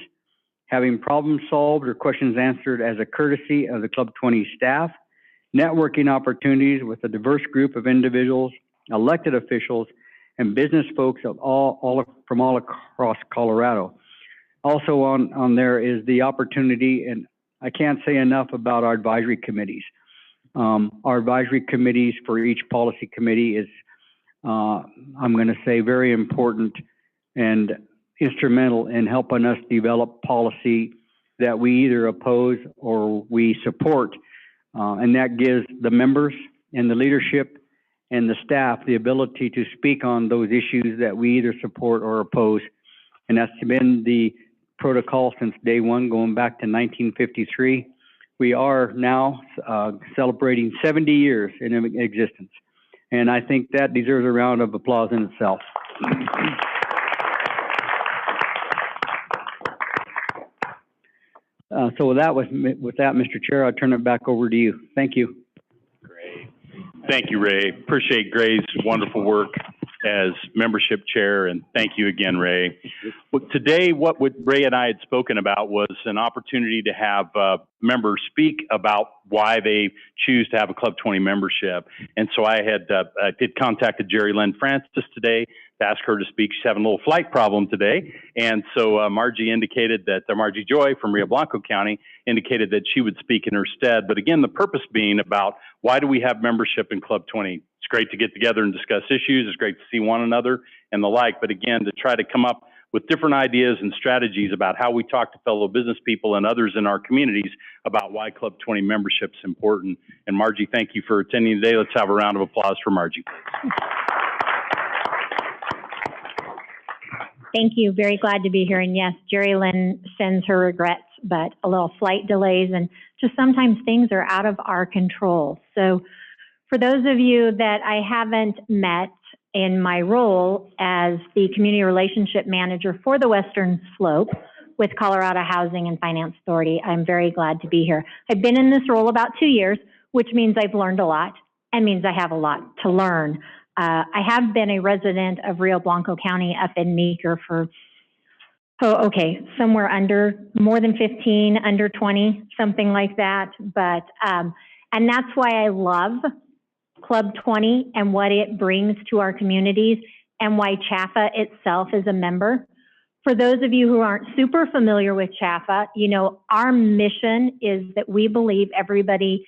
Having problems solved or questions answered as a courtesy of the Club 20 staff. Networking opportunities with a diverse group of individuals, elected officials, and business folks of from all across Colorado. Also on there is the opportunity, and I can't say enough about our advisory committees. Our advisory committees for each policy committee is, I'm going to say, very important and instrumental in helping us develop policy that we either oppose or we support. And that gives the members and the leadership and the staff the ability to speak on those issues that we either support or oppose. And that's been the protocol since day one, going back to 1953. We are now celebrating 70 years in existence. And I think that deserves a round of applause in itself. So with that, Mr. Chair, I'll turn it back over to you. Thank you. Great. Thank you, Ray. Appreciate Gray's wonderful work as membership chair, and thank you again, Ray. Well, today, what Ray and I had spoken about was an opportunity to have members speak about why they choose to have a Club 20 membership. And so I did contacted Jerry Lynn Francis today to ask her to speak. She's having a little flight problem today. And so Margie indicated that, Margie Joy from Rio Blanco County indicated that she would speak in her stead. But again, the purpose being about why do we have membership in Club 20? It's great to get together and discuss issues. It's great to see one another and the like. But again, to try to come up with different ideas and strategies about how we talk to fellow business people and others in our communities about why Club 20 membership is important. And Margie, thank you for attending today. Let's have a round of applause for Margie. Thank you. Very glad to be here. And yes, Jerry Lynn sends her regrets, but a little flight delays and just sometimes things are out of our control. So for those of you that I haven't met in my role as the Community Relationship Manager for the Western Slope with Colorado Housing and Finance Authority, I'm very glad to be here. I've been in this role about 2 years, which means I've learned a lot and means I have a lot to learn. I have been a resident of Rio Blanco County up in Meeker for, somewhere under, more than 15, under 20, something like that. But, and that's why I love Club 20 and what it brings to our communities and why CHAFA itself is a member. For those of you who aren't super familiar with CHAFA, you know, our mission is that we believe everybody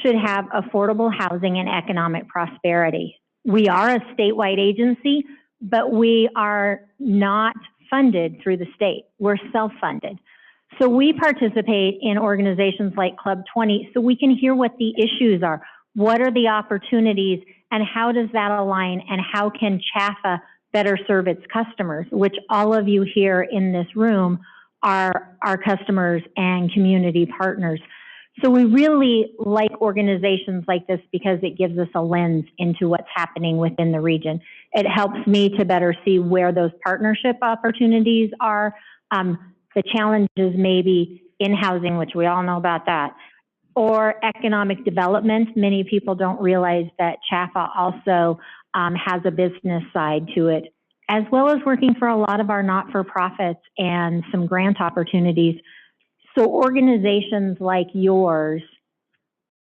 should have affordable housing and economic prosperity. We are a statewide agency, but we are not funded through the state. We're self-funded. So we participate in organizations like Club 20 so we can hear what the issues are. What are the opportunities and how does that align and how can CHAFA better serve its customers, which all of you here in this room are our customers and community partners. So we really like organizations like this because it gives us a lens into what's happening within the region. It helps me to better see where those partnership opportunities are, the challenges maybe in housing, which we all know about that, or economic development. Many people don't realize that CHAFA also has a business side to it, as well as working for a lot of our not-for-profits and some grant opportunities. So organizations like yours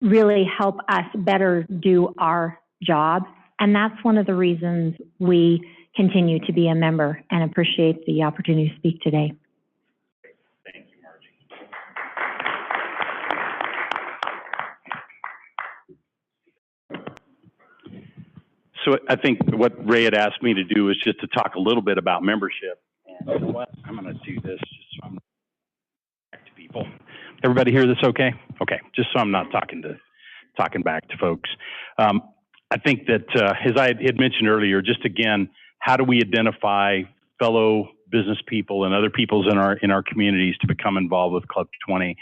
really help us better do our job. And that's one of the reasons we continue to be a member and appreciate the opportunity to speak today. Thank you, Margie. So I think what Ray had asked me to do is just to talk a little bit about membership. And you know what? I'm going to do this just so I'm back to people. Everybody hear this okay? Okay, just so I'm not talking back to folks. I think that as I had mentioned earlier, just again, how do we identify fellow business people and other peoples in our communities to become involved with Club 20?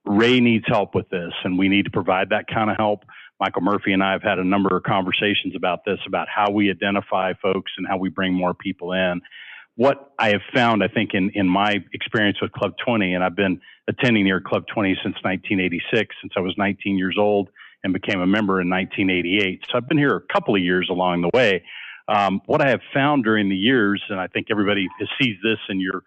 Ray needs help with this, and we need to provide that kind of help. Michael Murphy and I have had a number of conversations about this, about how we identify folks and how we bring more people in. What I have found, I think, in my experience with Club 20, and I've been attending here at Club 20 since 1986, since I was 19 years old and became a member in 1988. So I've been here a couple of years along the way. What I have found during the years, and I think everybody sees this in your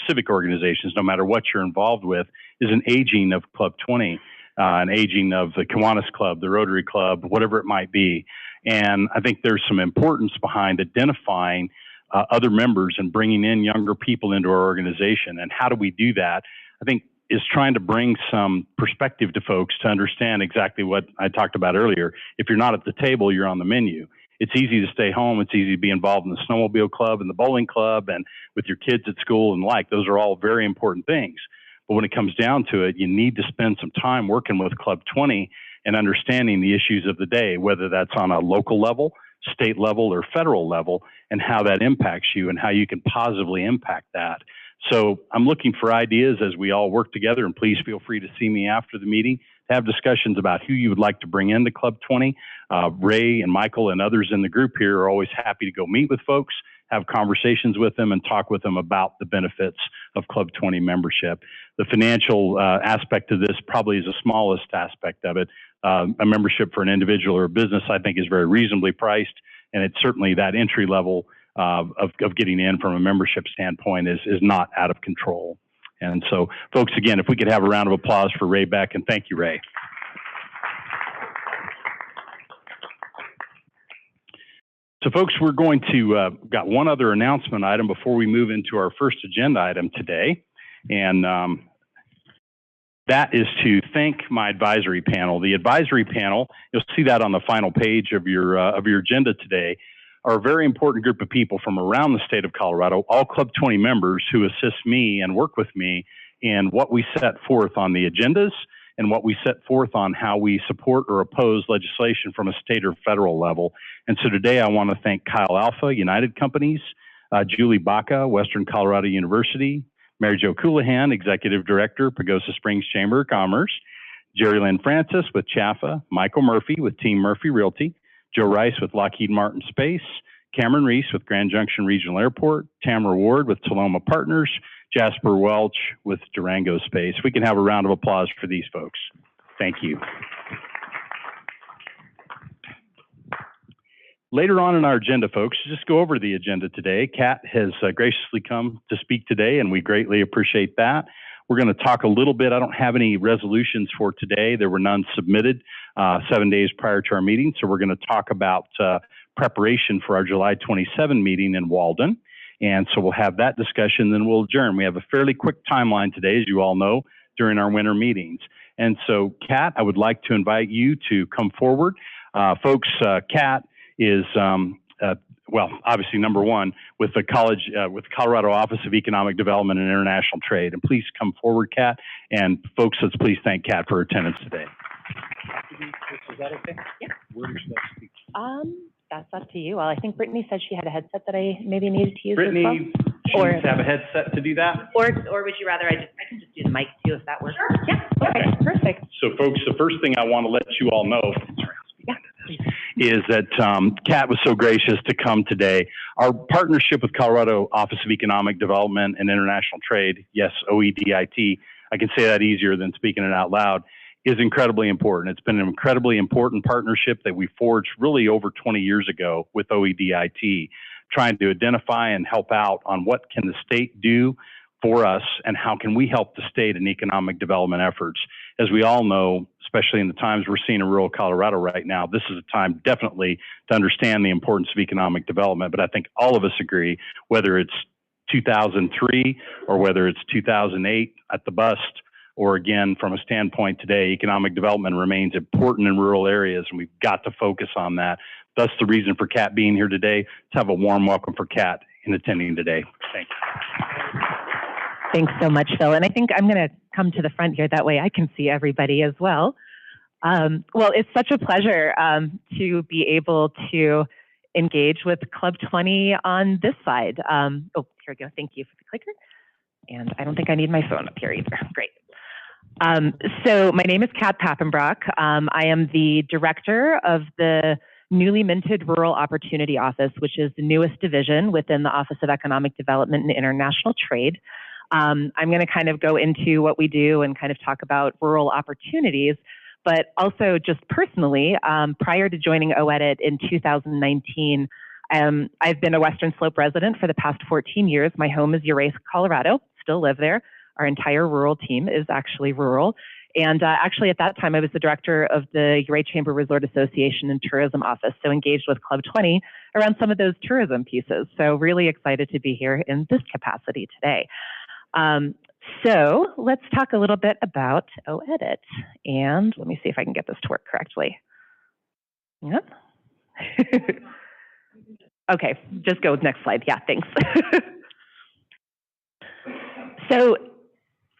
civic organizations, no matter what you're involved with, is an aging of Club 20, an aging of the Kiwanis Club, the Rotary Club, whatever it might be. And I think there's some importance behind identifying other members and bringing in younger people into our organization. And how do we do that? I think is trying to bring some perspective to folks to understand exactly what I talked about earlier. If you're not at the table, you're on the menu. It's easy to stay home. It's easy to be involved in the snowmobile club and the bowling club and with your kids at school and like. Those are all very important things. But when it comes down to it, you need to spend some time working with Club 20 and understanding the issues of the day, whether that's on a local level, state level, or federal level, and how that impacts you and how you can positively impact that. So I'm looking for ideas as we all work together, and please feel free to see me after the meeting to have discussions about who you would like to bring into Club 20. Ray and Michael and others in the group here are always happy to go meet with folks, have conversations with them, and talk with them about the benefits of Club 20 membership. The financial aspect of this probably is the smallest aspect of it. A membership for an individual or a business, I think, is very reasonably priced. And it's certainly that entry level of getting in from a membership standpoint is not out of control. And so, folks, again, if we could have a round of applause for Ray Beck, and thank you, Ray. So, folks, we're going to got one other announcement item before we move into our first agenda item today, and that is to thank my advisory panel. The advisory panel, you'll see that on the final page of your agenda today, are a very important group of people from around the state of Colorado, all Club 20 members who assist me and work with me in what we set forth on the agendas and what we set forth on how we support or oppose legislation from a state or federal level. And so today I want to thank Kyle Alpha, United Companies, Julie Baca, Western Colorado University, Mary Jo Coulihan, Executive Director, Pagosa Springs Chamber of Commerce, Jerry Lynn Francis with Chaffa, Michael Murphy with Team Murphy Realty, Joe Rice with Lockheed Martin Space, Cameron Reese with Grand Junction Regional Airport, Tamara Ward with Taloma Partners, Jasper Welch with Durango Space. We can have a round of applause for these folks. Thank you. Later on in our agenda, folks, just go over the agenda today. Kat has graciously come to speak today, and we greatly appreciate that. We're going to talk a little bit. I don't have any resolutions for today. There were none submitted 7 days prior to our meeting. So we're going to talk about preparation for our July 27 meeting in Walden. And so we'll have that discussion, then we'll adjourn. We have a fairly quick timeline today, as you all know, during our winter meetings. And so, Kat, I would like to invite you to come forward. Folks, Kat is well, obviously, number one, with the with Colorado Office of Economic Development and International Trade. And please come forward, Kat. And folks, let's please thank Kat for her attendance today. Is that okay? Yeah. Where should I speak? That's up to you. Well, I think Brittany said she had a headset that I maybe needed to use Brittany, as well. or have a headset to do that? Or would you rather I can just do the mic too if that works? Sure. Yeah. Okay. Perfect. So, folks, the first thing I want to let you all know is that Kat was so gracious to come today. Our partnership with Colorado Office of Economic Development and International Trade, yes, OEDIT, I can say that easier than speaking it out loud, is incredibly important. It's been an incredibly important partnership that we forged really over 20 years ago with OEDIT, trying to identify and help out on what can the state do for us and how can we help the state in economic development efforts. As we all know, especially in the times we're seeing in rural Colorado right now, this is a time definitely to understand the importance of economic development. But I think all of us agree, whether it's 2003 or whether it's 2008 at the bust, or again, from a standpoint today, economic development remains important in rural areas, and we've got to focus on that. That's the reason for Kat being here today. Let's have a warm welcome for Kat in attending today. Thank you. Thanks so much, Phil. And I think I'm going to come to the front here. That way I can see everybody as well. Well, it's such a pleasure to be able to engage with Club 20 on this side. Oh, here we go. Thank you for the clicker. And I don't think I need my phone up here either. Great. So my name is Kat Pappenbrock. I am the director of the newly minted Rural Opportunity Office, which is the newest division within the Office of Economic Development and International Trade. I'm going to kind of go into what we do and kind of talk about rural opportunities, but also just personally, prior to joining OEDIT in 2019, I've been a Western Slope resident for the past 14 years. My home is Urace, Colorado, still live there. Our entire rural team is actually rural. And actually at that time, I was the director of the Urace Chamber Resort Association and Tourism Office, so engaged with Club 20 around some of those tourism pieces. So really excited to be here in this capacity today. So let's talk a little bit about OEDIT. And let me see if I can get this to work correctly. Yep. Okay, just go next slide. Yeah, thanks. So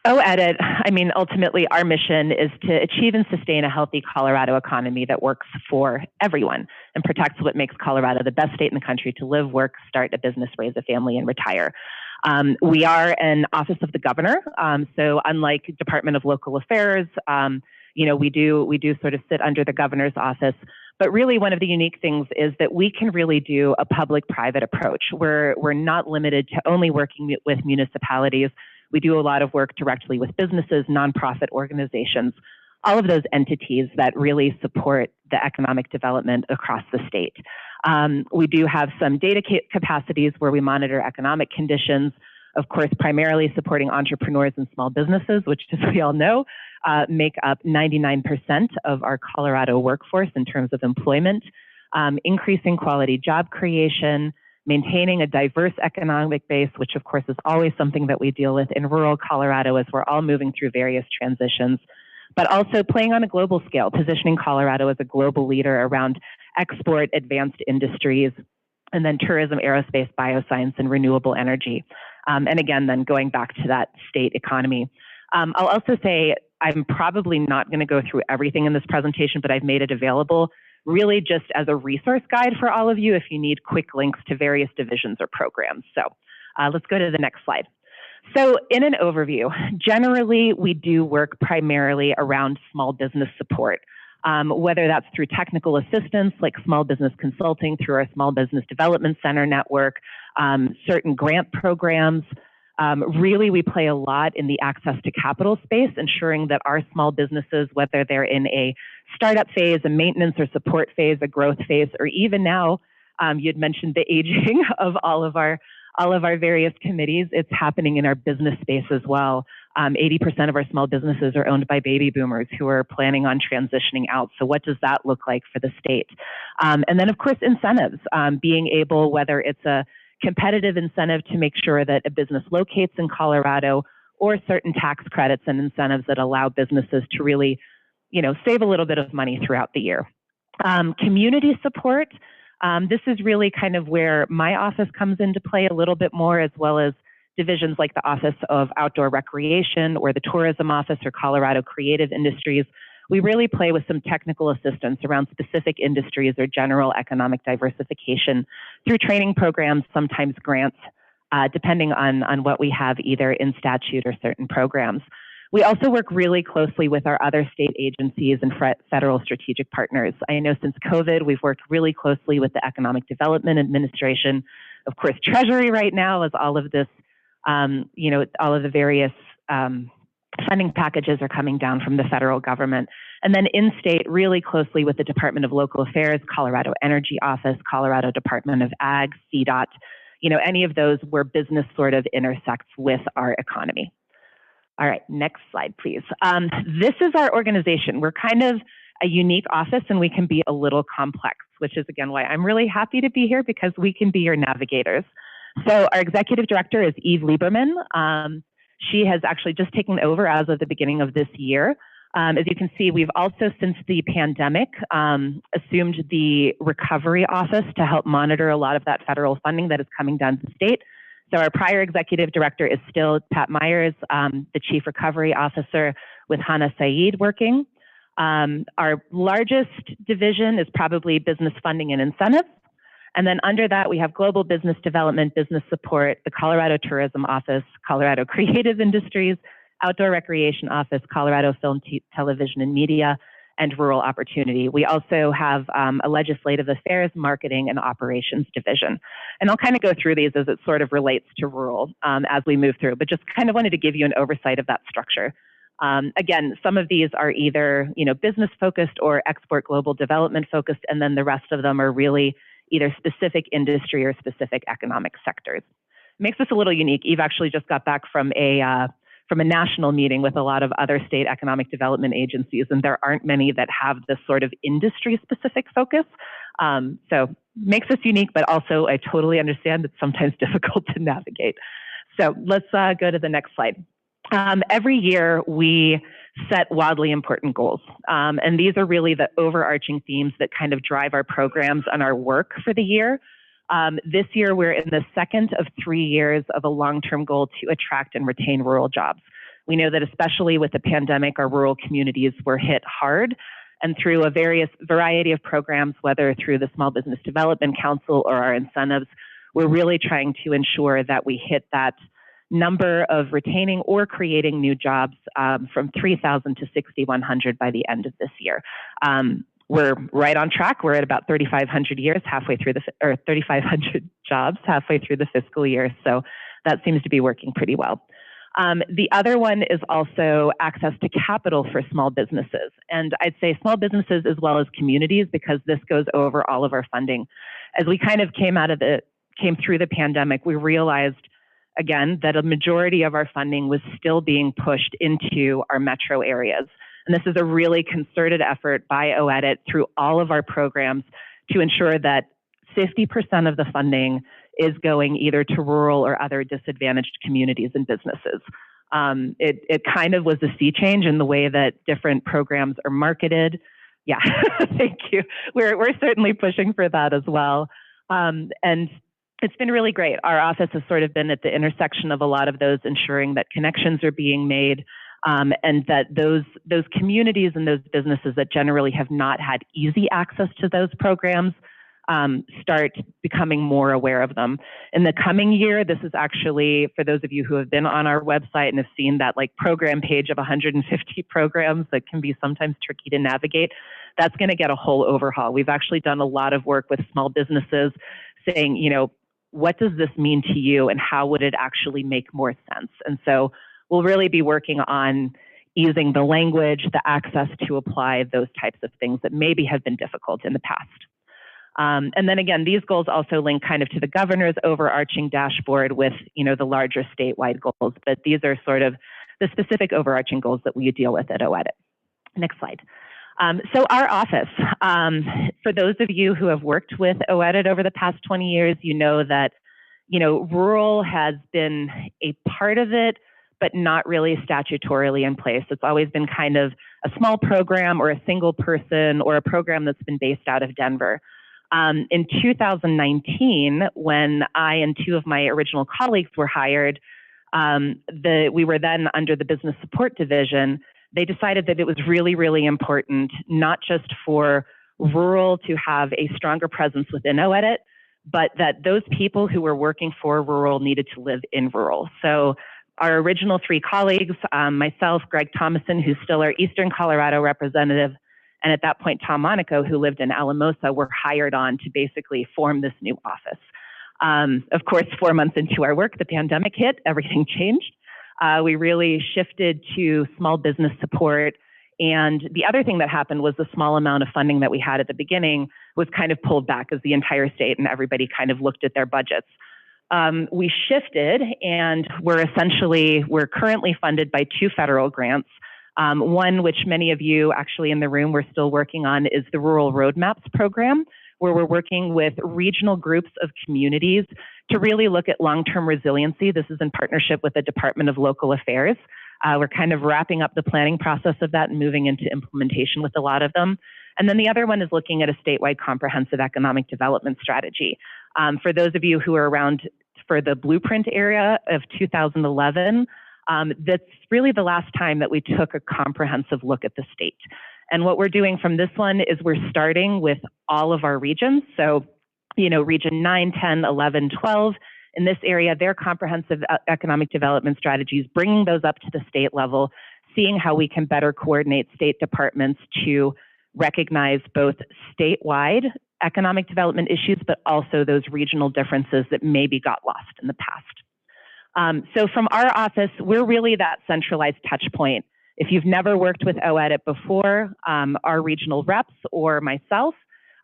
OEDIT, I mean, ultimately our mission is to achieve and sustain a healthy Colorado economy that works for everyone and protects what makes Colorado the best state in the country to live, work, start a business, raise a family, and retire. We are an office of the governor, so unlike Department of Local Affairs, you know, we do sort of sit under the governor's office. But really, one of the unique things is that we can really do a public-private approach. We're not limited to only working with municipalities. We do a lot of work directly with businesses, nonprofit organizations, all of those entities that really support the economic development across the state. We do have some data capacities where we monitor economic conditions, of course, primarily supporting entrepreneurs and small businesses, which, as we all know, make up 99% of our Colorado workforce in terms of employment, increasing quality job creation, maintaining a diverse economic base, which of course is always something that we deal with in rural Colorado as we're all moving through various transitions, but also playing on a global scale, positioning Colorado as a global leader around export, advanced industries, and then tourism, aerospace, bioscience, and renewable energy. And again, then going back to that state economy. I'll also say I'm probably not going to go through everything in this presentation, but I've made it available really just as a resource guide for all of you if you need quick links to various divisions or programs. So let's go to the next slide. So in an overview, generally we do work primarily around small business support, whether that's through technical assistance like small business consulting through our Small Business Development Center network, certain grant programs. Really, we play a lot in the access to capital space, ensuring that our small businesses, whether they're in a startup phase, a maintenance or support phase, a growth phase, or even now, you'd mentioned the aging of all of our various committees. It's happening in our business space as well. 80% of our small businesses are owned by baby boomers who are planning on transitioning out. So what does that look like for the state? And then, of course, incentives, being able, whether it's a competitive incentive to make sure that a business locates in Colorado, or certain tax credits and incentives that allow businesses to really, save a little bit of money throughout the year. Community support, this is really kind of where my office comes into play a little bit more, as well as divisions like the Office of Outdoor Recreation or the Tourism Office or Colorado Creative Industries. We really play with some technical assistance around specific industries or general economic diversification through training programs, sometimes grants, depending on what we have either in statute or certain programs. We also work really closely with our other state agencies and federal strategic partners. I know since COVID, we've worked really closely with the Economic Development Administration, of course, Treasury right now, as all of this, all of the various funding packages are coming down from the federal government. And then in-state, really closely with the Department of Local Affairs, Colorado Energy Office, Colorado Department of Ag, CDOT, any of those where business sort of intersects with our economy. All right, next slide, please. This is our organization. We're kind of a unique office and we can be a little complex, which is again why I'm really happy to be here, because we can be your navigators. So our executive director is Eve Lieberman. She has actually just taken over as of the beginning of this year. As you can see, we've also, since the pandemic, assumed the recovery office to help monitor a lot of that federal funding that is coming down to the state. So our prior executive director is still Pat Myers, the chief recovery officer, with Hannah Saeed working. Our largest division is probably business funding and incentives. And then under that, we have global business development, business support, the Colorado Tourism Office, Colorado Creative Industries, Outdoor Recreation Office, Colorado Film, Television, and Media, and Rural Opportunity. We also have a Legislative Affairs, Marketing, and Operations division. And I'll kind of go through these as it sort of relates to rural as we move through, but just kind of wanted to give you an oversight of that structure. Again, some of these are either business focused or export global development focused, and then the rest of them are really either specific industry or specific economic sectors. It makes us a little unique. Eve actually just got back from a national meeting with a lot of other state economic development agencies, and there aren't many that have this sort of industry-specific focus. So makes us unique, but also I totally understand it's sometimes difficult to navigate. So let's go to the next slide. Every year we set wildly important goals. And these are really the overarching themes that kind of drive our programs and our work for the year. This year, we're in the second of 3 years of a long-term goal to attract and retain rural jobs. We know that especially with the pandemic, our rural communities were hit hard, and through a variety of programs, whether through the Small Business Development Council or our incentives, we're really trying to ensure that we hit that number of retaining or creating new jobs from 3,000 to 6,100 by the end of this year. We're right on track. We're at about 3,500 jobs halfway through the fiscal year. So that seems to be working pretty well. The other one is also access to capital for small businesses. And I'd say small businesses as well as communities, because this goes over all of our funding. As we kind of came through the pandemic, we realized, again, that a majority of our funding was still being pushed into our metro areas. And this is a really concerted effort by OEDIT through all of our programs to ensure that 50% of the funding is going either to rural or other disadvantaged communities and businesses. It kind of was a sea change in the way that different programs are marketed. Yeah, thank you. We're certainly pushing for that as well. And it's been really great. Our office has sort of been at the intersection of a lot of those, ensuring that connections are being made, and that those communities and those businesses that generally have not had easy access to those programs start becoming more aware of them. In the coming year, this is actually, for those of you who have been on our website and have seen that like program page of 150 programs that can be sometimes tricky to navigate, that's going to get a whole overhaul. We've actually done a lot of work with small businesses saying, you know, what does this mean to you and how would it actually make more sense? And so we'll really be working on easing the language, the access to apply, those types of things that maybe have been difficult in the past. And then again, these goals also link kind of to the governor's overarching dashboard with, you know, the larger statewide goals, but these are sort of the specific overarching goals that we deal with at OEDIT. Next slide. So our office, for those of you who have worked with OEDIT over the past 20 years, you know that, you know, rural has been a part of it, but not really statutorily in place. It's always been kind of a small program or a single person or a program that's been based out of Denver. In 2019, when I and two of my original colleagues were hired, we were then under the Business Support Division. They decided that it was really, really important, not just for rural to have a stronger presence within OEDIT, but that those people who were working for rural needed to live in rural. So our original three colleagues, myself, Greg Thomason, who's still our Eastern Colorado representative, and at that point, Tom Monaco, who lived in Alamosa, were hired on to basically form this new office. Of course, 4 months into our work, the pandemic hit, everything changed. We really shifted to small business support. And the other thing that happened was the small amount of funding that we had at the beginning was kind of pulled back as the entire state and everybody kind of looked at their budgets. We shifted and we're currently funded by 2 federal grants. One, which many of you actually in the room we're still working on, is the Rural Roadmaps program, where we're working with regional groups of communities to really look at long-term resiliency. This is in partnership with the Department of Local Affairs. We're kind of wrapping up the planning process of that and moving into implementation with a lot of them. And then the other one is looking at a statewide comprehensive economic development strategy. For those of you who are around for the blueprint era of 2011, that's really the last time that we took a comprehensive look at the state. And what we're doing from this one is we're starting with all of our regions. So, you know, region 9, 10, 11, 12, in this area, their comprehensive economic development strategies, bringing those up to the state level, seeing how we can better coordinate state departments to recognize both statewide economic development issues, but also those regional differences that maybe got lost in the past. So from our office, we're really that centralized touch point. If you've never worked with OEDIT before, our regional reps or myself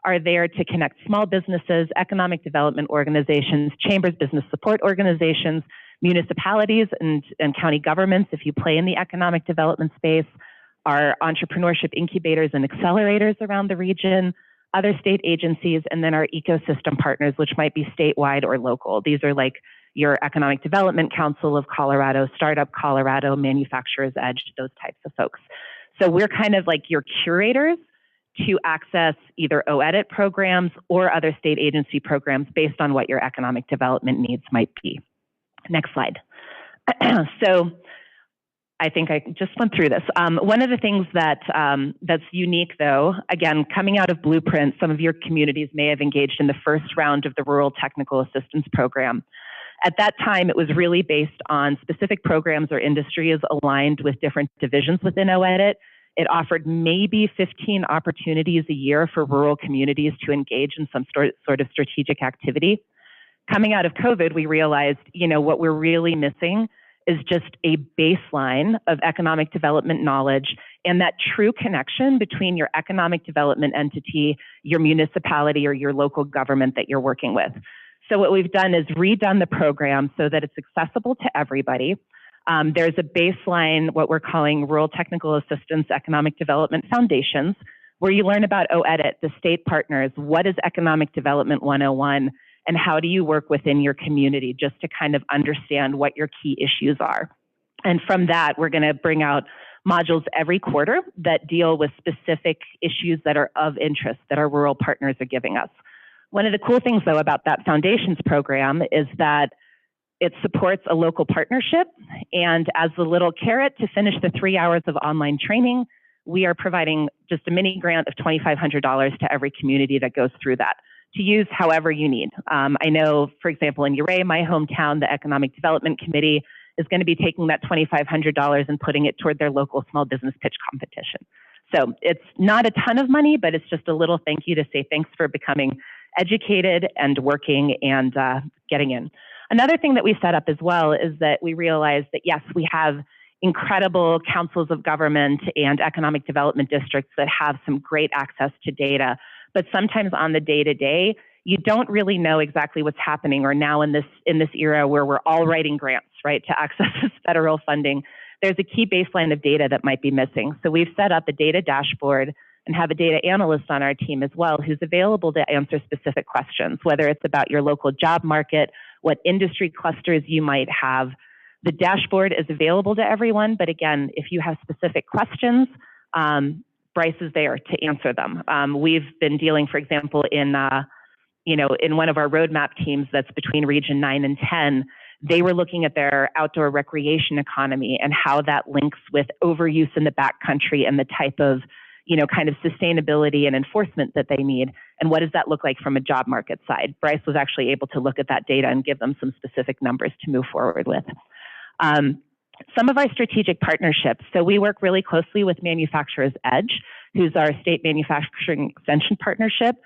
are there to connect small businesses, economic development organizations, chambers, business support organizations, municipalities, and county governments, if you play in the economic development space, our entrepreneurship incubators and accelerators around the region, other state agencies, and then our ecosystem partners, which might be statewide or local. These are like your Economic Development Council of Colorado, Startup Colorado, Manufacturers Edge, those types of folks. So we're kind of like your curators to access either OEDIT programs or other state agency programs based on what your economic development needs might be. Next slide. So I think I just went through this. One of the things that that's unique, though, again, coming out of Blueprint, some of your communities may have engaged in the first round of the Rural Technical Assistance Program. At that time, it was really based on specific programs or industries aligned with different divisions within OEDIT. It offered maybe 15 opportunities a year for rural communities to engage in some sort of strategic activity. Coming out of COVID, we realized, you know, what we're really missing is just a baseline of economic development knowledge and that true connection between your economic development entity, your municipality, or your local government that you're working with. So what we've done is redone the program so that it's accessible to everybody. There's a baseline, what we're calling Rural Technical Assistance Economic Development Foundations, where you learn about OEDIT, the state partners, what is Economic Development 101, and how do you work within your community just to kind of understand what your key issues are. And from that, we're going to bring out modules every quarter that deal with specific issues that are of interest that our rural partners are giving us. One of the cool things, though, about that Foundations program is that it supports a local partnership, and as the little carrot to finish the 3 hours of online training, we are providing just a mini grant of $2,500 to every community that goes through that, to use however you need. I know, for example, in Uray, my hometown, the Economic Development Committee is going to be taking that $2,500 and putting it toward their local small business pitch competition. So it's not a ton of money, but it's just a little thank you to say thanks for becoming educated and working and getting in. Another thing that we set up as well is that we realized that, yes, we have incredible councils of government and economic development districts that have some great access to data, but sometimes on the day-to-day, you don't really know exactly what's happening, or now in this era where we're all writing grants, right, to access this federal funding, there's a key baseline of data that might be missing. So we've set up a data dashboard and have a data analyst on our team as well who's available to answer specific questions, whether it's about your local job market, what industry clusters you might have. The dashboard is available to everyone, but again, if you have specific questions, Bryce is there to answer them. We've been dealing, for example, in one of our roadmap teams that's between Region 9 and 10, they were looking at their outdoor recreation economy and how that links with overuse in the backcountry and the type of, kind of sustainability and enforcement that they need. And what does that look like from a job market side? Bryce was actually able to look at that data and give them some specific numbers to move forward with. Some of our strategic partnerships. So we work really closely with Manufacturers Edge, who's our state manufacturing extension partnership.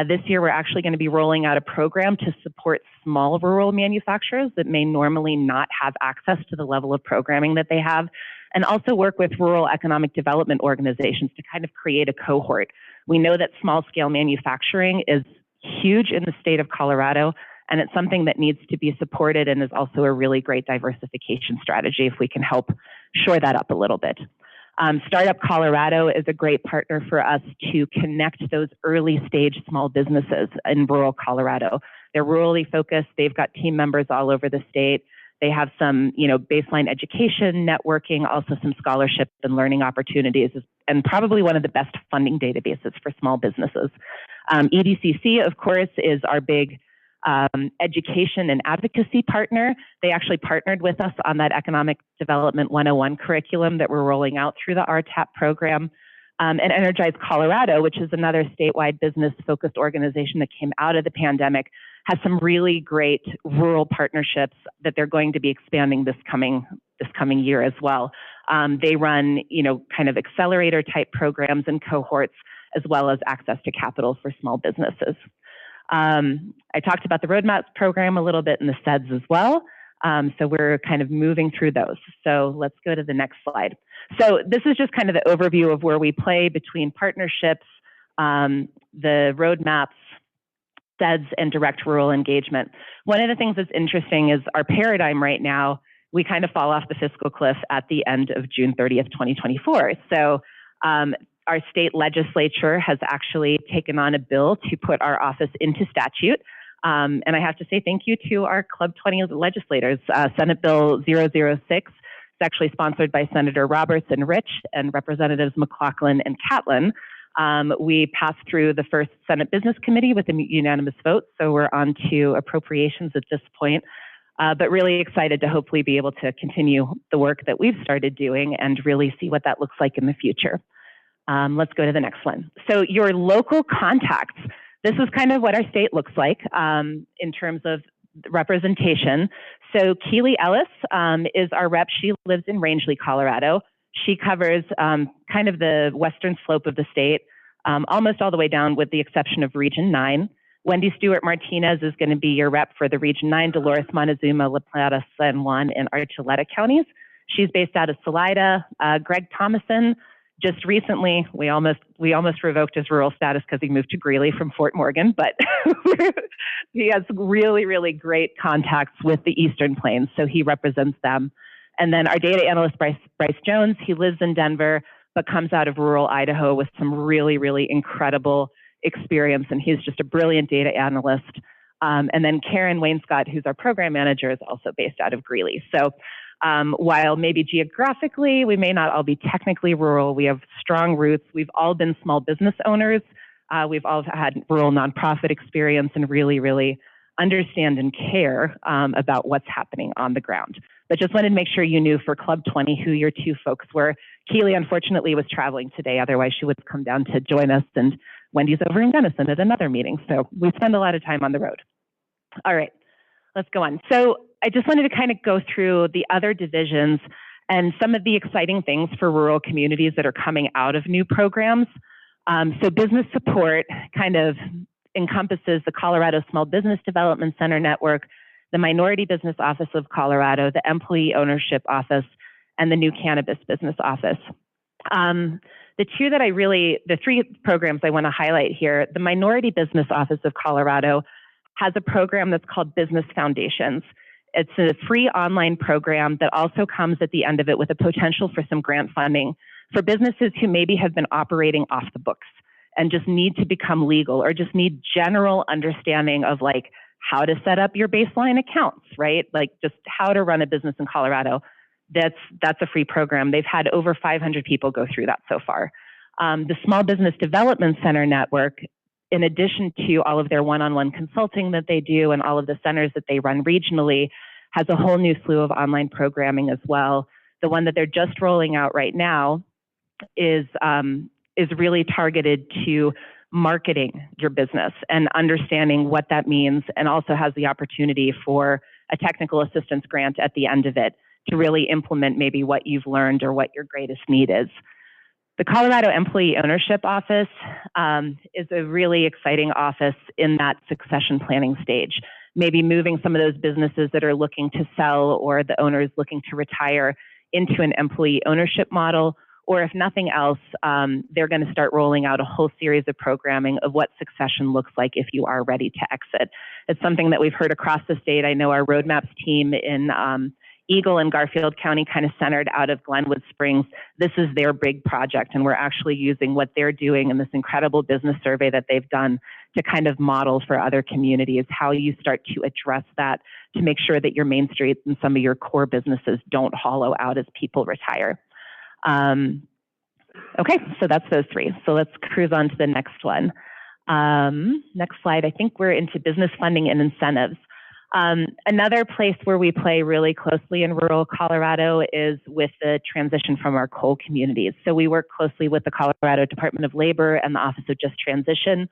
This year, we're actually going to be rolling out a program to support small rural manufacturers that may normally not have access to the level of programming that they have, and also work with rural economic development organizations to kind of create a cohort. We know that small-scale manufacturing is huge in the state of Colorado, and it's something that needs to be supported and is also a really great diversification strategy if we can help shore that up a little bit. Startup Colorado is a great partner for us to connect those early stage small businesses in rural Colorado. They're rurally focused. They've got team members all over the state. They have some, baseline education, networking, also some scholarship and learning opportunities, and probably one of the best funding databases for small businesses. EDCC, of course, is our big education and advocacy partner. They actually partnered with us on that Economic Development 101 curriculum that we're rolling out through the RTAP program. And Energize Colorado, which is another statewide business-focused organization that came out of the pandemic, has some really great rural partnerships that they're going to be expanding this coming year as well. They run, kind of accelerator type programs and cohorts, as well as access to capital for small businesses. I talked about the roadmaps program a little bit in the SEDS as well. So we're kind of moving through those. So let's go to the next slide. So this is just kind of the overview of where we play between partnerships, the roadmaps, SEDS, and direct rural engagement. One of the things that's interesting is our paradigm right now, we kind of fall off the fiscal cliff at the end of June 30th, 2024. So our state legislature has actually taken on a bill to put our office into statute. And I have to say thank you to our Club 20 legislators. Senate Bill 006 is actually sponsored by Senator Roberts and Rich and Representatives McLaughlin and Catlin. We passed through the first Senate Business Committee with a unanimous vote, so we're on to appropriations at this point. But really excited to hopefully be able to continue the work that we've started doing and really see what that looks like in the future. Let's go to the next one. So your local contacts. This is kind of what our state looks like in terms of representation. So Keely Ellis is our rep. She lives in Rangeley, Colorado. She covers kind of the western slope of the state, almost all the way down with the exception of Region 9. Wendy Stewart Martinez is going to be your rep for the Region 9, Dolores, Montezuma, La Plata, San Juan, and Archuleta counties. She's based out of Salida. Greg Thomason, just recently, we almost revoked his rural status because he moved to Greeley from Fort Morgan, but he has really, really great contacts with the Eastern Plains, so he represents them. And then our data analyst, Bryce Jones, he lives in Denver, but comes out of rural Idaho with some really, really incredible experience, and he's just a brilliant data analyst. And then Karen Wainscott, who's our program manager, is also based out of Greeley. So while maybe geographically we may not all be technically rural, we have strong roots. We've all been small business owners. We've all had rural nonprofit experience and really, really understand and care about what's happening on the ground. But just wanted to make sure you knew for Club 20 who your two folks were. Keely, unfortunately, was traveling today. Otherwise, she would have come down to join us. And Wendy's over in Gunnison at another meeting. So we spend a lot of time on the road. All right, let's go on. So I just wanted to kind of go through the other divisions and some of the exciting things for rural communities that are coming out of new programs. So business support kind of encompasses the Colorado Small Business Development Center Network, the Minority Business Office of Colorado, the Employee Ownership Office, and the New Cannabis Business Office. The three programs I want to highlight here, the Minority Business Office of Colorado has a program that's called Business Foundations. It's a free online program that also comes at the end of it with a potential for some grant funding for businesses who maybe have been operating off the books and just need to become legal or just need general understanding of like how to set up your baseline accounts, right? Like just how to run a business in Colorado. That's a free program. They've had over 500 people go through that so far. The Small Business Development Center Network, in addition to all of their one-on-one consulting that they do and all of the centers that they run regionally, has a whole new slew of online programming as well. The one that they're just rolling out right now is really targeted to marketing your business and understanding what that means, and also has the opportunity for a technical assistance grant at the end of it to really implement maybe what you've learned or what your greatest need is. The Colorado Employee Ownership Office is a really exciting office in that succession planning stage, maybe moving some of those businesses that are looking to sell or the owners looking to retire into an employee ownership model, or if nothing else, they're going to start rolling out a whole series of programming of what succession looks like if you are ready to exit. It's something that we've heard across the state. I know our roadmaps team in Eagle and Garfield County, kind of centered out of Glenwood Springs, this is their big project, and we're actually using what they're doing in this incredible business survey that they've done to kind of model for other communities how you start to address that to make sure that your main streets and some of your core businesses don't hollow out as people retire. Okay, so that's those three. So let's cruise on to the next one. Next slide. I think we're into business funding and incentives. Another place where we play really closely in rural Colorado is with the transition from our coal communities. So we work closely with the Colorado Department of Labor and the Office of Just Transition.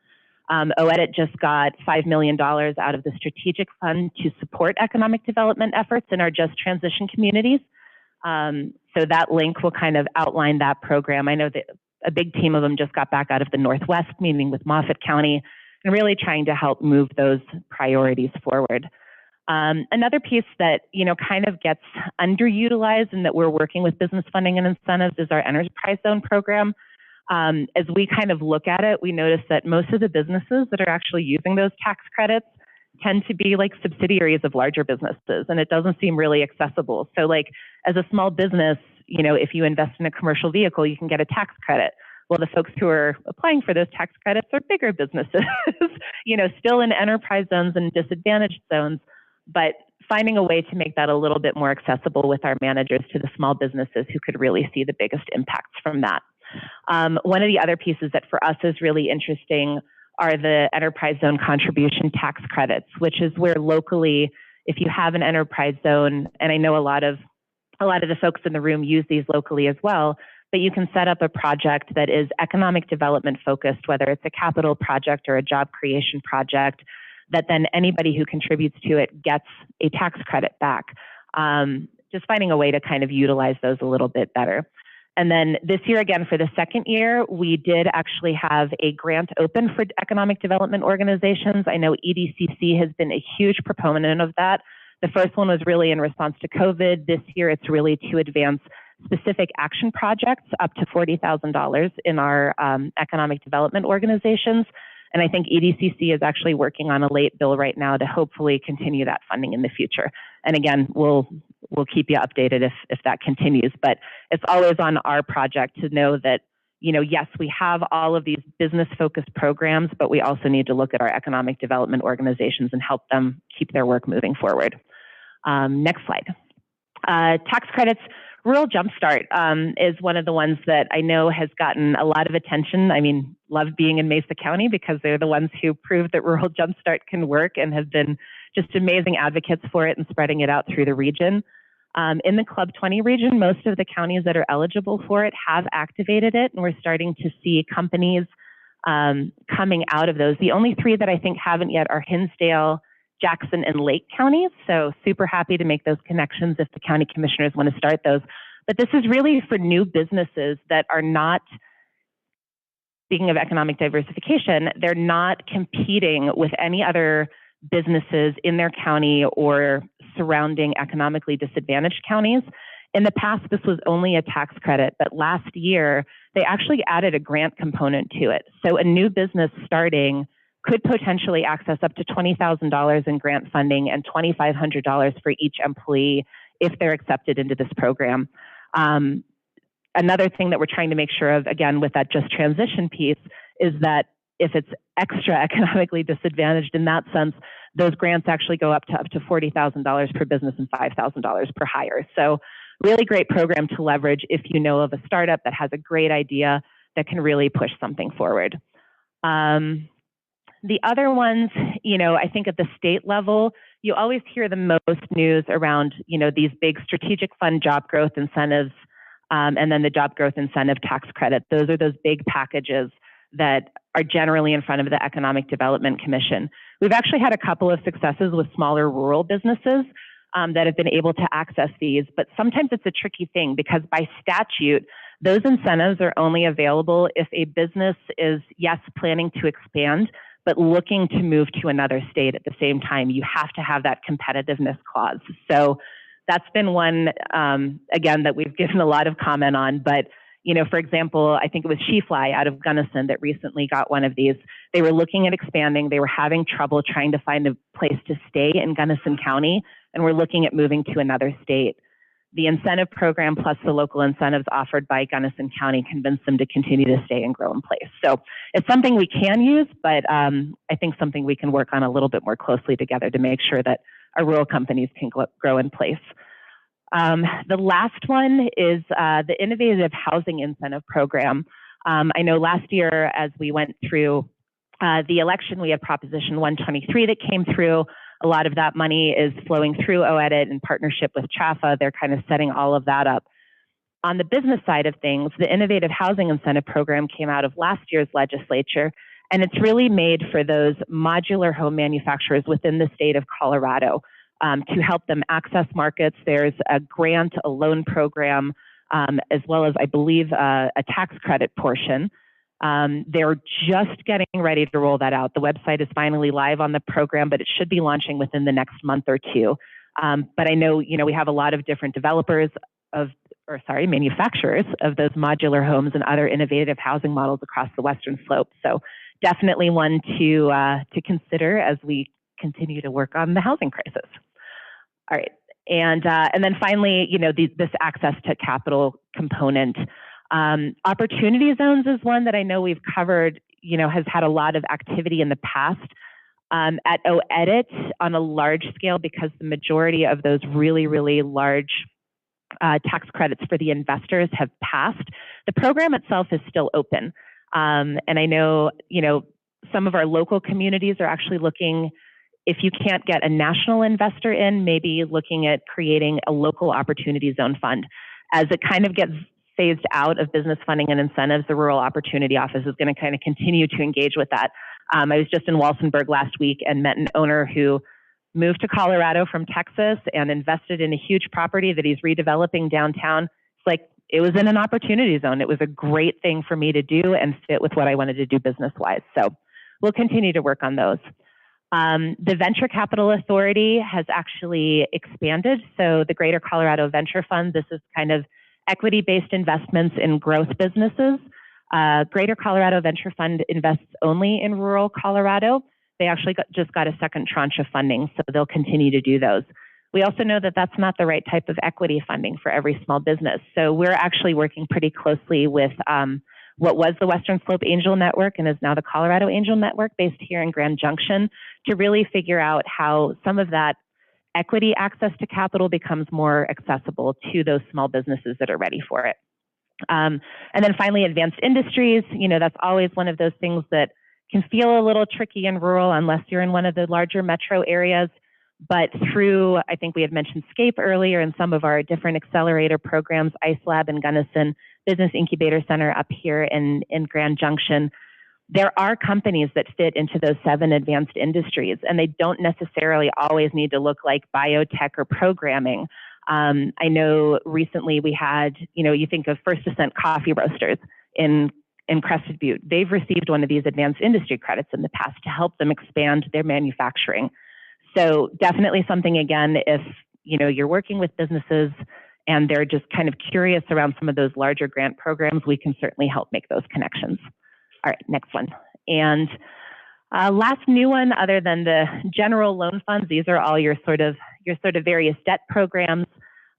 OEDIT just got $5 million out of the strategic fund to support economic development efforts in our Just Transition communities. So that link will kind of outline that program. I know that a big team of them just got back out of the Northwest, meeting with Moffett County, and really trying to help move those priorities forward. Another piece that, kind of gets underutilized and that we're working with business funding and incentives is our enterprise zone program. As we kind of look at it, we notice that most of the businesses that are actually using those tax credits tend to be like subsidiaries of larger businesses, and it doesn't seem really accessible. So like as a small business, if you invest in a commercial vehicle, you can get a tax credit. Well, the folks who are applying for those tax credits are bigger businesses, still in enterprise zones and disadvantaged zones, but finding a way to make that a little bit more accessible with our managers to the small businesses who could really see the biggest impacts from that. One of the other pieces that for us is really interesting are the enterprise zone contribution tax credits, which is where locally, if you have an enterprise zone, and I know a lot of the folks in the room use these locally as well, but you can set up a project that is economic development focused, whether it's a capital project or a job creation project, that then anybody who contributes to it gets a tax credit back. Just finding a way to kind of utilize those a little bit better. And then this year, again, for the second year, we did actually have a grant open for economic development organizations. I know EDCC has been a huge proponent of that. The first one was really in response to COVID. This year, it's really to advance specific action projects up to $40,000 in our economic development organizations. And I think EDCC is actually working on a late bill right now to hopefully continue that funding in the future. And again, we'll keep you updated if that continues. But it's always on our project to know that, yes, we have all of these business-focused programs, but we also need to look at our economic development organizations and help them keep their work moving forward. Next slide. Tax credits. Rural Jumpstart is one of the ones that I know has gotten a lot of attention. I mean, love being in Mesa County because they're the ones who proved that Rural Jumpstart can work and have been just amazing advocates for it and spreading it out through the region. In the Club 20 region, most of the counties that are eligible for it have activated it, and we're starting to see companies coming out of those. The only three that I think haven't yet are Hinsdale, Jackson, and Lake counties. So super happy to make those connections if the county commissioners want to start those. But this is really for new businesses that are not, speaking of economic diversification, they're not competing with any other businesses in their county or surrounding economically disadvantaged counties. In the past, this was only a tax credit, but last year, they actually added a grant component to it. So a new business starting could potentially access up to $20,000 in grant funding and $2,500 for each employee if they're accepted into this program. Another thing that we're trying to make sure of, again, with that just transition piece, is that if it's extra economically disadvantaged in that sense, those grants actually go up to $40,000 per business and $5,000 per hire. So really great program to leverage if you know of a startup that has a great idea that can really push something forward. The other ones, I think at the state level, you always hear the most news around, these big strategic fund job growth incentives, and then the job growth incentive tax credit. Those are those big packages that are generally in front of the Economic Development Commission. We've actually had a couple of successes with smaller rural businesses that have been able to access these, but sometimes it's a tricky thing because by statute, those incentives are only available if a business is, yes, planning to expand, but looking to move to another state at the same time. You have to have that competitiveness clause. So that's been one, again, that we've given a lot of comment on. But, for example, I think it was She-Fly out of Gunnison that recently got one of these. They were looking at expanding. They were having trouble trying to find a place to stay in Gunnison County, and were looking at moving to another state. The incentive program plus the local incentives offered by Gunnison County convinced them to continue to stay and grow in place. So it's something we can use, but I think something we can work on a little bit more closely together to make sure that our rural companies can grow in place. The last one is the Innovative Housing Incentive Program. I know last year as we went through the election, we had Proposition 123 that came through. A lot of that money is flowing through OEDIT in partnership with CHAFA. They're kind of setting all of that up. On the business side of things, the Innovative Housing Incentive Program came out of last year's legislature, and it's really made for those modular home manufacturers within the state of Colorado to help them access markets. There's a grant, a loan program, as well as, I believe, a tax credit portion. They're just getting ready to roll that out. The website is finally live on the program, but it should be launching within the next month or two. But I know, we have a lot of different manufacturers of those modular homes and other innovative housing models across the Western Slope. So definitely one to consider as we continue to work on the housing crisis. All right. And then finally, this access to capital component. Opportunity zones is one that I know we've covered, has had a lot of activity in the past. At OEDIT on a large scale, because the majority of those really, really large tax credits for the investors have passed, the program itself is still open. And I know, some of our local communities are actually looking, if you can't get a national investor in, maybe looking at creating a local opportunity zone fund. As it kind of gets phased out of business funding and incentives, the Rural Opportunity Office is going to kind of continue to engage with that. I was just in Walsenburg last week and met an owner who moved to Colorado from Texas and invested in a huge property that he's redeveloping downtown. It's like it was in an opportunity zone. It was a great thing for me to do and fit with what I wanted to do business-wise. So we'll continue to work on those. The Venture Capital Authority has actually expanded. So the Greater Colorado Venture Fund, this is kind of equity-based investments in growth businesses. Greater Colorado Venture Fund invests only in rural Colorado. They actually just got a second tranche of funding, so they'll continue to do those. We also know that that's not the right type of equity funding for every small business. So we're actually working pretty closely with what was the Western Slope Angel Network and is now the Colorado Angel Network based here in Grand Junction to really figure out how some of that equity access to capital becomes more accessible to those small businesses that are ready for it. And then finally, advanced industries, you know, that's always one of those things that can feel a little tricky in rural unless you're in one of the larger metro areas. But through, I think we had mentioned SCAPE earlier and some of our different accelerator programs, ICE Lab and Gunnison Business Incubator Center up here in Grand Junction, there are companies that fit into those 7 advanced industries, and they don't necessarily always need to look like biotech or programming. I know recently we had, you know, you think of First Ascent coffee roasters in Crested Butte. They've received one of these advanced industry credits in the past to help them expand their manufacturing. So definitely something, again, if, you know, you're working with businesses and they're just kind of curious around some of those larger grant programs, we can certainly help make those connections. All right, next one. And last new one, other than the general loan funds, these are all your sort of various debt programs.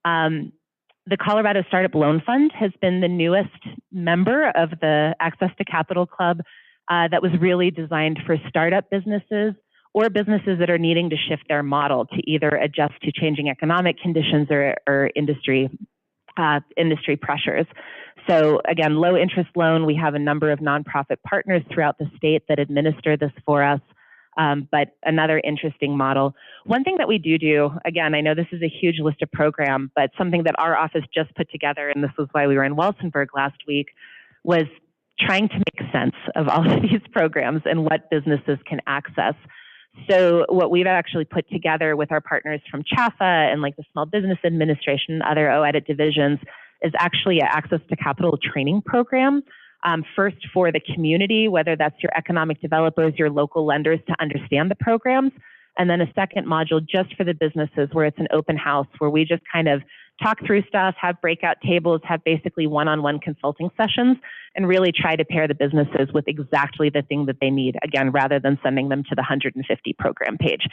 The Colorado Startup Loan Fund has been the newest member of the Access to Capital Club that was really designed for startup businesses or businesses that are needing to shift their model to either adjust to changing economic conditions or industry pressures. So again, low interest loan, we have a number of nonprofit partners throughout the state that administer this for us, but another interesting model. One thing that we do, again, I know this is a huge list of programs, but something that our office just put together, and this was why we were in Walsenburg last week, was trying to make sense of all of these programs and what businesses can access. So what we've actually put together with our partners from CHAFA and like the Small Business Administration and other OEDIT divisions is actually an access to capital training program. First for the community, whether that's your economic developers, your local lenders to understand the programs. And then a second module just for the businesses where it's an open house where we just kind of talk through stuff, have breakout tables, have basically one-on-one consulting sessions, and really try to pair the businesses with exactly the thing that they need, again, rather than sending them to the 150 program page.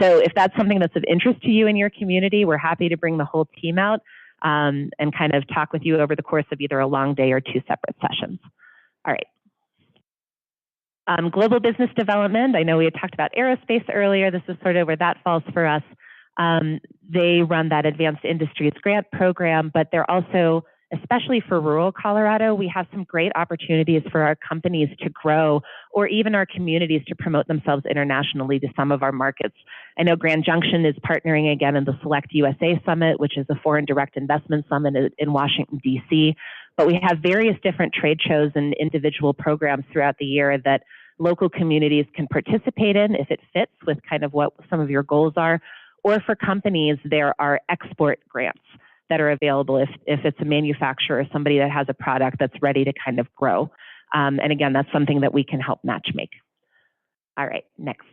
So if that's something that's of interest to you in your community, we're happy to bring the whole team out and kind of talk with you over the course of either a long day or 2 separate sessions. All right. Global business development, I know we had talked about aerospace earlier. This is sort of where that falls for us. They run that Advanced Industries Grant Program, but they're also, especially for rural Colorado, we have some great opportunities for our companies to grow or even our communities to promote themselves internationally to some of our markets. I know Grand Junction is partnering again in the Select USA Summit, which is a foreign direct investment summit in Washington, D.C., but we have various different trade shows and individual programs throughout the year that local communities can participate in if it fits with kind of what some of your goals are. Or for companies, there are export grants that are available if it's a manufacturer or somebody that has a product that's ready to kind of grow. And again, that's something that we can help match make. All right, next.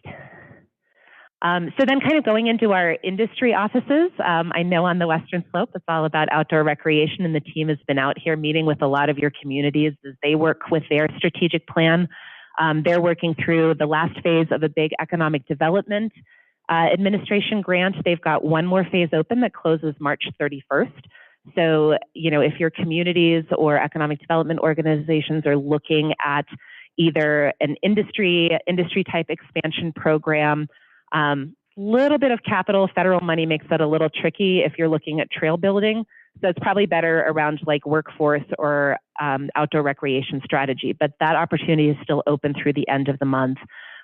So then kind of going into our industry offices, I know on the Western Slope, it's all about outdoor recreation, and the team has been out here meeting with a lot of your communities as they work with their strategic plan. They're working through the last phase of a big economic development administration grant. They've got one more phase open that closes March 31st. So, you know, if your communities or economic development organizations are looking at either an industry type expansion program, little bit of capital, federal money makes that a little tricky if you're looking at trail building. So it's probably better around like workforce or outdoor recreation strategy, but that opportunity is still open through the end of the month.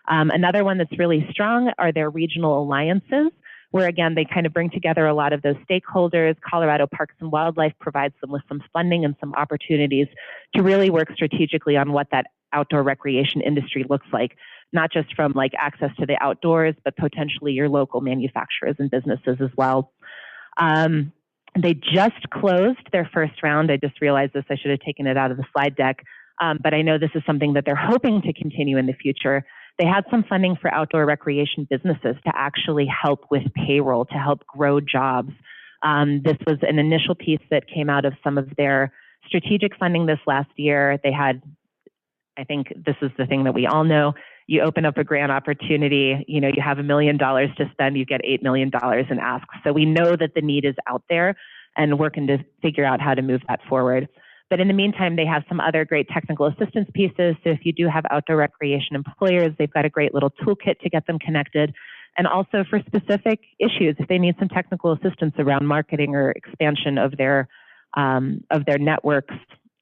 Another one that's really strong are their regional alliances, where again, they kind of bring together a lot of those stakeholders. Colorado Parks and Wildlife provides them with some funding and some opportunities to really work strategically on what that outdoor recreation industry looks like, not just from like access to the outdoors, but potentially your local manufacturers and businesses as well. They just closed their first round. I just realized this. I should have taken it out of the slide deck. But I know this is something that they're hoping to continue in the future. They had some funding for outdoor recreation businesses to actually help with payroll, to help grow jobs. This was an initial piece that came out of some of their strategic funding this last year. They had, I think this is the thing that we all know, you open up a grant opportunity, you have $1 million to spend, you get $8 million in asks. So we know that the need is out there and working to figure out how to move that forward. But in the meantime, they have some other great technical assistance pieces. So if you do have outdoor recreation employers, they've got a great little toolkit to get them connected. And also for specific issues, if they need some technical assistance around marketing or expansion of their networks,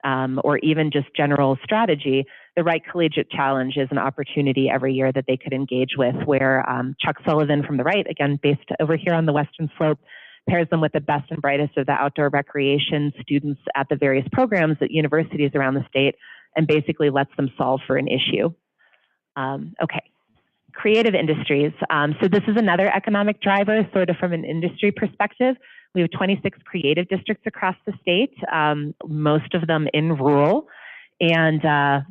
or even just general strategy, the Right Collegiate Challenge is an opportunity every year that they could engage with, where Chuck Sullivan from the Right, again, based over here on the Western Slope, pairs them with the best and brightest of the outdoor recreation students at the various programs at universities around the state and basically lets them solve for an issue. Okay, creative industries. So this is another economic driver, sort of from an industry perspective. We have 26 creative districts across the state, most of them in rural, and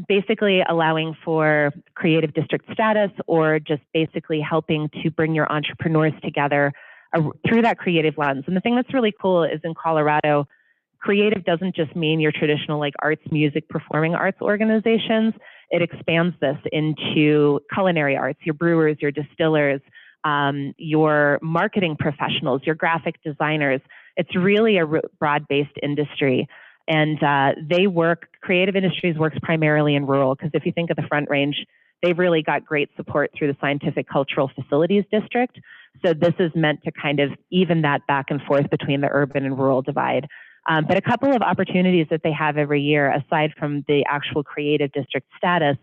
basically allowing for creative district status or just basically helping to bring your entrepreneurs together through that creative lens. And the thing that's really cool is in Colorado, creative doesn't just mean your traditional like arts, music, performing arts organizations. It expands this into culinary arts, your brewers, your distillers, your marketing professionals, your graphic designers. It's really a broad-based industry. And creative industries works primarily in rural, because if you think of the Front Range, they've really got great support through the Scientific Cultural Facilities District. So this is meant to kind of even that back and forth between the urban and rural divide. But a couple of opportunities that they have every year, aside from the actual creative district status,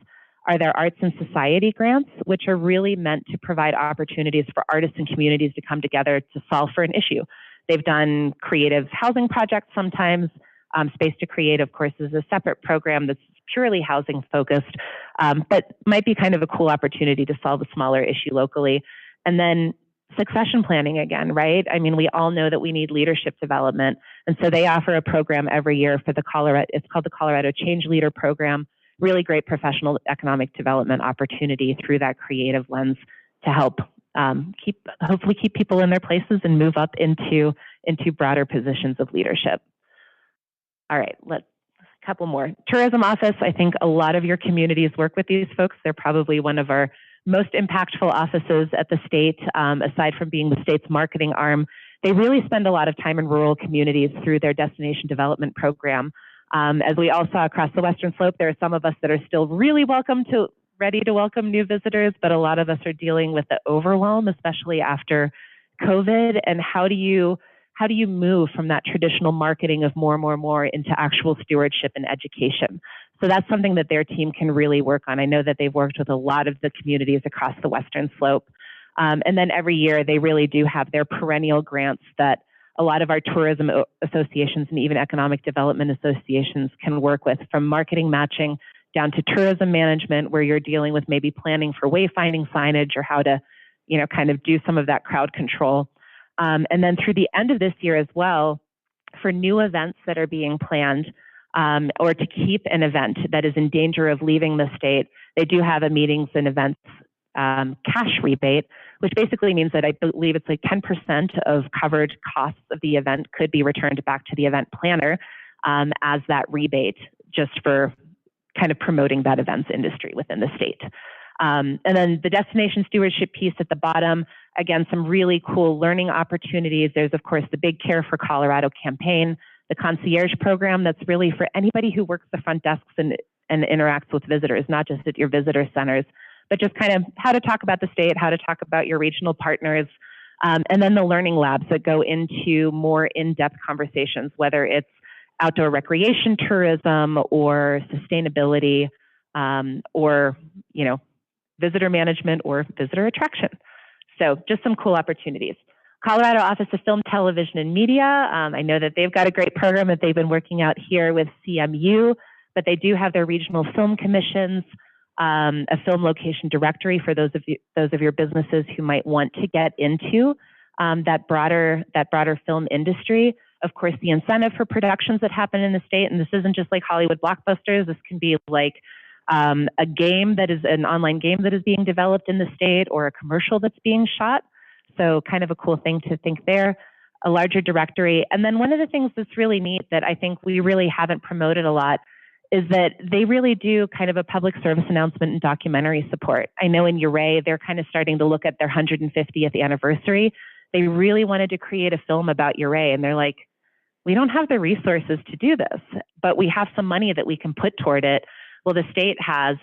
are their arts and society grants, which are really meant to provide opportunities for artists and communities to come together to solve for an issue. They've done creative housing projects sometimes. Space to Create, of course, is a separate program that's purely housing focused, but might be kind of a cool opportunity to solve a smaller issue locally. And then succession planning again, right? I mean, we all know that we need leadership development. And so they offer a program every year for it's called the Colorado Change Leader Program, really great professional economic development opportunity through that creative lens to help hopefully keep people in their places and move up into broader positions of leadership. All right, a couple more. Tourism office, I think a lot of your communities work with these folks. They're probably one of our most impactful offices at the state, aside from being the state's marketing arm. They really spend a lot of time in rural communities through their destination development program. As we all saw across the Western Slope, there are some of us that are still really ready to welcome new visitors, but a lot of us are dealing with the overwhelm, especially after COVID. And how do you move from that traditional marketing of more into actual stewardship and education? So that's something that their team can really work on. I know that they've worked with a lot of the communities across the Western Slope. And then every year they really do have their perennial grants that a lot of our tourism associations and even economic development associations can work with, from marketing matching down to tourism management, where you're dealing with maybe planning for wayfinding signage or how to, kind of do some of that crowd control. And then through the end of this year as well, for new events that are being planned, or to keep an event that is in danger of leaving the state, they do have a meetings and events cash rebate, which basically means that I believe it's like 10% of covered costs of the event could be returned back to the event planner as that rebate, just for kind of promoting that events industry within the state. And then the destination stewardship piece at the bottom, again, some really cool learning opportunities. There's, of course, the Big Care for Colorado campaign, the concierge program that's really for anybody who works the front desks and interacts with visitors, not just at your visitor centers, but just kind of how to talk about the state, how to talk about your regional partners, and then the learning labs that go into more in-depth conversations, whether it's outdoor recreation tourism or sustainability, or, visitor management or visitor attraction. So just some cool opportunities. Colorado Office of Film, Television, and Media. I know that they've got a great program that they've been working out here with CMU, but they do have their regional film commissions, a film location directory for those of your businesses who might want to get into that broader film industry. Of course, the incentive for productions that happen in the state, and this isn't just like Hollywood blockbusters, this can be like a game that is an online game that is being developed in the state or a commercial that's being shot. So kind of a cool thing to think there, a larger directory. And then one of the things that's really neat that I think we really haven't promoted a lot is that they really do kind of a public service announcement and documentary support. I know in Uray, they're kind of starting to look at their 150th anniversary. They really wanted to create a film about Uray, and they're like, we don't have the resources to do this, but we have some money that we can put toward it. Well, the state has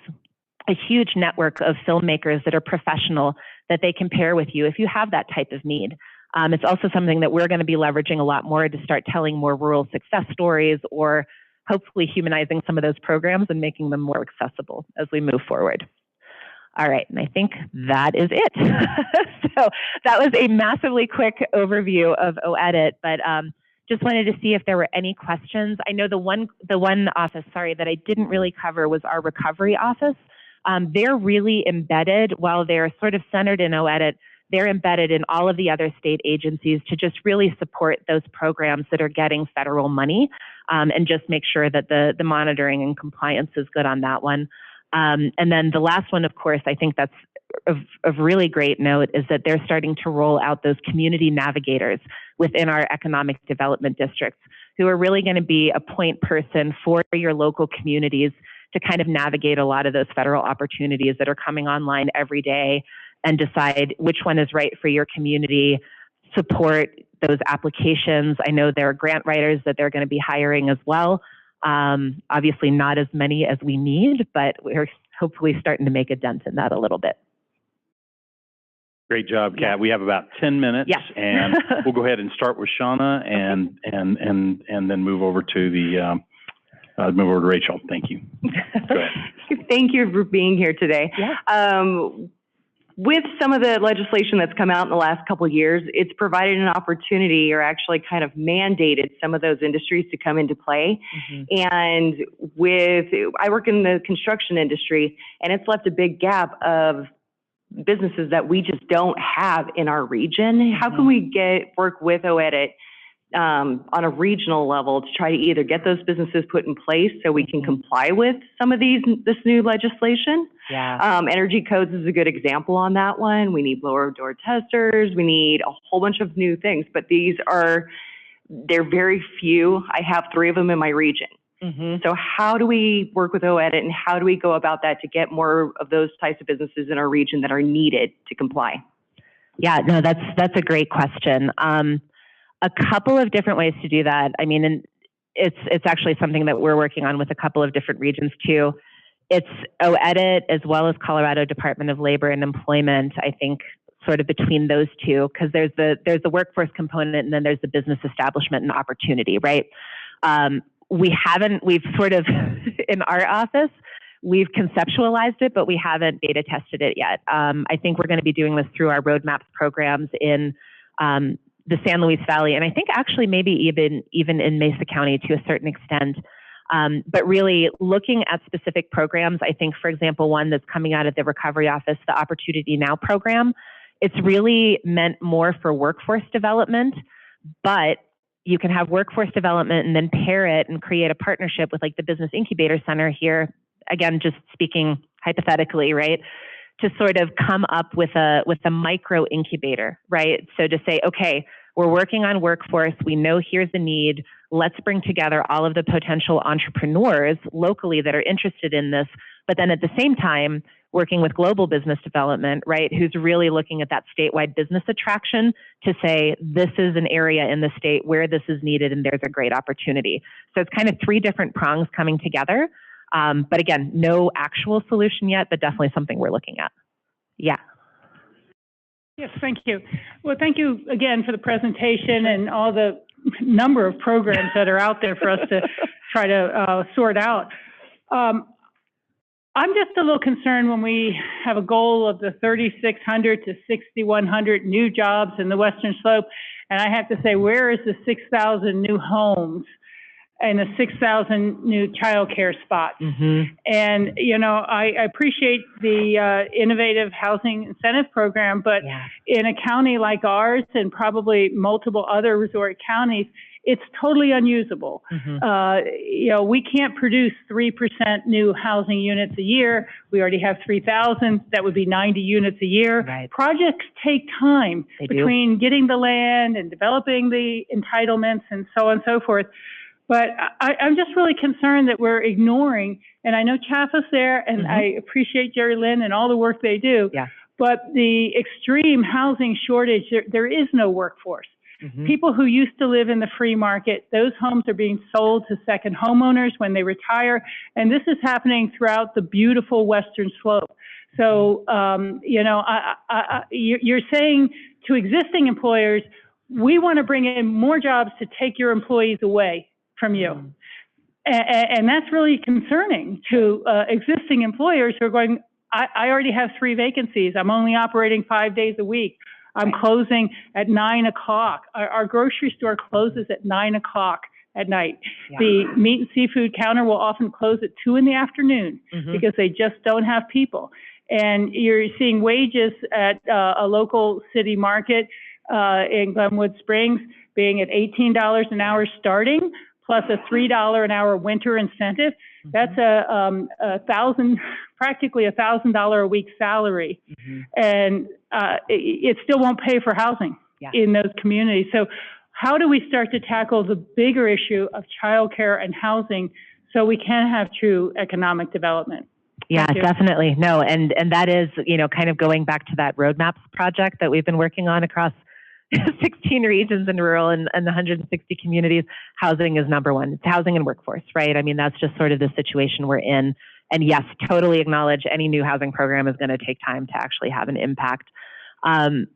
a huge network of filmmakers that are professional that they can pair with you if you have that type of need. It's also something that we're going to be leveraging a lot more to start telling more rural success stories, or hopefully humanizing some of those programs and making them more accessible as we move forward. All right, and I think that is it. So that was a massively quick overview of OEdit, but just wanted to see if there were any questions. I know the one office, sorry, that I didn't really cover was our recovery office. They're really embedded, while they're sort of centered in OEdit, they're embedded in all of the other state agencies to just really support those programs that are getting federal money, and just make sure that the monitoring and compliance is good on that one. And then the last one, of course, I think that's of really great note, is that they're starting to roll out those community navigators within our economic development districts, who are really going to be a point person for your local communities to kind of navigate a lot of those federal opportunities that are coming online every day, and decide which one is right for your community, support those applications. I know there are grant writers that they're going to be hiring as well. Obviously not as many as we need, but we're hopefully starting to make a dent in that a little bit. Great job, Kat. We have about 10 minutes, and we'll go ahead and start with Shauna, and then move over to Rachel. Thank you. Go ahead. Thank you for being here today. With some of the legislation that's come out in the last couple of years, it's provided an opportunity, or actually kind of mandated some of those industries to come into play. And I work in the construction industry, and it's left a big gap of businesses that we just don't have in our region. How can we work with OEdit on a regional level to try to either get those businesses put in place so we can comply with some of this new legislation? Energy codes is a good example on that one. We need lower door testers. We need a whole bunch of new things, but they're very few. I have 3 of them in my region. So how do we work with OEdit, and how do we go about that to get more of those types of businesses in our region that are needed to comply? Yeah, no, that's a great question. A couple of different ways to do that. I mean, and it's actually something that we're working on with a couple of different regions too. It's OEdit as well as Colorado Department of Labor and Employment, I think, sort of between those two, because there's the workforce component, and then there's the business establishment and opportunity, right? We've sort of, in our office, we've conceptualized it, but we haven't beta tested it yet. I think we're going to be doing this through our roadmaps programs in the San Luis Valley, and I think actually maybe even in Mesa County to a certain extent. But really looking at specific programs, I think, for example, one that's coming out of the recovery office, the Opportunity Now program, it's really meant more for workforce development, but you can have workforce development and then pair it and create a partnership with like the Business Incubator Center here, again, just speaking hypothetically, right? To sort of come up with a micro incubator, right? So to say, okay, we're working on workforce, we know here's the need, let's bring together all of the potential entrepreneurs locally that are interested in this, but then at the same time, working with global business development, right, who's really looking at that statewide business attraction to say, this is an area in the state where this is needed and there's a great opportunity. So it's kind of 3 different prongs coming together. But again, no actual solution yet, but definitely something we're looking at. Yeah. Yes, thank you. Well, thank you again for the presentation and all the number of programs that are out there for us to try to sort out. I'm just a little concerned when we have a goal of the 3,600 to 6,100 new jobs in the Western Slope, and I have to say, where is the 6,000 new homes? and the 6,000 new childcare spots. And, you know, I appreciate the innovative housing incentive program, but in a county like ours and probably multiple other resort counties, it's totally unusable. You know, we can't produce 3% new housing units a year. We already have 3,000. That would be 90 units a year. Projects take time between getting the land and developing the entitlements and so on and so forth. But I'm just really concerned that we're ignoring, and I know CHAFA's there, and I appreciate Jerry Lynn and all the work they do, but the extreme housing shortage, there is no workforce. People who used to live in the free market, those homes are being sold to second homeowners when they retire, and this is happening throughout the beautiful Western Slope. So, you know, you're saying to existing employers, we want to bring in more jobs to take your employees away from you. And that's really concerning to existing employers who are going, I already have 3 vacancies. I'm only operating 5 days a week. I'm closing at 9 o'clock. Our grocery store closes at 9 o'clock at night. The meat and seafood counter will often close at 2 in the afternoon because they just don't have people. And you're seeing wages at a local city market in Glenwood Springs being at $18 an hour starting, plus a $3 an hour winter incentive. That's practically $1,000 a week salary. And it still won't pay for housing in those communities. So how do we start to tackle the bigger issue of childcare and housing so we can have true economic development? Yeah, definitely. No, and that is, you know, kind of going back to that roadmaps project that we've been working on across 16 regions in rural and 160 communities. Housing is number one. It's housing and workforce, right? I mean, that's just sort of the situation we're in. And yes, totally acknowledge any new housing program is going to take time to actually have an impact. And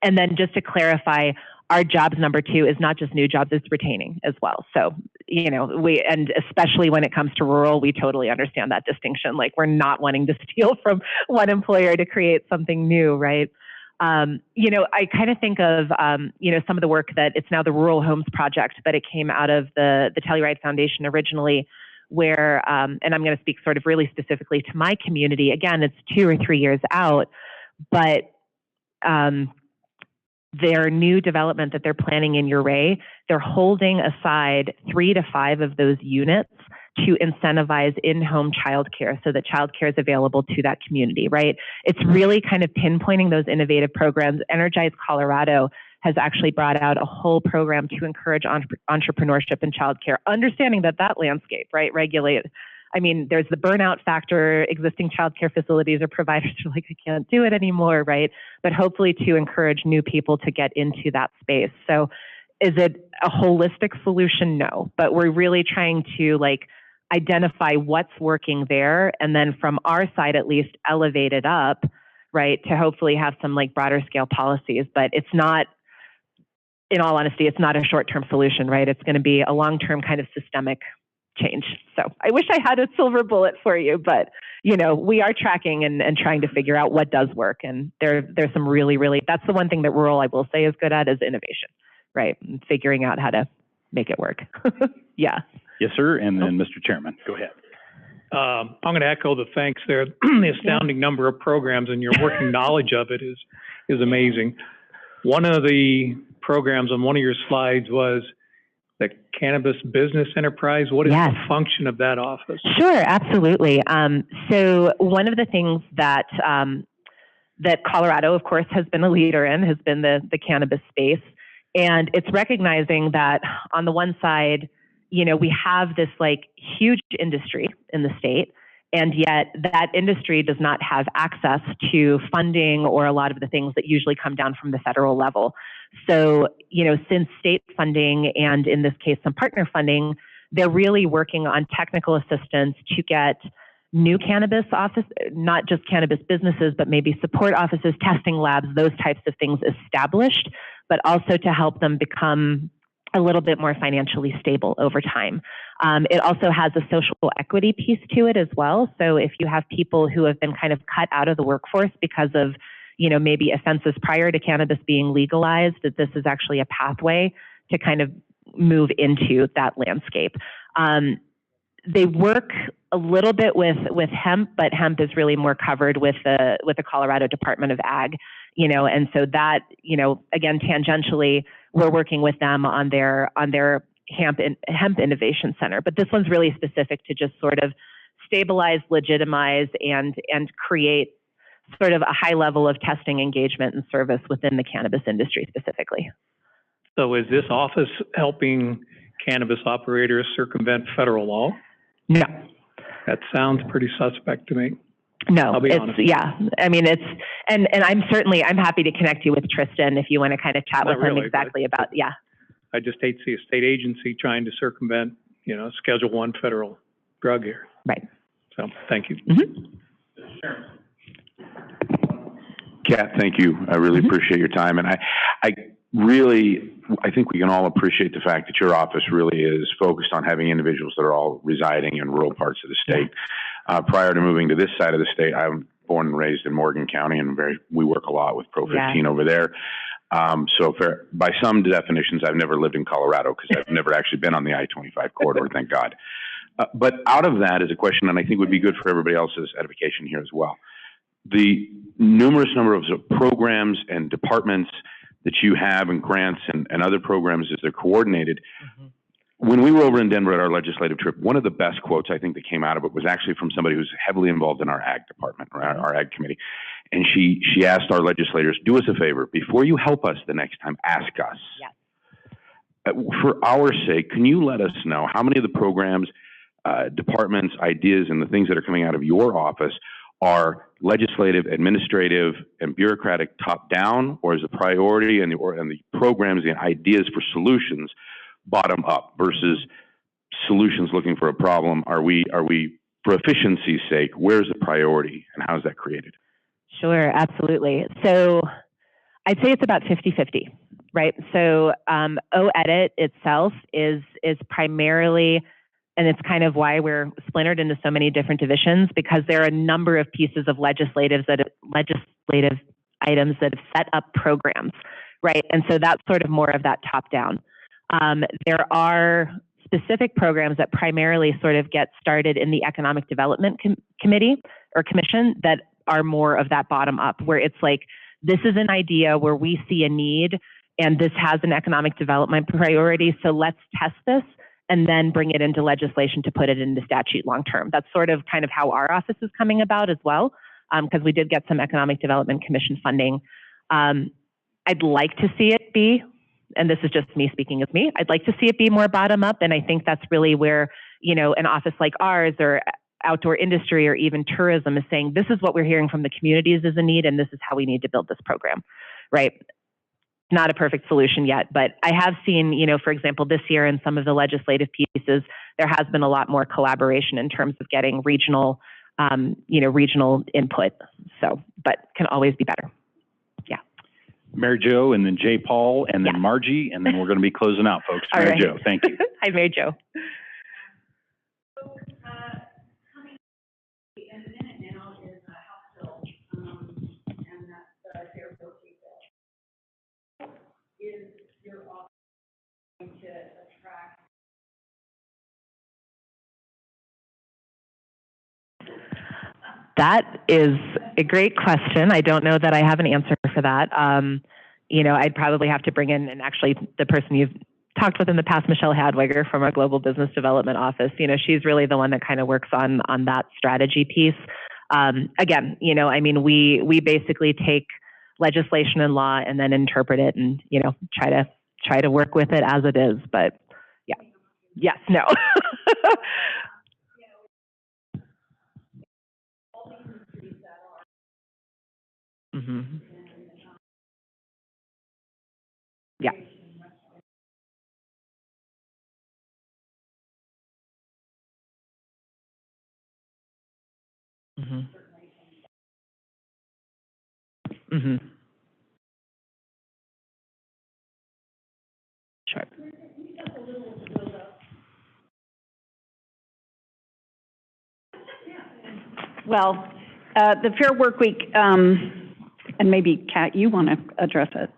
then just to clarify, our jobs number 2 is not just new jobs, it's retaining as well. So, you know, and especially when it comes to rural, we totally understand that distinction. Like, we're not wanting to steal from one employer to create something new, right? You know, I kind of think of, you know, some of the work that it's now the Rural Homes Project, but it came out of the Telluride Foundation originally, where, and I'm going to speak sort of really specifically to my community. Again, it's 2 or 3 years out, but their new development that they're planning in Uray, they're holding aside 3 to 5 of those units to incentivize in-home childcare so that childcare is available to that community, right? It's really kind of pinpointing those innovative programs. Energize Colorado has actually brought out a whole program to encourage entrepreneurship in childcare, understanding that landscape, right, regulated. I mean, there's the burnout factor. Existing childcare facilities or providers are like, I can't do it anymore, right? But hopefully to encourage new people to get into that space. So is it a holistic solution? No, but we're really trying to like identify what's working there. And then from our side, at least elevate it up, right? To hopefully have some like broader scale policies, but it's not, in all honesty, it's not a short-term solution, right? It's going to be a long-term kind of systemic change. So I wish I had a silver bullet for you, but you know, we are tracking and trying to figure out what does work. And there's some really, that's the one thing that rural, I will say, is good at is innovation, right? And figuring out how to make it work. Yeah. Yes, sir. And then Mr. Chairman, go ahead. I'm going to echo the thanks there. The astounding number of programs and your working knowledge of it is amazing. One of the programs on one of your slides was the cannabis business enterprise. What is the function of that office? Sure, absolutely. So one of the things that that Colorado, of course, has been a leader in has been the cannabis space, and it's recognizing that on the one side, you know, we have this like huge industry in the state, and yet that industry does not have access to funding or a lot of the things that usually come down from the federal level. So, you know, since state funding and in this case, some partner funding, they're really working on technical assistance to get new cannabis office, not just cannabis businesses, but maybe support offices, testing labs, those types of things established, but also to help them become a little bit more financially stable over time. It also has a social equity piece to it as well. So if you have people who have been kind of cut out of the workforce because of, you know, maybe offenses prior to cannabis being legalized, that this is actually a pathway to kind of move into that landscape. They work a little bit with hemp, but hemp is really more covered with the Colorado Department of Ag, and so that, again, tangentially, we're working with them on their hemp innovation center. But this one's really specific to just sort of stabilize, legitimize, and create sort of a high level of testing, engagement, and service within the cannabis industry specifically. So is this office helping cannabis operators circumvent federal law? No. That sounds pretty suspect to me. No, I'll be honest. Yeah. I mean, and I'm happy to connect you with Tristan if you want to kind of chat with him exactly about, yeah. I just hate to see a state agency trying to circumvent, Schedule I federal drug here. Right. So, thank you. Kat, thank you. I really appreciate your time. And I think we can all appreciate the fact that your office really is focused on having individuals that are all residing in rural parts of the state. Prior to moving to this side of the state, I'm born and raised in Morgan County, and we work a lot with Pro 15 over there. So by some definitions, I've never lived in Colorado because I've never actually been on the I-25 corridor, thank God. But out of that is a question, and I think would be good for everybody else's edification here as well. The numerous number of programs and departments that you have and grants and other programs as they're coordinated. When we were over in Denver at our legislative trip, one of the best quotes I think that came out of it was actually from somebody who's heavily involved in our ag department, or our ag committee. And she asked our legislators, do us a favor, before you help us the next time, ask us. Yes. For our sake, can you let us know how many of the programs, departments, ideas, and the things that are coming out of your office are legislative, administrative, and bureaucratic top-down, or is the priority and the programs and ideas for solutions bottom-up versus solutions looking for a problem? Are we, for efficiency's sake, where's the priority and how is that created? Sure, absolutely. So I'd say it's about 50-50, right? So OEdit itself is primarily, and it's kind of why we're splintered into so many different divisions, because there are a number of pieces of legislative items that have set up programs, right? And so that's sort of more of that top-down. There are specific programs that primarily sort of get started in the Economic Development Committee or Commission that are more of that bottom-up, where it's like, this is an idea where we see a need and this has an economic development priority, so let's test this and then bring it into legislation to put it into statute long-term. That's sort of kind of how our office is coming about as well, because we did get some Economic Development Commission funding. I'd like to see it be, and this is just me speaking as me, I'd like to see it be more bottom-up, and I think that's really where, an office like ours or outdoor industry or even tourism is saying, this is what we're hearing from the communities as a need, and this is how we need to build this program, right? Not a perfect solution yet, but I have seen, for example, this year in some of the legislative pieces, there has been a lot more collaboration in terms of getting regional, regional input. So, but can always be better. Yeah. Mary Jo, and then Jay Paul, and then Margie, and then we're going to be closing out, folks. Mary Jo, thank you. Hi, Mary Jo. That is a great question. I don't know that I have an answer for that. I'd probably have to bring in, and actually the person you've talked with in the past, Michelle Hadwiger from our Global Business Development Office, she's really the one that kind of works on that strategy piece. Again, we basically take legislation and law and then interpret it and, try to work with it as it is. But yeah, yes, no. Mm-hmm. Yeah. Mm-hmm. Mm-hmm. Sure. Well, the Fair Work Week, and maybe Kat, you want to address it,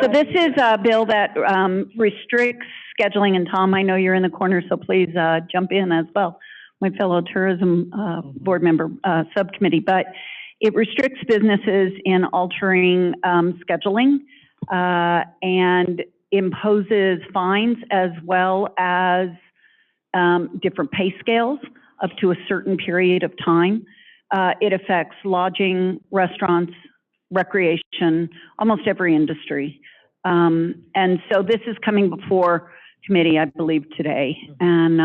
So this is a bill that restricts scheduling, and Tom, I know you're in the corner, so please jump in as well, my fellow tourism board member subcommittee. But it restricts businesses in altering scheduling and imposes fines as well as different pay scales up to a certain period of time. It affects lodging, restaurants, recreation, almost every industry. And so this is coming before committee, I believe, today. And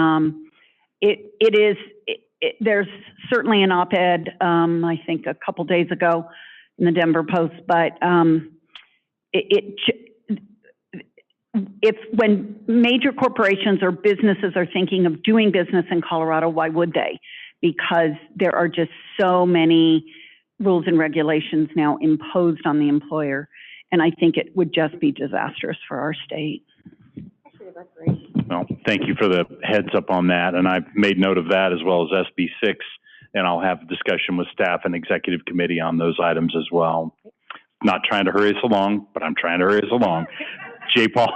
there's certainly an op-ed, I think a couple days ago in the Denver Post, but if when major corporations or businesses are thinking of doing business in Colorado, why would they? Because there are just so many rules and regulations now imposed on the employer. And I think it would just be disastrous for our state. Well, thank you for the heads up on that. And I've made note of that as well as SB 6. And I'll have a discussion with staff and executive committee on those items as well. Not trying to hurry us along, but I'm trying to hurry us along. J. Paul.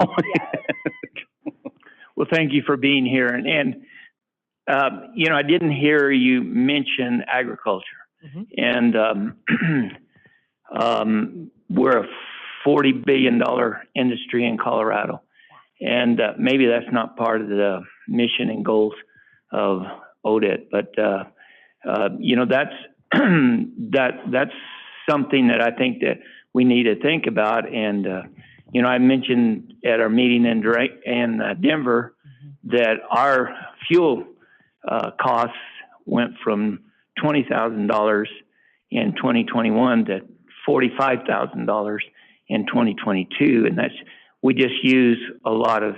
Well, thank you for being here. And you know, I didn't hear you mention agriculture. And we're a $40 billion industry in Colorado. And maybe that's not part of the mission and goals of ODIT, but you know, that's that's something that I think that we need to think about. And you know, I mentioned at our meeting in Denver that our fuel costs went from $20,000 in 2021 to $45,000 in 2022, and we just use a lot of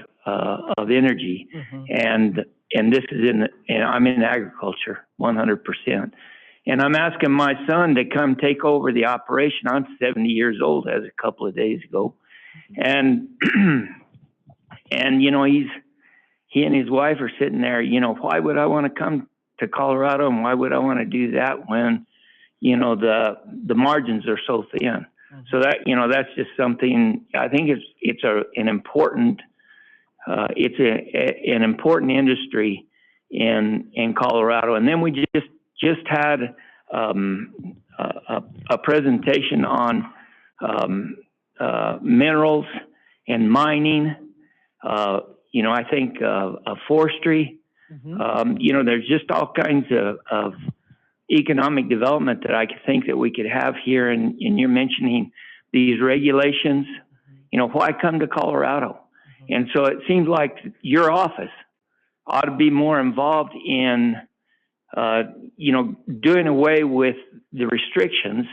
energy, and this is and I'm in agriculture 100%, and I'm asking my son to come take over the operation. I'm 70 years old as a couple of days ago, and and you know, he and his wife are sitting there. You know, why would I want to come to Colorado, and why would I want to do that when, you know, the margins are so thin? So that, you know, that's just something. I think it's an important an important industry in Colorado. And then we just had a presentation on minerals and mining. You know, I think forestry. You know, there's just all kinds of economic development that I think that we could have here. And you're mentioning these regulations. You know, why come to Colorado? And so it seems like your office ought to be more involved in, you know, doing away with the restrictions,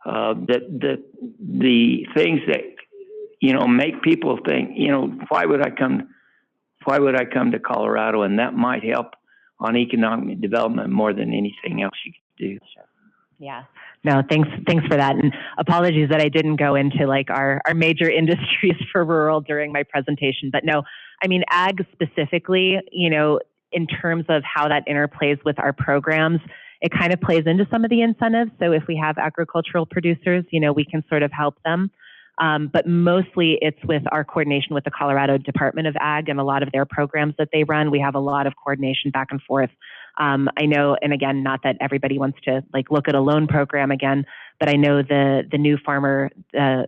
the things that, you know, make people think, you know, why would I come to Colorado? And that might help on economic development more than anything else you could do. Sure. Yeah. No, thanks for that. And apologies that I didn't go into like our major industries for rural during my presentation. But no, I mean, ag specifically, you know, in terms of how that interplays with our programs, it kind of plays into some of the incentives. So if we have agricultural producers, you know, we can sort of help them. But mostly it's with our coordination with the Colorado Department of Ag and a lot of their programs that they run. We have a lot of coordination back and forth. I know, and again, not that everybody wants to like look at a loan program again, but I know the new farmer, the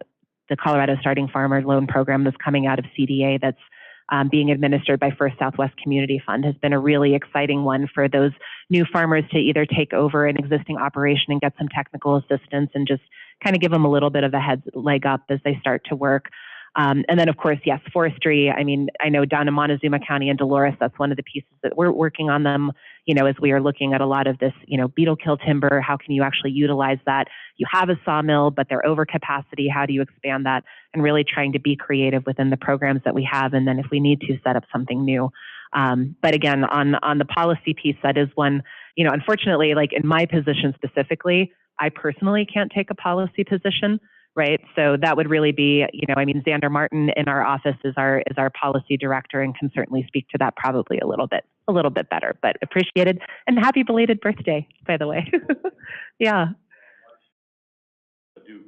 Colorado Starting Farmer Loan Program that's coming out of CDA that's being administered by First Southwest Community Fund has been a really exciting one for those new farmers to either take over an existing operation and get some technical assistance and just kind of give them a little bit of a leg up as they start to work. And then, of course, yes, forestry. I mean, I know down in Montezuma County and Dolores, that's one of the pieces that we're working on them, you know, as we are looking at a lot of this, you know, beetle kill timber. How can you actually utilize that? You have a sawmill, but they're over capacity. How do you expand that? And really trying to be creative within the programs that we have. And then if we need to, set up something new. But again, on the policy piece, that is one, you know, unfortunately, like in my position specifically, I personally can't take a policy position. Right. So that would really be, you know, I mean, Xander Martin in our office is our policy director and can certainly speak to that probably a little bit better, but appreciated. And happy belated birthday, by the way. Yeah. Do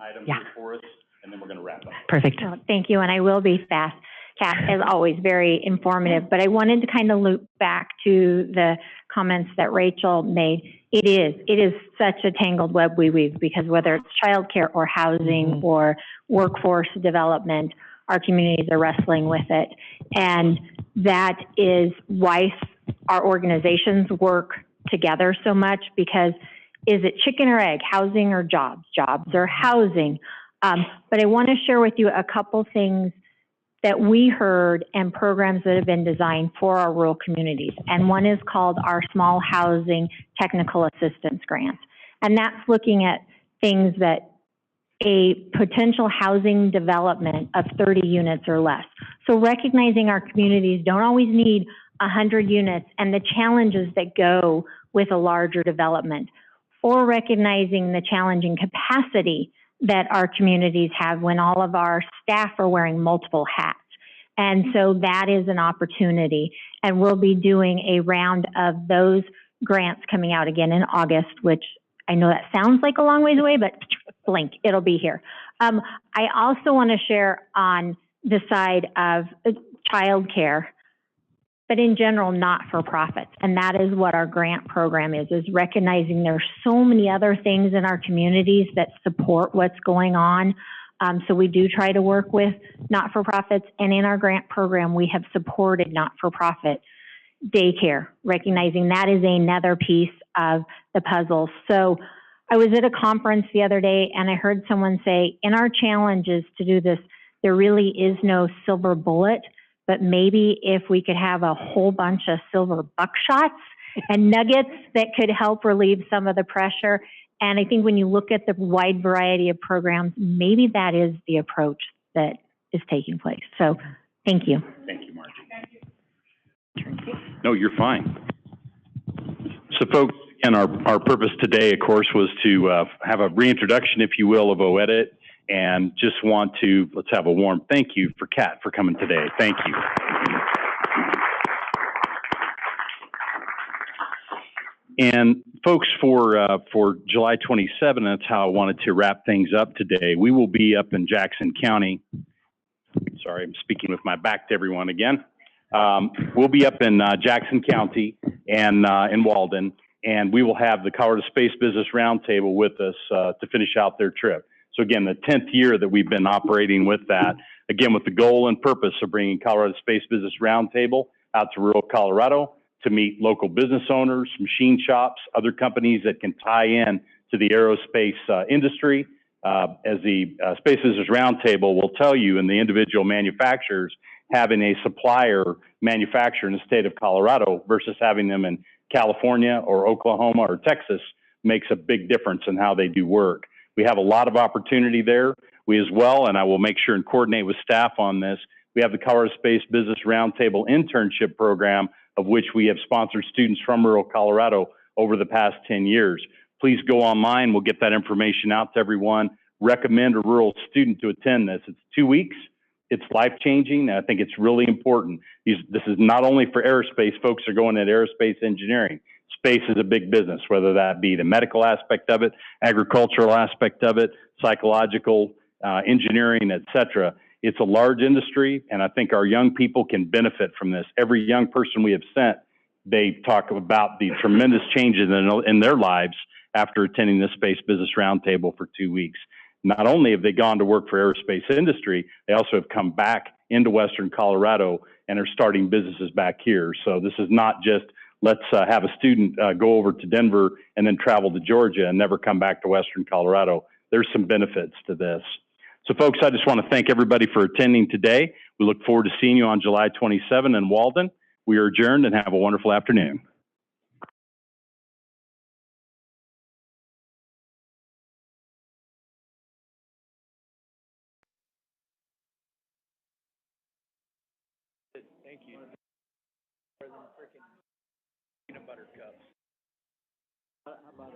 item Yeah. here for us, and then we're going to wrap up. Perfect. Well, thank you, and I will be fast. Kat, as always, very informative, but I wanted to kind of loop back to the comments that Rachel made. It is such a tangled web we weave, because whether it's childcare or housing or workforce development, our communities are wrestling with it. And that is why our organizations work together so much, because is it chicken or egg, housing or jobs, jobs or housing? But I want to share with you a couple things that we heard and programs that have been designed for our rural communities. And one is called our Small Housing Technical Assistance Grant. And that's looking at things that a potential housing development of 30 units or less. So recognizing our communities don't always need 100 units and the challenges that go with a larger development, or recognizing the challenging capacity that our communities have when all of our staff are wearing multiple hats. And so that is an opportunity. And we'll be doing a round of those grants coming out again in August, which I know that sounds like a long ways away, but blink, it'll be here. I also want to share on the side of childcare, but in general, not-for-profits. And that is what our grant program is recognizing there's so many other things in our communities that support what's going on. So we do try to work with not-for-profits, and in our grant program, we have supported not-for-profit daycare, recognizing that is another piece of the puzzle. So I was at a conference the other day, and I heard someone say, in our challenges to do this, there really is no silver bullet, but maybe if we could have a whole bunch of silver buckshots and nuggets that could help relieve some of the pressure. And I think when you look at the wide variety of programs, maybe that is the approach that is taking place. So thank you. Thank you, Margie. No, you're fine. So folks, again, our purpose today, of course, was to have a reintroduction, if you will, of OEDIT. And just want to, let's have a warm thank you for Kat for coming today. Thank you. And folks, for July 27, that's how I wanted to wrap things up today. We will be up in Jackson County. Sorry, I'm speaking with my back to everyone again. We'll be up in Jackson County and in Walden, and we will have the Colorado Space Business Roundtable with us to finish out their trip. So again, the 10th year that we've been operating with that, again, with the goal and purpose of bringing Colorado Space Business Roundtable out to rural Colorado to meet local business owners, machine shops, other companies that can tie in to the aerospace industry. As the Space Business Roundtable will tell you, and the individual manufacturers, having a supplier manufacturer in the state of Colorado versus having them in California or Oklahoma or Texas makes a big difference in how they do work. We have a lot of opportunity there. We as well, and I will make sure and coordinate with staff on this, we have the Colorado Space Business Roundtable internship program, of which we have sponsored students from rural Colorado over the past 10 years. Please go online. We'll get that information out to everyone. Recommend a rural student to attend this. It's 2 weeks. It's life-changing. I think it's really important. This is not only for aerospace. Folks are going into aerospace engineering. Space is a big business, whether that be the medical aspect of it, agricultural aspect of it, psychological, engineering, et cetera. It's a large industry, and I think our young people can benefit from this. Every young person we have sent, they talk about the tremendous changes in their lives after attending this Space Business Roundtable for 2 weeks. Not only have they gone to work for aerospace industry, they also have come back into Western Colorado and are starting businesses back here. So this is not just let's have a student go over to Denver and then travel to Georgia and never come back to Western Colorado. There's some benefits to this. So folks, I just want to thank everybody for attending today. We look forward to seeing you on July 27 in Walden. We are adjourned, and have a wonderful afternoon. Thank you. Peanut butter cups. How about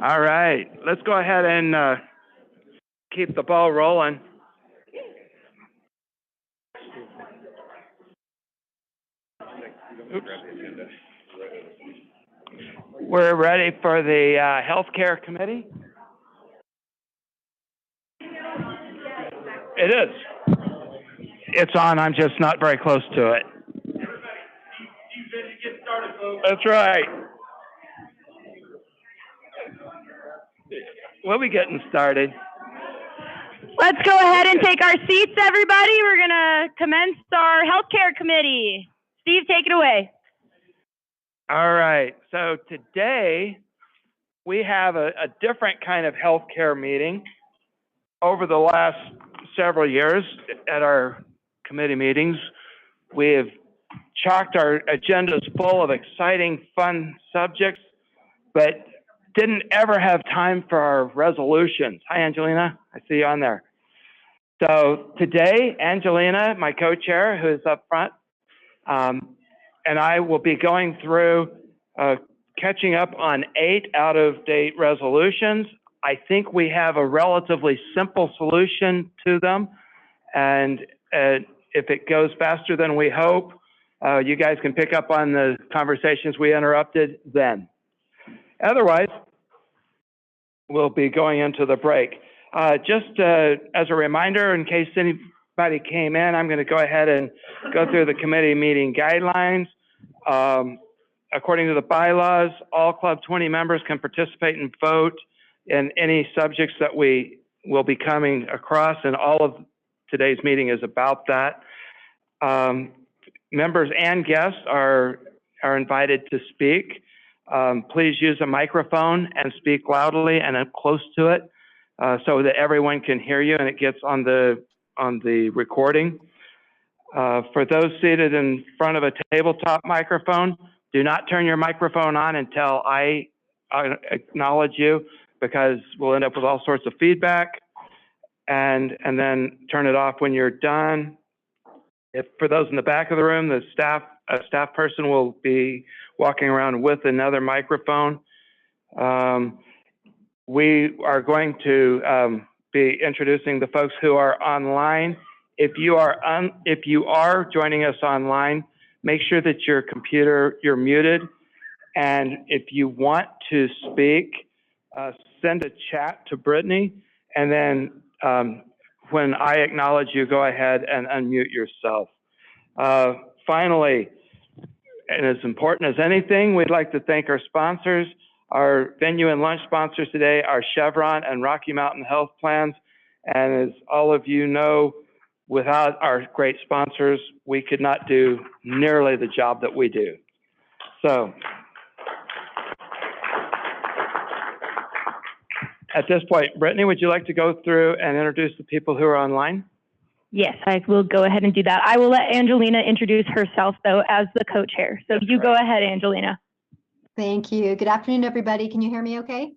All right, let's go ahead and keep the ball rolling. Oops. We're ready for the Healthcare Committee. It is. It's on, I'm just not very close to it. That's right. We'll be getting started. Let's go ahead and take our seats, everybody. We're going to commence our Healthcare Committee. Steve, take it away. All right, so today we have a different kind of healthcare meeting. Over the last several years at our committee meetings, we have chocked our agendas full of exciting, fun subjects, but didn't ever have time for our resolutions. Hi, Angelina. I see you on there. So today, Angelina, my co-chair, who's up front, and I will be going through catching up on 8 out-of-date resolutions. I think we have a relatively simple solution to them, and if it goes faster than we hope, you guys can pick up on the conversations we interrupted then. Otherwise, we'll be going into the break. Just as a reminder, in case anybody came in, I'm going to go ahead and go through the committee meeting guidelines. According to the bylaws, all Club 20 members can participate and vote in any subjects that we will be coming across, and all of today's meeting is about that. Members and guests are invited to speak. Please use a microphone and speak loudly and up close to it so that everyone can hear you and it gets on the recording. For those seated in front of a tabletop microphone, do not turn your microphone on until I acknowledge you, because we'll end up with all sorts of feedback, and then turn it off when you're done. For those in the back of the room, a staff person will be walking around with another microphone. We are going to be introducing the folks who are online. If you are joining us online, make sure that you're muted. And if you want to speak, send a chat to Brittany, and then when I acknowledge you, go ahead and unmute yourself. Finally, and as important as anything, we'd like to thank our sponsors. Our venue and lunch sponsors today are Chevron and Rocky Mountain Health Plans. And as all of you know, without our great sponsors, we could not do nearly the job that we do. So, at this point, Brittany, would you like to go through and introduce the people who are online? Yes, I will go ahead and do that. I will let Angelina introduce herself, though, as the co-chair. So you go ahead, Angelina. Thank you. Good afternoon, everybody. Can you hear me okay?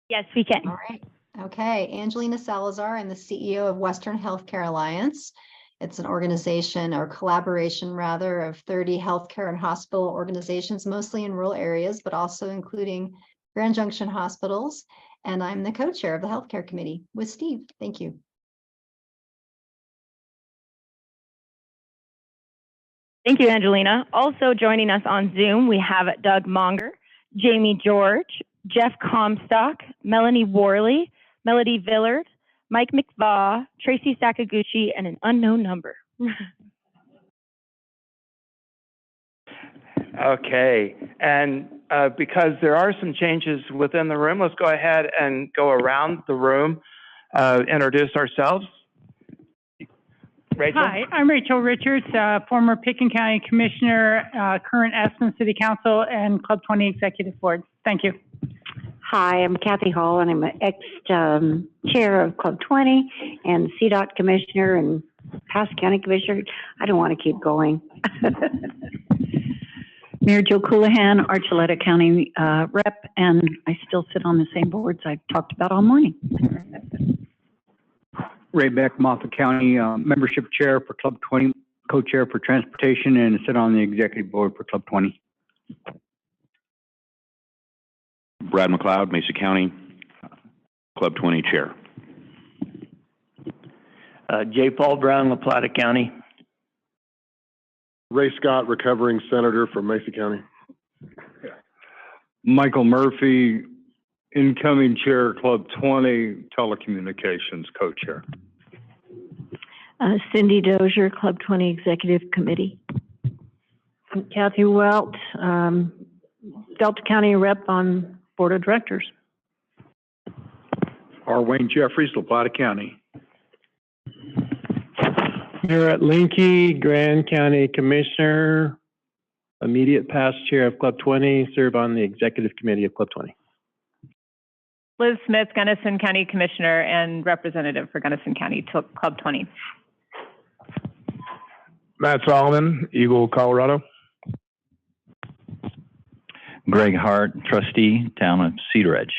Yes, we can. All right. Okay. Angelina Salazar. I'm the CEO of Western Healthcare Alliance. It's an organization, or collaboration rather, of 30 healthcare and hospital organizations, mostly in rural areas, but also including Grand Junction hospitals. And I'm the co-chair of the Healthcare Committee with Steve. Thank you. Thank you, Angelina. Also joining us on Zoom, we have Doug Monger, Jamie George, Jeff Comstock, Melanie Worley, Melody Villard, Mike McVaugh, Tracy Sakaguchi, and an unknown number. Okay, and because there are some changes within the room, let's go ahead and go around the room, introduce ourselves. Rachel? Hi, I'm Rachel Richards, former Pickens County Commissioner, current Aspen City Council and Club 20 Executive Board. Thank you. Hi, I'm Kathy Hall, and I'm an ex-chair of Club 20 and CDOT Commissioner and past County Commissioner. I don't want to keep going. Mayor Joe Coulihan, Archuleta County rep, and I still sit on the same boards I've talked about all morning. Ray Beck, Moffett County, membership chair for Club 20, co-chair for transportation, and sit on the executive board for Club 20. Brad McLeod, Mesa County, Club 20 Chair. J. Paul Brown, La Plata County. Ray Scott, recovering senator from Mesa County. Michael Murphy, incoming chair, Club 20, Telecommunications co-chair. Cindy Dozier, Club 20 Executive Committee. Kathy Welt, Delta County Rep on Board of Directors. R. Wayne Jeffries, La Plata County. Garrett Linky, Grand County Commissioner, immediate past chair of Club 20, serve on the Executive Committee of Club 20. Liz Smith, Gunnison County Commissioner and representative for Gunnison County to Club 20. Matt Solomon, Eagle, Colorado. Greg Hart, trustee, town of Cedar Edge.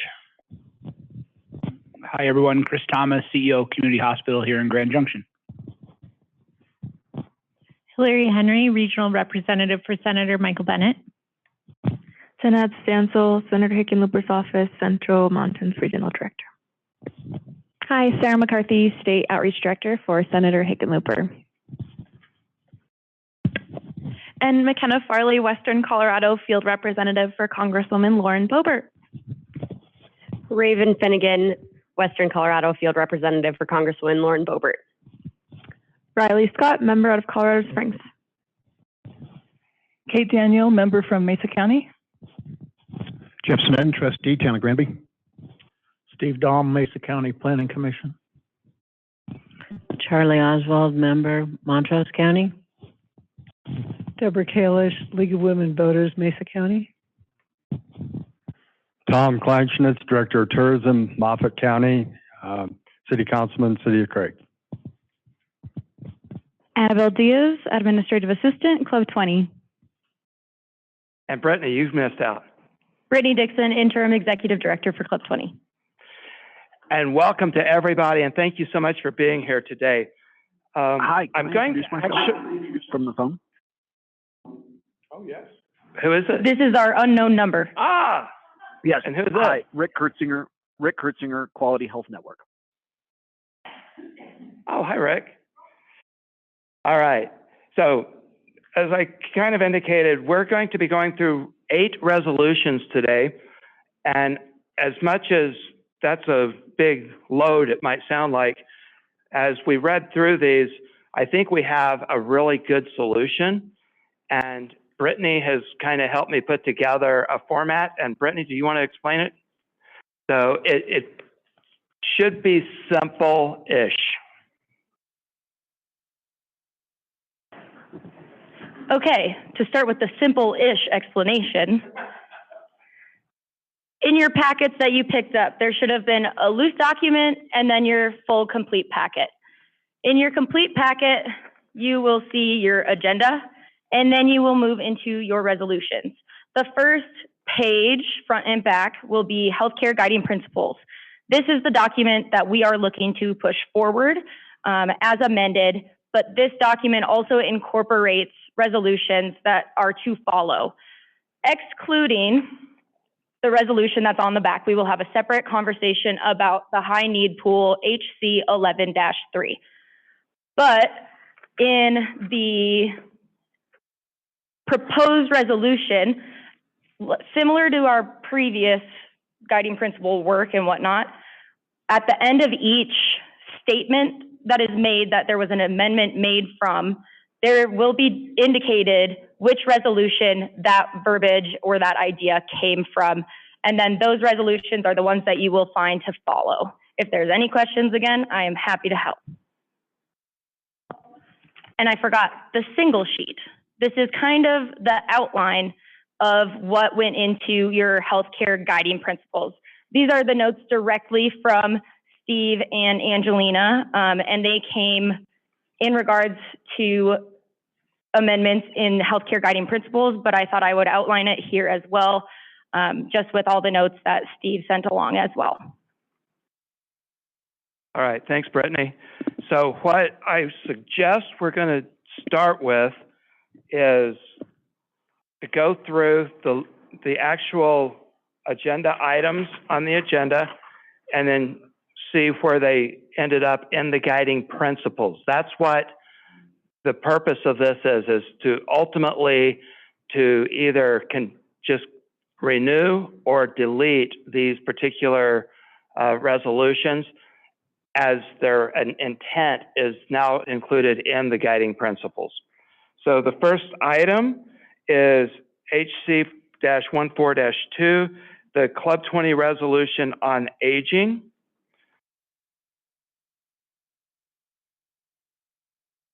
Hi, everyone. Chris Thomas, CEO, Community Hospital here in Grand Junction. Hillary Henry, regional representative for Senator Michael Bennett. Sanat Stansel, Senator Hickenlooper's office, Central Mountains Regional Director. Hi, Sarah McCarthy, State Outreach Director for Senator Hickenlooper. And McKenna Farley, Western Colorado Field Representative for Congresswoman Lauren Boebert. Raven Finnegan, Western Colorado Field Representative for Congresswoman Lauren Boebert. Riley Scott, member out of Colorado Springs. Kate Daniel, member from Mesa County. Jeff Smith, trustee, town of Granby. Steve Dahm, Mesa County Planning Commission. Charlie Oswald, member, Montrose County. Deborah Kalish, League of Women Voters, Mesa County. Tom Kleinschnitz, Director of Tourism, Moffett County, City Councilman, City of Craig. Annabelle Diaz, Administrative Assistant, Club 20. And Brittany, you've missed out. Brittany Dixon, Interim Executive Director for Club 20. And welcome to everybody, and thank you so much for being here today. Hi, I'm going to from the phone. Oh, yes. Who is it? This is our unknown number. Ah! Yes. And who's Hi, that? Rick Kurtzinger, Quality Health Network. Oh, hi, Rick. All right. So, as I kind of indicated, we're going to be going through 8 resolutions today. And as much as that's a big load, it might sound like, as we read through these, I think we have a really good solution. And Brittany has kind of helped me put together a format. And Brittany, do you want to explain it? So it should be simple-ish. Okay, to start with the simple-ish explanation. In your packets that you picked up, there should have been a loose document and then your full complete packet. In your complete packet, you will see your agenda, and then you will move into your resolutions. The first page, front and back, will be healthcare guiding principles. This is the document that we are looking to push forward as amended, but this document also incorporates resolutions that are to follow. Excluding the resolution that's on the back, we will have a separate conversation about the high need pool HC 11-3. But in the proposed resolution, similar to our previous guiding principle work and whatnot, at the end of each statement that is made that there was an amendment made from, there will be indicated which resolution that verbiage or that idea came from. And then those resolutions are the ones that you will find to follow. If there's any questions, again, I am happy to help. And I forgot the single sheet. This is kind of the outline of what went into your healthcare guiding principles. These are the notes directly from Steve and Angelina, and they came in regards to amendments in healthcare guiding principles, but I thought I would outline it here as well, just with all the notes that Steve sent along as well. All right, thanks, Brittany. So what I suggest we're going to start with is to go through the actual agenda items on the agenda and then see where they ended up in the guiding principles. That's what the purpose of this is to ultimately to either just renew or delete these particular resolutions as their intent is now included in the guiding principles. So the first item is HC-14-2, the Club 20 resolution on aging.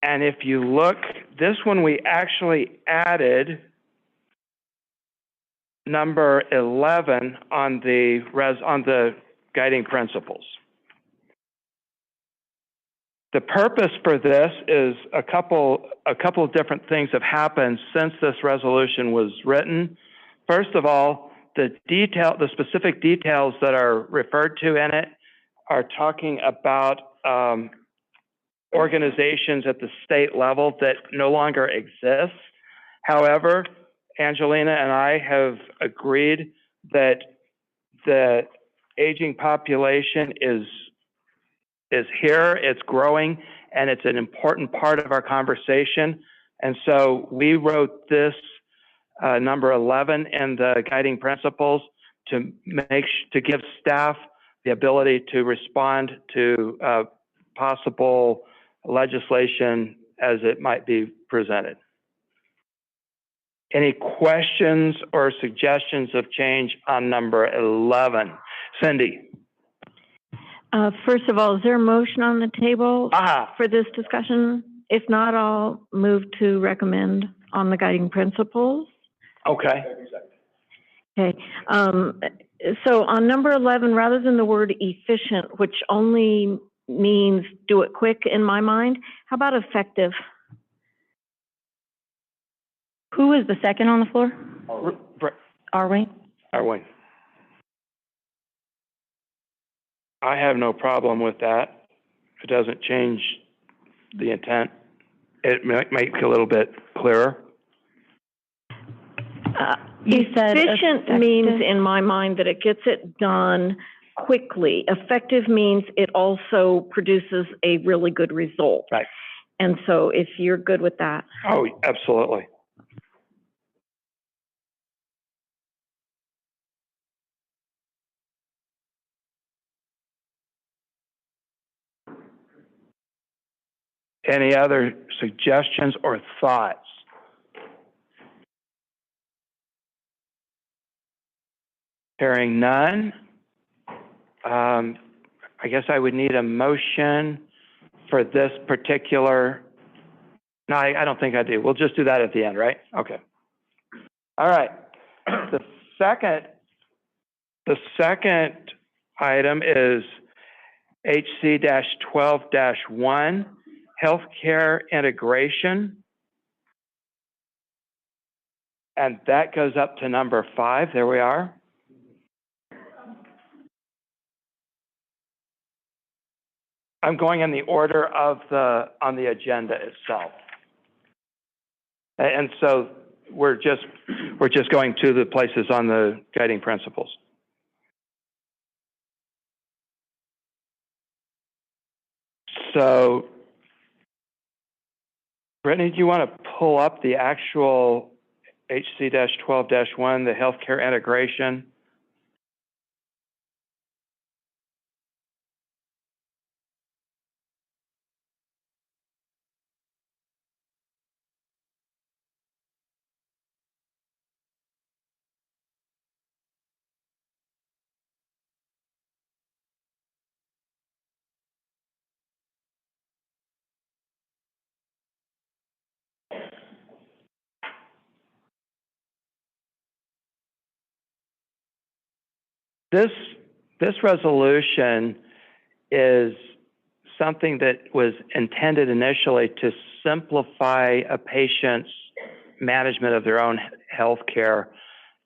And if you look, this one we actually added number 11 on the guiding principles. The purpose for this is a couple of different things have happened since this resolution was written. First of all, the specific details that are referred to in it are talking about organizations at the state level that no longer exist. However, Angelina and I have agreed that the aging population is here, it's growing, and it's an important part of our conversation. And so we wrote this number 11 in the guiding principles to give staff the ability to respond to possible legislation as it might be presented. Any questions or suggestions of change on number 11? Cindy. First of all, is there a motion on the table for this discussion? If not, I'll move to recommend on the guiding principles. Okay. Okay. So on number 11, rather than the word efficient, which only means do it quick in my mind, how about effective? Who is the second on the floor? Arwin? Arwin. I have no problem with that. It doesn't change the intent. It might make it a little bit clearer. Efficient means, in my mind, that it gets it done quickly. Effective means it also produces a really good result. Right. And so if you're good with that. Oh, absolutely. Any other suggestions or thoughts? Hearing none, I guess I would need a motion for this particular. No, I don't think I do. We'll just do that at the end, right? Okay. All right. The second item is HC-12-1, healthcare integration. And that goes up to number 5. There we are. I'm going in the order of on the agenda itself. And so we're just going to the places on the guiding principles. So, Brittany, do you want to pull up the actual HC-12-1, the healthcare integration? This resolution is something that was intended initially to simplify a patient's management of their own health care,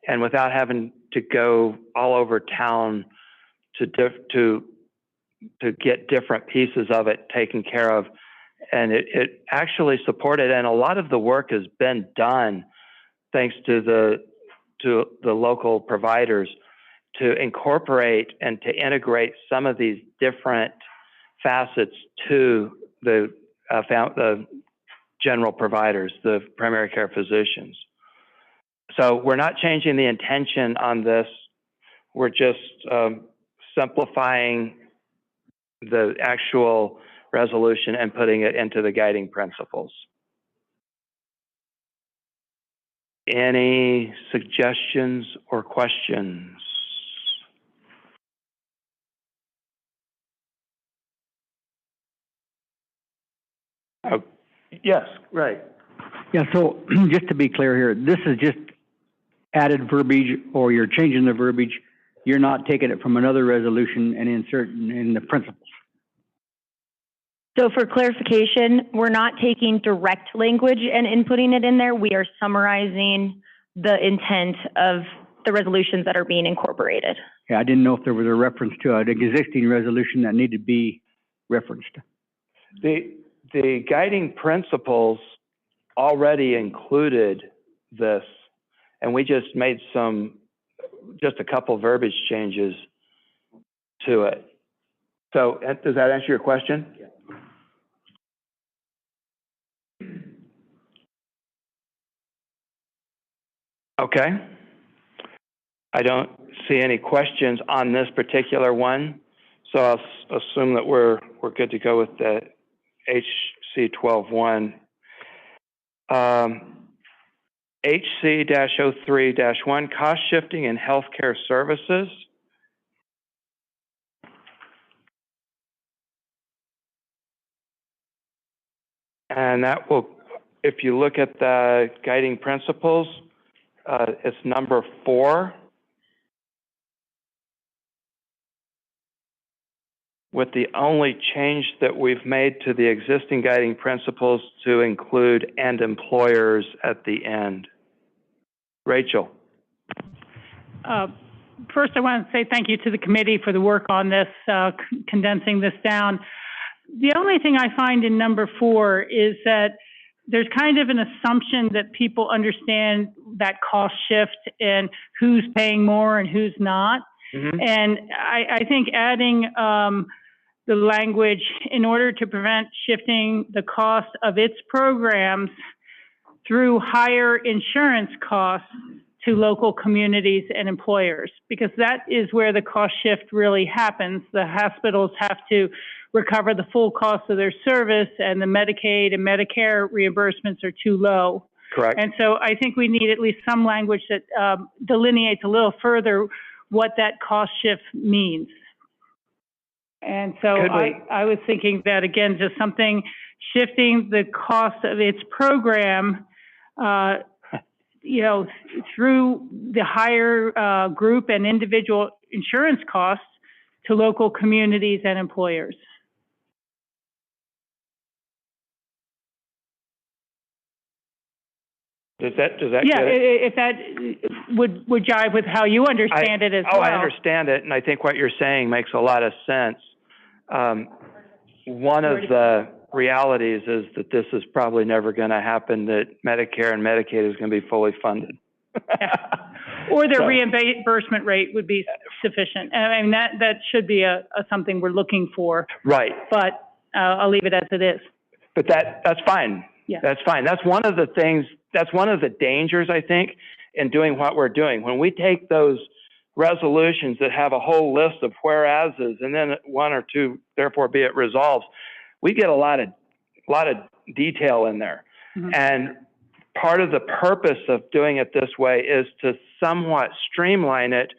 and without having to go all over town to get different pieces of it taken care of. And it actually supported, and a lot of the work has been done thanks to the local providers. to incorporate and to integrate some of these different facets to the general providers, the primary care physicians. So we're not changing the intention on this. We're just simplifying the actual resolution and putting it into the guiding principles. Any suggestions or questions? Oh, yes, right. Yeah, so just to be clear here, this is just added verbiage, or you're changing the verbiage. You're not taking it from another resolution and inserting in the principles. So for clarification, we're not taking direct language and inputting it in there. We are summarizing the intent of the resolutions that are being incorporated. Yeah, I didn't know if there was a reference to an existing resolution that needed to be referenced. The guiding principles already included this, and we just made just a couple verbiage changes to it. So does that answer your question? Yeah. Okay. I don't see any questions on this particular one, so I'll assume that we're good to go with the HC 12-1. HC-03-1, cost shifting in healthcare services. And that will, if you look at the guiding principles, it's number 4. With the only change that we've made to the existing guiding principles to include "and employers" at the end. Rachel. First, I want to say thank you to the committee for the work on this, condensing this down. The only thing I find in number 4 is that there's kind of an assumption that people understand that cost shift and who's paying more and who's not. Mm-hmm. And I think adding the language, in order to prevent shifting the cost of its programs through higher insurance costs to local communities and employers, because that is where the cost shift really happens. The hospitals have to recover the full cost of their service, and the Medicaid and Medicare reimbursements are too low. Correct. And so I think we need at least some language that delineates a little further what that cost shift means. And so I was thinking that, again, just something shifting the cost of its program, through the higher group and individual insurance costs to local communities and employers. Does that yeah, if that would jive with how you understand it as well. I understand it, and I think what you're saying makes a lot of sense. One of the realities is that this is probably never going to happen, that Medicare and Medicaid is going to be fully funded. Yeah. Or their reimbursement rate would be sufficient. I mean, that should be a something we're looking for. Right. But I'll leave it as it is. But that's fine. Yeah. That's fine. That's one of the things, that's one of the dangers, I think, in doing what we're doing. When we take those resolutions that have a whole list of whereases and then 1 or 2, therefore be it resolves, we get a lot of detail in there. Mm-hmm. And part of the purpose of doing it this way is to somewhat streamline it,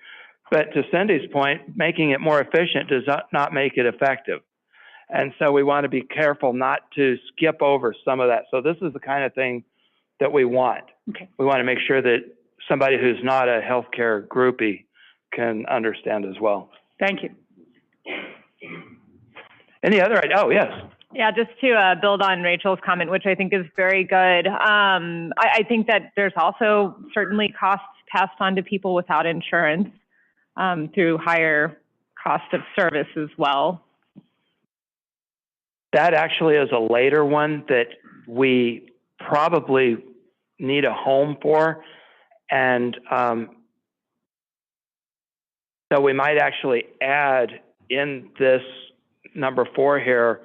but to Cindy's point, making it more efficient does not make it effective. And so we want to be careful not to skip over some of that. So this is the kind of thing that we want. Okay. We want to make sure that somebody who's not a healthcare groupie can understand as well. Thank you. Any other? Oh, yes. Yeah, just to build on Rachel's comment, which I think is very good. I think that there's also certainly costs passed on to people without insurance through higher cost of service as well. That actually is a later one that we probably need a home for. And So we might actually add in this number 4 here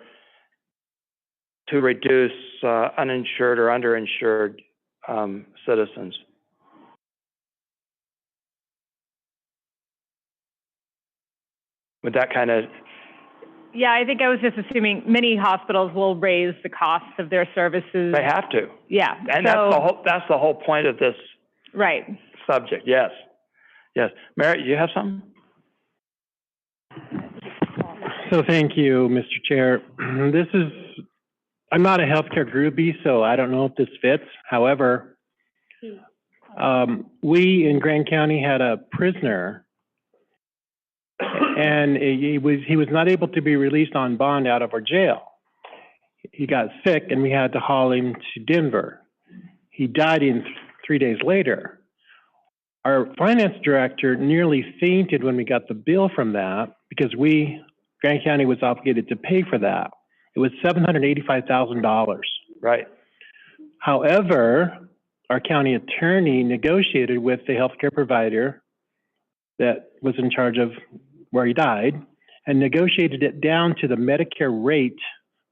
to reduce uninsured or underinsured citizens. Would that kind of? Yeah, I think I was just assuming many hospitals will raise the costs of their services. They have to. Yeah. And that's the whole point of this subject. Yes. Yes. Merritt, you have something? So thank you, Mr. Chair. I'm not a healthcare groupie, so I don't know if this fits. However, we in Grand County had a prisoner, and he was not able to be released on bond out of our jail. He got sick, and we had to haul him to Denver. He died 3 days later. Our finance director nearly fainted when we got the bill from that because Grand County was obligated to pay for that. It was $785,000. Right. However, our county attorney negotiated with the healthcare provider that was in charge of where he died and negotiated it down to the Medicare rate,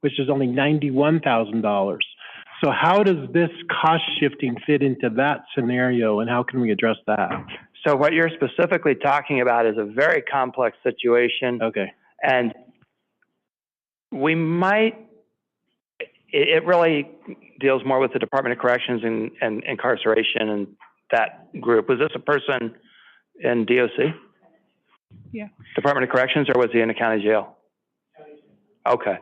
which is only $91,000. So how does this cost shifting fit into that scenario, and how can we address that? So what you're specifically talking about is a very complex situation. Okay. And we might, it really deals more with the Department of Corrections and incarceration and that group. Was this a person in DOC? Yeah. Department of Corrections, or was he in a county jail? Okay.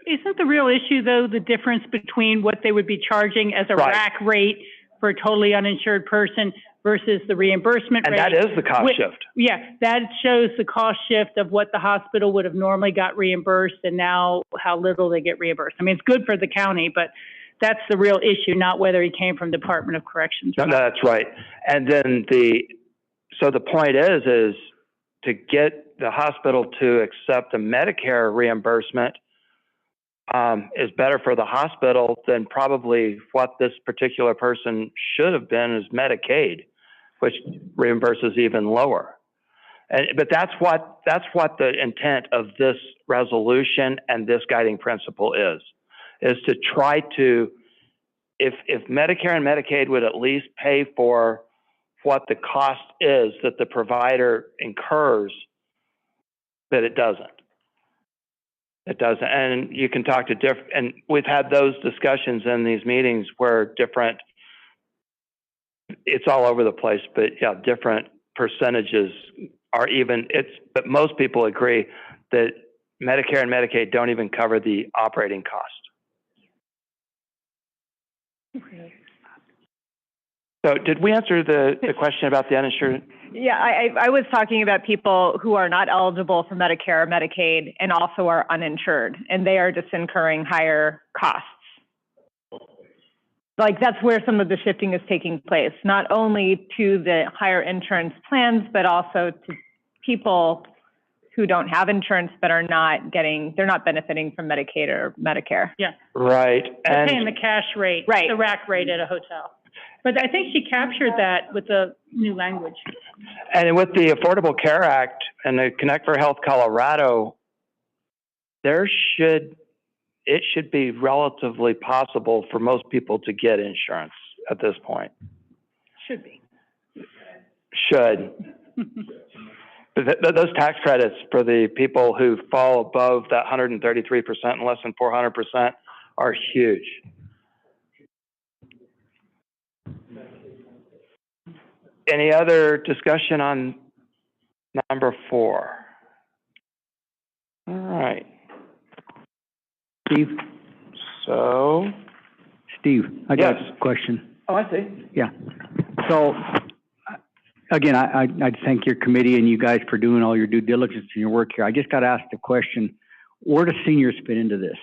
Isn't the real issue, though, the difference between what they would be charging as a rack rate for a totally uninsured person versus the reimbursement rate? And that is the cost shift. Yeah, that shows the cost shift of what the hospital would have normally got reimbursed and now how little they get reimbursed. I mean, it's good for the county, but that's the real issue, not whether he came from the Department of Corrections. No, that's right. And then so the point is to get the hospital to accept a Medicare reimbursement is better for the hospital than probably what this particular person should have been is Medicaid, which reimburses even lower. But that's what the intent of this resolution and this guiding principle is to try to, if Medicare and Medicaid would at least pay for what the cost is that the provider incurs, but it doesn't. It doesn't, and you can talk to and we've had those discussions in these meetings where it's all over the place, but yeah, different percentages are but most people agree that Medicare and Medicaid don't even cover the operating cost. Okay. So did we answer the question about the uninsured? Yeah, I was talking about people who are not eligible for Medicare or Medicaid and also are uninsured, and they are just incurring higher costs. Like, that's where some of the shifting is taking place, not only to the higher insurance plans, but also to people who don't have insurance but they're not benefiting from Medicaid or Medicare. Yeah. Right. They're paying the cash rate, the rack rate at a hotel. But I think she captured that with the new language. And with the Affordable Care Act and the Connect for Health Colorado, it should be relatively possible for most people to get insurance at this point. Should be. Should. Those tax credits for the people who fall above that 133% and less than 400% are huge. Any other discussion on number 4? All right. Steve? Steve, I got a question. Oh, I see. Yeah. So, again, I'd thank your committee and you guys for doing all your due diligence and your work here. I just got to ask the question, where do seniors fit into this?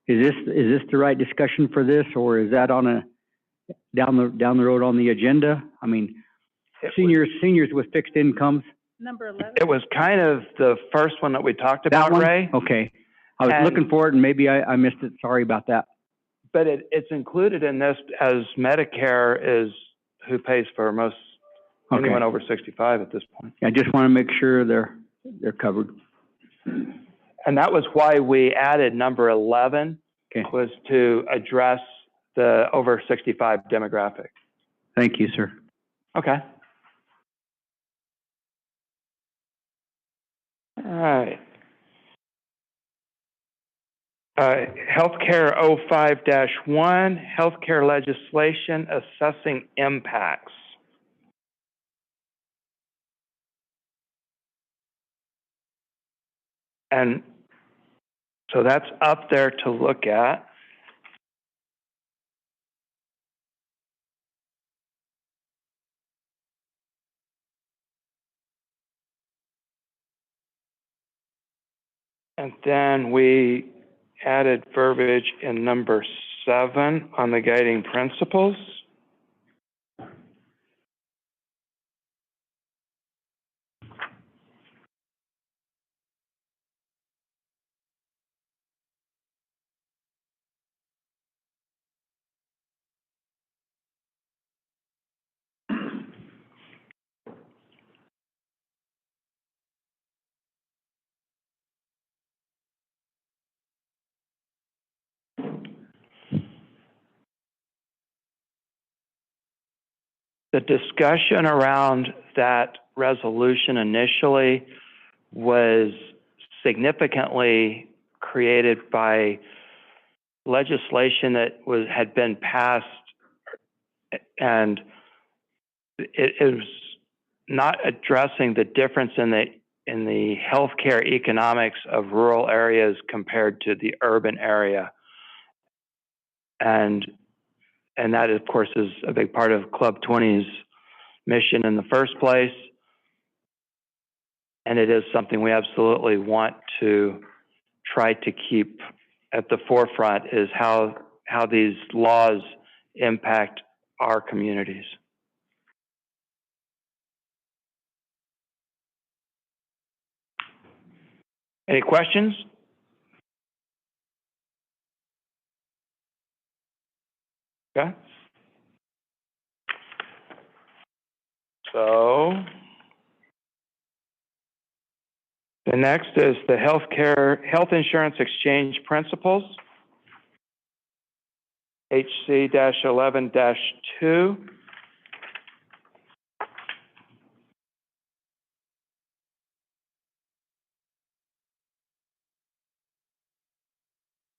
Is this the right discussion for this, or is that on down the road on the agenda? I mean, seniors with fixed incomes. Number 11. It was kind of the first one that we talked about, Ray. Okay. I was looking for it and maybe I missed it. Sorry about that. But it's included in this as Medicare is who pays for most Okay. anyone over 65 at this point. I just want to make sure they're covered. And that was why we added number 11, was to address the over 65 demographic. Thank you, sir. Okay. All right. Healthcare 05-1, healthcare legislation assessing impacts. And so that's up there to look at. And then we added verbiage in number 7 on the guiding principles. The discussion around that resolution initially was significantly created by legislation that had been passed, and it was not addressing the difference in the healthcare economics of rural areas compared to the urban area. And that, of course, is a big part of Club 20's mission in the first place. And it is something we absolutely want to try to keep at the forefront, is how these laws impact our communities. Any questions? Okay. So the next is the health insurance exchange principles, HC-11-2.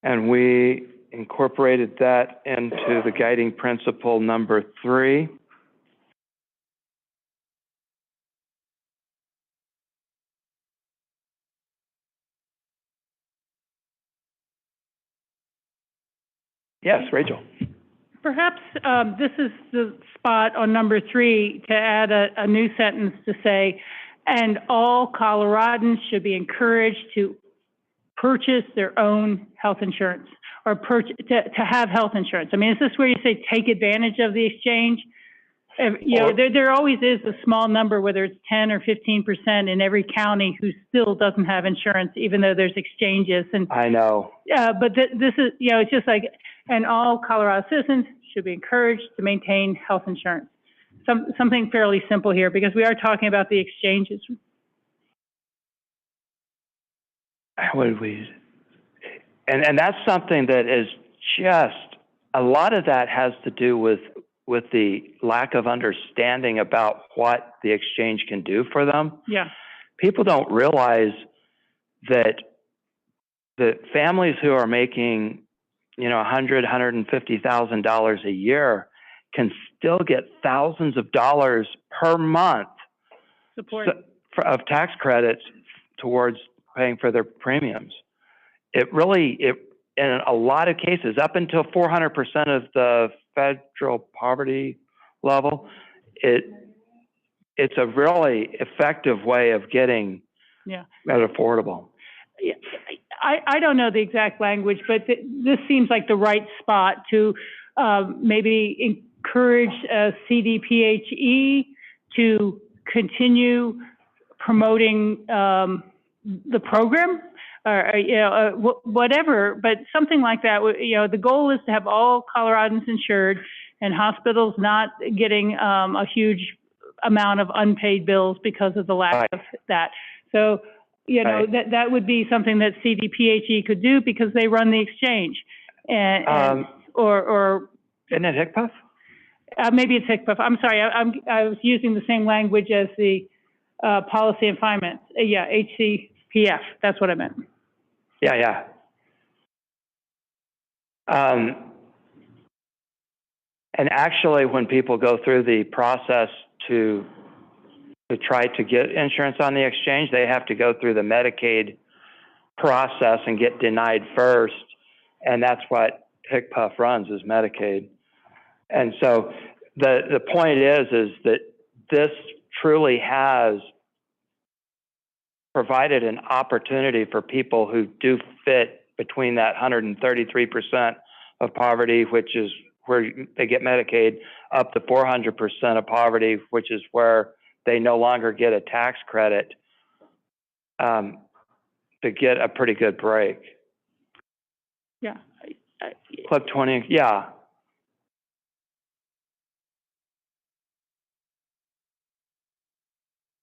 And we incorporated that into the guiding principle number 3. Yes, Rachel. Perhaps this is the spot on number 3 to add a new sentence to say, and all Coloradans should be encouraged to purchase their own health insurance, or to have health insurance. I mean, is this where you say take advantage of the exchange? You know, there always is a small number, whether it's 10 or 15% in every county, who still doesn't have insurance, even though there's exchanges. And I know. but this is, you know, it's just like, and all Colorado citizens should be encouraged to maintain health insurance. Something fairly simple here, because we are talking about the exchanges. And that's something that is just, a lot of that has to do with the lack of understanding about what the exchange can do for them. Yeah. People don't realize that the families who are making, you know, $150,000 a year can still get thousands of dollars per month support of tax credits towards paying for their premiums. It really, in a lot of cases, up until 400% of the federal poverty level, it's a really effective way of getting that affordable. Yeah, I don't know the exact language, but this seems like the right spot to maybe encourage CDPHE to continue promoting the program, or whatever, but something like that. You know, the goal is to have all Coloradans insured, and hospitals not getting a huge amount of unpaid bills because of the lack of that. So, you know, that would be something that CDPHE could do because they run the exchange. Or isn't it HCPF? Maybe it's HCPF. I'm sorry, I was using the same language as the policy and finance. Yeah, HCPF. That's what I meant. Yeah. And actually, when people go through the process to try to get insurance on the exchange, they have to go through the Medicaid process and get denied first, and that's what HCPF runs, is Medicaid. And so the point is that this truly has provided an opportunity for people who do fit between that 133% of poverty, which is where they get Medicaid, up to 400% of poverty, which is where they no longer get a tax credit, to get a pretty good break. Yeah. Club 20, yeah.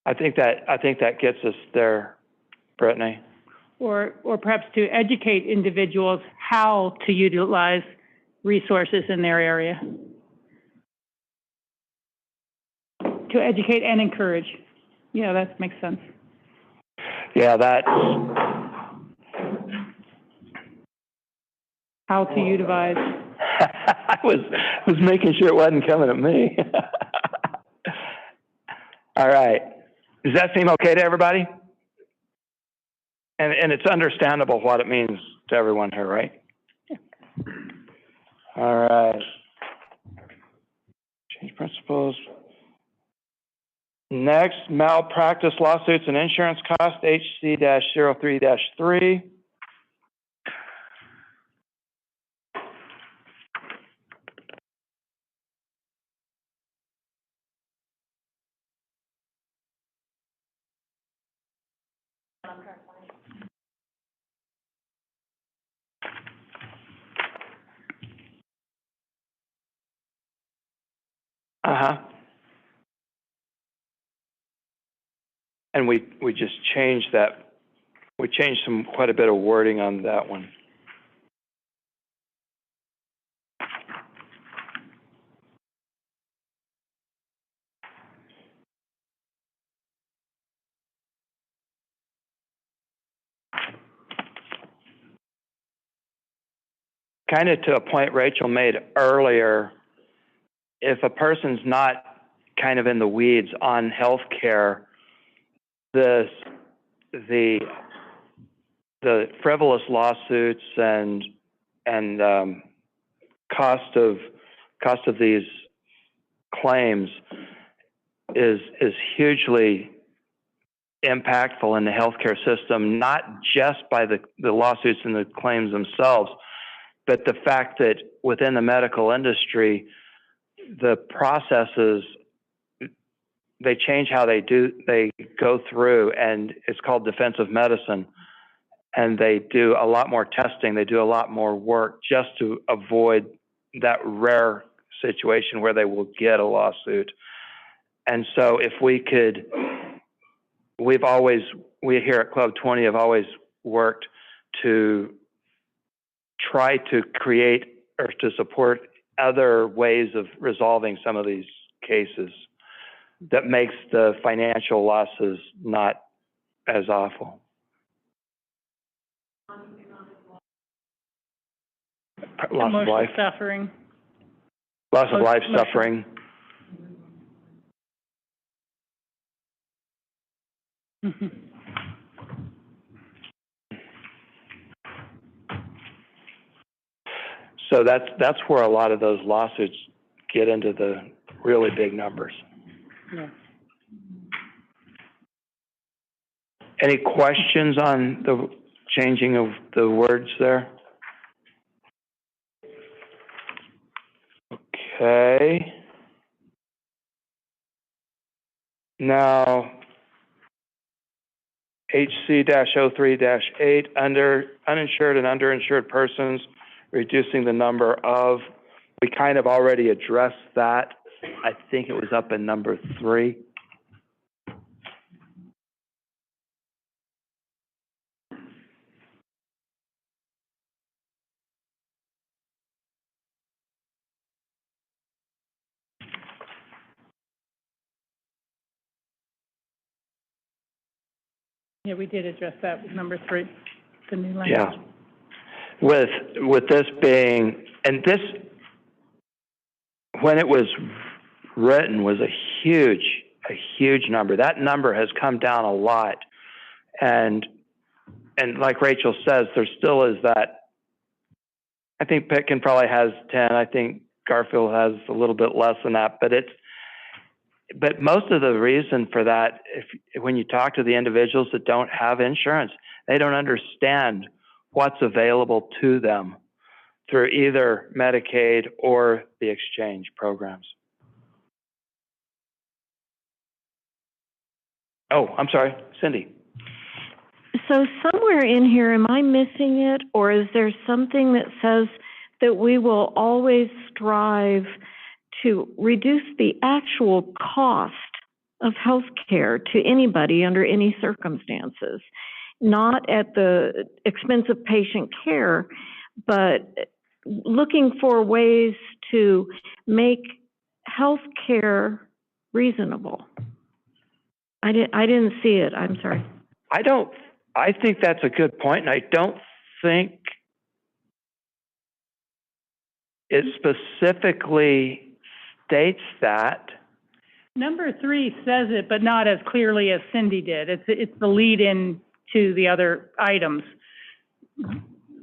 I think that gets us there, Brittany. Or perhaps to educate individuals how to utilize resources in their area. To educate and encourage. Yeah, that makes sense. Yeah, that's... How to utilize. I was making sure it wasn't coming at me. All right. Does that seem okay to everybody? And it's understandable what it means to everyone here, right? Yeah. All right. Change principles. Next, malpractice lawsuits and insurance costs, HC-03-3. And we just changed that. We changed quite a bit of wording on that one. Kind of to a point Rachel made earlier, if a person's not kind of in the weeds on healthcare, the frivolous lawsuits and cost of these claims is hugely impactful in the healthcare system, not just by the lawsuits and the claims themselves, but the fact that within the medical industry, the processes, they change how they go through, and it's called defensive medicine. And they do a lot more testing, they do a lot more work just to avoid that rare situation where they will get a lawsuit. And so if we could, we here at Club 20 have always worked to try to create or to support other ways of resolving some of these cases that makes the financial losses not as awful. Loss of life. Suffering. Loss of life, suffering. Mm-hmm. So that's where a lot of those lawsuits get into the really big numbers. Yeah. Any questions on the changing of the words there? Okay. Now, HC-03-8, uninsured and underinsured persons, reducing the number of, we kind of already addressed that I think it was up in number 3. Yeah, we did address that with number 3, the new language. Yeah. With this being, and this, when it was written, was a huge number. That number has come down a lot. And like Rachel says, there still is that. I think Pitkin probably has 10. I think Garfield has a little bit less than that, but most of the reason for that, when you talk to the individuals that don't have insurance, they don't understand what's available to them through either Medicaid or the exchange programs. Oh, I'm sorry, Cindy. So somewhere in here, am I missing it, or is there something that says that we will always strive to reduce the actual cost of health care to anybody under any circumstances, not at the expense of patient care, but looking for ways to make health care reasonable? I didn't see it. I'm sorry. I think that's a good point, and I don't think it specifically states that. Number 3 says it, but not as clearly as Cindy did. It's the lead in to the other items.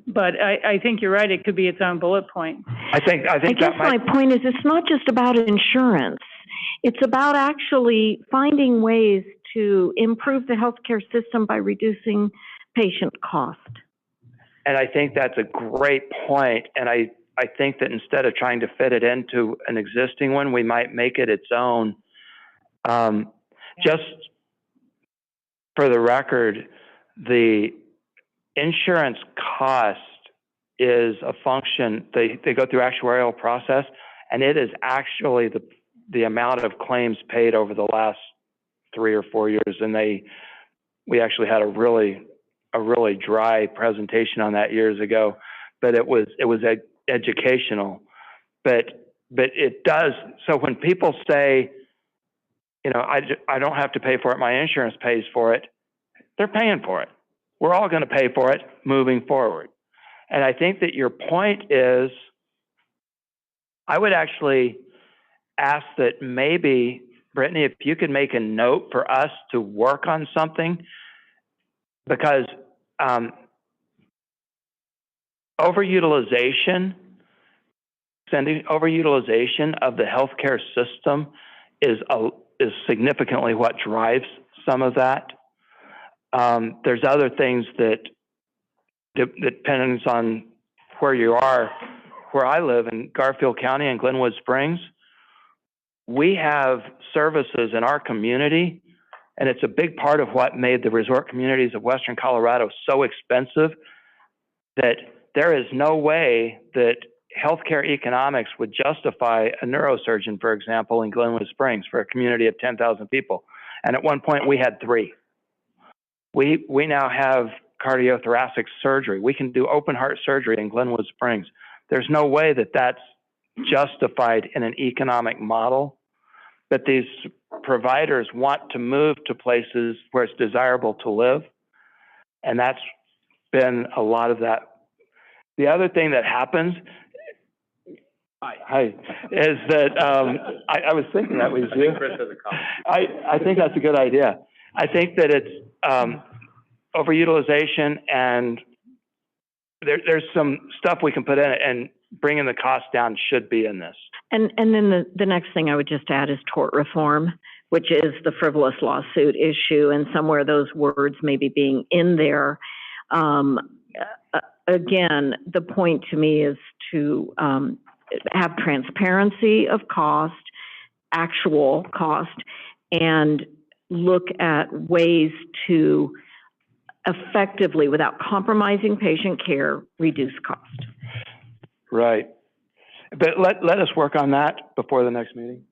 But I think you're right. It could be its own bullet point. I guess my point is it's not just about insurance. It's about actually finding ways to improve the healthcare system by reducing patient cost. And I think that's a great point. And I think that instead of trying to fit it into an existing one, we might make it its own. Just for the record, the insurance cost is a function, they go through actuarial process, and it is actually the amount of claims paid over the last 3 or 4 years. And we actually had a really dry presentation on that years ago, but it was educational. But it does, so when people say, you know, I don't have to pay for it, my insurance pays for it, they're paying for it. We're all going to pay for it moving forward. And I think that your point is, I would actually ask that maybe, Brittany, if you could make a note for us to work on something, because overutilization of the healthcare system is significantly what drives some of that. There's other things that depends on where you are. Where I live in Garfield County and Glenwood Springs, we have services in our community, and it's a big part of what made the resort communities of Western Colorado so expensive that there is no way that healthcare economics would justify a neurosurgeon, for example, in Glenwood Springs for a community of 10,000 people. And at one point we had 3. We now have cardiothoracic surgery. We can do open heart surgery in Glenwood Springs. There's no way that that's justified in an economic model, but these providers want to move to places where it's desirable to live. And that's been a lot of that. The other thing that happens is that I was thinking that was you. I think that's a good idea. I think that it's overutilization, and there's some stuff we can put in it, and bringing the cost down should be in this. And then the next thing I would just add is tort reform, which is the frivolous lawsuit issue, and somewhere those words maybe being in there. Again, the point to me is to have transparency of cost, actual cost, and look at ways to effectively, without compromising patient care, reduce cost. Right. But let us work on that before the next meeting.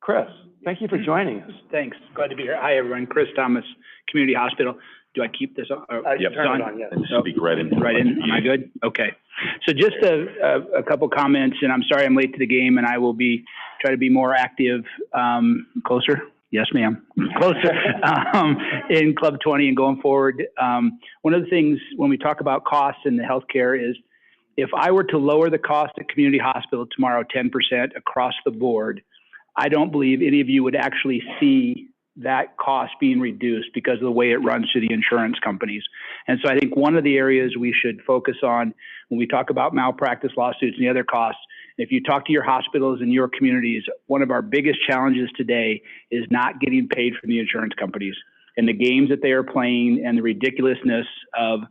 Chris, thank you for joining us. Thanks. Glad to be here. Hi, everyone. Chris Thomas, Community Hospital. Do I keep this on? Yep. Turn it on, yes. And speak right in. Right in. Am I good? Okay. So just a couple comments, and I'm sorry I'm late to the game, and I will try to be more active, closer. Yes, ma'am. Closer in Club 20 and going forward. One of the things when we talk about costs in the healthcare is if I were to lower the cost at community hospital tomorrow 10% across the board, I don't believe any of you would actually see that cost being reduced because of the way it runs through the insurance companies. And so I think one of the areas we should focus on when we talk about malpractice lawsuits and the other costs, if you talk to your hospitals and your communities, one of our biggest challenges today is not getting paid from the insurance companies and the games that they are playing and the ridiculousness of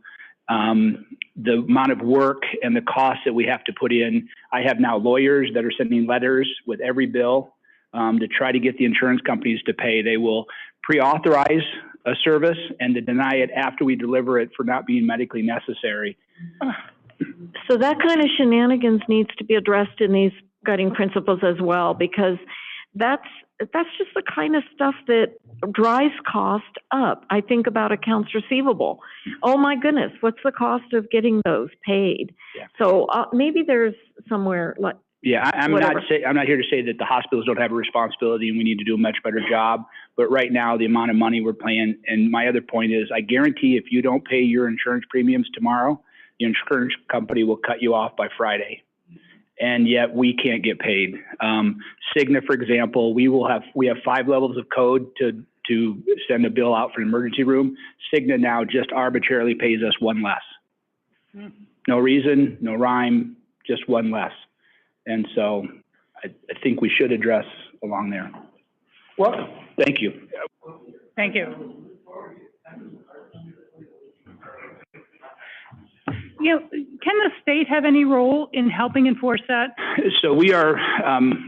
the amount of work and the costs that we have to put in. I have now lawyers that are sending letters with every bill to try to get the insurance companies to pay. They will pre-authorize a service and to deny it after we deliver it for not being medically necessary. So that kind of shenanigans needs to be addressed in these guiding principles as well, because that's just the kind of stuff that drives cost up. I think about accounts receivable. Oh my goodness, what's the cost of getting those paid? Yeah. So maybe there's somewhere like. Yeah, I'm not here to say that the hospitals don't have a responsibility and we need to do a much better job. But right now, the amount of money we're paying, and my other point is, I guarantee if you don't pay your insurance premiums tomorrow, the insurance company will cut you off by Friday. And yet we can't get paid. Cigna, for example, we have 5 levels of code to send a bill out for an emergency room. Cigna now just arbitrarily pays us 1 less. No reason, no rhyme, just 1 less. And so I think we should address along there. Well, thank you. Thank you. You know, can the state have any role in helping enforce that? So we are,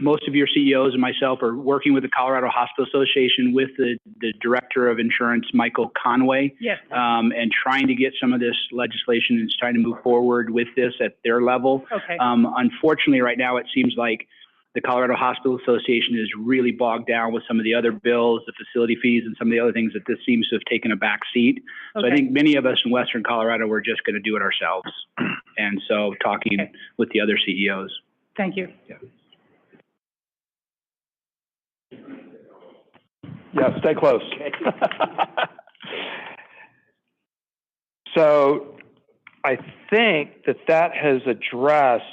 most of your CEOs and myself are working with the Colorado Hospital Association with the Director of Insurance, Michael Conway. Yes. And trying to get some of this legislation and trying to move forward with this at their level. Okay. Unfortunately, right now, it seems like the Colorado Hospital Association is really bogged down with some of the other bills, the facility fees, and some of the other things that this seems to have taken a back seat. So I think many of us in Western Colorado, we're just going to do it ourselves. And so talking with the other CEOs. Thank you. Yeah. Yeah, stay close. So I think that has addressed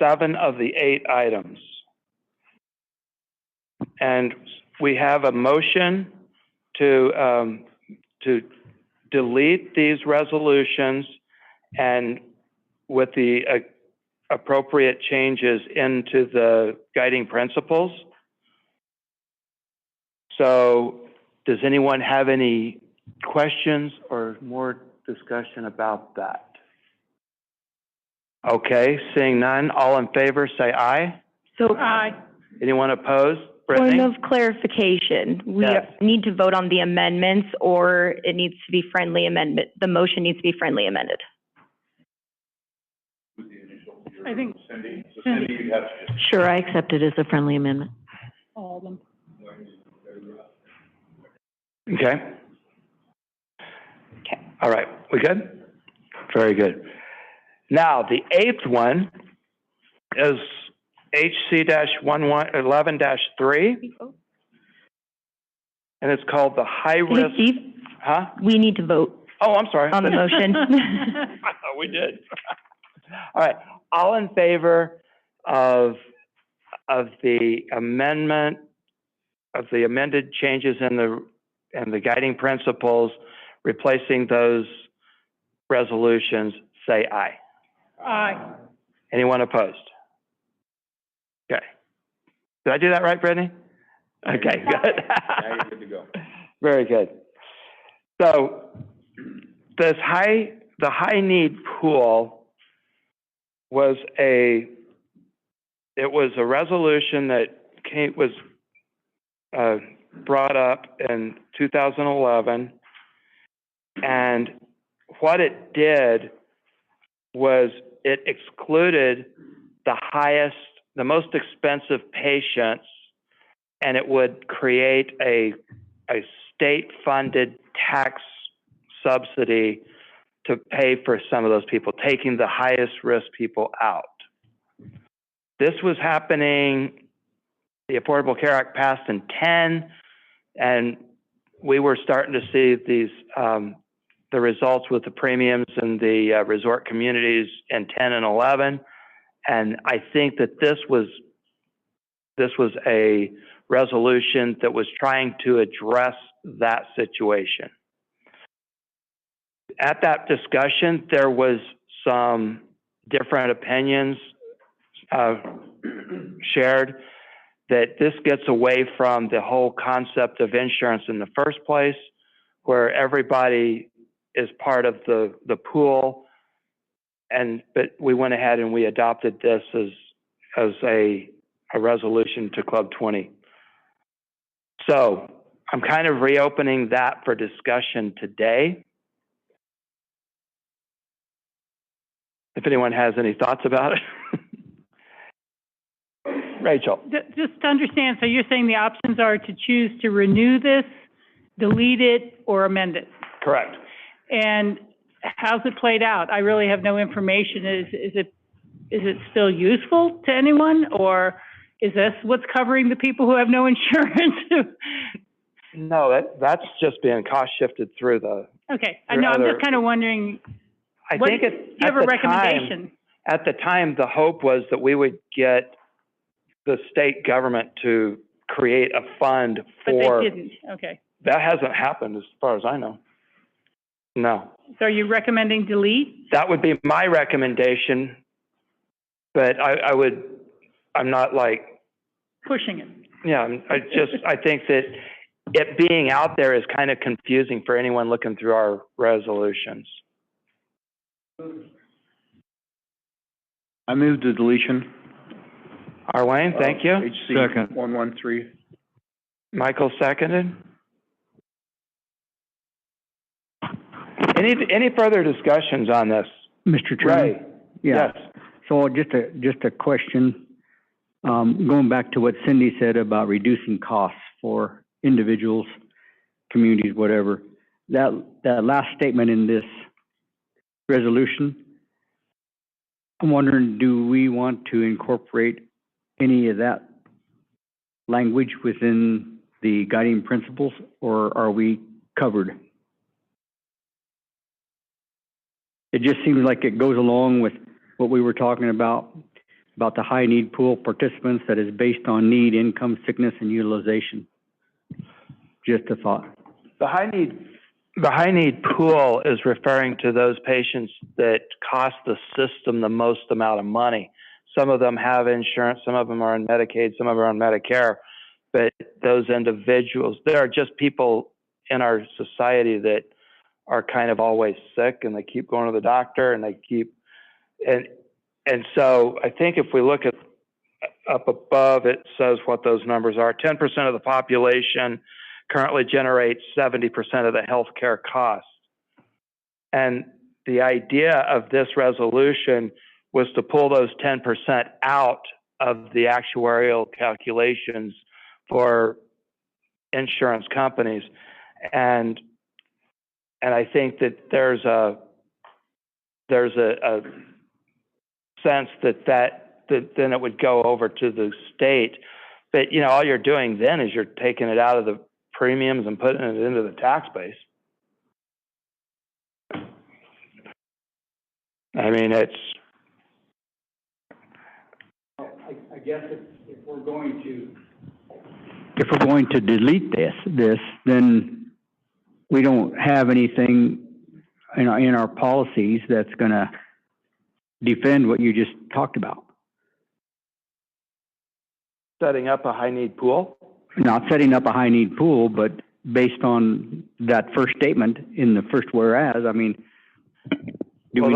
7 of the 8 items. And we have a motion to delete these resolutions and with the appropriate changes into the guiding principles. So does anyone have any questions or more discussion about that? Okay, seeing none, all in favor say aye. So, Aye. Anyone opposed? Brittany? point of clarification, we Yes. need to vote on the amendments, or it needs to be friendly amendment, the motion needs to be friendly amended? I think Sure, I accept it as a friendly amendment. all of them. Okay. All right, we good? Very good. Now, the 8th one is HC-11-3, and it's called the high risk. Hey, Steve? Huh? We need to vote Oh, I'm sorry. on the motion. We did. All right, all in favor of the amendment, of the amended changes in the guiding principles, replacing those resolutions, say aye. Aye. Anyone opposed? Okay. Did I do that right, Brittany? Okay, good. Now you're good to go. Very good. So the high need pool was a resolution that was brought up in 2011, and what it did was it excluded the most expensive patients and it would create a state-funded tax subsidy to pay for some of those people, taking the highest risk people out. This was happening, the Affordable Care Act passed in 10, and we were starting to see these, the results with the premiums in the resort communities in 10 and 11. And I think that this was a resolution that was trying to address that situation. At that discussion, there was some different opinions shared, that this gets away from the whole concept of insurance in the first place, where everybody is part of the pool. But we went ahead and we adopted this as a resolution to Club 20. So I'm kind of reopening that for discussion today. If anyone has any thoughts about it. Rachel. Just to understand, so you're saying the options are to choose to renew this, delete it, or amend it? Correct. And how's it played out? I really have no information. Is it still useful to anyone, or is this what's covering the people who have no insurance? No, that's just being cost shifted through the. Okay, I know. I'm just kind of wondering. I think do you have a recommendation? At the time, the hope was that we would get the state government to create a fund for. But they didn't. Okay. That hasn't happened as far as I know. No. So are you recommending delete? That would be my recommendation, but I'm not like pushing it. Yeah, I think that it being out there is kind of confusing for anyone looking through our resolutions. I move the deletion. Arwayne, thank you. HC Second. 113. Michael seconded. Any further discussions on this? Mr. Chairman? Ray. Yeah. Yes. So just a question, going back to what Cindy said about reducing costs for individuals, communities, whatever. That last statement in this resolution, I'm wondering, do we want to incorporate any of that language within the guiding principles, or are we covered? It just seems like it goes along with what we were talking about the high need pool participants that is based on need, income, sickness, and utilization. Just a thought. The high need pool is referring to those patients that cost the system the most amount of money. Some of them have insurance, some of them are on Medicaid, some of them are on Medicare, but those individuals, there are just people in our society that are kind of always sick and they keep going to the doctor and they keep, and so I think if we look at up above, it says what those numbers are. 10% of the population currently generates 70% of the healthcare costs. And the idea of this resolution was to pull those 10% out of the actuarial calculations for insurance companies. And I think that there's a sense that then it would go over to the state. But, you know, all you're doing then is you're taking it out of the premiums and putting it into the tax base. I mean, it's. I guess if we're going to delete this, then we don't have anything in our policies that's going to defend what you just talked about. Setting up a high need pool? Not setting up a high need pool, but based on that first statement in the first whereas, I mean, do we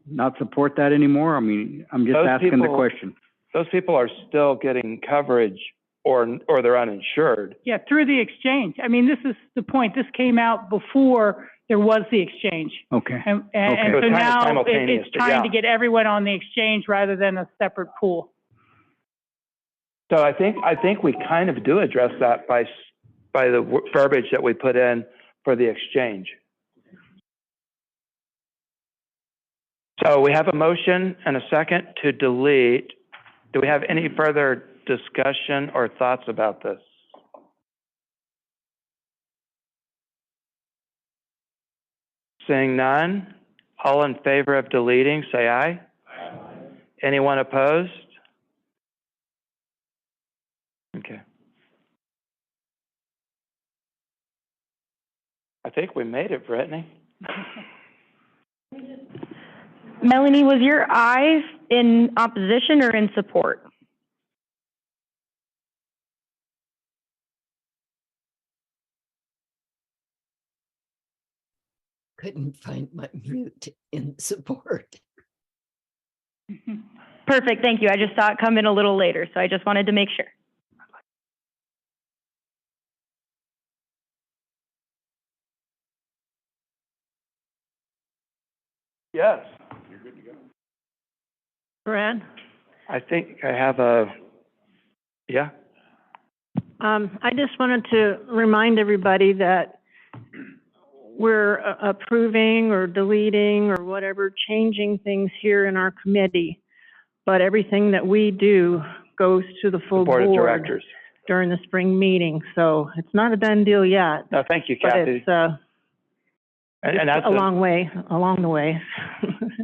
not support that anymore? I mean, I'm just asking the question. Those people are still getting coverage or they're uninsured. Yeah, through the exchange. I mean, this is the point. This came out before there was the exchange. Okay. And So so now it's trying to get everyone on the exchange rather than a separate pool. So I think we kind of do address that by the verbiage that we put in for the exchange. So we have a motion and a second to delete. Do we have any further discussion or thoughts about this? Seeing none, all in favor of deleting, say aye. Aye. Anyone opposed? Okay. I think we made it, Brittany. Melanie, was your aye in opposition or in support? Couldn't find my mute in support. Perfect, thank you. I just saw it come in a little later, so I just wanted to make sure. Yes. You're good to go. Brad? I think I have a, yeah. I just wanted to remind everybody that we're approving or deleting or whatever, changing things here in our committee. But everything that we do goes to the full Board of board Directors. during the spring meeting. So it's not a done deal yet. No, thank you, But Kathy. it's, and that's along the way.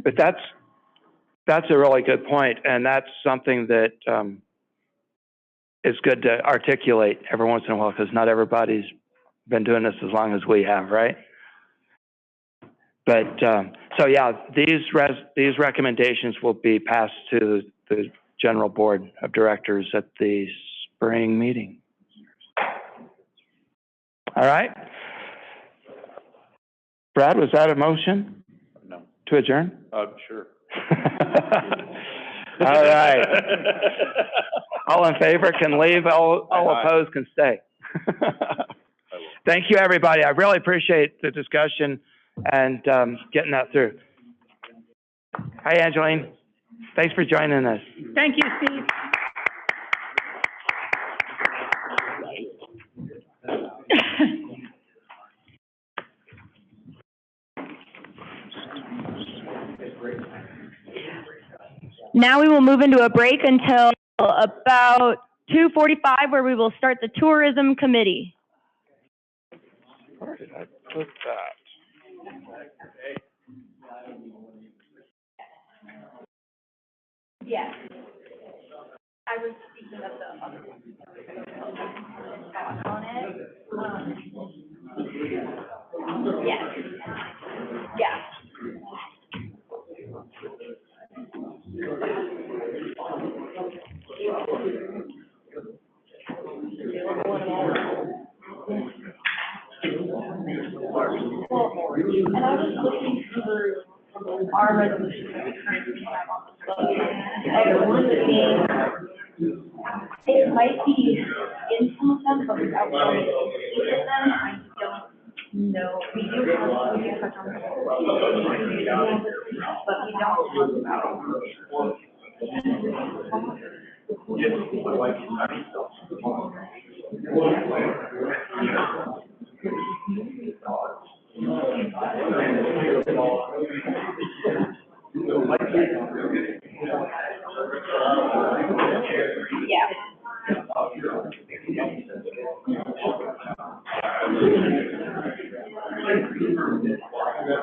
But that's a really good point, and that's something that is good to articulate every once in a while, because not everybody's been doing this as long as we have, right? But so yeah, these recommendations will be passed to the general board of directors at the spring meeting. All right. Brad, was that a motion? No. To adjourn? Sure. All right. All in favor can leave, all opposed can stay. Thank you, everybody. I really appreciate the discussion and getting that through. Hi, Angeline. Thanks for joining us. Thank you, Steve. Now we will move into a break until about 2:45, where we will start the tourism committee. Where did I put that? Yes. I was speaking of the other on it. Yes. Yeah. And I was looking through our resolution that we currently have on the book, and one being, it might be in some of them, but without going into each of them, I don't know. We do touch on the but we don't talk Oh, yeah.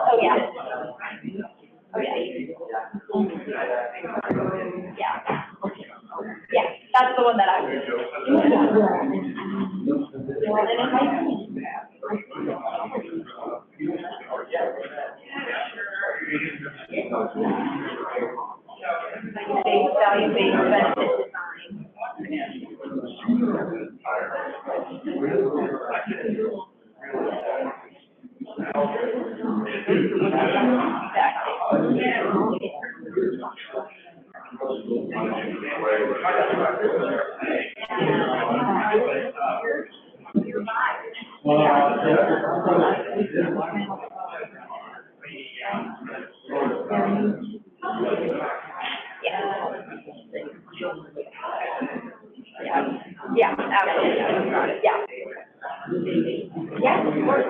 Oh, yeah. Yeah. Yeah, that's the one that I was. Value-based benefit design. Yeah, absolutely, yeah. Yeah, of course.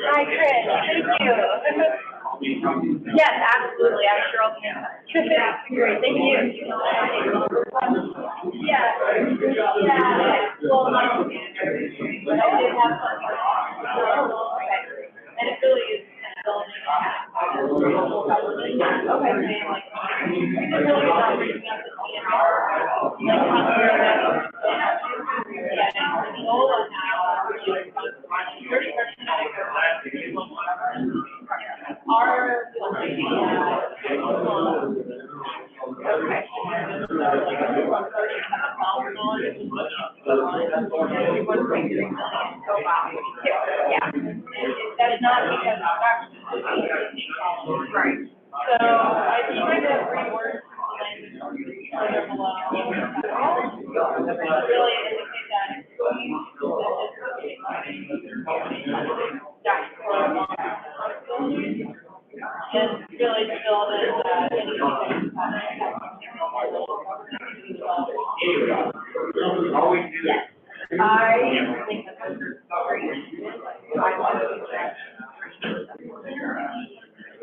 Hi, Chris. Thank you. Yes, absolutely. I'm sure I'll be in touch. Great. Thank you. Yeah. Well, I did have something. Okay. And it really is that's not because right. So I tried to reword really indicate that and really feel that yes. I think that those are great.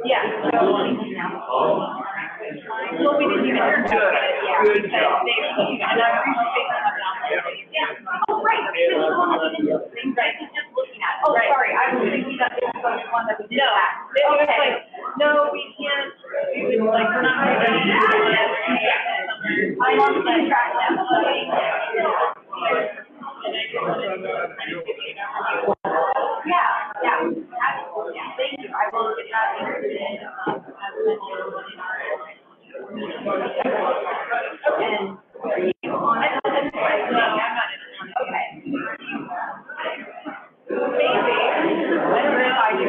Yeah. Well, we didn't even hear about it. Yeah. Good job. And I appreciate that. Yeah. Oh, right. Right. Just looking at it. Oh, sorry. I was thinking that this was one that we did. No. It was like, no, we can't. We would like, we're not going to do it. I want to track that. Yeah, absolutely. Yeah, thank you. I will get that included as and are you on it? No, I'm not in it. Okay. Maybe. Whatever if I do.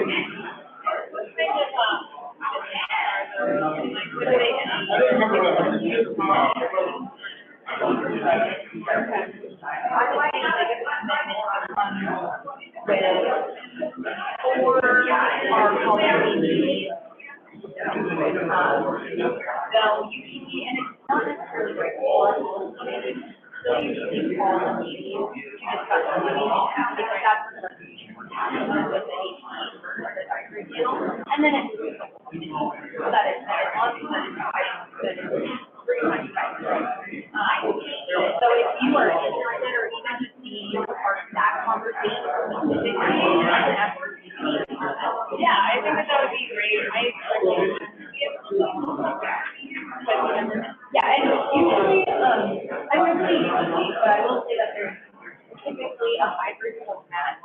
And then it's that is pretty much right. So if you are interested or even just being part of that conversation specifically, that's where you need to be. Yeah, I think that would be great. Yeah, and usually, I would say usually, but I will say that there's typically a hybrid format.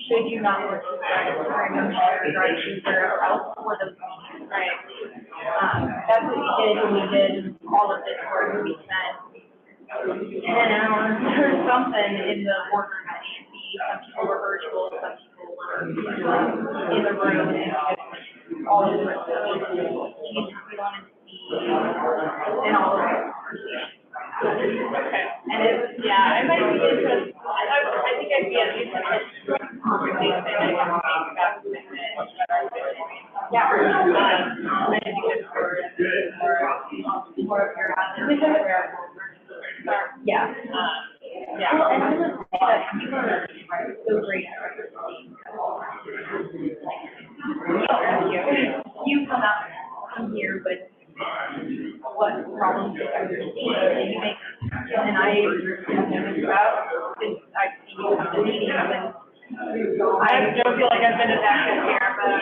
Should you not want to write a program regarding user else for those meetings, right? That's what we did when we did all of this work. We spent an hour or something in the boardroom at AMC. Some people were virtual, some people were in the room, and all of the we wanted to see in all of our conversations. Okay. And it was, yeah, I might be interested. I think I'd be at least conversation about commitment. Yeah. I think it's more of your yeah. Yeah. Well, and I would say that you are so great at representing. You come here with what problems are you seeing, and you make, and I noticed about since I've seen you come to meetings, and I don't feel like I've been as active here, but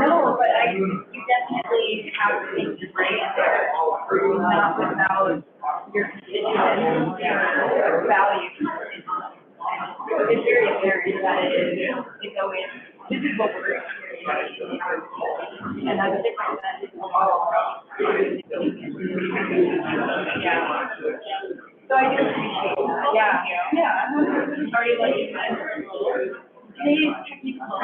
no, but you definitely have things right there, not without your constituents, your values. It's very apparent that it's always, this is what we're experiencing, and that's different than a lot of yeah. So I do appreciate that. Yeah. Yeah. Sorry, like you said, maybe technical. All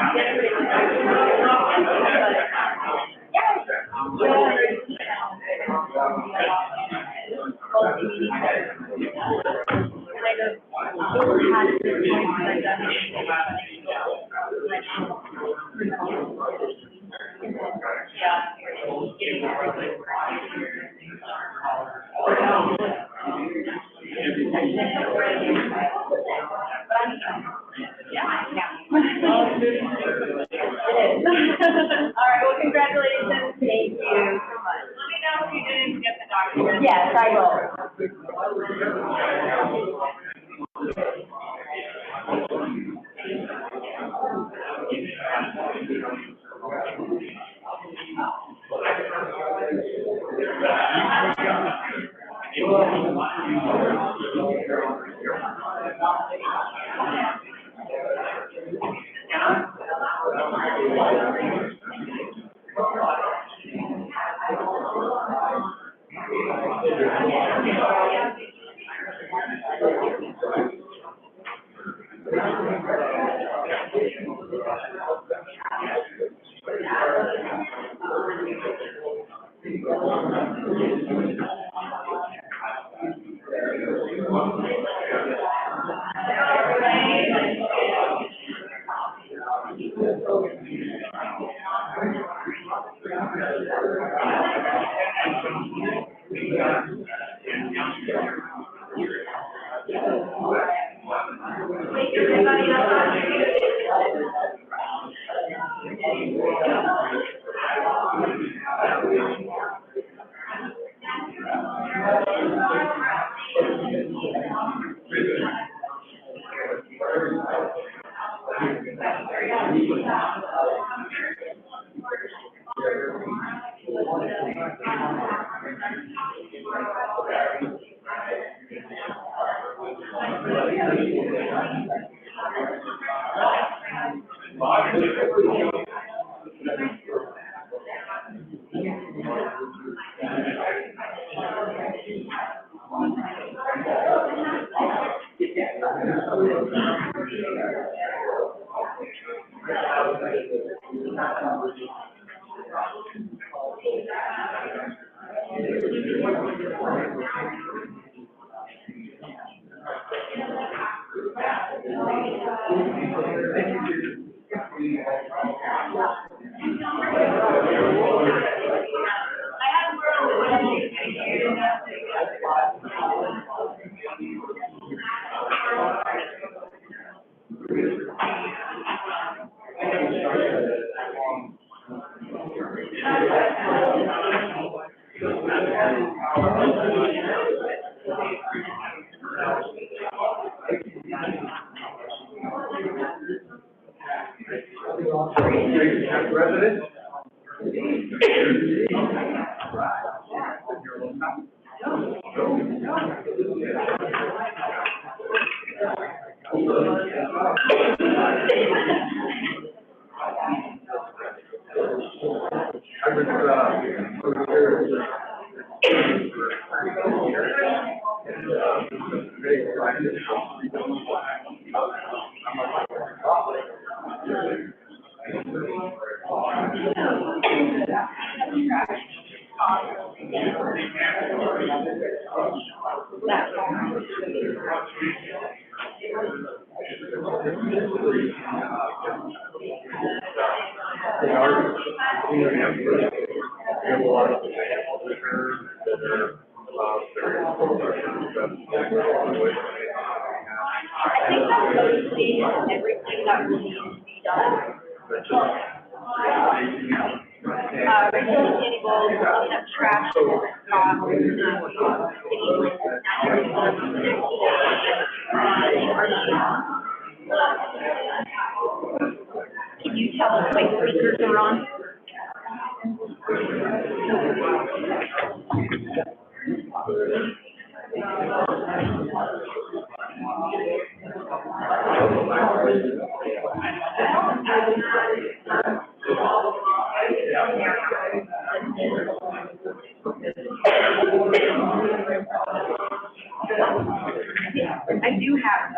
right, well, congratulations. Thank you so much. Let me know if you didn't get the document. Yes, I will. Everything that really needs to be done. Regular tables, cleaning up trash, Can you tell us what speakers are on? I do have.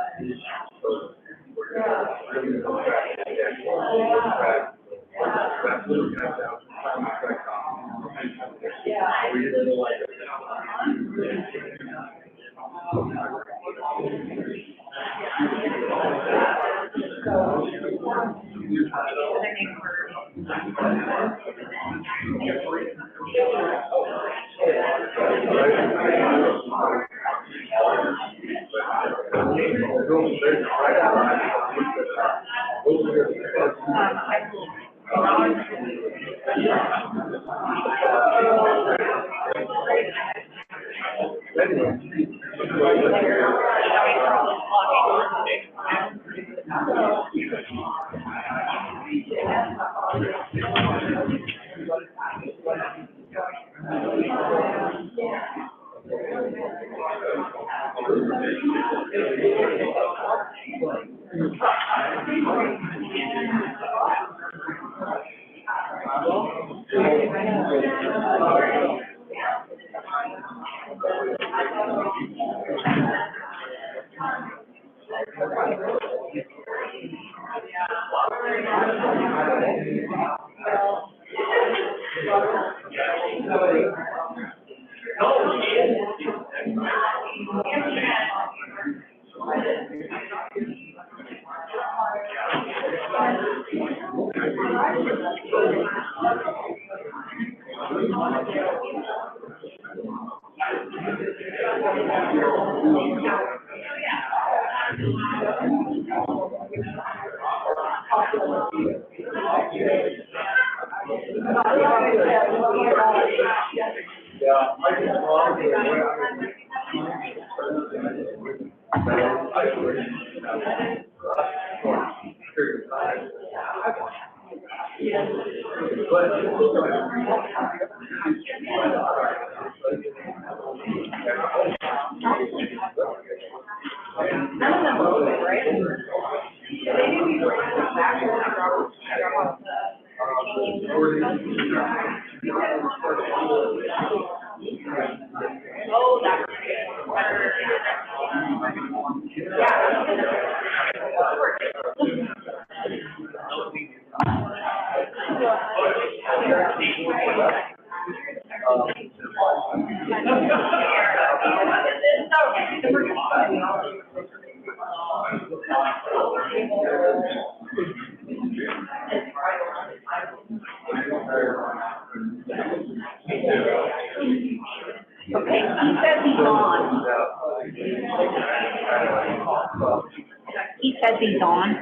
He says he's on.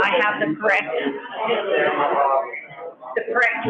I have the correct. the correct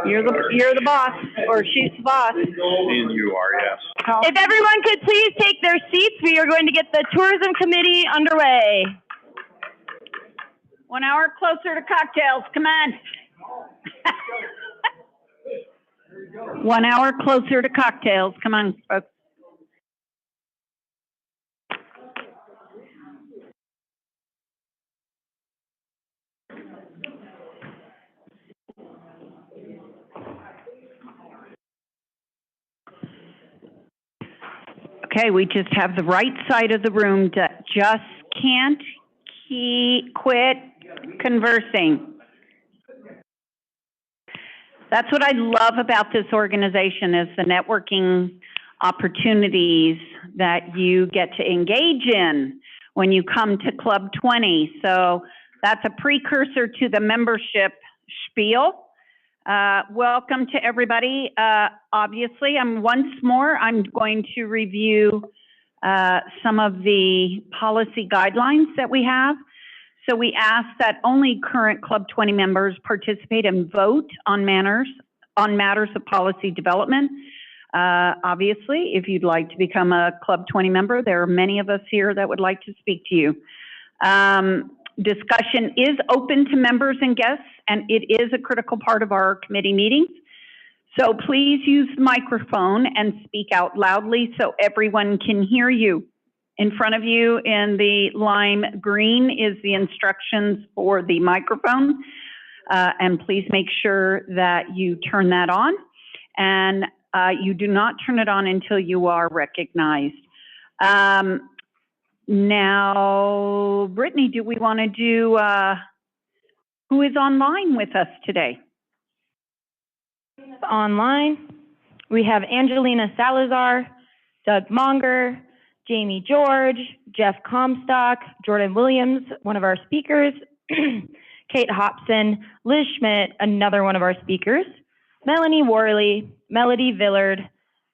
You're the boss, or she's the boss. And you are, yes. If everyone could please take their seats, we are going to get the tourism committee underway. 1 hour closer to cocktails, come on. 1 hour closer to cocktails, come on, folks. Okay, we just have the right side of the room that just can't quit conversing. That's what I love about this organization is the networking opportunities that you get to engage in when you come to Club 20. So that's a precursor to the membership spiel. Welcome to everybody. Obviously, once more, I'm going to review some of the policy guidelines that we have. So we ask that only current Club 20 members participate and vote on matters of policy development. Obviously, if you'd like to become a Club 20 member, there are many of us here that would like to speak to you. Discussion is open to members and guests, and it is a critical part of our committee meetings. So please use the microphone and speak out loudly so everyone can hear you. In front of you in the lime green is the instructions for the microphone. And please make sure that you turn that on. And you do not turn it on until you are recognized. Now, Brittany, do we want to do who is online with us today? Online, we have Angelina Salazar, Doug Monger, Jamie George, Jeff Comstock, Jordan Williams, one of our speakers, Kate Hobson, Liz Schmidt, another one of our speakers, Melanie Worley, Melody Villard,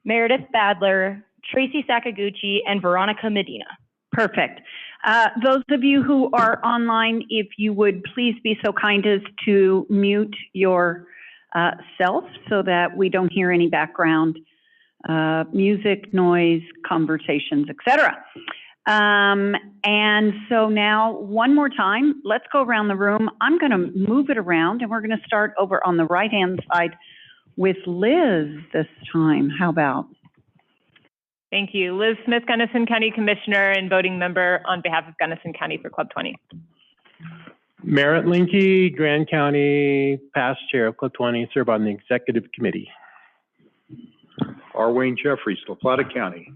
Meredith Badler, Tracy Sakaguchi, and Veronica Medina. Perfect. Those of you who are online, if you would please be so kind as to mute your self so that we don't hear any background music, noise, conversations, etc. And so now, one more time, let's go around the room. I'm going to move it around, and we're going to start over on the right-hand side with Liz this time. How about? Thank you. Liz Smith, Gunnison County Commissioner and voting member on behalf of Gunnison County for Club 20. Merritt Linke, Grand County, past chair of Club 20, serve on the executive committee. R. Wayne Jeffries, La Plata County.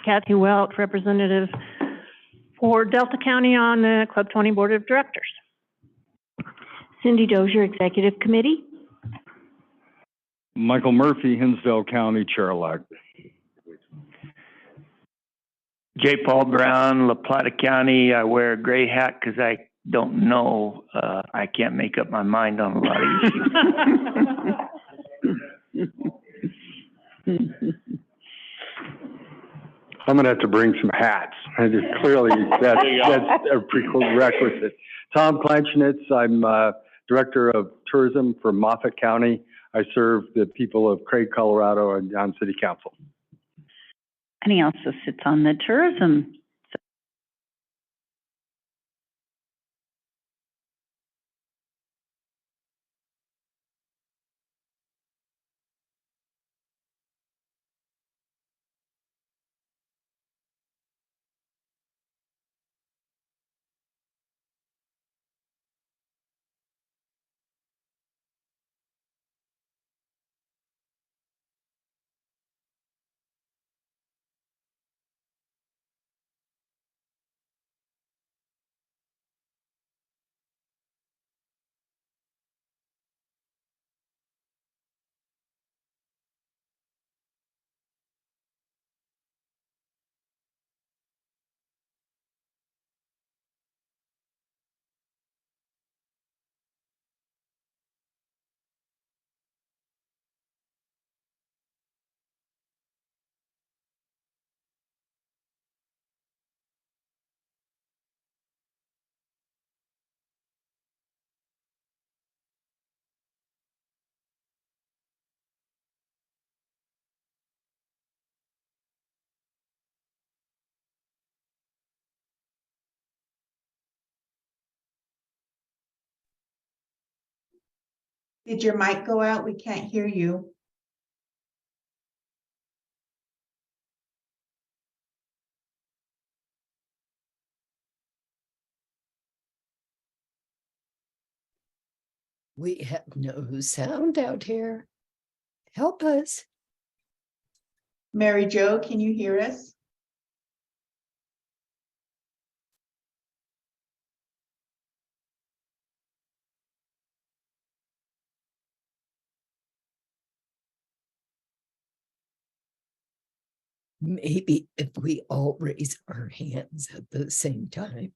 Kathy Welch, representative for Delta County on the Club 20 Board of Directors. Cindy Dozier, executive committee. Michael Murphy, Hinsdale County Chair-elect. J. Paul Brown, La Plata County. I wear a gray hat because I don't know. I can't make up my mind on a lot of issues. I'm going to have to bring some hats. Clearly, that's a prerequisite. Tom Kleinschnitz, I'm Director of Tourism for Moffett County. I serve the people of Craig, Colorado, and on City Council. And he also sits on the tourism. Did your mic go out? We can't hear you. We have no sound out here. Help us. Mary Jo, can you hear us? Maybe if we all raise our hands at the same time.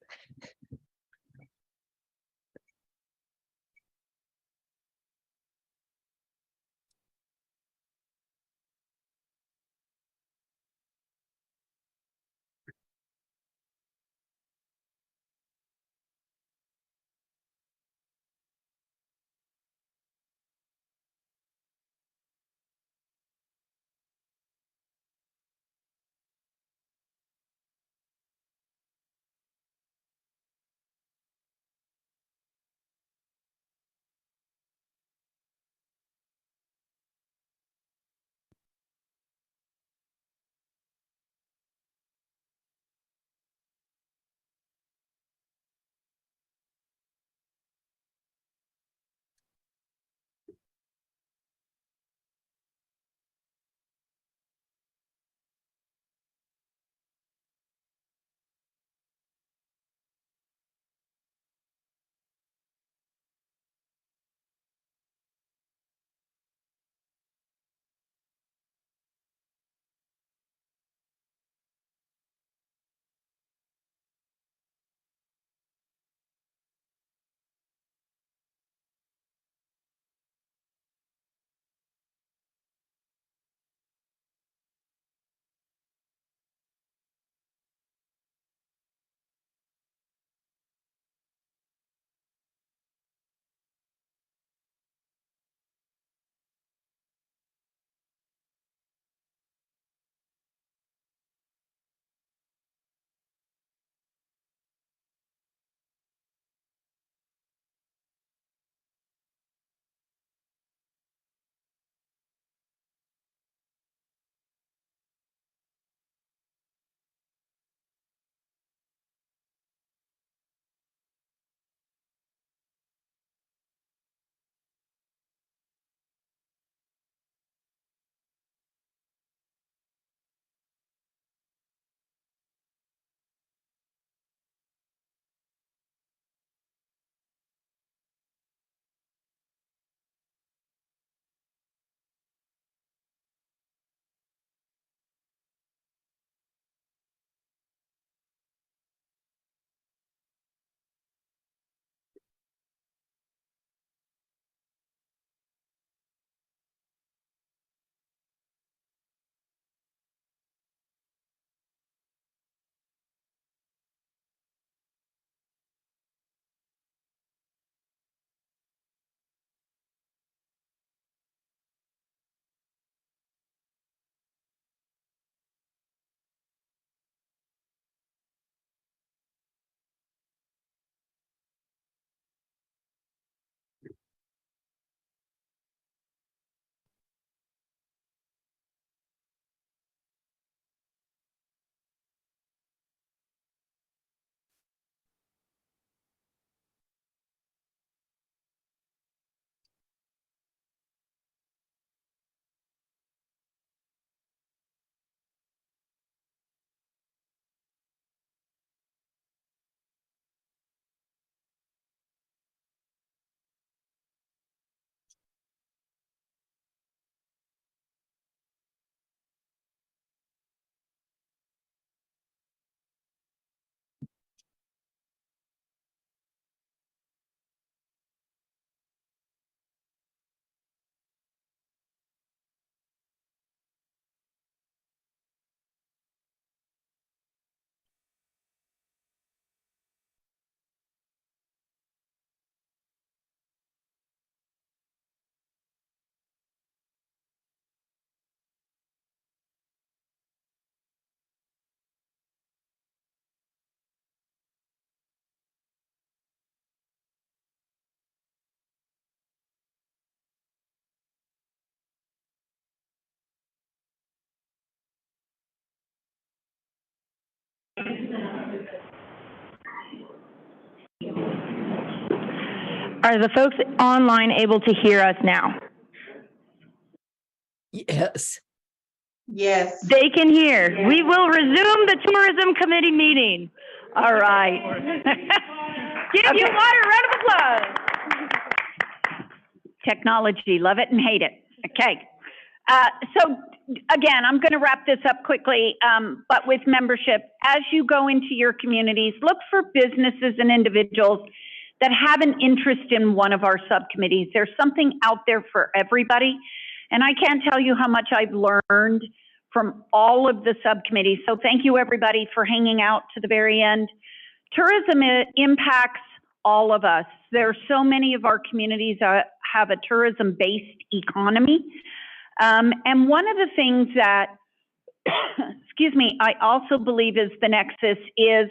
Are the folks online able to hear us now? Yes. Yes. They can hear. We will resume the tourism committee meeting. All right. Give you water, round of applause. Technology, love it and hate it. Okay. So again, I'm going to wrap this up quickly, but with membership, as you go into your communities, look for businesses and individuals that have an interest in one of our subcommittees. There's something out there for everybody. And I can't tell you how much I've learned from all of the subcommittees. So thank you, everybody, for hanging out to the very end. Tourism impacts all of us. There are so many of our communities that have a tourism-based economy. And one of the things that, excuse me, I also believe is the nexus is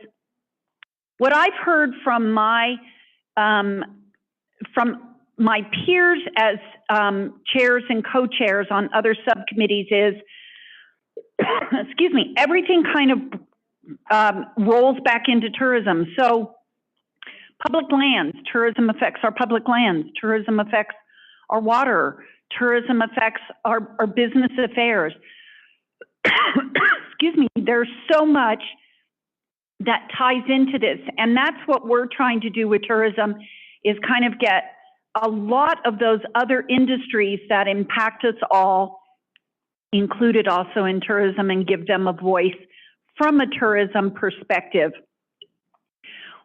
what I've heard from my peers as chairs and co-chairs on other subcommittees is, excuse me, everything kind of rolls back into tourism. So public lands, tourism affects our public lands, tourism affects our water, tourism affects our business affairs. Excuse me, there's so much that ties into this. And that's what we're trying to do with tourism is kind of get a lot of those other industries that impact us all included also in tourism and give them a voice from a tourism perspective.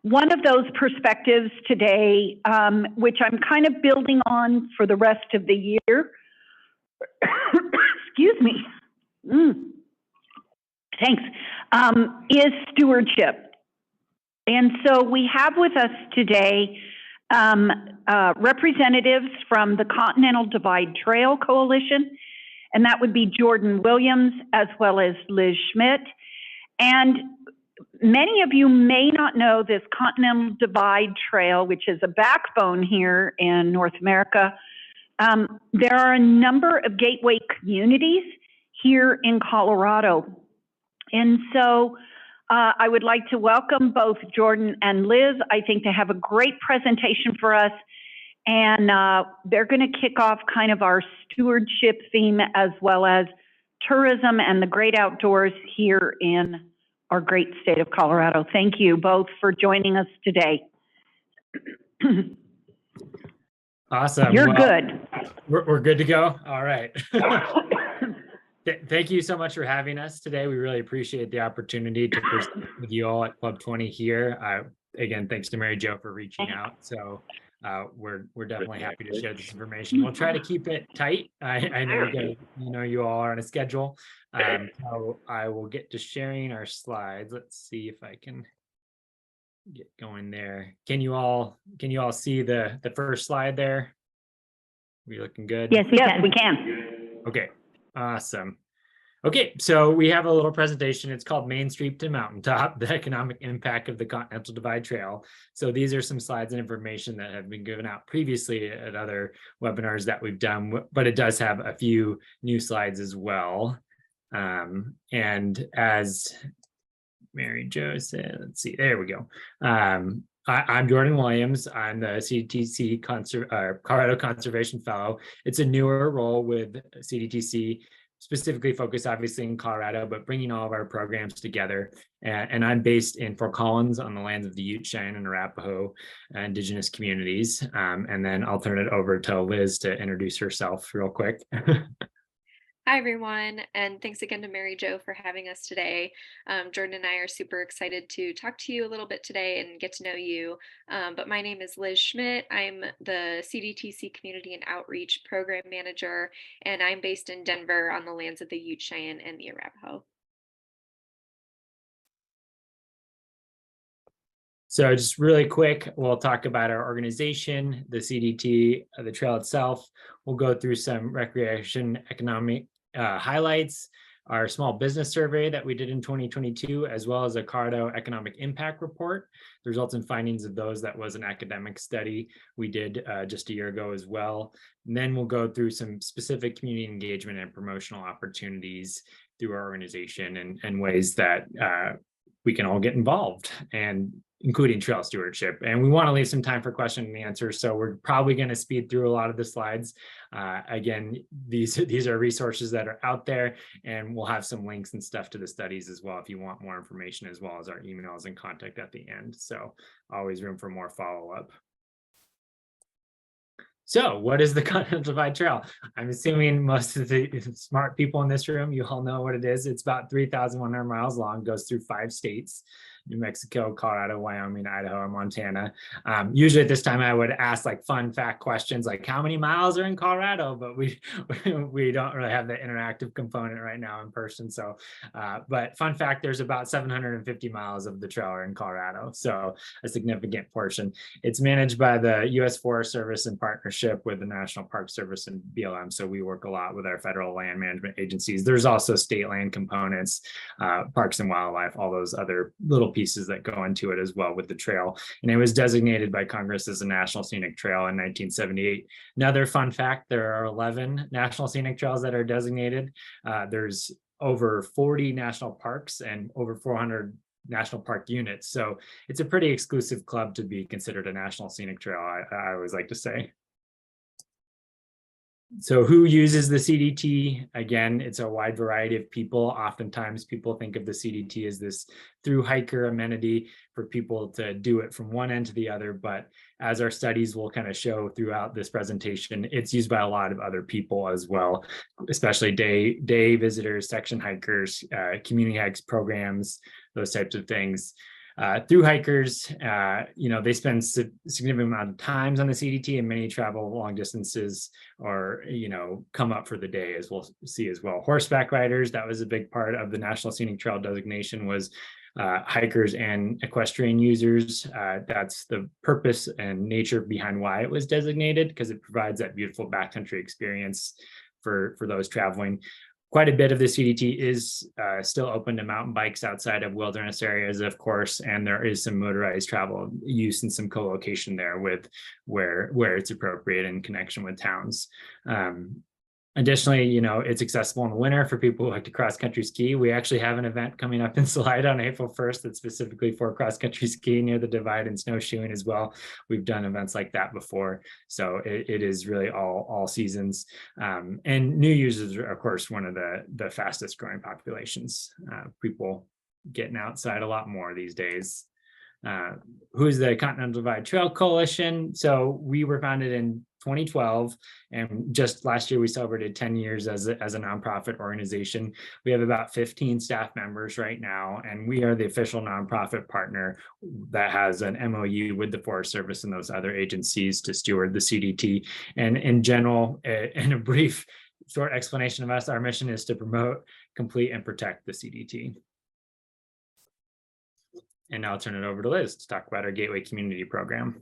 One of those perspectives today, which I'm kind of building on for the rest of the year, excuse me, thanks, is stewardship. And so we have with us today representatives from the Continental Divide Trail Coalition, and that would be Jordan Williams as well as Liz Schmidt. And many of you may not know this Continental Divide Trail, which is a backbone here in North America. There are a number of gateway communities here in Colorado. And so I would like to welcome both Jordan and Liz. I think they have a great presentation for us. And they're going to kick off kind of our stewardship theme as well as tourism and the great outdoors here in our great state of Colorado. Thank you both for joining us today. Awesome. You're good. We're good to go. All right. Thank you so much for having us today. We really appreciate the opportunity to present with you all at Club 20 here. Again, thanks to Mary Jo for reaching out. So we're definitely happy to share this information. We'll try to keep it tight. I know you all are on a schedule. So I will get to sharing our slides. Let's see if I can get going there. Can you all see the first slide there? Are we looking good? Yes, we can. Okay, awesome. Okay, so we have a little presentation. It's called Main Street to Mountaintop, the economic impact of the Continental Divide Trail. So these are some slides and information that have been given out previously at other webinars that we've done, but it does have a few new slides as well. And as Mary Jo said, let's see, there we go. I'm Jordan Williams. I'm the CDTC Colorado Conservation Fellow. It's a newer role with CDTC, specifically focused obviously in Colorado, but bringing all of our programs together. And I'm based in Fort Collins on the lands of the Ute, Cheyenne, and Arapaho indigenous communities. And then I'll turn it over to Liz to introduce herself real quick. Hi, everyone, and thanks again to Mary Jo for having us today. Jordan and I are super excited to talk to you a little bit today and get to know you. But my name is Liz Schmidt. I'm the CDTC Community and Outreach Program Manager, and I'm based in Denver on the lands of the Ute, Cheyenne, and the Arapaho. So just really quick, we'll talk about our organization, the CDT, the trail itself. We'll go through some recreation economic highlights, our small business survey that we did in 2022, as well as a Colorado Economic Impact Report. The results and findings of those, that was an academic study we did just a year ago as well. And then we'll go through some specific community engagement and promotional opportunities through our organization and ways that we can all get involved, and including trail stewardship. And we want to leave some time for question and answer. So we're probably going to speed through a lot of the slides. Again, these are resources that are out there, and we'll have some links and stuff to the studies as well if you want more information, as well as our emails and contact at the end. So always room for more follow-up. So what is the Continental Divide Trail? I'm assuming most of the smart people in this room, you all know what it is. It's about 3,100 miles long, goes through 5 states: New Mexico, Colorado, Wyoming, Idaho, and Montana. Usually at this time I would ask like fun fact questions like how many miles are in Colorado, but we don't really have the interactive component right now in person. So, but fun fact, there's about 750 miles of the trail are in Colorado. So a significant portion. It's managed by the U.S. Forest Service in partnership with the National Park Service and BLM. So we work a lot with our federal land management agencies. There's also state land components, Parks and Wildlife, all those other little pieces that go into it as well with the trail. And it was designated by Congress as a National Scenic Trail in 1978. Another fun fact, there are 11 National Scenic Trails that are designated. There's over 40 national parks and over 400 national park units. So it's a pretty exclusive club to be considered a National Scenic Trail, I always like to say. So who uses the CDT? Again, it's a wide variety of people. Oftentimes people think of the CDT as this through hiker amenity for people to do it from one end to the other. But as our studies will kind of show throughout this presentation, it's used by a lot of other people as well, especially day visitors, section hikers, community hikes programs, those types of things. Through hikers, they spend significant amount of times on the CDT, and many travel long distances or, come up for the day, as we'll see as well. Horseback riders, that was a big part of the National Scenic Trail designation, was hikers and equestrian users. That's the purpose and nature behind why it was designated, because it provides that beautiful backcountry experience for those traveling. Quite a bit of the CDT is still open to mountain bikes outside of wilderness areas, of course, and there is some motorized travel use and some co-location there with where it's appropriate in connection with towns. Additionally, it's accessible in the winter for people who like to cross-country ski. We actually have an event coming up in Salida on April 1st that's specifically for cross-country skiing near the Divide and snowshoeing as well. We've done events like that before. So it is really all seasons. And new users are, of course, one of the fastest growing populations. People getting outside a lot more these days. Who's the Continental Divide Trail Coalition? So we were founded in 2012, and just last year we celebrated 10 years as a nonprofit organization. We have about 15 staff members right now, and we are the official nonprofit partner that has an MOU with the Forest Service and those other agencies to steward the CDT. And in general, in a brief, short explanation of us, our mission is to promote, complete, and protect the CDT. And now I'll turn it over to Liz to talk about our Gateway Community Program.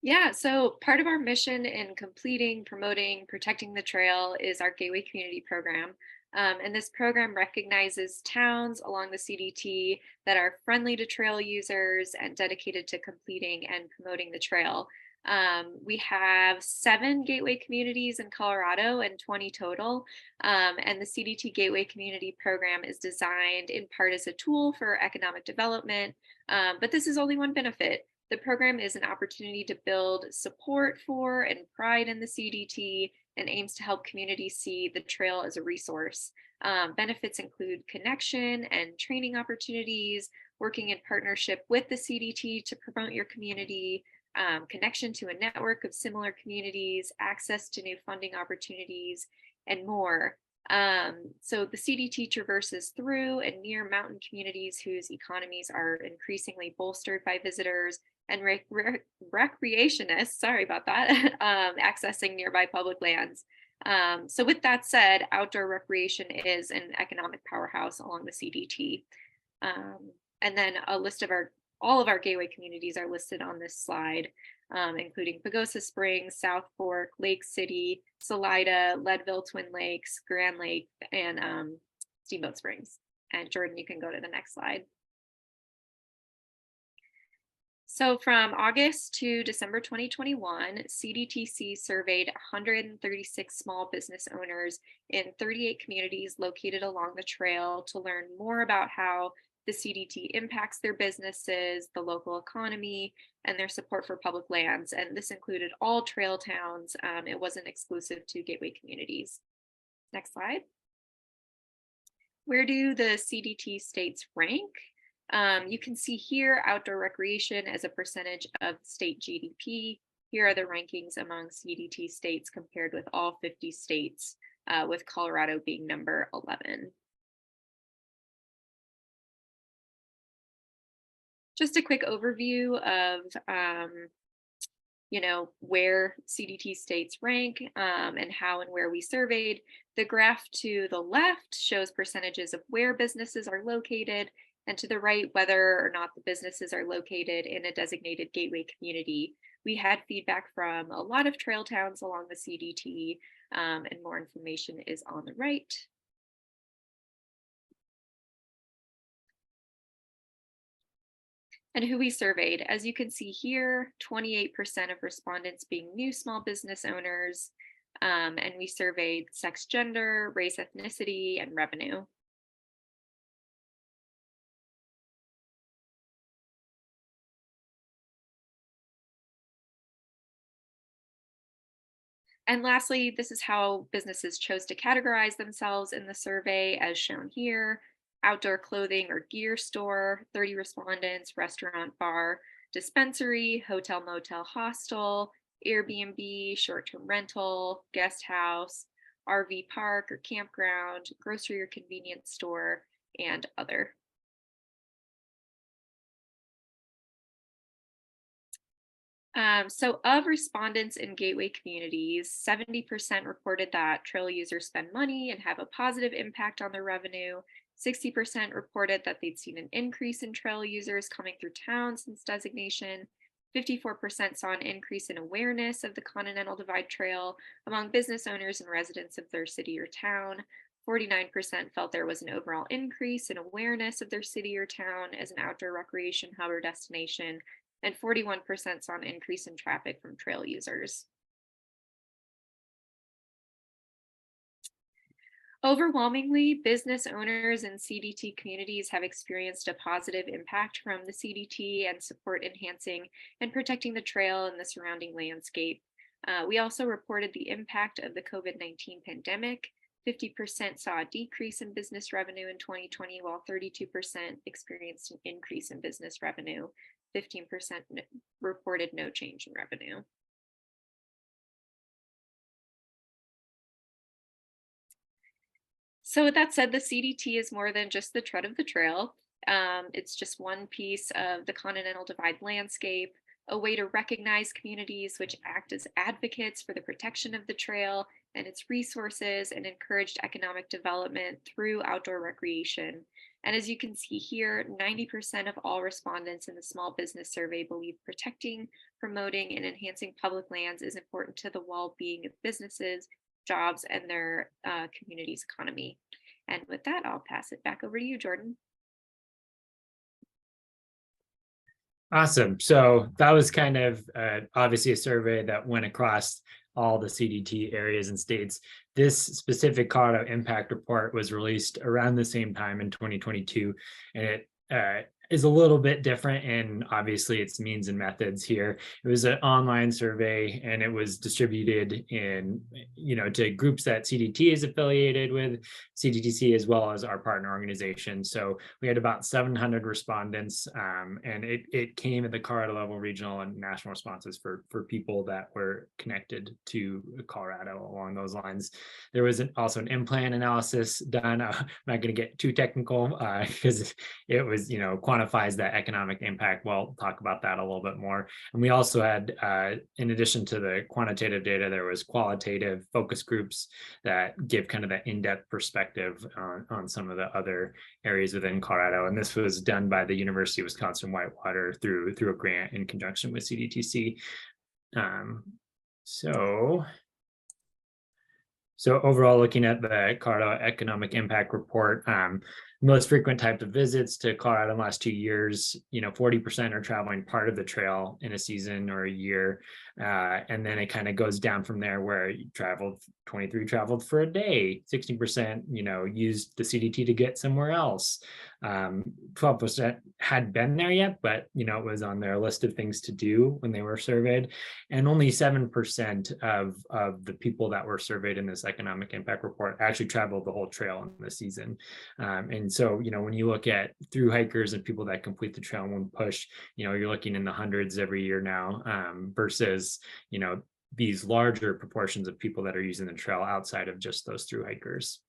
Yeah, so part of our mission in completing, promoting, protecting the trail is our Gateway Community Program. And this program recognizes towns along the CDT that are friendly to trail users and dedicated to completing and promoting the trail. We have 7 gateway communities in Colorado and 20 total. And the CDT Gateway Community Program is designed in part as a tool for economic development, but this is only one benefit. The program is an opportunity to build support for and pride in the CDT and aims to help communities see the trail as a resource. Benefits include connection and training opportunities, working in partnership with the CDT to promote your community, connection to a network of similar communities, access to new funding opportunities, and more. So the CDT traverses through and near mountain communities whose economies are increasingly bolstered by visitors and recreationists, sorry about that, accessing nearby public lands. So with that said, outdoor recreation is an economic powerhouse along the CDT. And then a list of all of our gateway communities are listed on this slide, including Pagosa Springs, South Fork, Lake City, Salida, Leadville, Twin Lakes, Grand Lake, and Steamboat Springs. And Jordan, you can go to the next slide. So from August to December 2021, CDTC surveyed 136 small business owners in 38 communities located along the trail to learn more about how the CDT impacts their businesses, the local economy, and their support for public lands. And this included all trail towns. It wasn't exclusive to gateway communities. Next slide. Where do the CDT states rank? You can see here outdoor recreation as a percentage of state GDP. Here are the rankings among CDT states compared with all 50 states, with Colorado being number 11. Just a quick overview of where CDT states rank and how and where we surveyed. The graph to the left shows percentages of where businesses are located, and to the right, whether or not the businesses are located in a designated gateway community. We had feedback from a lot of trail towns along the CDT, and more information is on the right. And who we surveyed, as you can see here, 28% of respondents being new small business owners, and we surveyed sex, gender, race, ethnicity, and revenue. And lastly, this is how businesses chose to categorize themselves in the survey, as shown here. Outdoor clothing or gear store, 30 respondents, restaurant, bar, dispensary, hotel, motel, hostel, Airbnb, short-term rental, guest house, RV park or campground, grocery or convenience store, and other. So of respondents in gateway communities, 70% reported that trail users spend money and have a positive impact on their revenue. 60% reported that they'd seen an increase in trail users coming through town since designation. 54% saw an increase in awareness of the Continental Divide Trail among business owners and residents of their city or town. 49% felt there was an overall increase in awareness of their city or town as an outdoor recreation hub or destination, and 41% saw an increase in traffic from trail users. Overwhelmingly, business owners and CDT communities have experienced a positive impact from the CDT and support enhancing and protecting the trail and the surrounding landscape. We also reported the impact of the COVID-19 pandemic. 50% saw a decrease in business revenue in 2020, while 32% experienced an increase in business revenue. 15% reported no change in revenue. So with that said, the CDT is more than just the tread of the trail. It's just one piece of the Continental Divide landscape, a way to recognize communities which act as advocates for the protection of the trail and its resources and encouraged economic development through outdoor recreation. And as you can see here, 90% of all respondents in the small business survey believe protecting, promoting, and enhancing public lands is important to the well-being of businesses, jobs, and their community's economy. And with that, I'll pass it back over to you, Jordan. Awesome. So that was kind of obviously a survey that went across all the CDT areas and states. This specific Colorado impact report was released around the same time in 2022, and it is a little bit different in obviously its means and methods here. It was an online survey, and it was distributed in, to groups that CDT is affiliated with, CDTC, as well as our partner organization. So we had about 700 respondents, and it came at the Colorado level, regional and national responses for people that were connected to Colorado along those lines. There was also an in-plan analysis done. I'm not going to get too technical because it was, quantifies that economic impact. We'll talk about that a little bit more. And we also had, in addition to the quantitative data, there was qualitative focus groups that give kind of that in-depth perspective on some of the other areas within Colorado. And this was done by the University of Wisconsin-Whitewater through a grant in conjunction with CDTC. So overall, looking at the Colorado Economic Impact Report, most frequent type of visits to Colorado in the last 2 years, 40% are traveling part of the trail in a season or a year. And then it kind of goes down from there, where 23 traveled for a day, 60%, used the CDT to get somewhere else. 12% hadn't been there yet, but, it was on their list of things to do when they were surveyed. And only 7% of the people that were surveyed in this economic impact report actually traveled the whole trail in the season. And so, when you look at through hikers and people that complete the trail in one push, you're looking in the hundreds every year now, versus, these larger proportions of people that are using the trail outside of just those through hikers.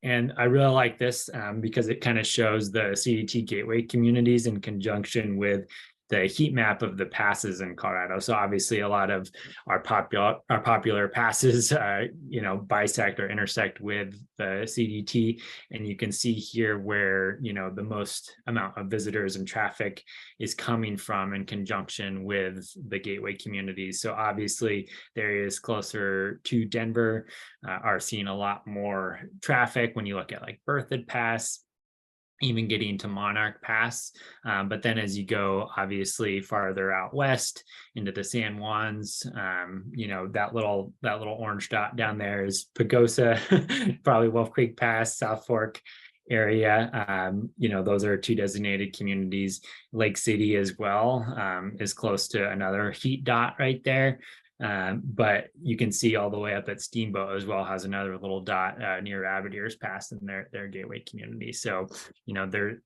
And I really like this because it kind of shows the CDT gateway communities in conjunction with the heat map of the passes in Colorado. So obviously a lot of our popular passes, bisect or intersect with the CDT. And you can see here where, the most amount of visitors and traffic is coming from in conjunction with the gateway communities. So obviously the areas closer to Denver are seeing a lot more traffic when you look at like Berthoud Pass, even getting to Monarch Pass. But then as you go, obviously farther out west into the San Juans, that little orange dot down there is Pagosa, probably Wolf Creek Pass, South Fork area. Those are 2 designated communities. Lake City as well is close to another heat dot right there. But you can see all the way up at Steamboat as well has another little dot near Abadeers Pass in their gateway community. So,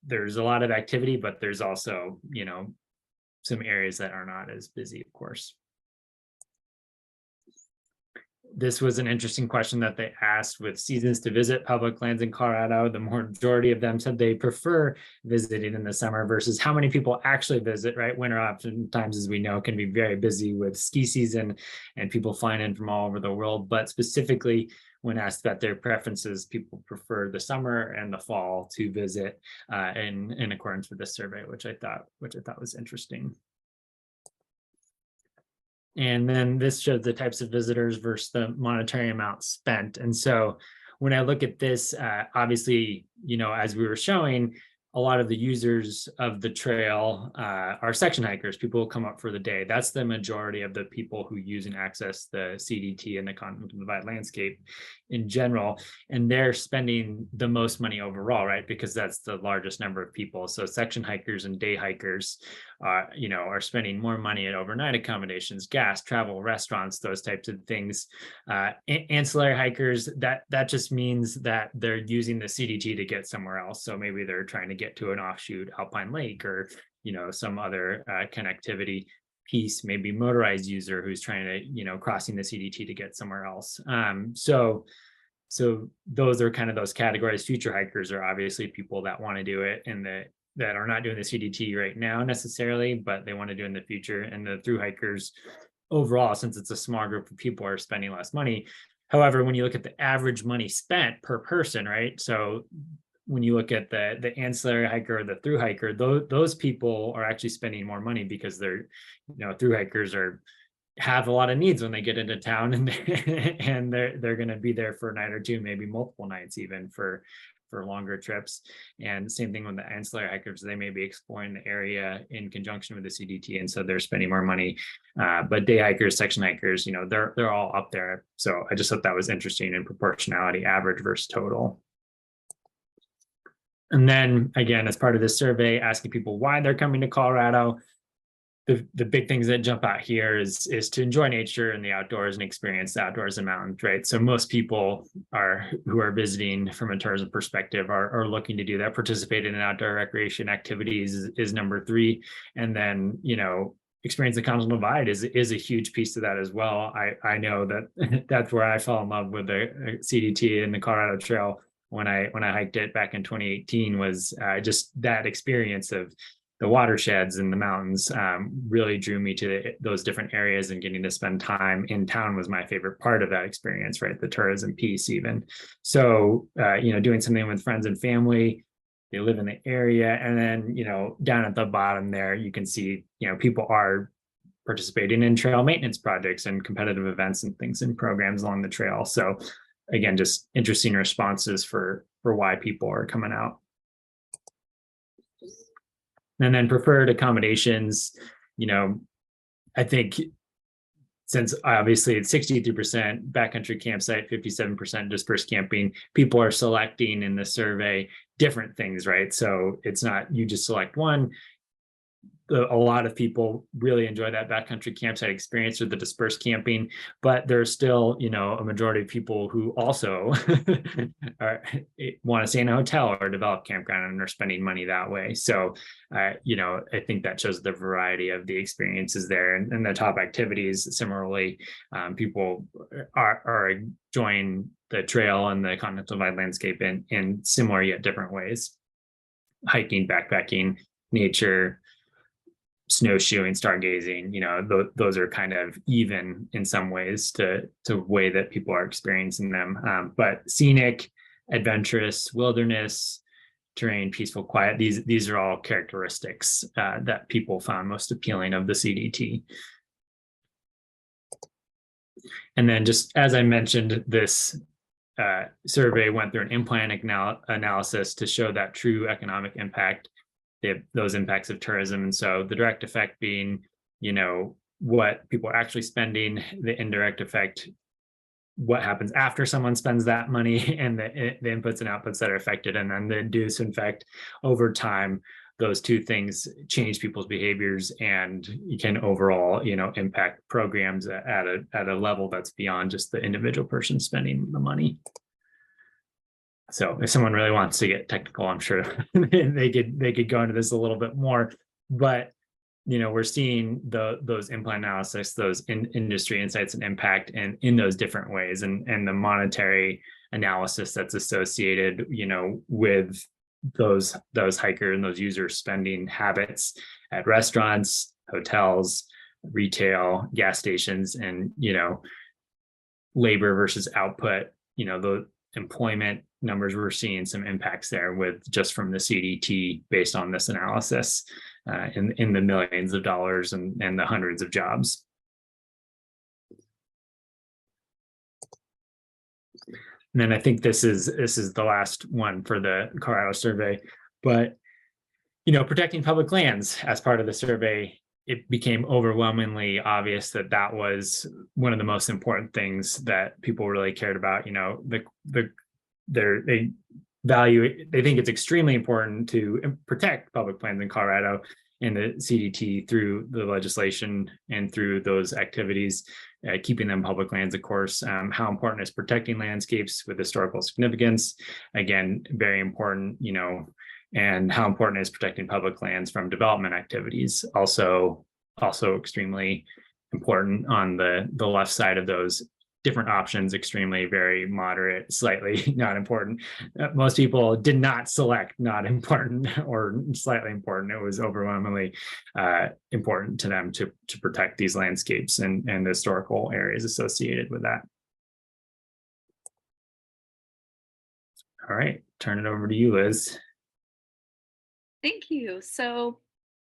there's a lot of activity, but there's also, some areas that are not as busy, of course. This was an interesting question that they asked with seasons to visit public lands in Colorado. The majority of them said they prefer visiting in the summer versus how many people actually visit, right? Winter oftentimes, as we know, can be very busy with ski season and people flying in from all over the world. But specifically, when asked about their preferences, people prefer the summer and the fall to visit in accordance with this survey, which I thought was interesting. And then this shows the types of visitors versus the monetary amount spent. And so when I look at this, obviously, as we were showing, a lot of the users of the trail are section hikers, people who come up for the day. That's the majority of the people who use and access the CDT and the Continental Divide landscape in general. And they're spending the most money overall, right? Because that's the largest number of people. So section hikers and day hikers, are spending more money at overnight accommodations, gas, travel, restaurants, those types of things. Ancillary hikers, that just means that they're using the CDT to get somewhere else. So maybe they're trying to get to an offshoot Alpine Lake or, some other connectivity piece, maybe motorized user who's trying to, crossing the CDT to get somewhere else. So those are kind of those categories. Future hikers are obviously people that want to do it and that are not doing the CDT right now necessarily, but they want to do it in the future. And the through hikers overall, since it's a small group of people, are spending less money. However, when you look at the average money spent per person, right? So when you look at the ancillary hiker or the through hiker, those people are actually spending more money because they're, through hikers have a lot of needs when they get into town, and they're going to be there for a night or two, maybe multiple nights even for longer trips. And same thing with the ancillary hikers, they may be exploring the area in conjunction with the CDT, and so they're spending more money. But day hikers, section hikers, they're all up there. So I just thought that was interesting in proportionality, average versus total. And then again, as part of this survey, asking people why they're coming to Colorado. The big things that jump out here is to enjoy nature and the outdoors and experience the outdoors and mountains, right? So most people who are visiting from a tourism perspective are looking to do that. Participate in outdoor recreation activities is number 3. And then, experience the Continental Divide is a huge piece of that as well. I know that that's where I fell in love with the CDT and the Colorado Trail when I hiked it back in 2018 was just that experience of the watersheds and the mountains really drew me to those different areas, and getting to spend time in town was my favorite part of that experience, right? The tourism piece even. So, doing something with friends and family, they live in the area. And then, down at the bottom there, you can see, people are participating in trail maintenance projects and competitive events and things and programs along the trail. So again, just interesting responses for why people are coming out. And then preferred accommodations, I think since obviously it's 63% backcountry campsite, 57% dispersed camping, people are selecting in the survey different things, right? So it's not you just select one. A lot of people really enjoy that backcountry campsite experience or the dispersed camping, but there's still, a majority of people who also want to stay in a hotel or develop campground and are spending money that way. So, I think that shows the variety of the experiences there, and the top activities. Similarly, people are enjoying the trail and the continental divide landscape in similar yet different ways: hiking, backpacking, nature, snowshoeing, stargazing. Those are kind of even in some ways to way that people are experiencing them. But scenic, adventurous, wilderness, terrain, peaceful, quiet, these are all characteristics that people found most appealing of the CDT. And then, just as I mentioned, this survey went through an in-plan analysis to show that true economic impact, those impacts of tourism. And so the direct effect being, what people are actually spending, the indirect effect, what happens after someone spends that money, and the inputs and outputs that are affected, and then the induced effect over time. Those two things change people's behaviors and can overall, impact programs at a level that's beyond just the individual person spending the money. So if someone really wants to get technical, I'm sure they could go into this a little bit more, but we're seeing those in-plan analysis, those industry insights and impact, and in those different ways, and the monetary analysis that's associated, with those hikers and those users' spending habits at restaurants, hotels, retail, gas stations, and labor versus output. The employment numbers, we're seeing some impacts there with just from the CDT based on this analysis in the millions of dollars and the hundreds of jobs. And then I think this is the last one for the Colorado survey, but protecting public lands as part of the survey, it became overwhelmingly obvious that was one of the most important things that people really cared about. They think it's extremely important to protect public lands in Colorado in the CDT through the legislation and through those activities, keeping them public lands, of course. How important is protecting landscapes with historical significance? Again, very important, and how important is protecting public lands from development activities? Also extremely important on the left side of those different options: extremely, very, moderate, slightly not important. Most people did not select not important or slightly important. It was overwhelmingly important to them to protect these landscapes and the historical areas associated with that. All right, turn it over to you, Liz. Thank you. So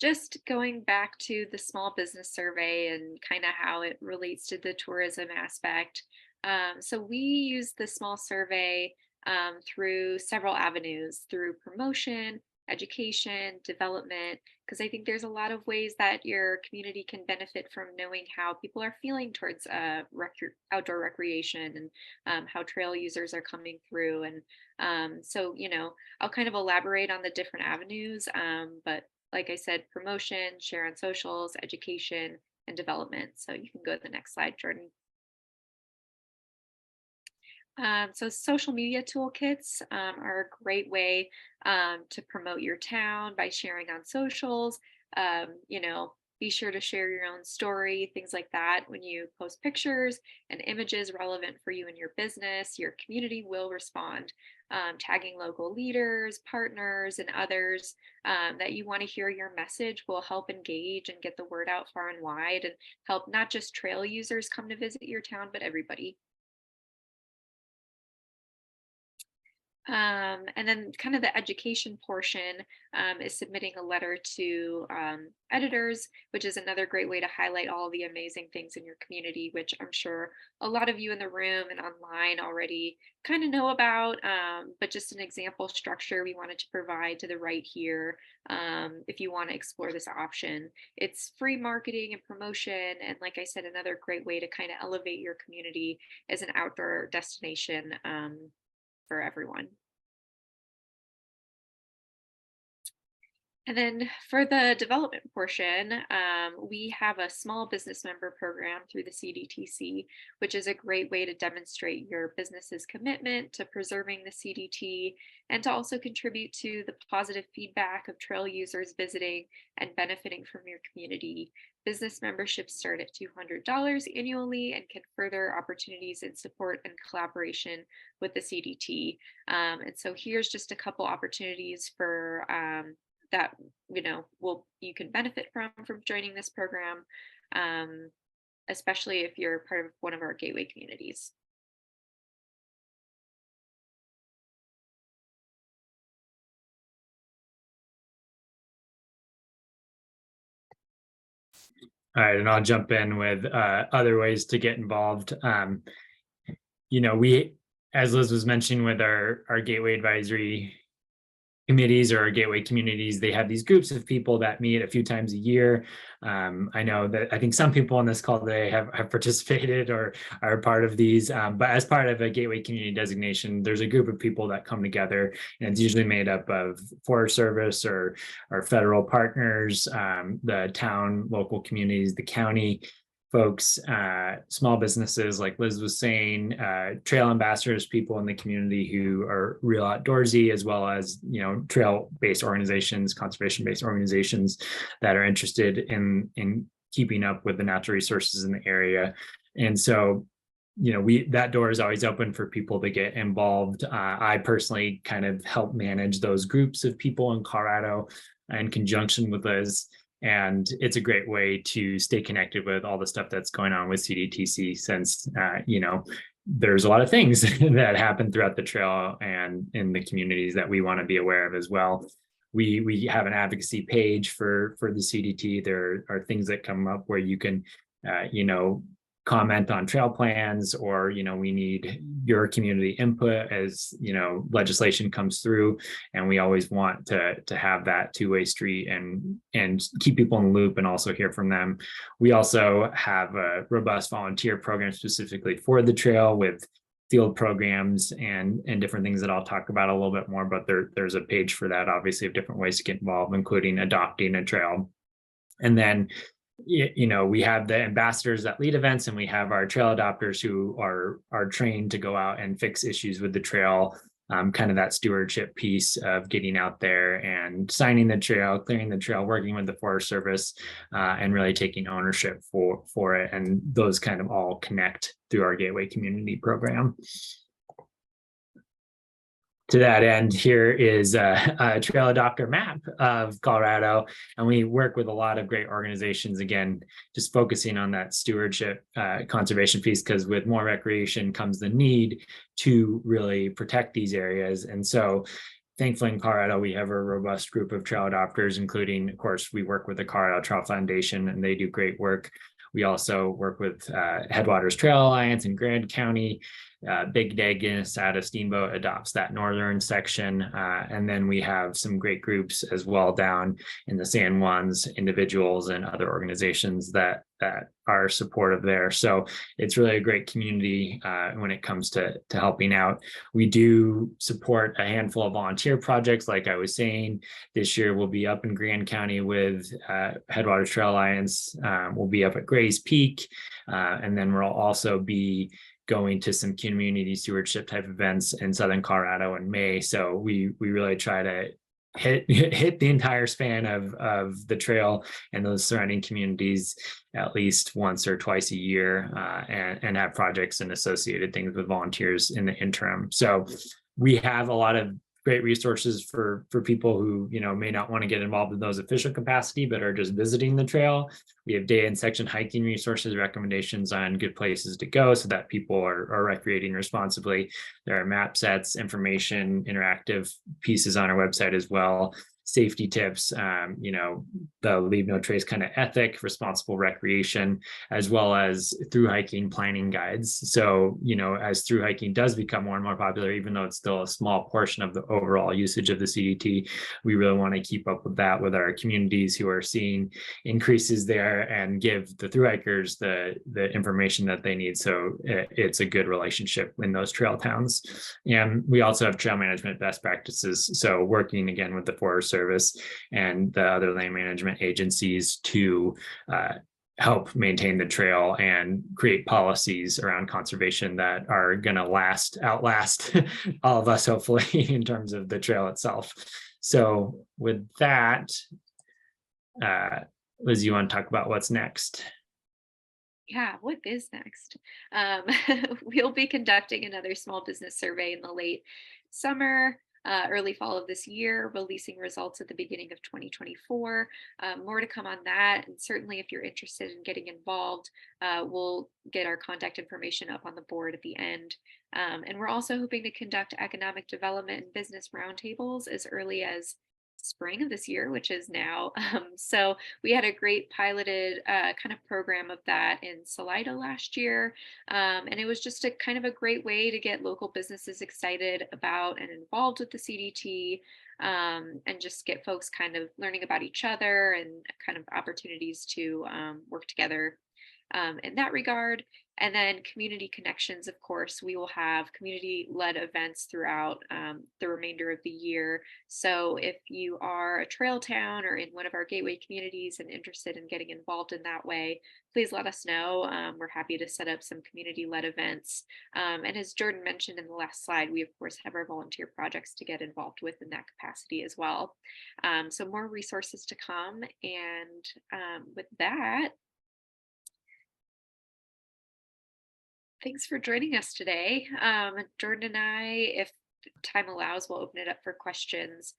just going back to the small business survey and kind of how it relates to the tourism aspect. So we use the small survey through several avenues, through promotion, education, development, because I think there's a lot of ways that your community can benefit from knowing how people are feeling towards outdoor recreation, and how trail users are coming through. And so, I'll kind of elaborate on the different avenues, but like I said, promotion, share on socials, education, and development. So you can go to the next slide, Jordan. So social media toolkits are a great way to promote your town by sharing on socials. Be sure to share your own story, things like that. When you post pictures and images relevant for you and your business, your community will respond. Tagging local leaders, partners, and others that you want to hear your message will help engage and get the word out far and wide, and help not just trail users come to visit your town, but everybody. And then kind of the education portion is submitting a letter to editors, which is another great way to highlight all the amazing things in your community, which I'm sure a lot of you in the room and online already kind of know about, but just an example structure we wanted to provide to the right here if you want to explore this option. It's free marketing and promotion, and like I said, another great way to kind of elevate your community as an outdoor destination for everyone. And then for the development portion, we have a small business member program through the CDTC, which is a great way to demonstrate your business's commitment to preserving the CDT and to also contribute to the positive feedback of trail users visiting and benefiting from your community. Business memberships start at $200 annually and can further opportunities in support and collaboration with the CDT. And so here's just a couple opportunities for that you can benefit from joining this program, especially if you're part of one of our gateway communities. All right, and I'll jump in with other ways to get involved. We, as Liz was mentioning with our gateway advisory committees or gateway communities, they have these groups of people that meet a few times a year. I know that I think some people on this call today have participated or are part of these, but as part of a gateway community designation, there's a group of people that come together, and it's usually made up of Forest Service or federal partners, the town, local communities, the county folks, small businesses, like Liz was saying, trail ambassadors, people in the community who are real outdoorsy, as well as, trail-based organizations, conservation-based organizations that are interested in keeping up with the natural resources in the area. And so, that door is always open for people to get involved. I personally kind of help manage those groups of people in Colorado in conjunction with Liz. And it's a great way to stay connected with all the stuff that's going on with CDTC, since, there's a lot of things that happen throughout the trail and in the communities that we want to be aware of as well. We have an advocacy page for the CDT. There are things that come up where you can, comment on trail plans, or, we need your community input as, legislation comes through, and we always want to have that two-way street and keep people in the loop and also hear from them. We also have a robust volunteer program specifically for the trail with field programs and different things that I'll talk about a little bit more, but there's a page for that, obviously, of different ways to get involved, including adopting a trail. And then we have the ambassadors that lead events, and we have our trail adopters who are trained to go out and fix issues with the trail, kind of that stewardship piece of getting out there and signing the trail, clearing the trail, working with the Forest Service, and really taking ownership for it. And those kind of all connect through our Gateway Community Program. To that end, here is a trail adopter map of Colorado, and we work with a lot of great organizations, again, just focusing on that stewardship conservation piece, because with more recreation comes the need to really protect these areas. And so thankfully in Colorado, we have a robust group of trail adopters, including, of course, we work with the Colorado Trail Foundation, and they do great work. We also work with Headwaters Trail Alliance in Grand County. Big Degas out of Steamboat adopts that northern section. And then we have some great groups as well down in the San Juans, individuals and other organizations that are supportive there. So it's really a great community when it comes to helping out. We do support a handful of volunteer projects. Like I was saying, this year we'll be up in Grand County with Headwaters Trail Alliance. We'll be up at Gray's Peak. And then we'll also be going to some community stewardship type events in Southern Colorado in May. So we really try to hit the entire span of the trail and those surrounding communities at least once or twice a year, and have projects and associated things with volunteers in the interim. So we have a lot of great resources for people who, you know, may not want to get involved in those official capacity, but are just visiting the trail. We have day and section hiking resources, recommendations on good places to go so that people are recreating responsibly. There are map sets, information, interactive pieces on our website as well. Safety tips, you know, the leave no trace kind of ethic, responsible recreation, as well as through hiking planning guides. So, you know, as through hiking does become more and more popular, even though it's still a small portion of the overall usage of the CDT, we really want to keep up with that with our communities who are seeing increases there and give the through hikers the information that they need. So it's a good relationship in those trail towns. And we also have trail management best practices. So working again with the Forest Service and the other land management agencies to help maintain the trail and create policies around conservation that are going to outlast all of us, hopefully, in terms of the trail itself. So with that, Liz, you want to talk about what's next? Yeah, what is next? We'll be conducting another small business survey in the late summer, early fall of this year, releasing results at the beginning of 2024. More to come on that. And certainly if you're interested in getting involved, we'll get our contact information up on the board at the end. And we're also hoping to conduct economic development and business roundtables as early as spring of this year, which is now. So we had a great piloted kind of program of that in Salida last year. And it was just a kind of a great way to get local businesses excited about and involved with the CDT, and just get folks kind of learning about each other and kind of opportunities to work together in that regard. And then community connections, of course, we will have community-led events throughout the remainder of the year. So if you are a trail town or in one of our gateway communities and interested in getting involved in that way, please let us know. We're happy to set up some community-led events. And as Jordan mentioned in the last slide, we of course have our volunteer projects to get involved with in that capacity as well. So more resources to come. And with that, thanks for joining us today. Jordan and I, if time allows, we'll open it up for questions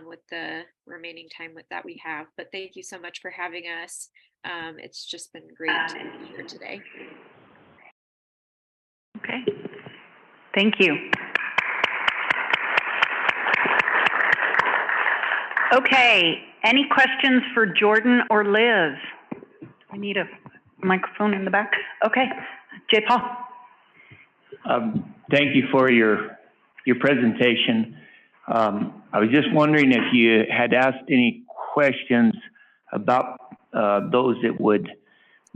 with the remaining time that we have. But thank you so much for having us. It's just been great to be here today. Okay, thank you. Okay, any questions for Jordan or Liz? We need a microphone in the back. Okay. J. Paul. Thank you for your presentation. I was just wondering if you had asked any questions about those that would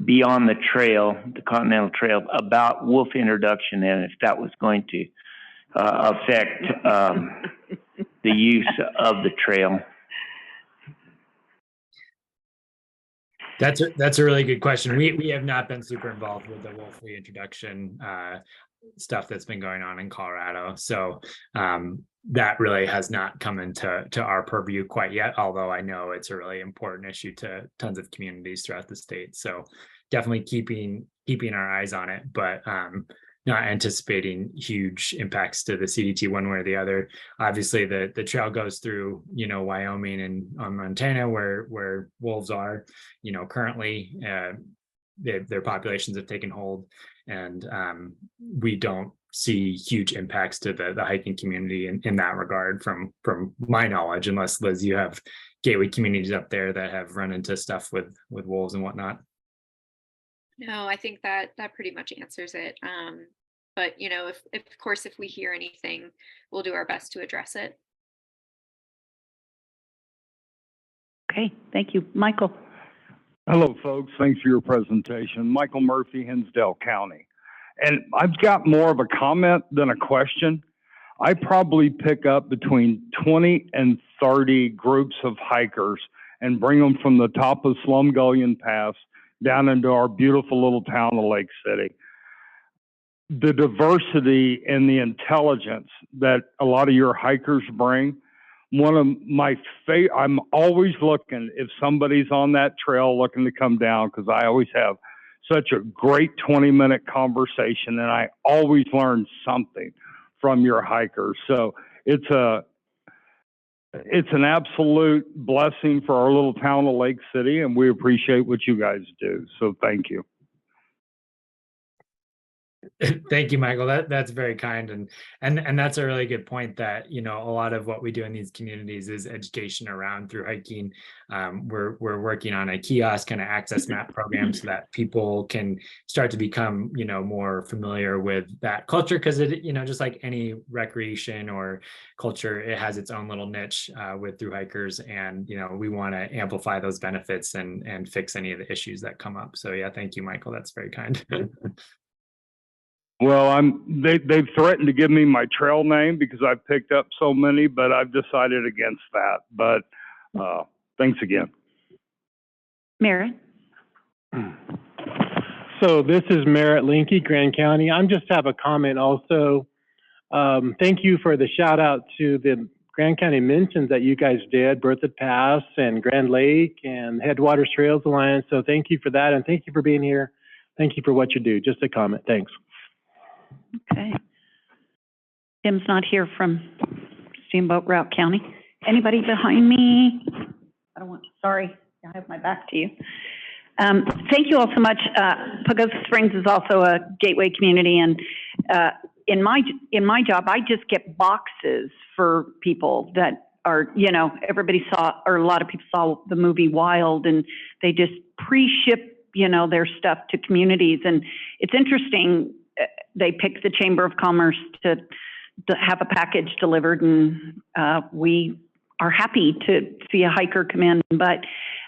be on the trail, the Continental Trail, about wolf introduction, and if that was going to affect the use of the trail. That's a really good question. We have not been super involved with the wolf reintroduction stuff that's been going on in Colorado. So that really has not come into our purview quite yet, although I know it's a really important issue to tons of communities throughout the state. So definitely keeping our eyes on it, but not anticipating huge impacts to the CDT one way or the other. Obviously, the trail goes through, you know, Wyoming and Montana, where wolves are, you know, currently their populations have taken hold, and we don't see huge impacts to the hiking community in that regard from my knowledge, unless Liz, you have gateway communities up there that have run into stuff with wolves and whatnot. No, I think that pretty much answers it. But you know, if of course, if we hear anything, we'll do our best to address it. Okay, thank you. Michael. Hello, folks. Thanks for your presentation. Michael Murphy, Hinsdale County. And I've got more of a comment than a question. I probably pick up between 20 and 30 groups of hikers and bring them from the top of Slumgullion Pass down into our beautiful little town of Lake City. The diversity and the intelligence that a lot of your hikers bring, one of my favorite, I'm always looking if somebody's on that trail looking to come down, because I always have such a great 20-minute conversation, and I always learn something from your hikers. So it's it's an absolute blessing for our little town of Lake City, and we appreciate what you guys do. So thank you. Thank you, Michael. That's very kind, and that's a really good point. That a lot of what we do in these communities is education around through hiking. We're working on a kiosk kind of access map program so that people can start to become more familiar with that culture, because it just like any recreation or culture, it has its own little niche with through hikers, and we want to amplify those benefits and fix any of the issues that come up. So yeah, thank you, Michael. That's very kind. Well, they've threatened to give me my trail name because I've picked up so many, but I've decided against that. But thanks again. Merritt? So this is Merritt Linky, Grand County. I just have a comment also. Thank you for the shout out to the Grand County mentions that you guys did, Berthoud Pass and Grand Lake and Headwaters Trails Alliance. So thank you for that, and thank you for being here. Thank you for what you do. Just a comment. Thanks. Okay. Tim's not here from Steamboat Route County. Anybody behind me? Sorry, I have my back to you. Thank you all so much. Pagosa Springs is also a gateway community, and in my job, I just get boxes for people that are, everybody saw, or a lot of people saw the movie Wild, and they just pre-ship, their stuff to communities. And it's interesting, they pick the Chamber of Commerce to have a package delivered, and we are happy to see a hiker come in. But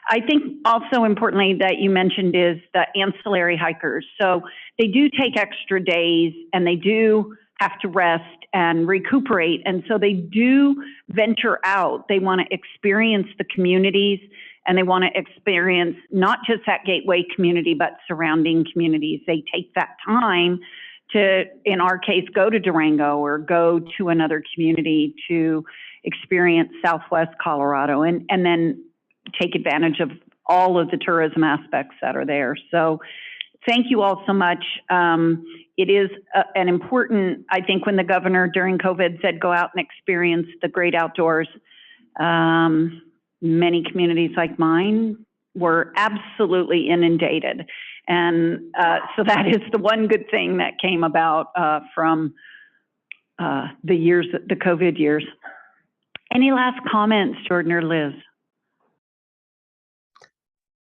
I think also importantly that you mentioned is the ancillary hikers. So they do take extra days, and they do have to rest and recuperate. And so they do venture out. They want to experience the communities, and they want to experience not just that gateway community, but surrounding communities. They take that time to, in our case, go to Durango or go to another community to experience Southwest Colorado, and then take advantage of all of the tourism aspects that are there. So thank you all so much. It is an important, I think when the governor during COVID said, go out and experience the great outdoors, many communities like mine were absolutely inundated. And so that is the one good thing that came about from the COVID years. Any last comments, Jordan or Liz?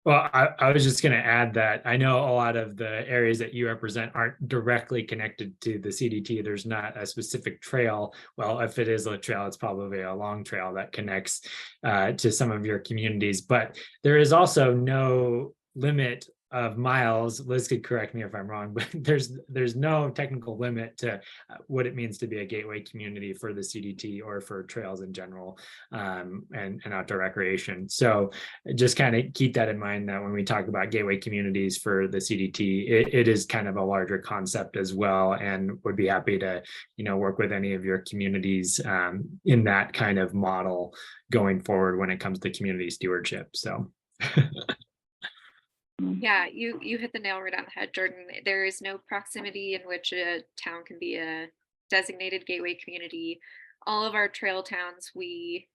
Well, I was just going to add that I know a lot of the areas that you represent aren't directly connected to the CDT. There's not a specific trail. Well, if it is a trail, it's probably a long trail that connects to some of your communities. But there is also no limit of miles. Liz could correct me if I'm wrong, but there's no technical limit to what it means to be a gateway community for the CDT or for trails in general, and outdoor recreation. So just kind of keep that in mind, that when we talk about gateway communities for the CDT, it is kind of a larger concept as well, and would be happy to work with any of your communities in that kind of model going forward when it comes to community stewardship. So Yeah, you hit the nail right on the head, Jordan. There is no proximity in which a town can be a designated gateway community. All of our trail towns we,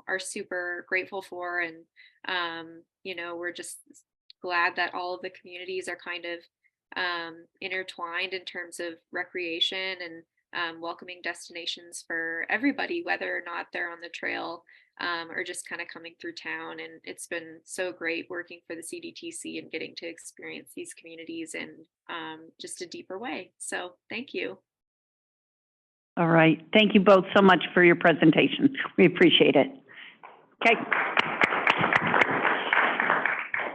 are super grateful for, and we're just glad that all of the communities are kind of intertwined in terms of recreation and welcoming destinations for everybody, whether or not they're on the trail or just kind of coming through town. And it's been so great working for the CDTC and getting to experience these communities in just a deeper way. So thank you. All right. Thank you both so much for your presentation. We appreciate it. Okay.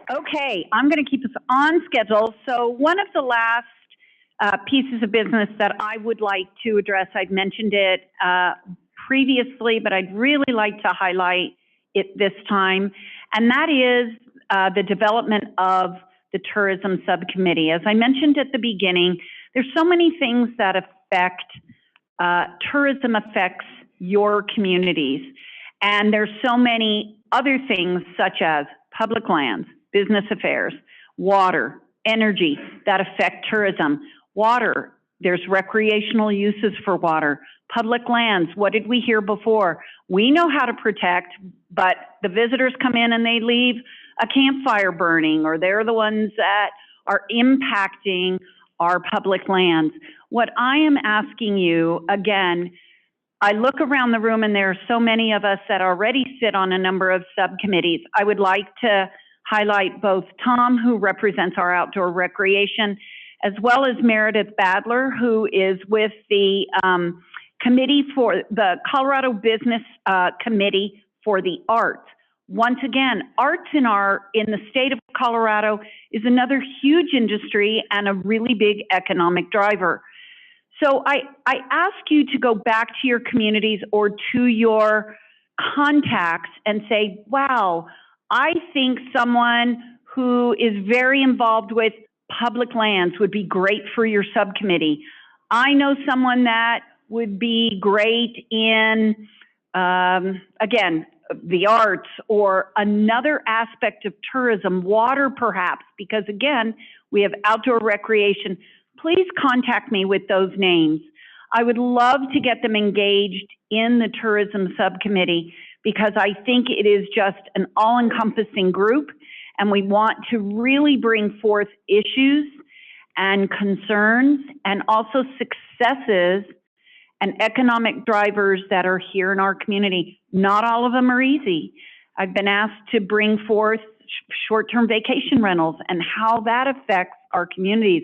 Okay, I'm going to keep us on schedule. So one of the last pieces of business that I would like to address, I'd mentioned it previously, but I'd really like to highlight it this time, and that is the development of the tourism subcommittee. As I mentioned at the beginning, there's so many things that affect tourism affects your communities, and there's so many other things such as public lands, business affairs, water, energy that affect tourism. Water There's recreational uses for water. Public lands, what did we hear before? We know how to protect, but the visitors come in and they leave a campfire burning, or they're the ones that are impacting our public lands. What I am asking you, again, I look around the room and there are so many of us that already sit on a number of subcommittees. I would like to highlight both Tom, who represents our outdoor recreation, as well as Meredith Badler, who is with the committee for the Colorado Business Committee for the Arts. Once again, arts in the state of Colorado is another huge industry and a really big economic driver. So I ask you to go back to your communities or to your contacts and say, wow, I think someone who is very involved with public lands would be great for your subcommittee. I know someone that would be great in, again, the arts or another aspect of tourism, water perhaps, because again, we have outdoor recreation. Please contact me with those names. I would love to get them engaged in the tourism subcommittee because I think it is just an all-encompassing group and we want to really bring forth issues and concerns and also successes and economic drivers that are here in our community. Not all of them are easy. I've been asked to bring forth short-term vacation rentals and how that affects our communities.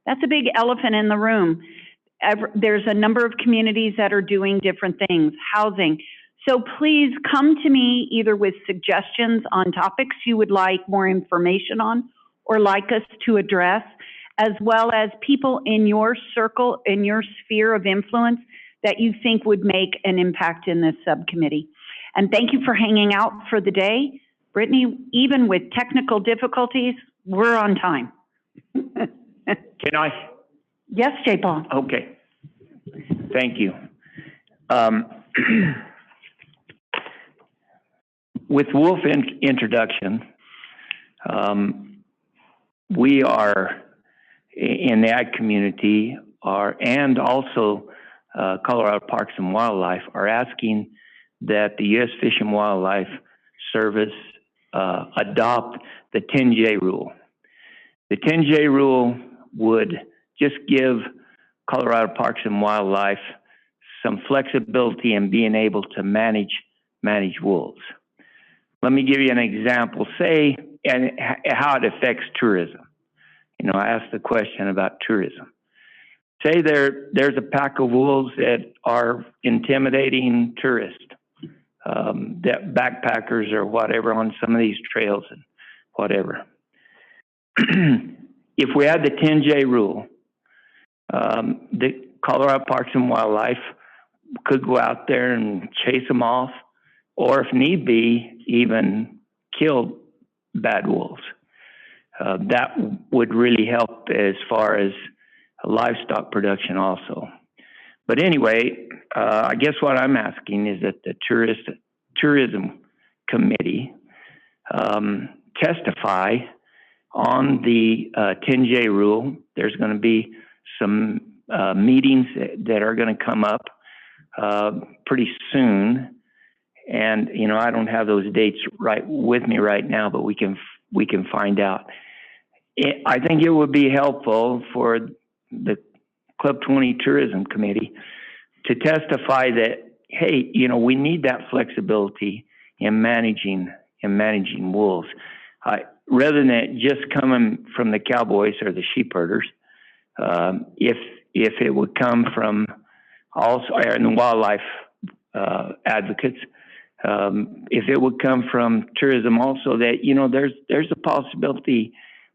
That's a big elephant in the room. There's a number of communities that are doing different things, housing. So please come to me either with suggestions on topics you would like more information on or like us to address, as well as people in your circle, in your sphere of influence that you think would make an impact in this subcommittee. And thank you for hanging out for the day. Brittany, even with technical difficulties, we're on time. Can I? Yes, J. Paul. Okay. Thank you. With Wolf introduction, we are in the ag community and also Colorado Parks and Wildlife are asking that the U.S. Fish and Wildlife Service adopt the 10J rule. The 10J rule would just give Colorado Parks and Wildlife some flexibility in being able to manage wolves. Let me give you an example, and how it affects tourism. You know, I asked the question about tourism. Say there's a pack of wolves that are intimidating tourists, that backpackers or whatever on some of these trails and whatever. If we had the 10J rule, the Colorado Parks and Wildlife could go out there and chase them off, or if need be, even kill bad wolves. That would really help as far as livestock production also. But anyway, I guess what I'm asking is that the tourism committee testify on the 10J rule. There's going to be some meetings that are going to come up pretty soon. And, you know, I don't have those dates right with me right now, but we can find out. I think it would be helpful for the Club 20 Tourism Committee to testify that, hey, you know, we need that flexibility in managing wolves. Rather than it just coming from the cowboys or the sheep herders, if it would come from also and the wildlife advocates, if it would come from tourism also, that, you know, there's a possibility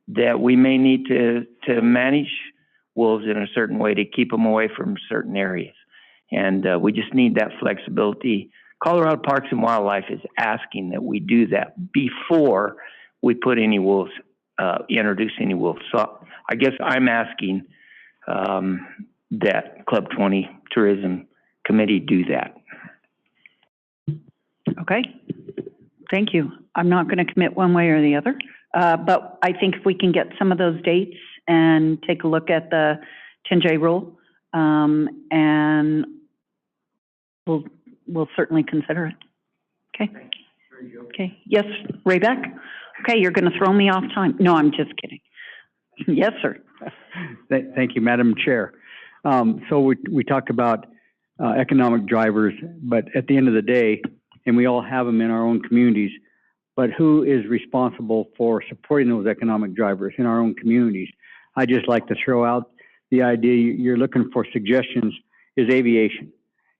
that we may need to manage wolves in a certain way to keep them away from certain areas. And we just need that flexibility. Colorado Parks and Wildlife is asking that we do that before we put any wolves, introduce any wolves. So I guess I'm asking that Club 20 Tourism Committee do that. Okay, thank you. I'm not going to commit one way or the other, but I think if we can get some of those dates and take a look at the 10J rule, and we'll certainly consider it. Okay. Okay. Yes, Raybeck? Okay, you're going to throw me off time. No, I'm just kidding. Yes, sir. Thank you, Madam Chair. So we talked about economic drivers, but at the end of the day, and we all have them in our own communities, but who is responsible for supporting those economic drivers in our own communities? I just like to throw out the idea you're looking for suggestions is aviation.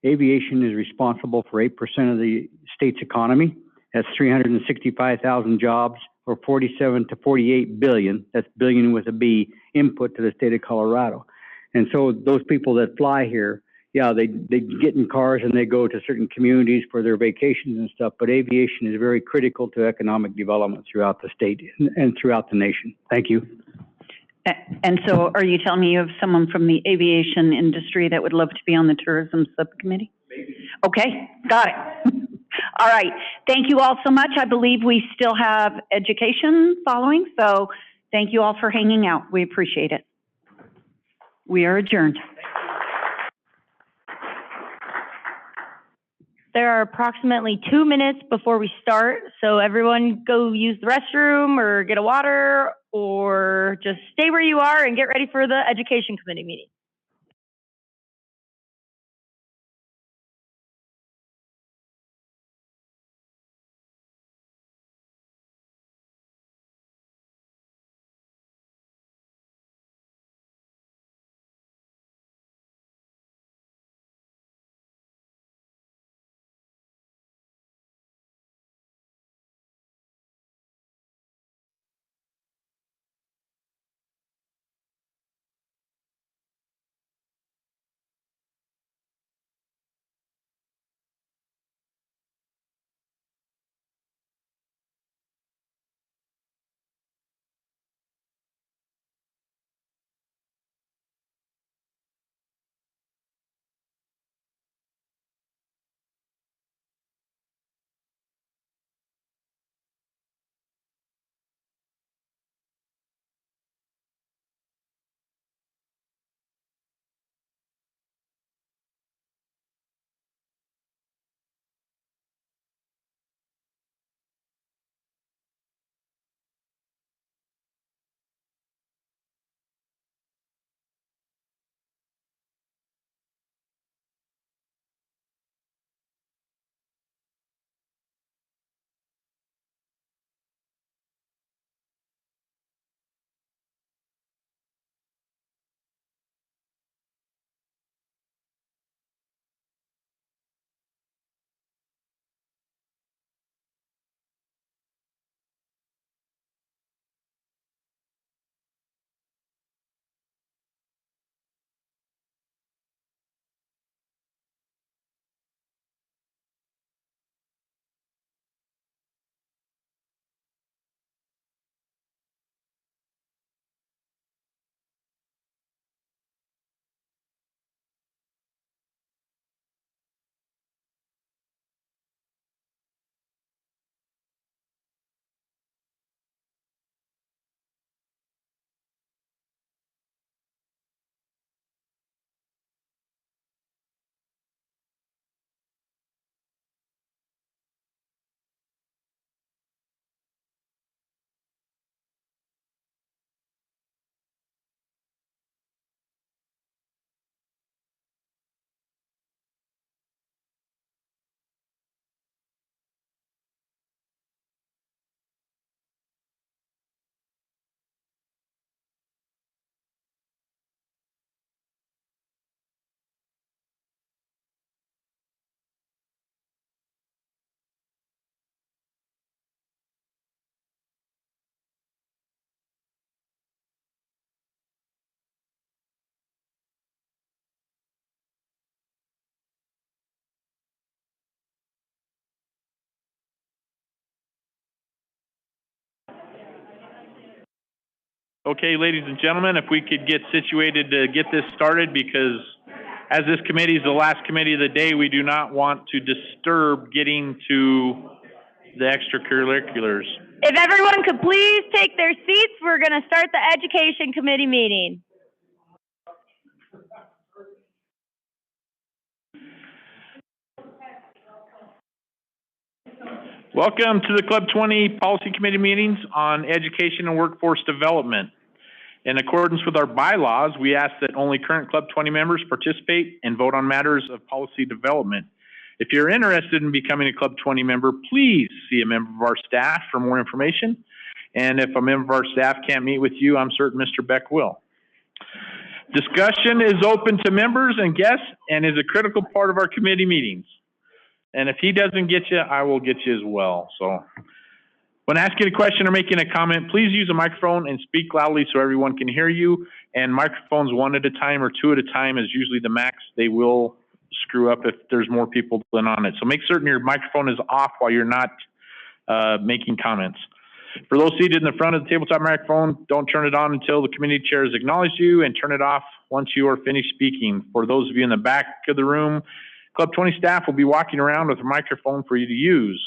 Aviation is responsible for 8% of the state's economy. That's 365,000 jobs, or 47 to 48 billion. That's billion with a B input to the state of Colorado. And so those people that fly here, yeah, they get in cars and they go to certain communities for their vacations and stuff, but aviation is very critical to economic development throughout the state and throughout the nation. Thank you. And so are you telling me you have someone from the aviation industry that would love to be on the tourism subcommittee? Maybe. Okay, got it. All right, thank you all so much. I believe we still have education following, so thank you all for hanging out. We appreciate it. We are adjourned. There are approximately 2 minutes before we start, so everyone go use the restroom or get a water or just stay where you are and get ready for the education committee meeting. Okay, ladies and gentlemen, if we could get situated to get this started, because as this committee is the last committee of the day, we do not want to disturb getting to the extracurriculars. If everyone could please take their seats, we're going to start the education committee meeting. Welcome to the Club 20 Policy Committee meetings on education and workforce development. In accordance with our bylaws, we ask that only current Club 20 members participate and vote on matters of policy development. If you're interested in becoming a Club 20 member, please see a member of our staff for more information. And if a member of our staff can't meet with you, I'm certain Mr. Beck will. Discussion is open to members and guests and is a critical part of our committee meetings. And if he doesn't get you, I will get you as well. So when asking a question or making a comment, please use a microphone and speak loudly so everyone can hear you. And microphones 1 at a time or 2 at a time is usually the max. They will screw up if there's more people than on it. So make certain your microphone is off while you're not making comments. For those seated in the front of the tabletop microphone, don't turn it on until the committee chair has acknowledged you, and turn it off once you are finished speaking. For those of you in the back of the room, Club 20 staff will be walking around with a microphone for you to use.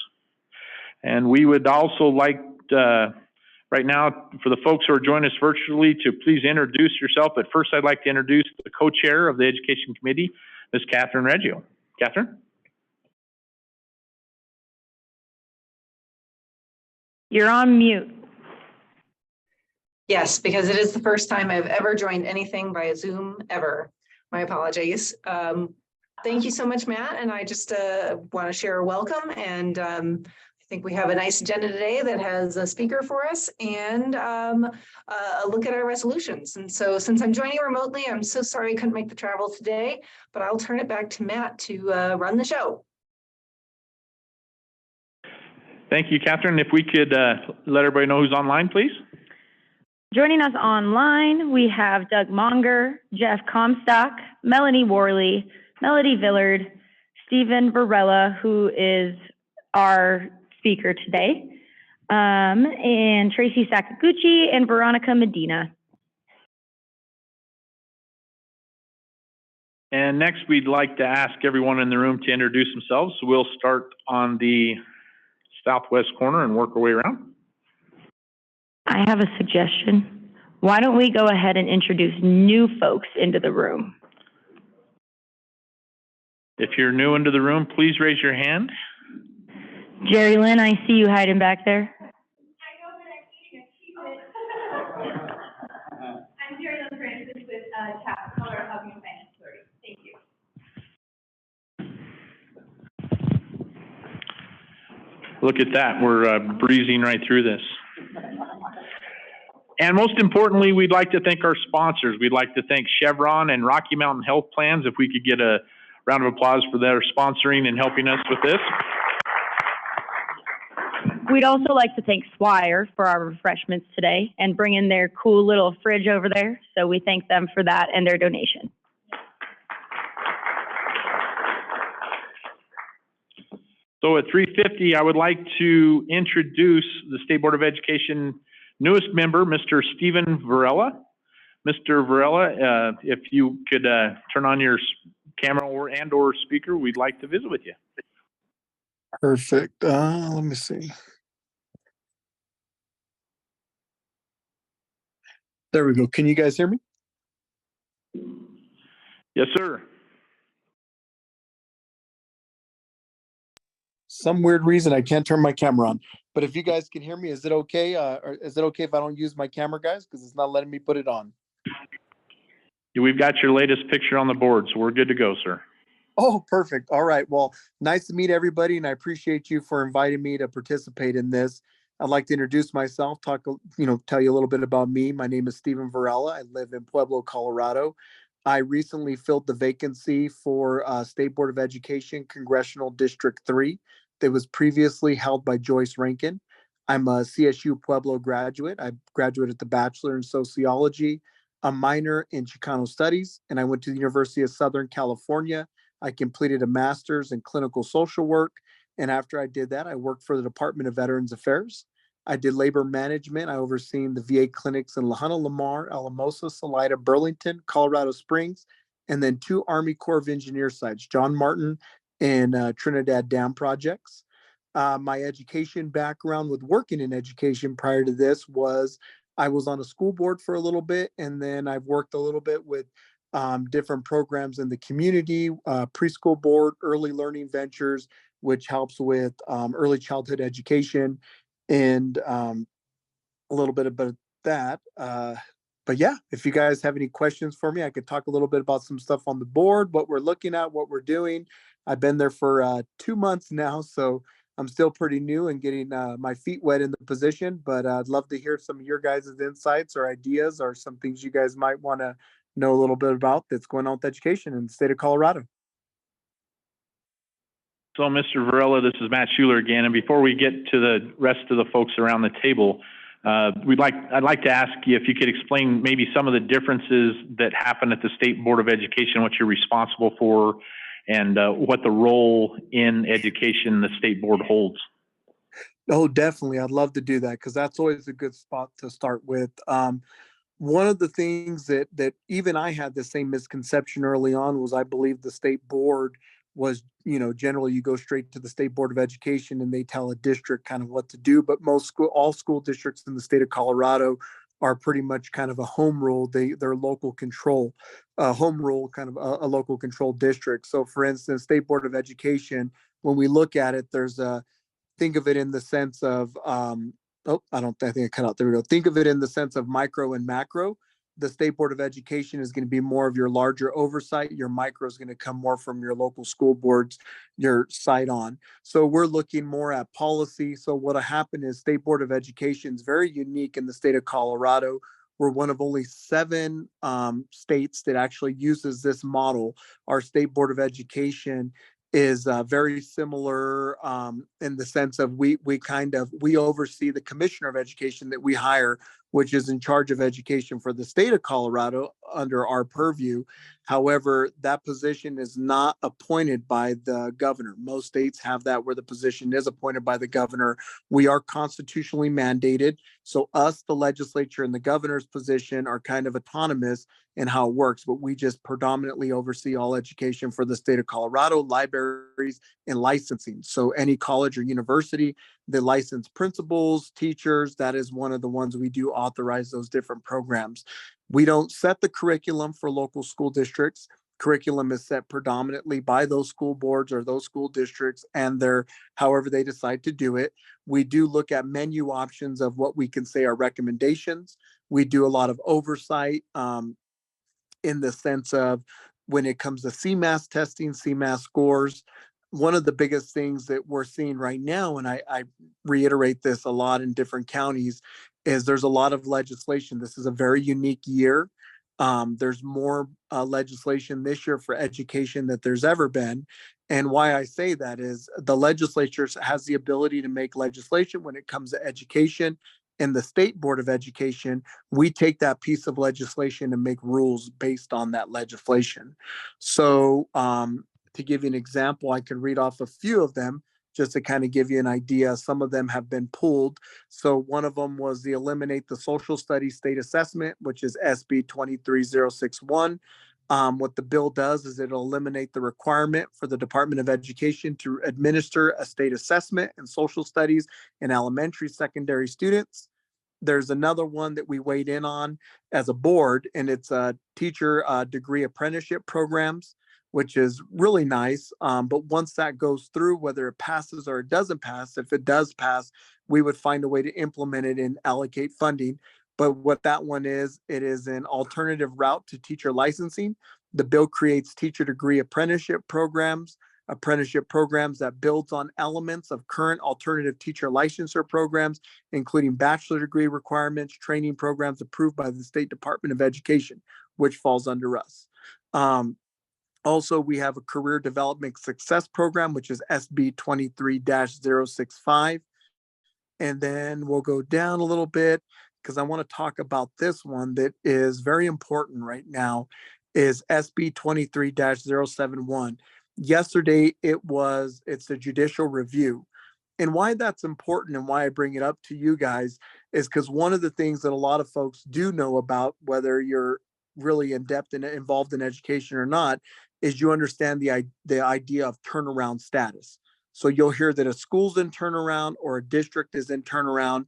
And we would also like, right now, for the folks who are joining us virtually, to please introduce yourself. But first, I'd like to introduce the co-chair of the Education Committee, Ms. Catherine Reggio. Catherine? You're on mute. Yes, because it is the first time I've ever joined anything via Zoom ever. My apologies. Thank you so much, Matt. And I just want to share a welcome. And I think we have a nice agenda today that has a speaker for us and a look at our resolutions. And so since I'm joining remotely, I'm so sorry I couldn't make the travel today, but I'll turn it back to Matt to run the show. Thank you, Catherine. If we could let everybody know who's online, please. Joining us online, we have Doug Monger, Jeff Comstock, Melanie Worley, Melody Villard, Stephen Varela, who is our speaker today, and Tracy Sakaguchi and Veronica Medina. And next, we'd like to ask everyone in the room to introduce themselves. So we'll start on the southwest corner and work our way around. I have a suggestion. Why don't we go ahead and introduce new folks into the room? If you're new into the room, please raise your hand. Jerry Lynn, I see you hiding back there. I'm Jerry Lynn Francis with CHAP, Colorado Housing and Finance Authority. Thank you. Look at that, we're breezing right through this. And most importantly, we'd like to thank our sponsors. We'd like to thank Chevron and Rocky Mountain Health Plans. If we could get a round of applause for their sponsoring and helping us with this. We'd also like to thank Swire for our refreshments today and bringing their cool little fridge over there. So we thank them for that and their donation. So at 3:50, I would like to introduce the State Board of Education newest member, Mr. Stephen Varela. Mr. Varela, if you could turn on your camera or speaker, we'd like to visit with you. Perfect. Let me see. There we go. Can you guys hear me? Yes, sir. Some weird reason I can't turn my camera on. But if you guys can hear me, is it okay? Or is it okay if I don't use my camera, guys? Because it's not letting me put it on. We've got your latest picture on the board, so we're good to go, sir. Oh, perfect. All right. Well, nice to meet everybody, and I appreciate you for inviting me to participate in this. I'd like to introduce myself, tell you a little bit about me. My name is Stephen Varela. I live in Pueblo, Colorado. I recently filled the vacancy for State Board of Education, Congressional District 3. That was previously held by Joyce Rankin. I'm a CSU Pueblo graduate. I graduated the Bachelor in Sociology, a minor in Chicano Studies, and I went to the University of Southern California. I completed a master's in clinical social work, and after I did that, I worked for the Department of Veterans Affairs. I did labor management. I overseen the VA clinics in La Junta, Lamar, Alamosa, Salida, Burlington, Colorado Springs, and then 2 Army Corps of Engineers sites, John Martin and Trinidad Dam projects. My education background with working in education prior to this was I was on a school board for a little bit, and then I've worked a little bit with different programs in the community, preschool board, early learning ventures, which helps with early childhood education and a little bit about that. But yeah, if you guys have any questions for me, I could talk a little bit about some stuff on the board, what we're looking at, what we're doing. I've been there for 2 months now, so I'm still pretty new and getting my feet wet in the position, but I'd love to hear some of your guys' insights or ideas or some things you guys might want to know a little bit about that's going on with education in the state of Colorado. So, Mr. Varela, this is Matt Schuler again, and before we get to the rest of the folks around the table, I'd like to ask you if you could explain maybe some of the differences that happen at the State Board of Education, what you're responsible for, and what the role in education the State Board holds. Oh, definitely. I'd love to do that because that's always a good spot to start with. One of the things that even I had the same misconception early on was I believe the state board was, generally you go straight to the State Board of Education and they tell a district kind of what to do. But all school districts in the state of Colorado are pretty much kind of a home rule. They're local control, home rule, kind of a local control district. So for instance, State Board of Education, when we look at it, think of it in the sense of, I think I cut out. There we go. Think of it in the sense of micro and macro. The State Board of Education is going to be more of your larger oversight. Your micro is going to come more from your local school boards, your site on. So we're looking more at policy. So what'll happen is State Board of Education is very unique in the state of Colorado. We're one of only 7 states that actually uses this model. Our State Board of Education is very similar in the sense of we oversee the Commissioner of Education that we hire, which is in charge of education for the state of Colorado under our purview. However, that position is not appointed by the governor. Most states have that where the position is appointed by the governor. We are constitutionally mandated. So us, the legislature, and the governor's position are kind of autonomous in how it works, but we just predominantly oversee all education for the state of Colorado, libraries, and licensing. So any college or university, the licensed principals, teachers, that is one of the ones we do authorize those different programs. We don't set the curriculum for local school districts. Curriculum is set predominantly by those school boards or those school districts and however they decide to do it. We do look at menu options of what we can say are recommendations. We do a lot of oversight in the sense of when it comes to CMAS testing, CMAS scores. One of the biggest things that we're seeing right now, and I reiterate this a lot in different counties, is there's a lot of legislation. This is a very unique year. There's more legislation this year for education that there's ever been. And why I say that is the legislature has the ability to make legislation when it comes to education. In the State Board of Education, we take that piece of legislation and make rules based on that legislation. So to give you an example, I can read off a few of them just to kind of give you an idea. Some of them have been pulled. So one of them was the Eliminate the Social Studies State Assessment, which is SB 23061. What the bill does is it'll eliminate the requirement for the Department of Education to administer a state assessment in social studies in elementary, secondary students. There's another one that we weighed in on as a board, and it's teacher degree apprenticeship programs, which is really nice. But once that goes through, whether it passes or it doesn't pass, if it does pass, we would find a way to implement it and allocate funding. But what that one is, it is an alternative route to teacher licensing. The bill creates teacher degree apprenticeship programs that builds on elements of current alternative teacher licensure programs, including bachelor degree requirements, training programs approved by the State Department of Education, which falls under us. Also, we have a career development success program, which is SB 23-065. And then we'll go down a little bit because I want to talk about this one that is very important right now, is SB 23-071. Yesterday, it's a judicial review. And why that's important and why I bring it up to you guys is because one of the things that a lot of folks do know about, whether you're really in depth and involved in education or not, is you understand the idea of turnaround status. So you'll hear that a school's in turnaround or a district is in turnaround.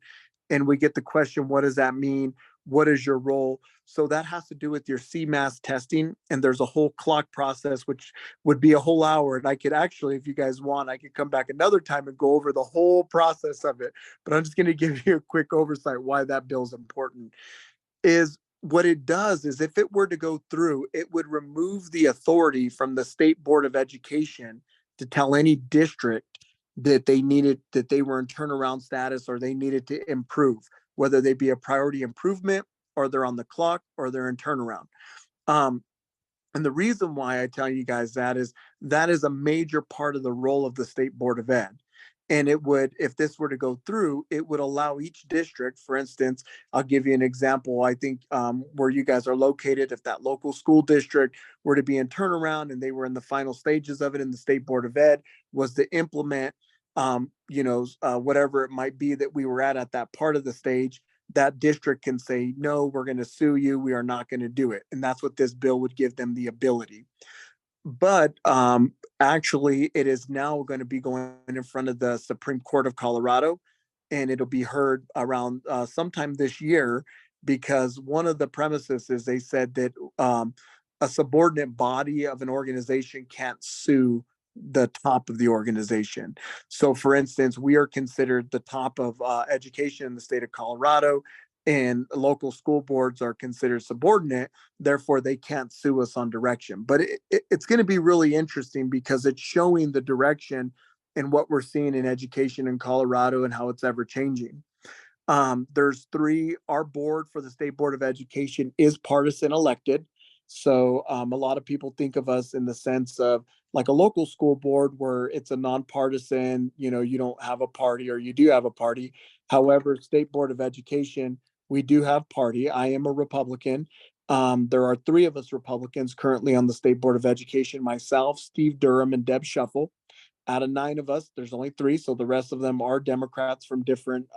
And we get the question, what does that mean? What is your role? So that has to do with your CMAS testing. And there's a whole clock process, which would be a whole hour. And I could actually, if you guys want, I could come back another time and go over the whole process of it. But I'm just going to give you a quick oversight why that bill is important. Is what it does is if it were to go through, it would remove the authority from the State Board of Education to tell any district that they were in turnaround status or they needed to improve, whether they be a priority improvement or they're on the clock or they're in turnaround. And the reason why I tell you guys that is a major part of the role of the State Board of Ed. And it would, if this were to go through, it would allow each district, for instance, I'll give you an example. I think where you guys are located, if that local school district were to be in turnaround and they were in the final stages of it and the State Board of Ed was to implement, whatever it might be that we were at that part of the stage, that district can say, no, we're going to sue you. We are not going to do it. And that's what this bill would give them the ability. But actually, it is now going to be going in front of the Supreme Court of Colorado, and it'll be heard around sometime this year, because one of the premises is they said that a subordinate body of an organization can't sue the top of the organization. So, for instance, we are considered the top of education in the state of Colorado, and local school boards are considered subordinate. Therefore, they can't sue us on direction. But it's going to be really interesting because it's showing the direction and what we're seeing in education in Colorado and how it's ever changing. There's three. Our board for the State Board of Education is partisan elected. So a lot of people think of us in the sense of like a local school board where it's a nonpartisan, you don't have a party or you do have a party. However, State Board of Education, we do have party. I am a Republican. There are three of us Republicans currently on the State Board of Education, myself, Steve Durham, and Deb Shuffle. Out of 9 of us, there's only 3. So the rest of them are Democrats from different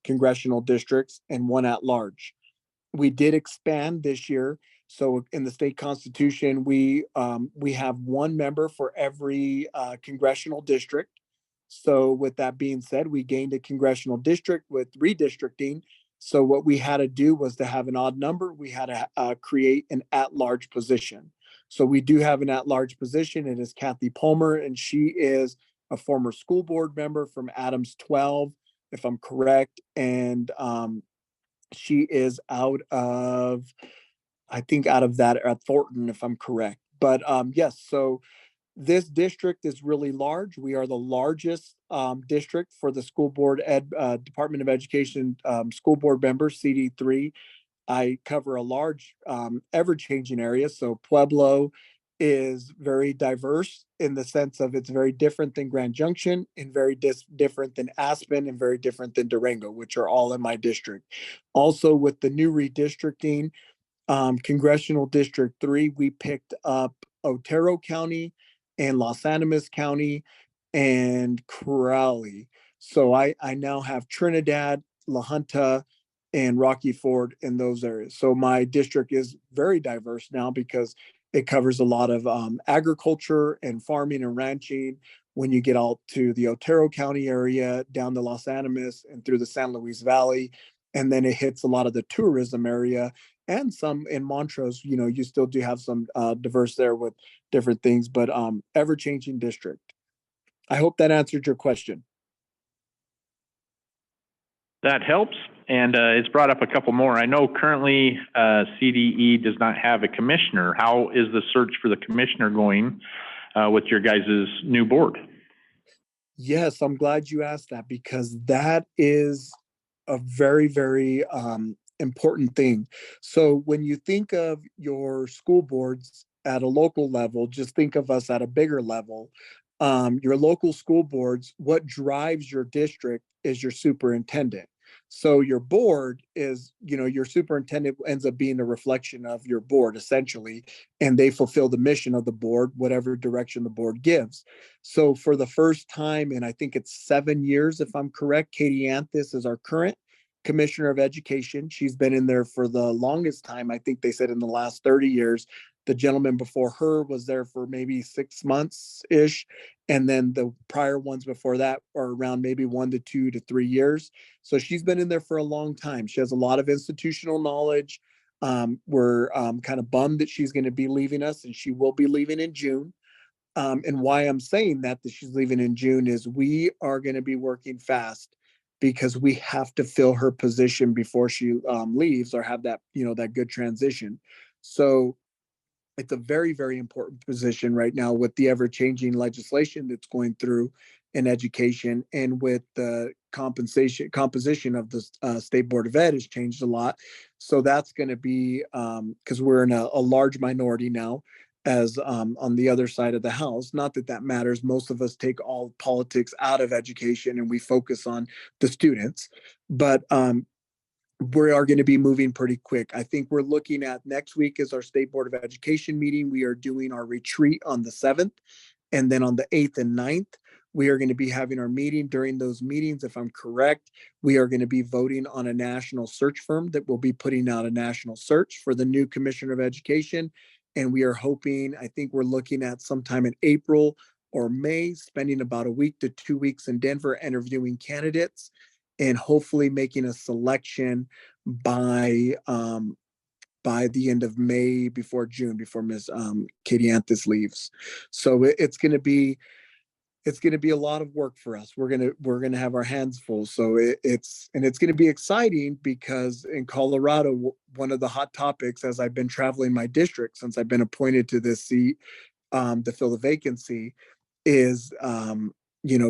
congressional districts and 1 at large. We did expand this year. So in the state constitution, we have 1 member for every congressional district. So with that being said, we gained a congressional district with redistricting. So what we had to do was to have an odd number. We had to create an at-large position. So we do have an at-large position. It is Kathy Palmer, and she is a former school board member from Adams 12, if I'm correct. And she is out of that at Thornton, if I'm correct. But yes, so this district is really large. We are the largest district for the school board Department of Education school board members, CD3. I cover a large, ever-changing area. So Pueblo is very diverse in the sense of it's very different than Grand Junction and very different than Aspen and very different than Durango, which are all in my district. Also, with the new redistricting, Congressional District 3, we picked up Otero County and Los Animas County and Crowley. So I now have Trinidad, La Junta, and Rocky Ford in those areas. So my district is very diverse now because it covers a lot of agriculture and farming and ranching. When you get out to the Otero County area, down to Los Animas and through the San Luis Valley, and then it hits a lot of the tourism area and some in Montrose. You still do have some diverse there with different things, but ever-changing district. I hope that answered your question. That helps, and it's brought up a couple more. I know currently CDE does not have a commissioner. How is the search for the commissioner going with your guys' new board? Yes, I'm glad you asked that because that is a very, very important thing. So when you think of your school boards at a local level, just think of us at a bigger level. Your local school boards, what drives your district is your superintendent. So your board is, your superintendent ends up being a reflection of your board essentially, and they fulfill the mission of the board, whatever direction the board gives. So for the first time, and I think it's 7 years, if I'm correct, Katie Anthis is our current commissioner of education. She's been in there for the longest time. I think they said in the last 30 years. The gentleman before her was there for maybe 6 months ish. And then the prior ones before that are around maybe 1 to 2 to 3 years. So she's been in there for a long time. She has a lot of institutional knowledge. We're kind of bummed that she's going to be leaving us, and she will be leaving in June. And why I'm saying that she's leaving in June is we are going to be working fast because we have to fill her position before she leaves, or have that, that good transition. So it's a very, very important position right now with the ever-changing legislation that's going through in education, and with the composition of the State Board of Ed has changed a lot. So that's going to be, because we're in a large minority now, as on the other side of the house. Not that that matters. Most of us take all politics out of education and we focus on the students. But we are going to be moving pretty quick. I think we're looking at next week is our State Board of Education meeting. We are doing our retreat on the 7th. And then on the 8th and 9th, we are going to be having our meeting. During those meetings, if I'm correct, we are going to be voting on a national search firm that will be putting out a national search for the new Commissioner of Education. And we are hoping, I think we're looking at sometime in April or May, spending about a week to 2 weeks in Denver interviewing candidates, and hopefully making a selection by the end of May, before June, before Ms. Katie Anthis leaves. So it's going to be a lot of work for us. We're gonna have our hands full. So it's going to be exciting, because in Colorado, one of the hot topics as I've been traveling my district since I've been appointed to this seat to fill the vacancy is,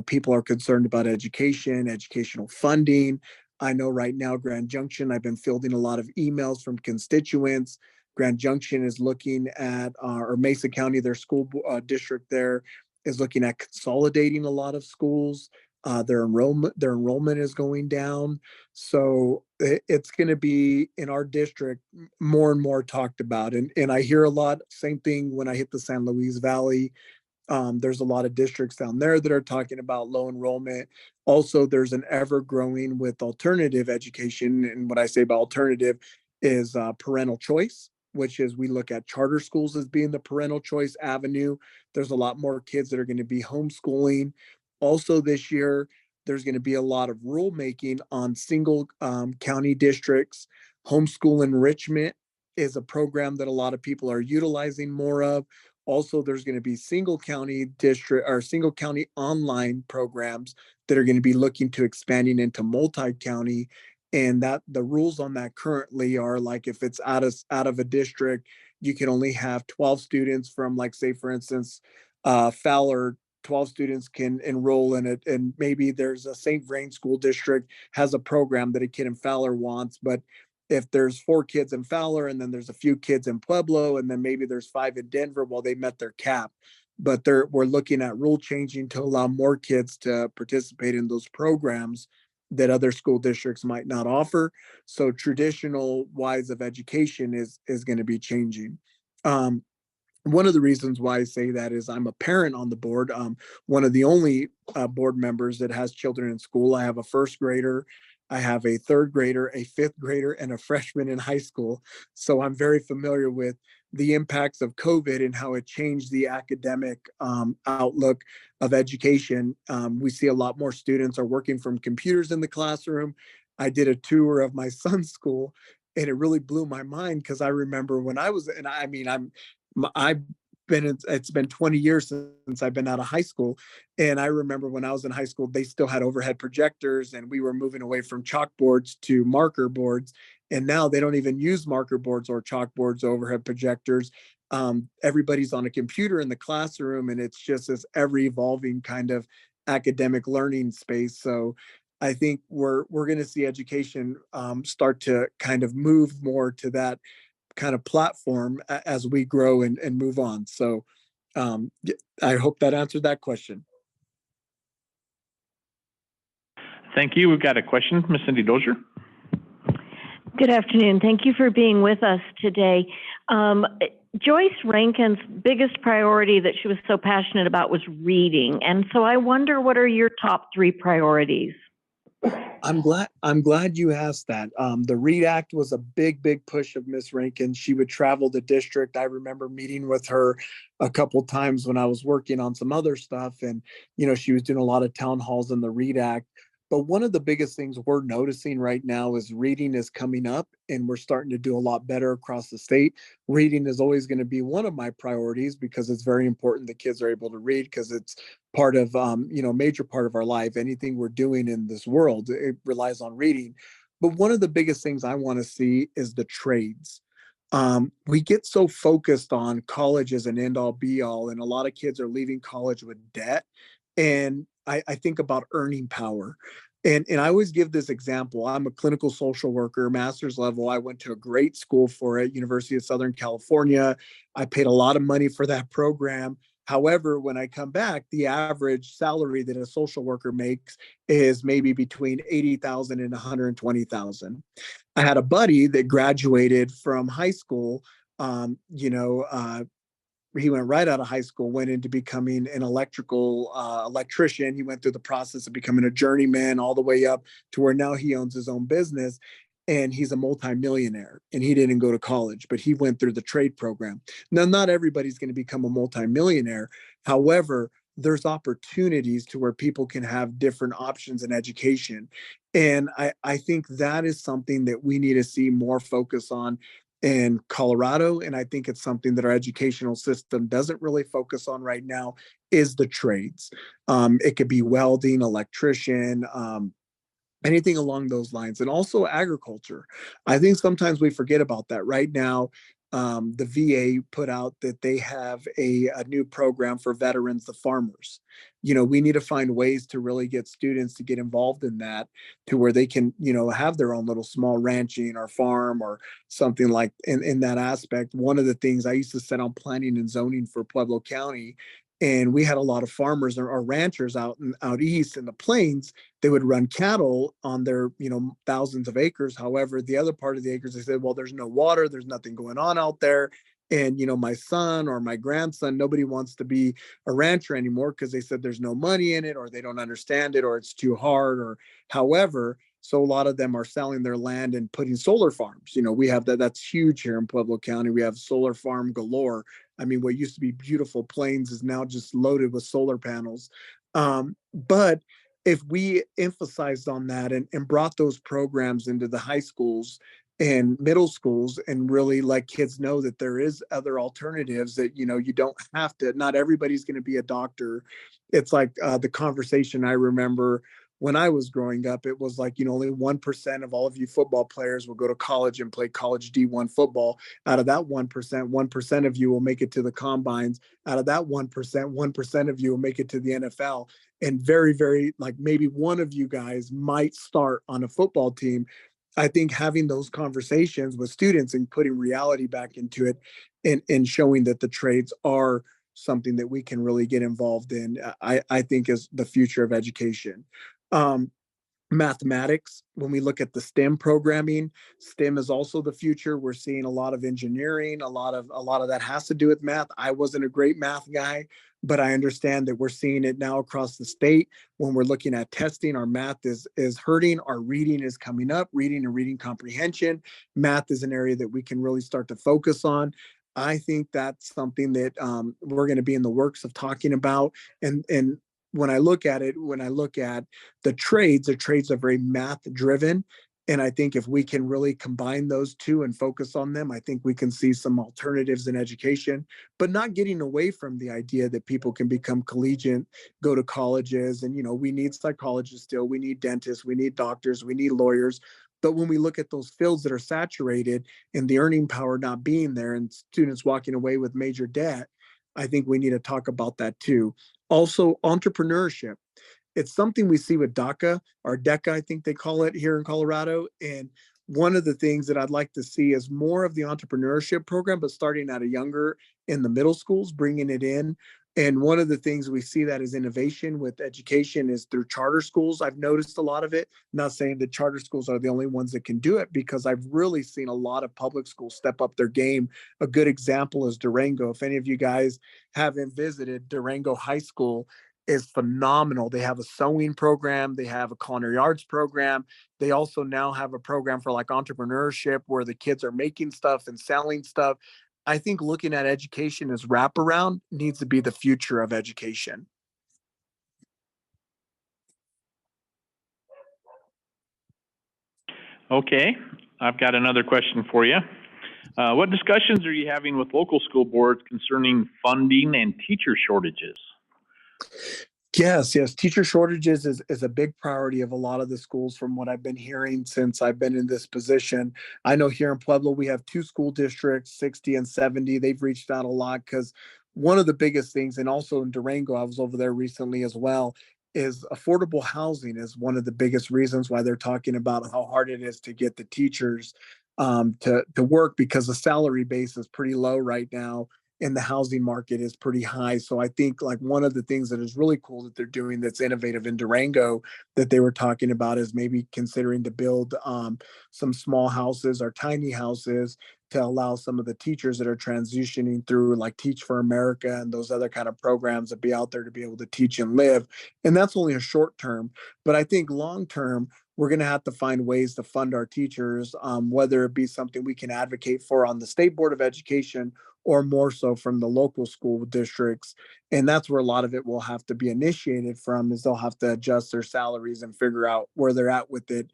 people are concerned about education, educational funding. I know right now, Grand Junction, I've been fielding a lot of emails from constituents. Grand Junction is looking at, or Mesa County, their school district there is looking at consolidating a lot of schools. Their enrollment is going down. So it's going to be in our district more and more talked about. And I hear a lot, same thing when I hit the San Luis Valley. There's a lot of districts down there that are talking about low enrollment. Also, there's an ever growing with alternative education. And what I say about alternative is parental choice, which is we look at charter schools as being the parental choice avenue. There's a lot more kids that are going to be homeschooling. Also this year, there's going to be a lot of rulemaking on single county districts. Homeschool enrichment is a program that a lot of people are utilizing more of. Also, there's going to be single county district or single county online programs that are going to be looking to expanding into multi-county. And that the rules on that currently are like, if it's out of a district, you can only have 12 students from, like, say, for instance, Fowler. 12 students can enroll in it. And maybe there's a St. Vrain school district has a program that a kid in Fowler wants, but if there's 4 kids in Fowler and then there's a few kids in Pueblo and then maybe there's 5 in Denver, well, they met their cap. But we're looking at rule changing to allow more kids to participate in those programs that other school districts might not offer. So traditional wise of education is going to be changing. One of the reasons why I say that is I'm a parent on the board. One of the only board members that has children in school. I have a first grader, I have a third grader, a fifth grader, and a freshman in high school. So I'm very familiar with the impacts of COVID and how it changed the academic outlook of education. We see a lot more students are working from computers in the classroom. I did a tour of my son's school, and it really blew my mind, because I remember when I was, and I mean, it's been 20 years since I've been out of high school. And I remember when I was in high school, they still had overhead projectors, and we were moving away from chalkboards to marker boards. And now they don't even use marker boards or chalkboards, overhead projectors. Everybody's on a computer in the classroom, and it's just this ever evolving kind of academic learning space. So I think we're going to see education start to kind of move more to that kind of platform as we grow and move on. So I hope that answered that question. Thank you. We've got a question, Ms. Cindy Dozier. Good afternoon. Thank you for being with us today. Joyce Rankin's biggest priority that she was so passionate about was reading. And so I wonder, what are your top 3 priorities? I'm glad you asked that. The READ Act was a big push of Miss Rankin. She would travel the district. I remember meeting with her a couple times when I was working on some other stuff, and she was doing a lot of town halls in the READ Act. But one of the biggest things we're noticing right now is reading is coming up, and we're starting to do a lot better across the state. Reading is always going to be one of my priorities because it's very important that kids are able to read, because it's part of major part of our life. Anything we're doing in this world, it relies on reading. But one of the biggest things I want to see is the trades. We get so focused on college as an end all be all, and a lot of kids are leaving college with debt. And I think about earning power. And I always give this example. I'm a clinical social worker, master's level. I went to a great school for it, University of Southern California. I paid a lot of money for that program. However, when I come back, the average salary that a social worker makes is maybe between 80,000 and 120,000. I had a buddy that graduated from high school. He went right out of high school, went into becoming an electrician. He went through the process of becoming a journeyman all the way up to where now he owns his own business, and he's a multimillionaire. And he didn't go to college, but he went through the trade program. Now, not everybody's going to become a multimillionaire. However, there's opportunities to where people can have different options in education. And I think that is something that we need to see more focus on in Colorado. And I think it's something that our educational system doesn't really focus on right now, is the trades. It could be welding, electrician, anything along those lines, and also agriculture. I think sometimes we forget about that. Right now, the VA put out that they have a new program for veterans, the farmers. We need to find ways to really get students to get involved in that, to where they can, have their own little small ranching or farm or something like in that aspect. One of the things I used to sit on planning and zoning for Pueblo County, and we had a lot of farmers or ranchers out east in the plains. They would run cattle on their thousands of acres. However, the other part of the acres, they said, well, there's no water, there's nothing going on out there, and my son or my grandson, nobody wants to be a rancher anymore, because they said there's no money in it, or they don't understand it, or it's too hard, or however. So a lot of them are selling their land and putting solar farms. We have that's huge here in Pueblo County. We have solar farm galore. I mean, what used to be beautiful plains is now just loaded with solar panels. But if we emphasized on that and brought those programs into the high schools and middle schools, and really let kids know that there is other alternatives, that you don't have to, not everybody's going to be a doctor. It's like the conversation I remember when I was growing up. It was like, only 1% of all of you football players will go to college and play college D1 football. Out of that 1%, 1% of you will make it to the combines. Out of that 1%, 1% of you will make it to the NFL. And very, very, like, maybe one of you guys might start on a football team. I think having those conversations with students and putting reality back into it, and showing that the trades are something that we can really get involved in, I think is the future of education. Mathematics, when we look at the STEM programming, STEM is also the future. We're seeing a lot of engineering, a lot of that has to do with math. I wasn't a great math guy, but I understand that we're seeing it now across the state. When we're looking at testing, our math is hurting, our reading is coming up, reading and reading comprehension. Math is an area that we can really start to focus on. I think that's something that we're going to be in the works of talking about. And when I look at the trades are very math driven. And I think if we can really combine those two and focus on them, I think we can see some alternatives in education, but not getting away from the idea that people can become collegiate, go to colleges. And, we need psychologists still, we need dentists, we need doctors, we need lawyers. But when we look at those fields that are saturated and the earning power not being there and students walking away with major debt, I think we need to talk about that too. Also, entrepreneurship. It's something we see with DACA, or DECA, I think they call it here in Colorado. And one of the things that I'd like to see is more of the entrepreneurship program, but starting at a younger, in the middle schools, bringing it in. And one of the things we see that is innovation with education is through charter schools. I've noticed a lot of it. Not saying that charter schools are the only ones that can do it, because I've really seen a lot of public schools step up their game. A good example is Durango. If any of you guys haven't visited Durango High School, is phenomenal. They have a sewing program, they have a culinary arts program. They also now have a program for like entrepreneurship where the kids are making stuff and selling stuff. I think looking at education as wraparound needs to be the future of education. Okay, I've got another question for you. What discussions are you having with local school boards concerning funding and teacher shortages? Yes. Teacher shortages is a big priority of a lot of the schools from what I've been hearing since I've been in this position. I know here in Pueblo, we have 2 school districts, 60 and 70. They've reached out a lot because one of the biggest things, and also in Durango, I was over there recently as well, is affordable housing is one of the biggest reasons why they're talking about how hard it is to get the teachers to work because the salary base is pretty low right now and the housing market is pretty high. So I think like one of the things that is really cool that they're doing that's innovative in Durango that they were talking about is maybe considering to build some small houses or tiny houses to allow some of the teachers that are transitioning through like Teach for America and those other kind of programs to be out there to be able to teach and live. And that's only a short term. But I think long term, we're going to have to find ways to fund our teachers, whether it be something we can advocate for on the State Board of Education or more so from the local school districts. And that's where a lot of it will have to be initiated from is they'll have to adjust their salaries and figure out where they're at with it.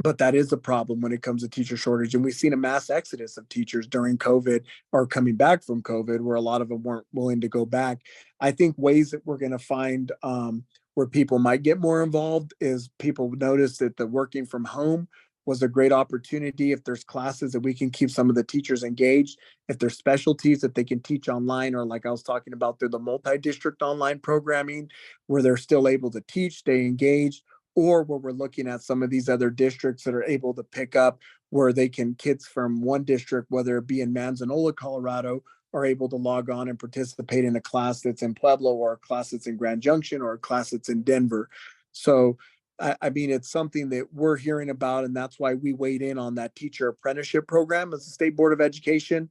But that is a problem when it comes to teacher shortage. And we've seen a mass exodus of teachers during COVID or coming back from COVID, where a lot of them weren't willing to go back. I think ways that we're going to find where people might get more involved is people notice that the working from home was a great opportunity. If there's classes that we can keep some of the teachers engaged, if there's specialties that they can teach online, or like I was talking about through the multi-district online programming, where they're still able to teach, stay engaged, or where we're looking at some of these other districts that are able to pick up where they can kids from one district, whether it be in Manzanola, Colorado, are able to log on and participate in a class that's in Pueblo or a class that's in Grand Junction or a class that's in Denver. So, I mean, it's something that we're hearing about, and that's why we weighed in on that teacher apprenticeship program as the State Board of Education.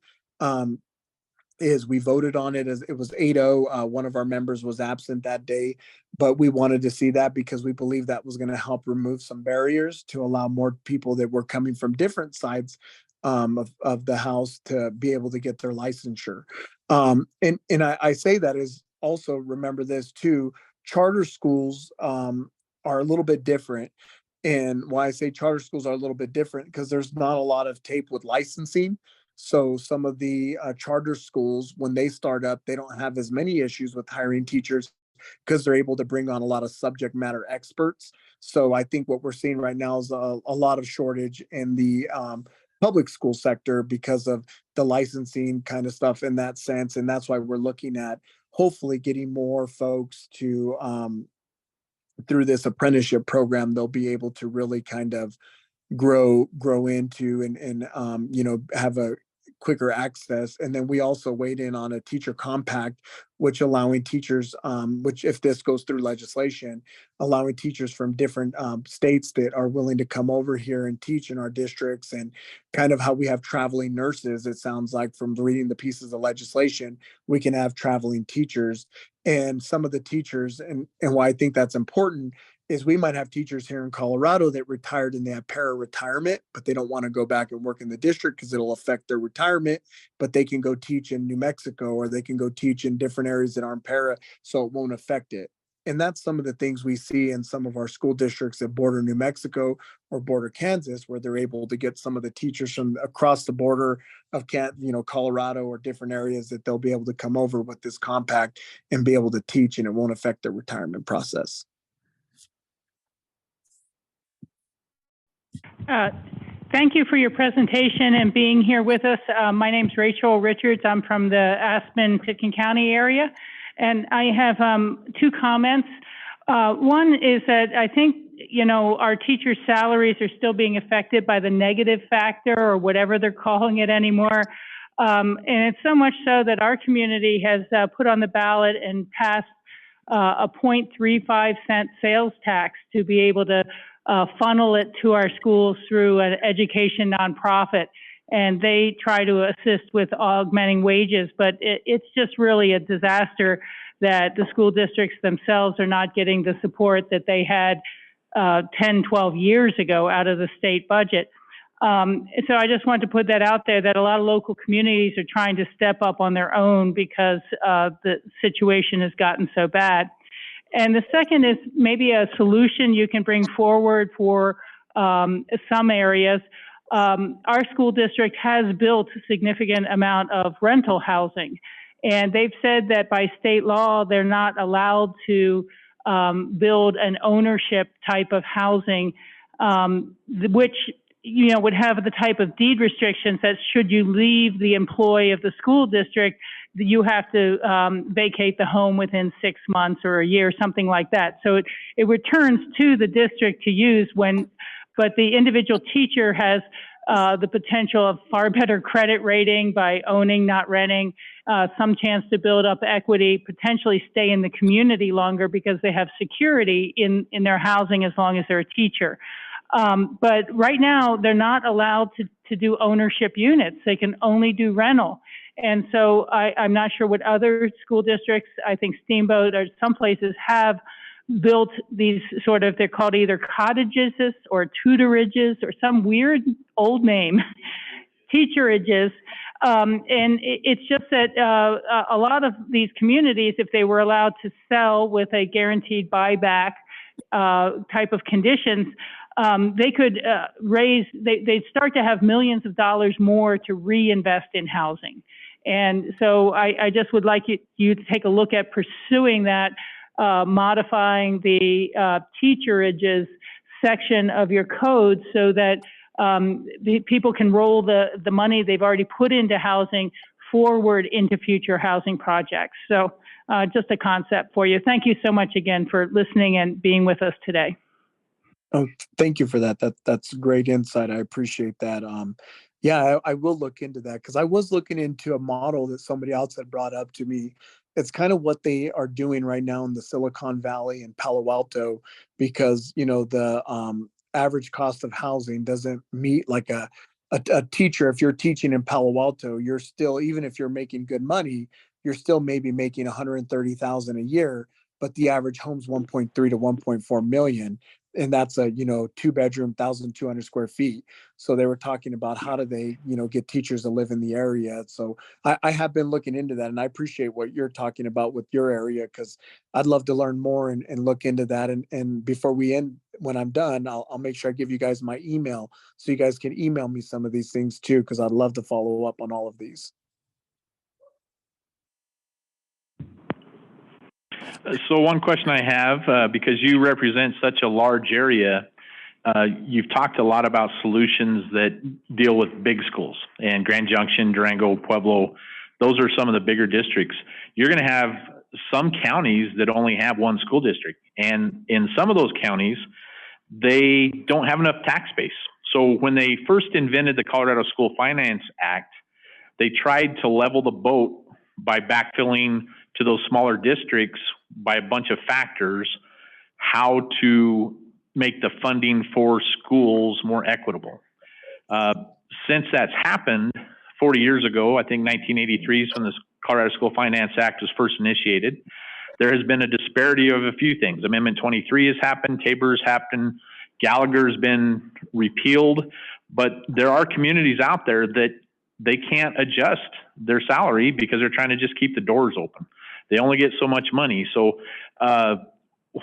Is we voted on it as it was 8-0. One of our members was absent that day, but we wanted to see that because we believe that was going to help remove some barriers to allow more people that were coming from different sides of the house to be able to get their licensure. And I say that is also remember this too. Charter schools are a little bit different. And why I say charter schools are a little bit different because there's not a lot of tape with licensing. So some of the charter schools, when they start up, they don't have as many issues with hiring teachers because they're able to bring on a lot of subject matter experts. So I think what we're seeing right now is a lot of shortage in the public school sector because of the licensing kind of stuff in that sense. And that's why we're looking at hopefully getting more folks to, through this apprenticeship program, they'll be able to really kind of grow into and have a quicker access. And then we also weighed in on a teacher compact, which allowing teachers, which if this goes through legislation, allowing teachers from different states that are willing to come over here and teach in our districts, and kind of how we have traveling nurses. It sounds like from reading the pieces of legislation, we can have traveling teachers. And some of the teachers, and why I think that's important is we might have teachers here in Colorado that retired and they have para-retirement, but they don't want to go back and work in the district because it'll affect their retirement, but they can go teach in New Mexico or they can go teach in different areas that aren't para, so it won't affect it. And that's some of the things we see in some of our school districts that border New Mexico or border Kansas, where they're able to get some of the teachers from across the border of Colorado or different areas that they'll be able to come over with this compact and be able to teach, and it won't affect their retirement process. Thank you for your presentation and being here with us. My name's Rachel Richards. I'm from the Aspen-Pitkin County area, and I have two comments. One is that I think, our teachers' salaries are still being affected by the negative factor or whatever they're calling it anymore. And it's so much so that our community has put on the ballot and passed a 0.35 cent sales tax to be able to funnel it to our schools through an education nonprofit. And they try to assist with augmenting wages, but it's just really a disaster that the school districts themselves are not getting the support that they had 10, 12 years ago out of the state budget. So I just wanted to put that out there, that a lot of local communities are trying to step up on their own because the situation has gotten so bad. And the second is maybe a solution you can bring forward for some areas. Our school district has built a significant amount of rental housing, and they've said that by state law, they're not allowed to build an ownership type of housing, which would have the type of deed restrictions that should you leave the employ of the school district, you have to vacate the home within 6 months or a year, something like that. So it returns to the district to use but the individual teacher has the potential of far better credit rating by owning, not renting, some chance to build up equity, potentially stay in the community longer because they have security in their housing as long as they're a teacher. But right now, they're not allowed to do ownership units. They can only do rental. And so I'm not sure what other school districts, I think Steamboat or some places have built these sort of, they're called either cottages or tutораges or some weird old name, teacherages. And it's just that a lot of these communities, if they were allowed to sell with a guaranteed buyback type of conditions, they could they'd start to have millions of dollars more to reinvest in housing. And so I just would like you to take a look at pursuing that, modifying the teacherages section of your code so that the people can roll the money they've already put into housing forward into future housing projects. So just a concept for you. Thank you so much again for listening and being with us today. Oh, thank you for that. That's great insight. I appreciate that. Yeah, I will look into that because I was looking into a model that somebody else had brought up to me. It's kind of what they are doing right now in the Silicon Valley and Palo Alto, because the average cost of housing doesn't meet like a teacher. If you're teaching in Palo Alto, you're still, even if you're making good money, you're still maybe making $130,000 a year, but the average home's 1.3 to 1.4 million. And that's a 2-bedroom, 1,200 square feet. So they were talking about how do they get teachers to live in the area. So I have been looking into that, and I appreciate what you're talking about with your area, because I'd love to learn more and look into that. And before we end, when I'm done, I'll make sure I give you guys my email so you guys can email me some of these things too, because I'd love to follow up on all of these. So one question I have, because you represent such a large area, you've talked a lot about solutions that deal with big schools, and Grand Junction, Durango, Pueblo, those are some of the bigger districts. You're going to have some counties that only have one school district, and in some of those counties, they don't have enough tax base. So when they first invented the Colorado School Finance Act, they tried to level the boat by backfilling to those smaller districts by a bunch of factors, how to make the funding for schools more equitable. Since that's happened 40 years ago, I think 1983 is when the Colorado School Finance Act was first initiated, there has been a disparity of a few things. Amendment 23 has happened, Tabor's happened, Gallagher's been repealed, but there are communities out there that they can't adjust their salary because they're trying to just keep the doors open. They only get so much money. So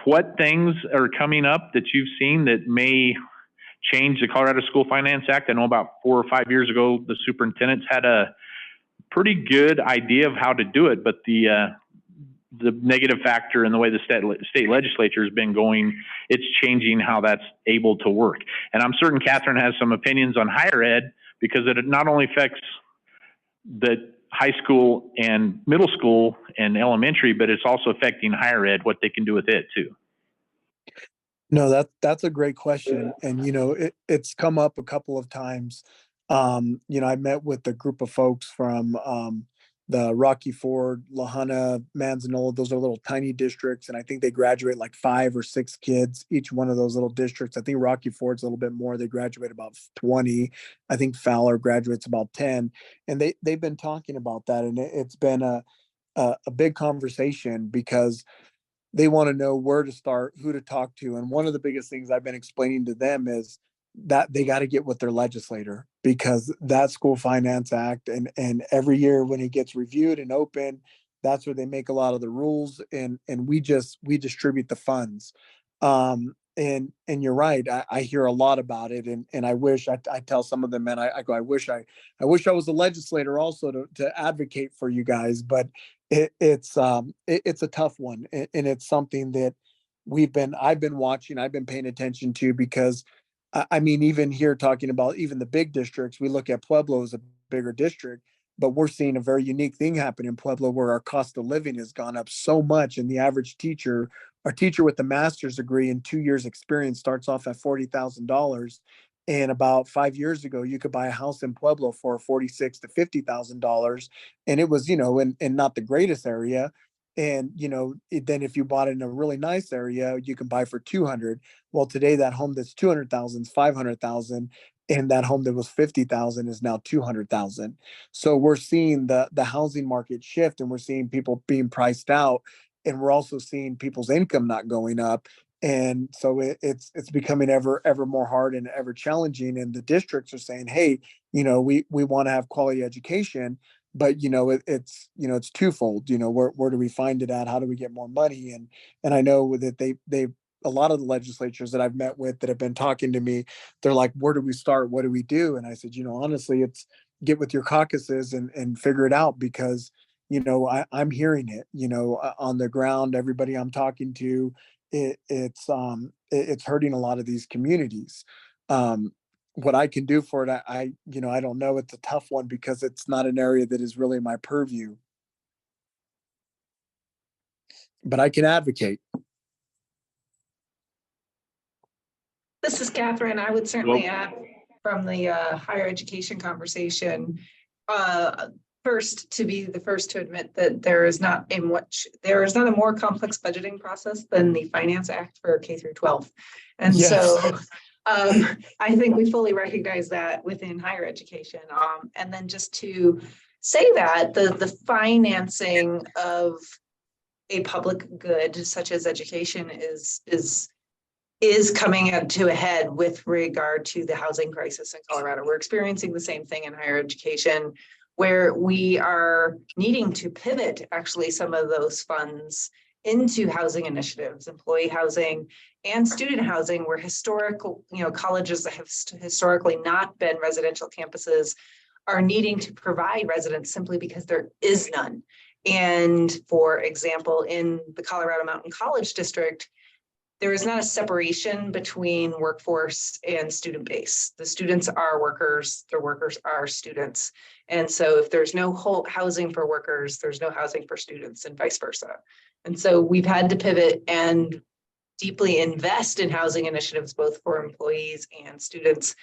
what things are coming up that you've seen that may change the Colorado School Finance Act? I know about 4 or 5 years ago, the superintendents had a pretty good idea of how to do it, but the negative factor in the way the state legislature has been going, it's changing how that's able to work. And I'm certain Catherine has some opinions on higher ed, because it not only affects the high school and middle school and elementary, but it's also affecting higher ed, what they can do with it too. No, that's a great question. And, it's come up a couple of times. I met with a group of folks from the Rocky Ford, Lahana, Manzanola. Those are little tiny districts. And I think they graduate like 5 or 6 kids, each one of those little districts. I think Rocky Ford's a little bit more. They graduate about 20. I think Fowler graduates about 10. And they've been talking about that. And it's been a a big conversation because they want to know where to start, who to talk to. And one of the biggest things I've been explaining to them is that they got to get with their legislator, because that School Finance Act, and every year when it gets reviewed and open, that's where they make a lot of the rules, and we distribute the funds. And you're right. I hear a lot about it, and I wish I tell some of them, man, I go, I wish I was a legislator also to advocate for you guys, but it's a tough one, and it's something that I've been watching, I've been paying attention to, because I mean, even here talking about even the big districts, we look at Pueblo as a bigger district, but we're seeing a very unique thing happen in Pueblo where our cost of living has gone up so much, and the average teacher, our teacher with a master's degree and 2 years experience, starts off at $40,000. And about 5 years ago, you could buy a house in Pueblo for $46,000 to $50,000, and it was, in not the greatest area. And then if you bought in a really nice area, you can buy for 200. Well, today that home that's 200,000 is 500,000, and that home that was 50,000 is now 200,000. So we're seeing the housing market shift, and we're seeing people being priced out, and we're also seeing people's income not going up. And so it's becoming ever more hard and ever challenging. And the districts are saying, hey, we want to have quality education, but it's twofold. Where do we find it at? How do we get more money? And I know that they a lot of the legislatures that I've met with that have been talking to me, they're like, where do we start? What do we do? And I said, honestly, it's get with your caucuses and figure it out, because I'm hearing it, on the ground. Everybody I'm talking to, it's hurting a lot of these communities. What I can do for it, I don't know. It's a tough one because it's not an area that is really my purview, but I can advocate. This is Catherine. I would certainly add from the higher education conversation, first, to be the first to admit that there is not a more complex budgeting process than the Finance Act for K through 12. And yes. So I think we fully recognize that within higher education. And then just to say that the financing of a public good such as education is coming up to a head with regard to the housing crisis in Colorado. We're experiencing the same thing in higher education, where we are needing to pivot actually some of those funds into housing initiatives, employee housing and student housing, where historical, colleges that have historically not been residential campuses are needing to provide residents simply because there is none. And for example, in the Colorado Mountain College District, there is not a separation between workforce and student base. The students are workers, the workers are students. And so if there's no housing for workers, there's no housing for students, and vice versa. And so we've had to pivot and deeply invest in housing initiatives, both for employees and students,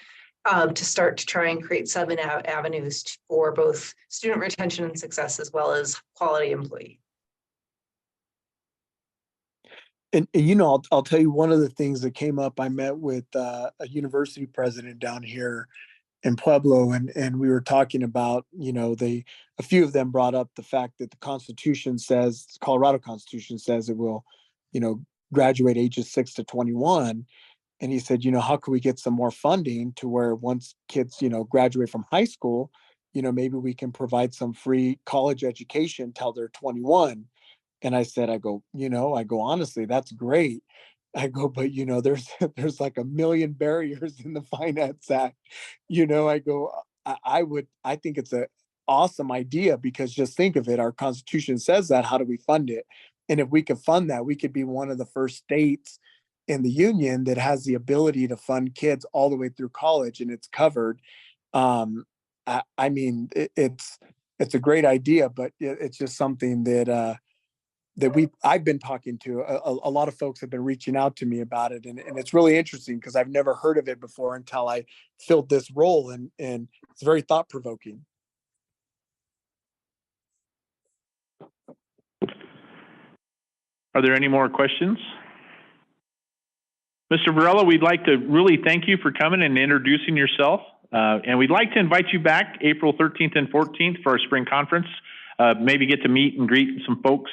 to start to try and create 7 avenues for both student retention and success, as well as quality employee. And I'll tell you one of the things that came up. I met with a university president down here in Pueblo, and we were talking about, a few of them brought up the fact that the Constitution says, Colorado Constitution says it will, graduate ages 6 to 21. And he said, how can we get some more funding to where once kids, graduate from high school, maybe we can provide some free college education till they're 21. And I said, I go, honestly, that's great. I go, but there's like a million barriers in the Finance Act. I go, I think it's a awesome idea, because just think of it. Our Constitution says that. How do we fund it? And if we could fund that, we could be one of the first states in the union that has the ability to fund kids all the way through college, and it's covered. I mean, it's a great idea, but it's just something that I've been talking to. A lot of folks have been reaching out to me about it, and it's really interesting because I've never heard of it before until I filled this role, and it's very thought-provoking. Are there any more questions? Mr. Varela, we'd like to really thank you for coming and introducing yourself. And we'd like to invite you back April 13th and 14th for our spring conference. maybe get to meet and greet some folks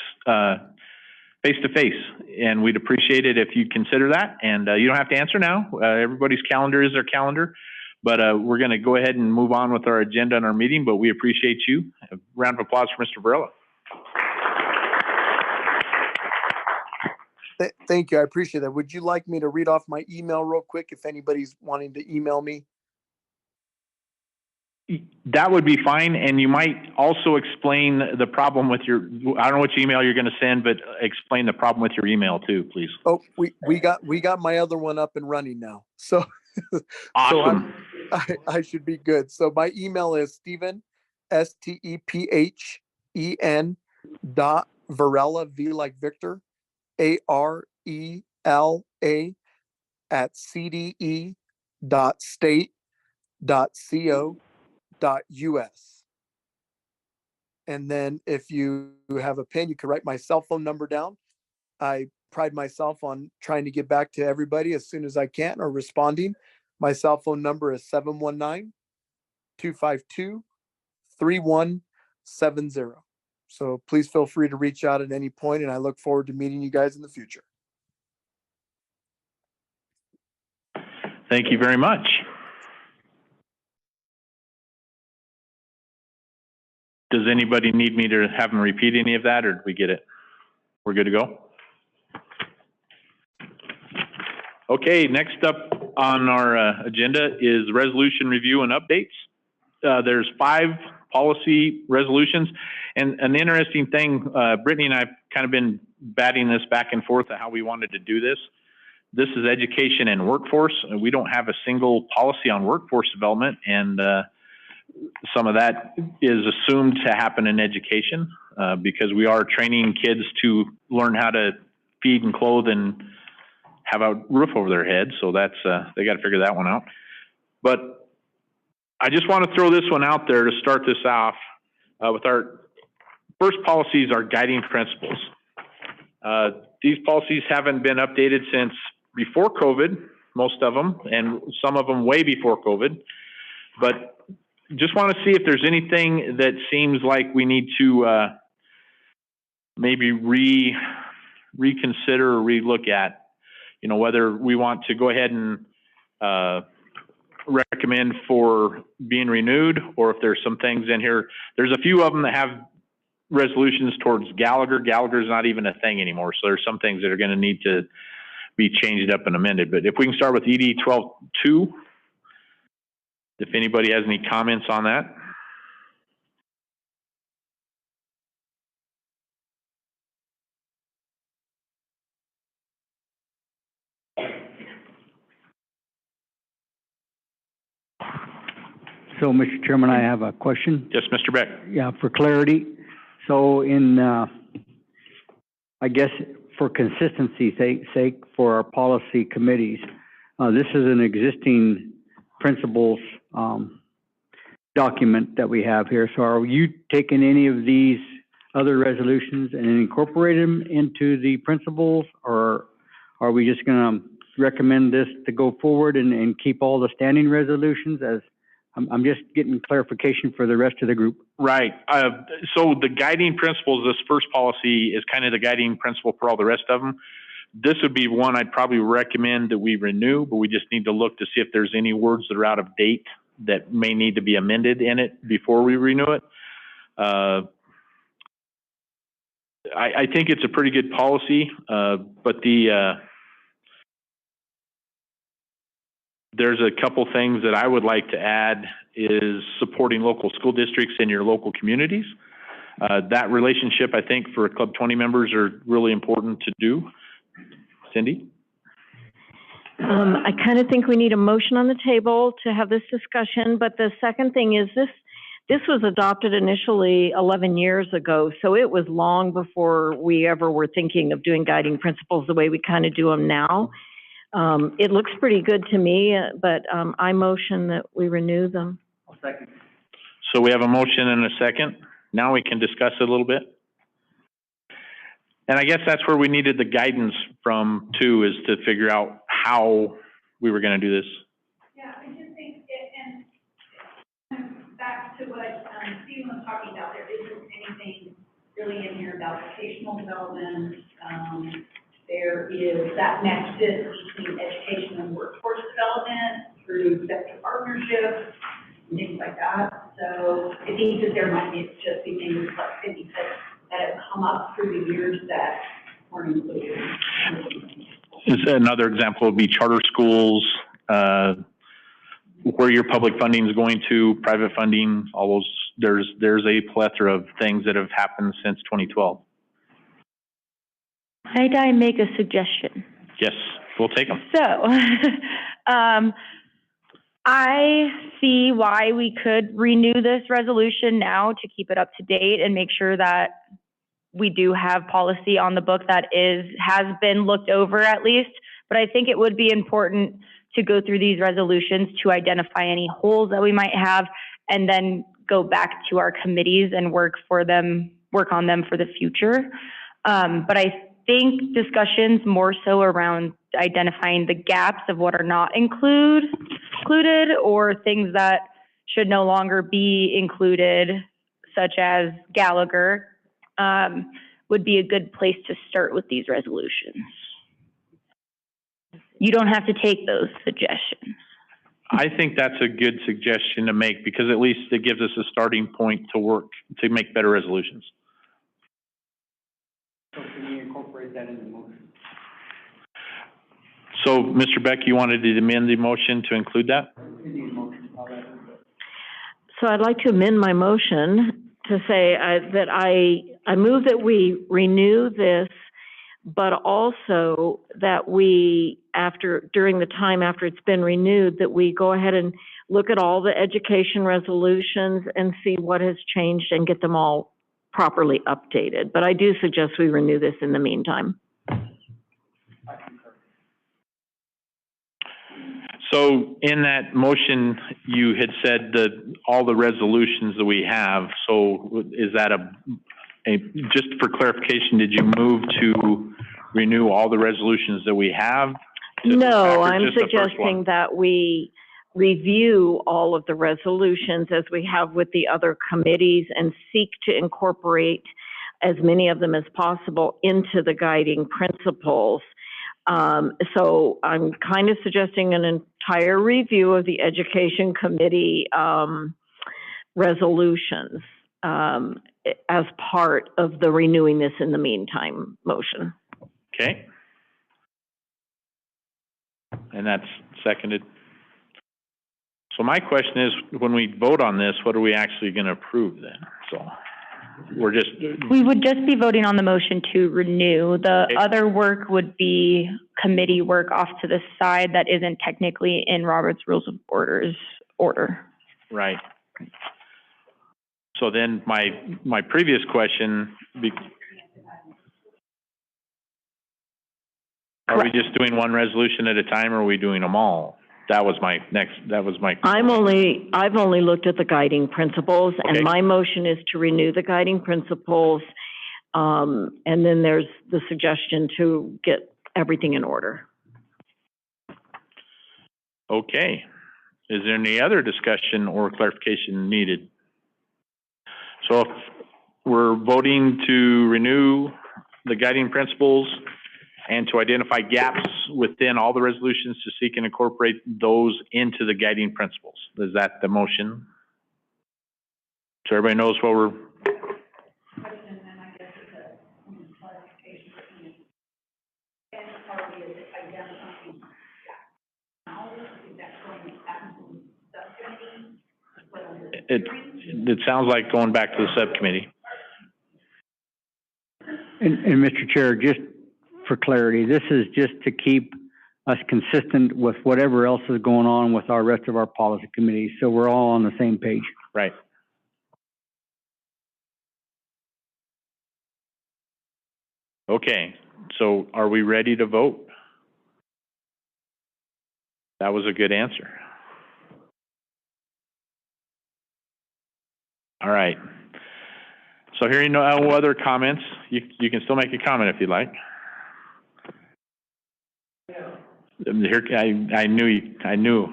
face to face, and we'd appreciate it if you'd consider that. And you don't have to answer now. Everybody's calendar is their calendar, but we're going to go ahead and move on with our agenda and our meeting. But we appreciate you. A round of applause for Mr. Varela. Thank you. I appreciate that. Would you like me to read off my email real quick if anybody's wanting to email me? That would be fine. And you might also explain the problem with your, I don't know which email you're going to send, but explain the problem with your email too, please. Oh, we got my other one up and running now. So, awesome. So I should be good. So my email is Stephen, STEPHEN .Varela, V like Victor, ARELA @cde.state.co.us. And then if you have a pen, you can write my cell phone number down. I pride myself on trying to get back to everybody as soon as I can or responding. My cell phone number is 719-252-3170. So please feel free to reach out at any point, and I look forward to meeting you guys in the future. Thank you very much. Does anybody need me to have them repeat any of that, or did we get it? We're good to go? Okay, next up on our agenda is resolution review and updates. There's 5 policy resolutions, and an interesting thing, Brittany and I have kind of been batting this back and forth of how we wanted to do this. This is education and workforce, and we don't have a single policy on workforce development, and some of that is assumed to happen in education because we are training kids to learn how to feed and clothe and have a roof over their head. So that's, they got to figure that one out. But I just want to throw this one out there to start this off with our first policies are guiding principles. These policies haven't been updated since before COVID, most of them, and some of them way before COVID. But just want to see if there's anything that seems like we need to maybe reconsider or relook at. You know, whether we want to go ahead and recommend for being renewed, or if there's some things in here. There's a few of them that have resolutions towards Gallagher. Gallagher's not even a thing anymore. So there's some things that are going to need to be changed up and amended. But if we can start with ED 12.2, if anybody has any comments on that. So, Mr. Chairman, I have a question. Yes, Mr. Beck. Yeah, for clarity. So in, I guess for consistency's sake for our policy committees, this is an existing principles document that we have here. So are you taking any of these other resolutions and incorporating them into the principles, or are we just going to recommend this to go forward and keep all the standing resolutions as I'm just getting clarification for the rest of the group. Right. So the guiding principles, this first policy is kind of the guiding principle for all the rest of them. This would be one I'd probably recommend that we renew, but we just need to look to see if there's any words that are out of date that may need to be amended in it before we renew it. I think it's a pretty good policy, but there's a couple things that I would like to add is supporting local school districts in your local communities. That relationship, I think, for Club 20 members are really important to do. Cindy? I kind of think we need a motion on the table to have this discussion, but the second thing is this was adopted initially 11 years ago, so it was long before we ever were thinking of doing guiding principles the way we kind of do them now. It looks pretty good to me, but I motion that we renew them. I'll second. So we have a motion and a second. Now we can discuss it a little bit. And I guess that's where we needed the guidance from too, is to figure out how we were going to do this. Yeah, I just think and back to what Stephen was talking about, there isn't anything really in here about vocational development. There is that nexus between education and workforce development through sector partnerships and things like that. So I think that there might be just be things like 56 that have come up through the years that weren't included. Another example would be charter schools, where your public funding is going to, private funding, all those, there's a plethora of things that have happened since 2012. Might I make a suggestion? Yes, we'll take them. So, I see why we could renew this resolution now to keep it up to date and make sure that we do have policy on the book that has been looked over at least. But I think it would be important to go through these resolutions to identify any holes that we might have, and then go back to our committees and work on them for the future. But I think discussions more so around identifying the gaps of what are not included, or things that should no longer be included, such as Gallagher, would be a good place to start with these resolutions. You don't have to take those suggestions. I think that's a good suggestion to make, because at least it gives us a starting point to work to make better resolutions. So can you incorporate that in the motion? So, Mr. Beck, you wanted to amend the motion to include that? So I'd like to amend my motion to say that I move that we renew this, but also that we, during the time after it's been renewed, that we go ahead and look at all the education resolutions and see what has changed and get them all properly updated. But I do suggest we renew this in the meantime. So in that motion, you had said that all the resolutions that we have. So is that just for clarification, did you move to renew all the resolutions that we have? No, I'm suggesting that we review all of the resolutions as we have with the other committees and seek to incorporate as many of them as possible into the guiding principles. So I'm kind of suggesting an entire review of the Education Committee resolutions as part of the renewing this in the meantime motion. Okay. And that's seconded. So my question is, when we vote on this, what are we actually going to approve then? So we would just be voting on the motion to renew. The other work would be committee work off to the side that isn't technically in Robert's Rules of order. Right. So then my previous question, are we just doing one resolution at a time, or are we doing them all? That was my I've only looked at the guiding principles, okay. And my motion is to renew the guiding principles. And then there's the suggestion to get everything in order. Okay. Is there any other discussion or clarification needed? So if we're voting to renew the guiding principles and to identify gaps within all the resolutions to seek and incorporate those into the guiding principles. Is that the motion? So everybody knows what we're... It sounds like going back to the subcommittee. And Mr. Chair, just for clarity, this is just to keep us consistent with whatever else is going on with our rest of our policy committees, so we're all on the same page. Right. Okay, so are we ready to vote? That was a good answer. All right. So hearing no other comments, you can still make a comment if you'd like. Here, I knew.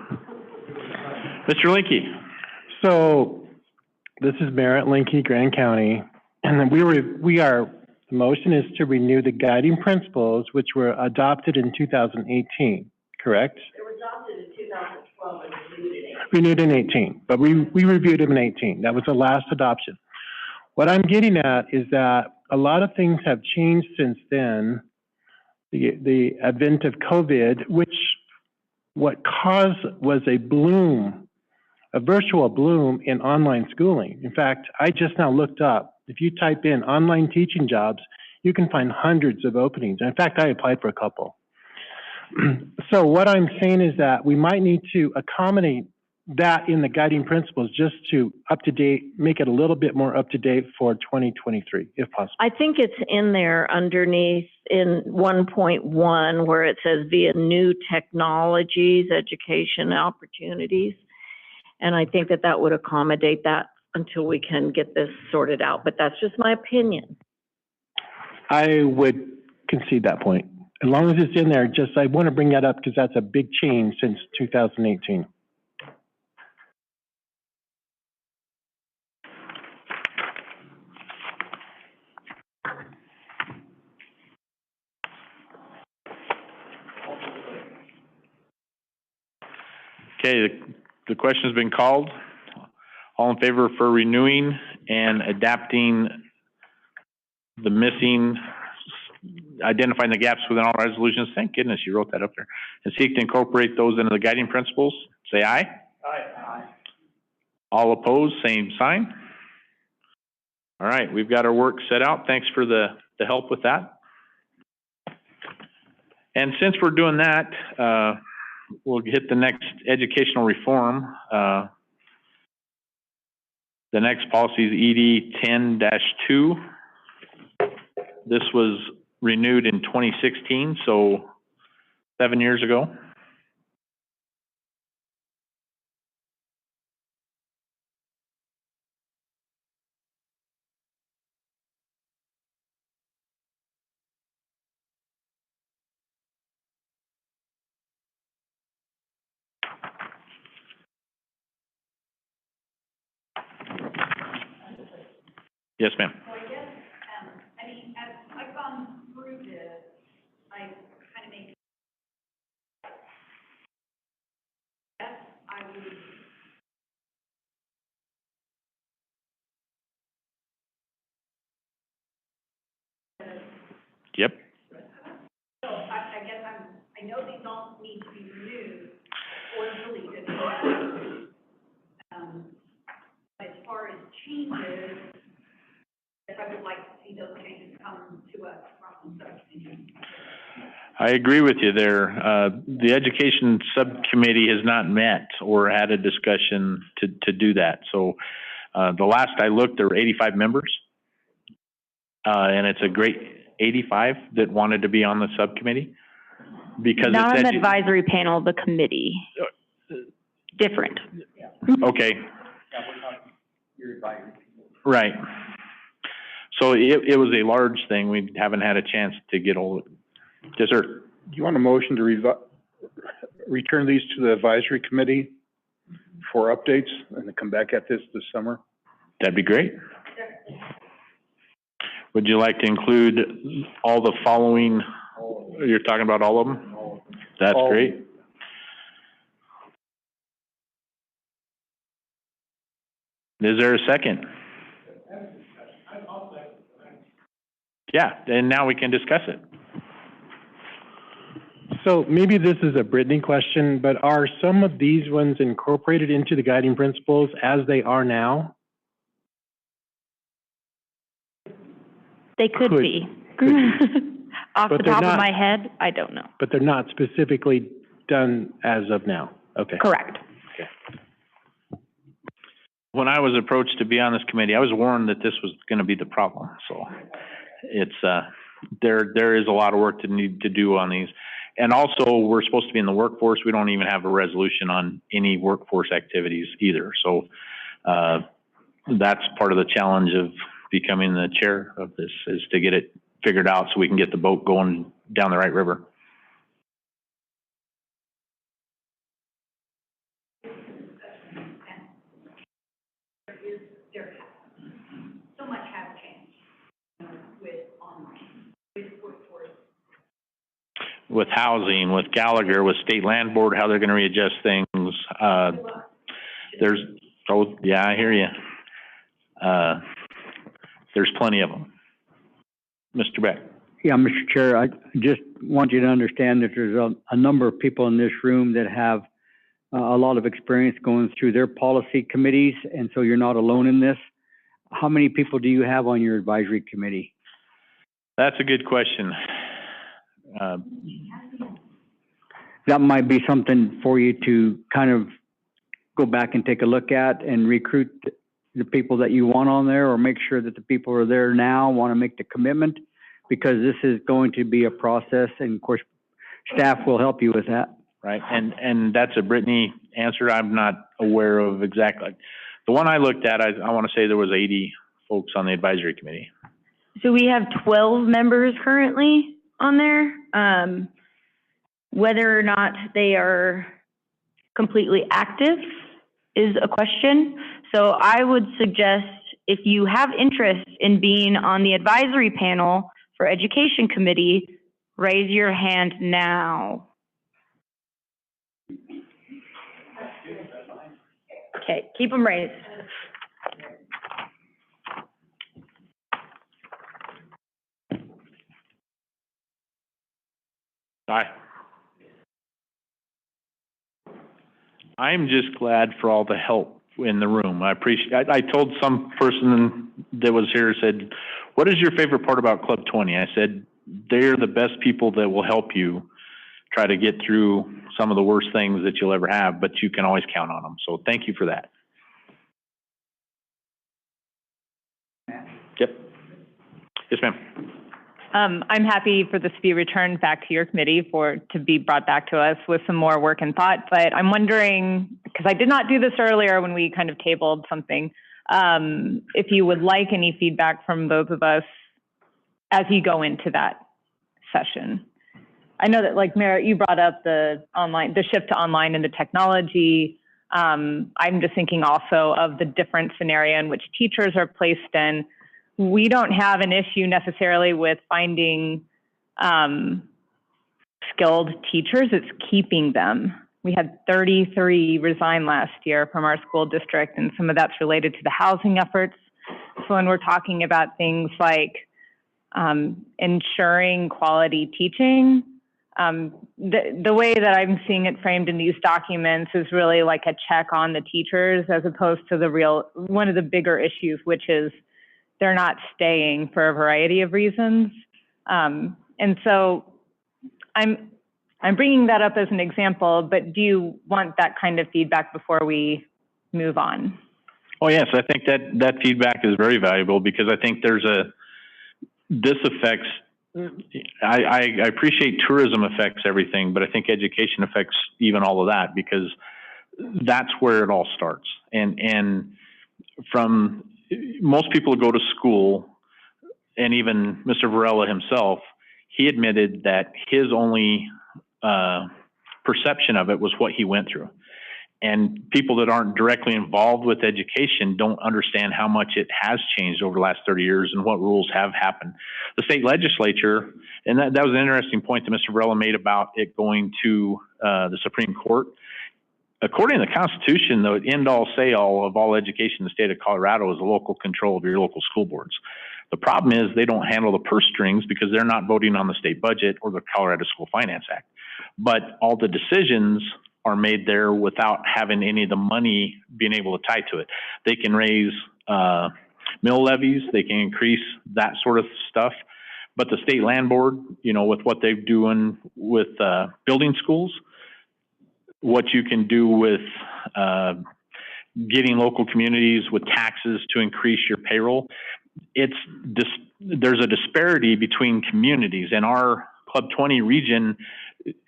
Mr. Linke. So This is Barrett Linky, Grand County. And then the motion is to renew the guiding principles which were adopted in 2018, correct? They were adopted in 2012 and Renewed in 18, but we reviewed them in 18. That was the last adoption. What I'm getting at is that a lot of things have changed since then. The advent of COVID, which what caused was a virtual bloom in online schooling. In fact, I just now looked up, if you type in online teaching jobs, you can find hundreds of openings. In fact, I applied for a couple. So what I'm saying is that we might need to accommodate that in the guiding principles just to make it a little bit more up to date for 2023, if possible. I think it's in there underneath in 1.1 where it says via new technologies, education opportunities. And I think that would accommodate that until we can get this sorted out. But that's just my opinion. I would concede that point. As long as it's in there, I want to bring that up because that's a big change since 2018. Okay, the question has been called. All in favor for renewing and adapting the missing, identifying the gaps within all resolutions. Thank goodness you wrote that up there. And seek to incorporate those into the guiding principles. Say aye. Aye. All opposed, same sign. All right, we've got our work set out. Thanks for the help with that. And since we're doing that, we'll hit the next educational reform. The next policy is ED 10-2. This was renewed in 2016, so 7 years ago. Yes, ma'am. So I guess, as I've gone through this, I kind of make, yes, I would. Yep. So I guess I know these all need to be renewed or deleted. As far as changes, I would like to see those changes come to us from the subcommittee. I agree with you there. The education subcommittee has not met or had a discussion to do that. So the last I looked, there were 85 members. And it's a great 85 that wanted to be on the subcommittee. Because Not it's on the advisory panel, the committee. Different. Okay. Right. So it was a large thing. We haven't had a chance to get all of it. Yes, sir. Do you want a motion to return these to the advisory committee for updates and then come back at this summer? That'd be great. Would you like to include all the following? You're talking about all of them? That's great. Is there a second? Yeah, and now we can discuss it. So maybe this is a Brittany question, but are some of these ones incorporated into the guiding principles as they are now? They could be. Off the top of my head, I don't know. But they're not specifically done as of now? Okay. Correct. When I was approached to be on this committee, I was warned that this was going to be the problem. So it's there is a lot of work to need to do on these. And also, we're supposed to be in the workforce. We don't even have a resolution on any workforce activities either. So that's part of the challenge of becoming the chair of this, is to get it figured out so we can get the boat going down the right river. There with housing, with Gallagher, with state land board, how they're gonna readjust things. Yeah, I hear you. There's plenty of them. Mr. Beck. Yeah, Mr. Chair, I just want you to understand that there's a number of people in this room that have a lot of experience going through their policy committees, and so you're not alone in this. How many people do you have on your advisory committee? That's a good question. That might be something for you to kind of go back and take a look at and recruit the people that you want on there, or make sure that the people who are there now want to make the commitment, because this is going to be a process, and of course, staff will help you with that. Right, and that's a Brittany answer. I'm not aware of exactly. The one I looked at, I want to say there was 80 folks on the advisory committee. So we have 12 members currently on there. Whether or not they are completely active is a question. So I would suggest, if you have interest in being on the advisory panel for education committee, raise your hand now. Okay, keep them raised. Aye. I'm just glad for all the help in the room. I appreciate. I told some person that was here, said, "What is your favorite part about Club 20?" I said, "They're the best people that will help you try to get through some of the worst things that you'll ever have, but you can always count on them." So thank you for that. Yep. Yes, ma'am. I'm happy for this to be returned back to your committee to be brought back to us with some more work and thought. But I'm wondering, because I did not do this earlier when we kind of tabled something, if you would like any feedback from both of us as you go into that session. I know that, like, Merritt, you brought up the shift to online and the technology. I'm just thinking also of the different scenario in which teachers are placed in. We don't have an issue necessarily with finding skilled teachers, it's keeping them. We had 33 resign last year from our school district, and some of that's related to the housing efforts. So when we're talking about things like ensuring quality teaching, the way that I'm seeing it framed in these documents is really like a check on the teachers, as opposed to one of the bigger issues, which is they're not staying for a variety of reasons. And so I'm bringing that up as an example, but do you want that kind of feedback before we move on? Oh, yes, I think that feedback is very valuable, because I think this affects, I appreciate tourism affects everything, but I think education affects even all of that, because that's where it all starts. And from most people who go to school, and even Mr. Varela himself, he admitted that his only perception of it was what he went through. And people that aren't directly involved with education don't understand how much it has changed over the last 30 years and what rules have happened. The state legislature, and that was an interesting point that Mr. Varela made about it going to the Supreme Court. According to the Constitution, the end-all, say-all of all education in the state of Colorado is the local control of your local school boards. The problem is they don't handle the purse strings, because they're not voting on the state budget or the Colorado School Finance Act. But all the decisions are made there without having any of the money being able to tie to it. They can raise mill levies, they can increase that sort of stuff. But the state land board, with what they're doing with building schools, what you can do with getting local communities with taxes to increase your payroll, there's a disparity between communities. In our Club 20 region,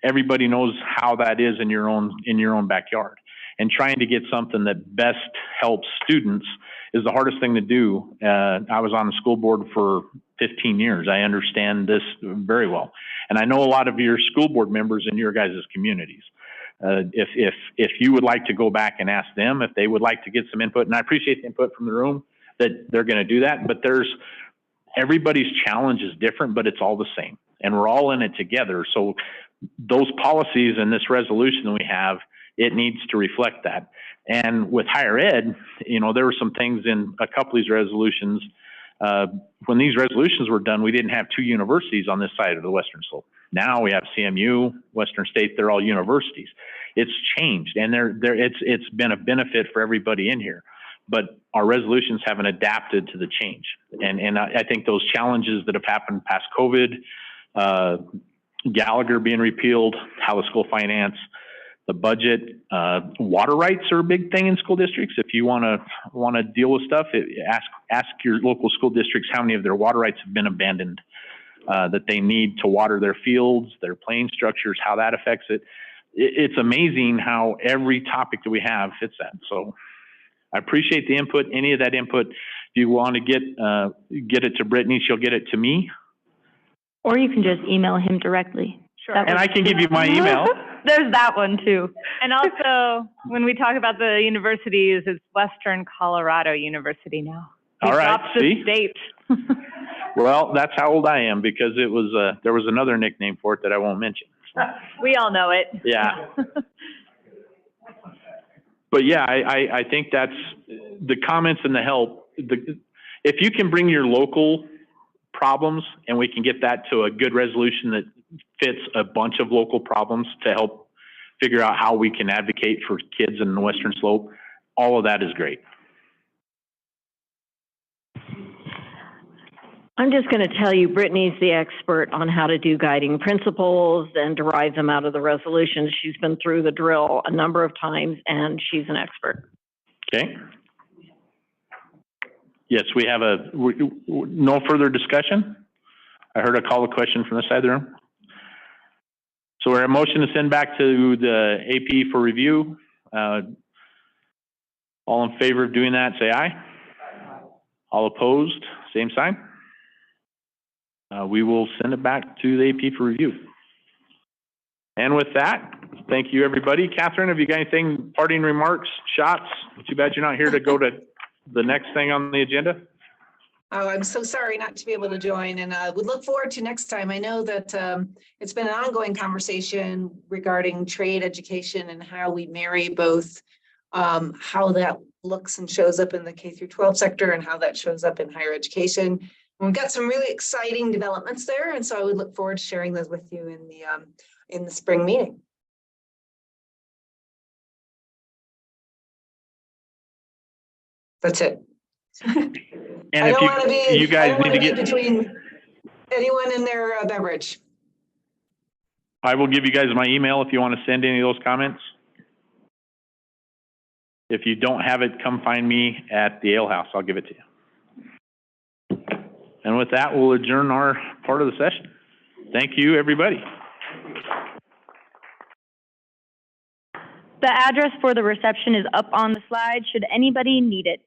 everybody knows how that is in your own backyard. And trying to get something that best helps students is the hardest thing to do. I was on the school board for 15 years. I understand this very well. And I know a lot of your school board members in your guys' communities. If you would like to go back and ask them if they would like to get some input, and I appreciate the input from the room, that they're going to do that, but everybody's challenge is different, but it's all the same, and we're all in it together. So those policies and this resolution that we have, it needs to reflect that. And with higher ed, you know, there were some things in a couple of these resolutions. When these resolutions were done, we didn't have two universities on this side of the Western Slope. Now we have CMU, Western State, they're all universities. It's changed, and it's been a benefit for everybody in here. But our resolutions haven't adapted to the change. And I think those challenges that have happened past COVID, Gallagher being repealed, how the school finance, the budget, water rights are a big thing in school districts. If you want to deal with stuff, ask your local school districts how many of their water rights have been abandoned, that they need to water their fields, their playing structures, how that affects it. It's amazing how every topic that we have fits that. So I appreciate the input. Any of that input, if you want to get it to Brittany, she'll get it to me. Or you can just email him directly. Sure. And I can give you my email. There's that one too. And also, when we talk about the universities, it's Western Colorado University now. All right, dropped the see? state. Well, that's how old I am, because it was there was another nickname for it that I won't mention. We all know it. Yeah. But yeah, I think that's the comments and the help. If you can bring your local problems and we can get that to a good resolution that fits a bunch of local problems to help figure out how we can advocate for kids in the Western Slope, all of that is great. I'm just going to tell you, Brittany's the expert on how to do guiding principles and derive them out of the resolutions. She's been through the drill a number of times, and she's an expert. Okay. Yes, we have no further discussion. I heard a call to question from the side of the room. So we're at motion to send back to the AP for review. All in favor of doing that, say aye. All opposed, same sign. We will send it back to the AP for review. And with that, thank you, everybody. Catherine, have you got anything, parting remarks, shots? Too bad you're not here to go to the next thing on the agenda. Oh, I'm so sorry not to be able to join, and I would look forward to next time. I know that it's been an ongoing conversation regarding trade education and how we marry both, how that looks and shows up in the K through 12 sector and how that shows up in higher education. And we've got some really exciting developments there, and so I would look forward to sharing those with you in the spring meeting. That's it. And I if don't want to be, you guys need to get between anyone and their beverage. I will give you guys my email if you want to send any of those comments. If you don't have it, come find me at the Ale House. I'll give it to you. And with that, we'll adjourn our part of the session. Thank you, everybody. The address for the reception is up on the slide should anybody need it.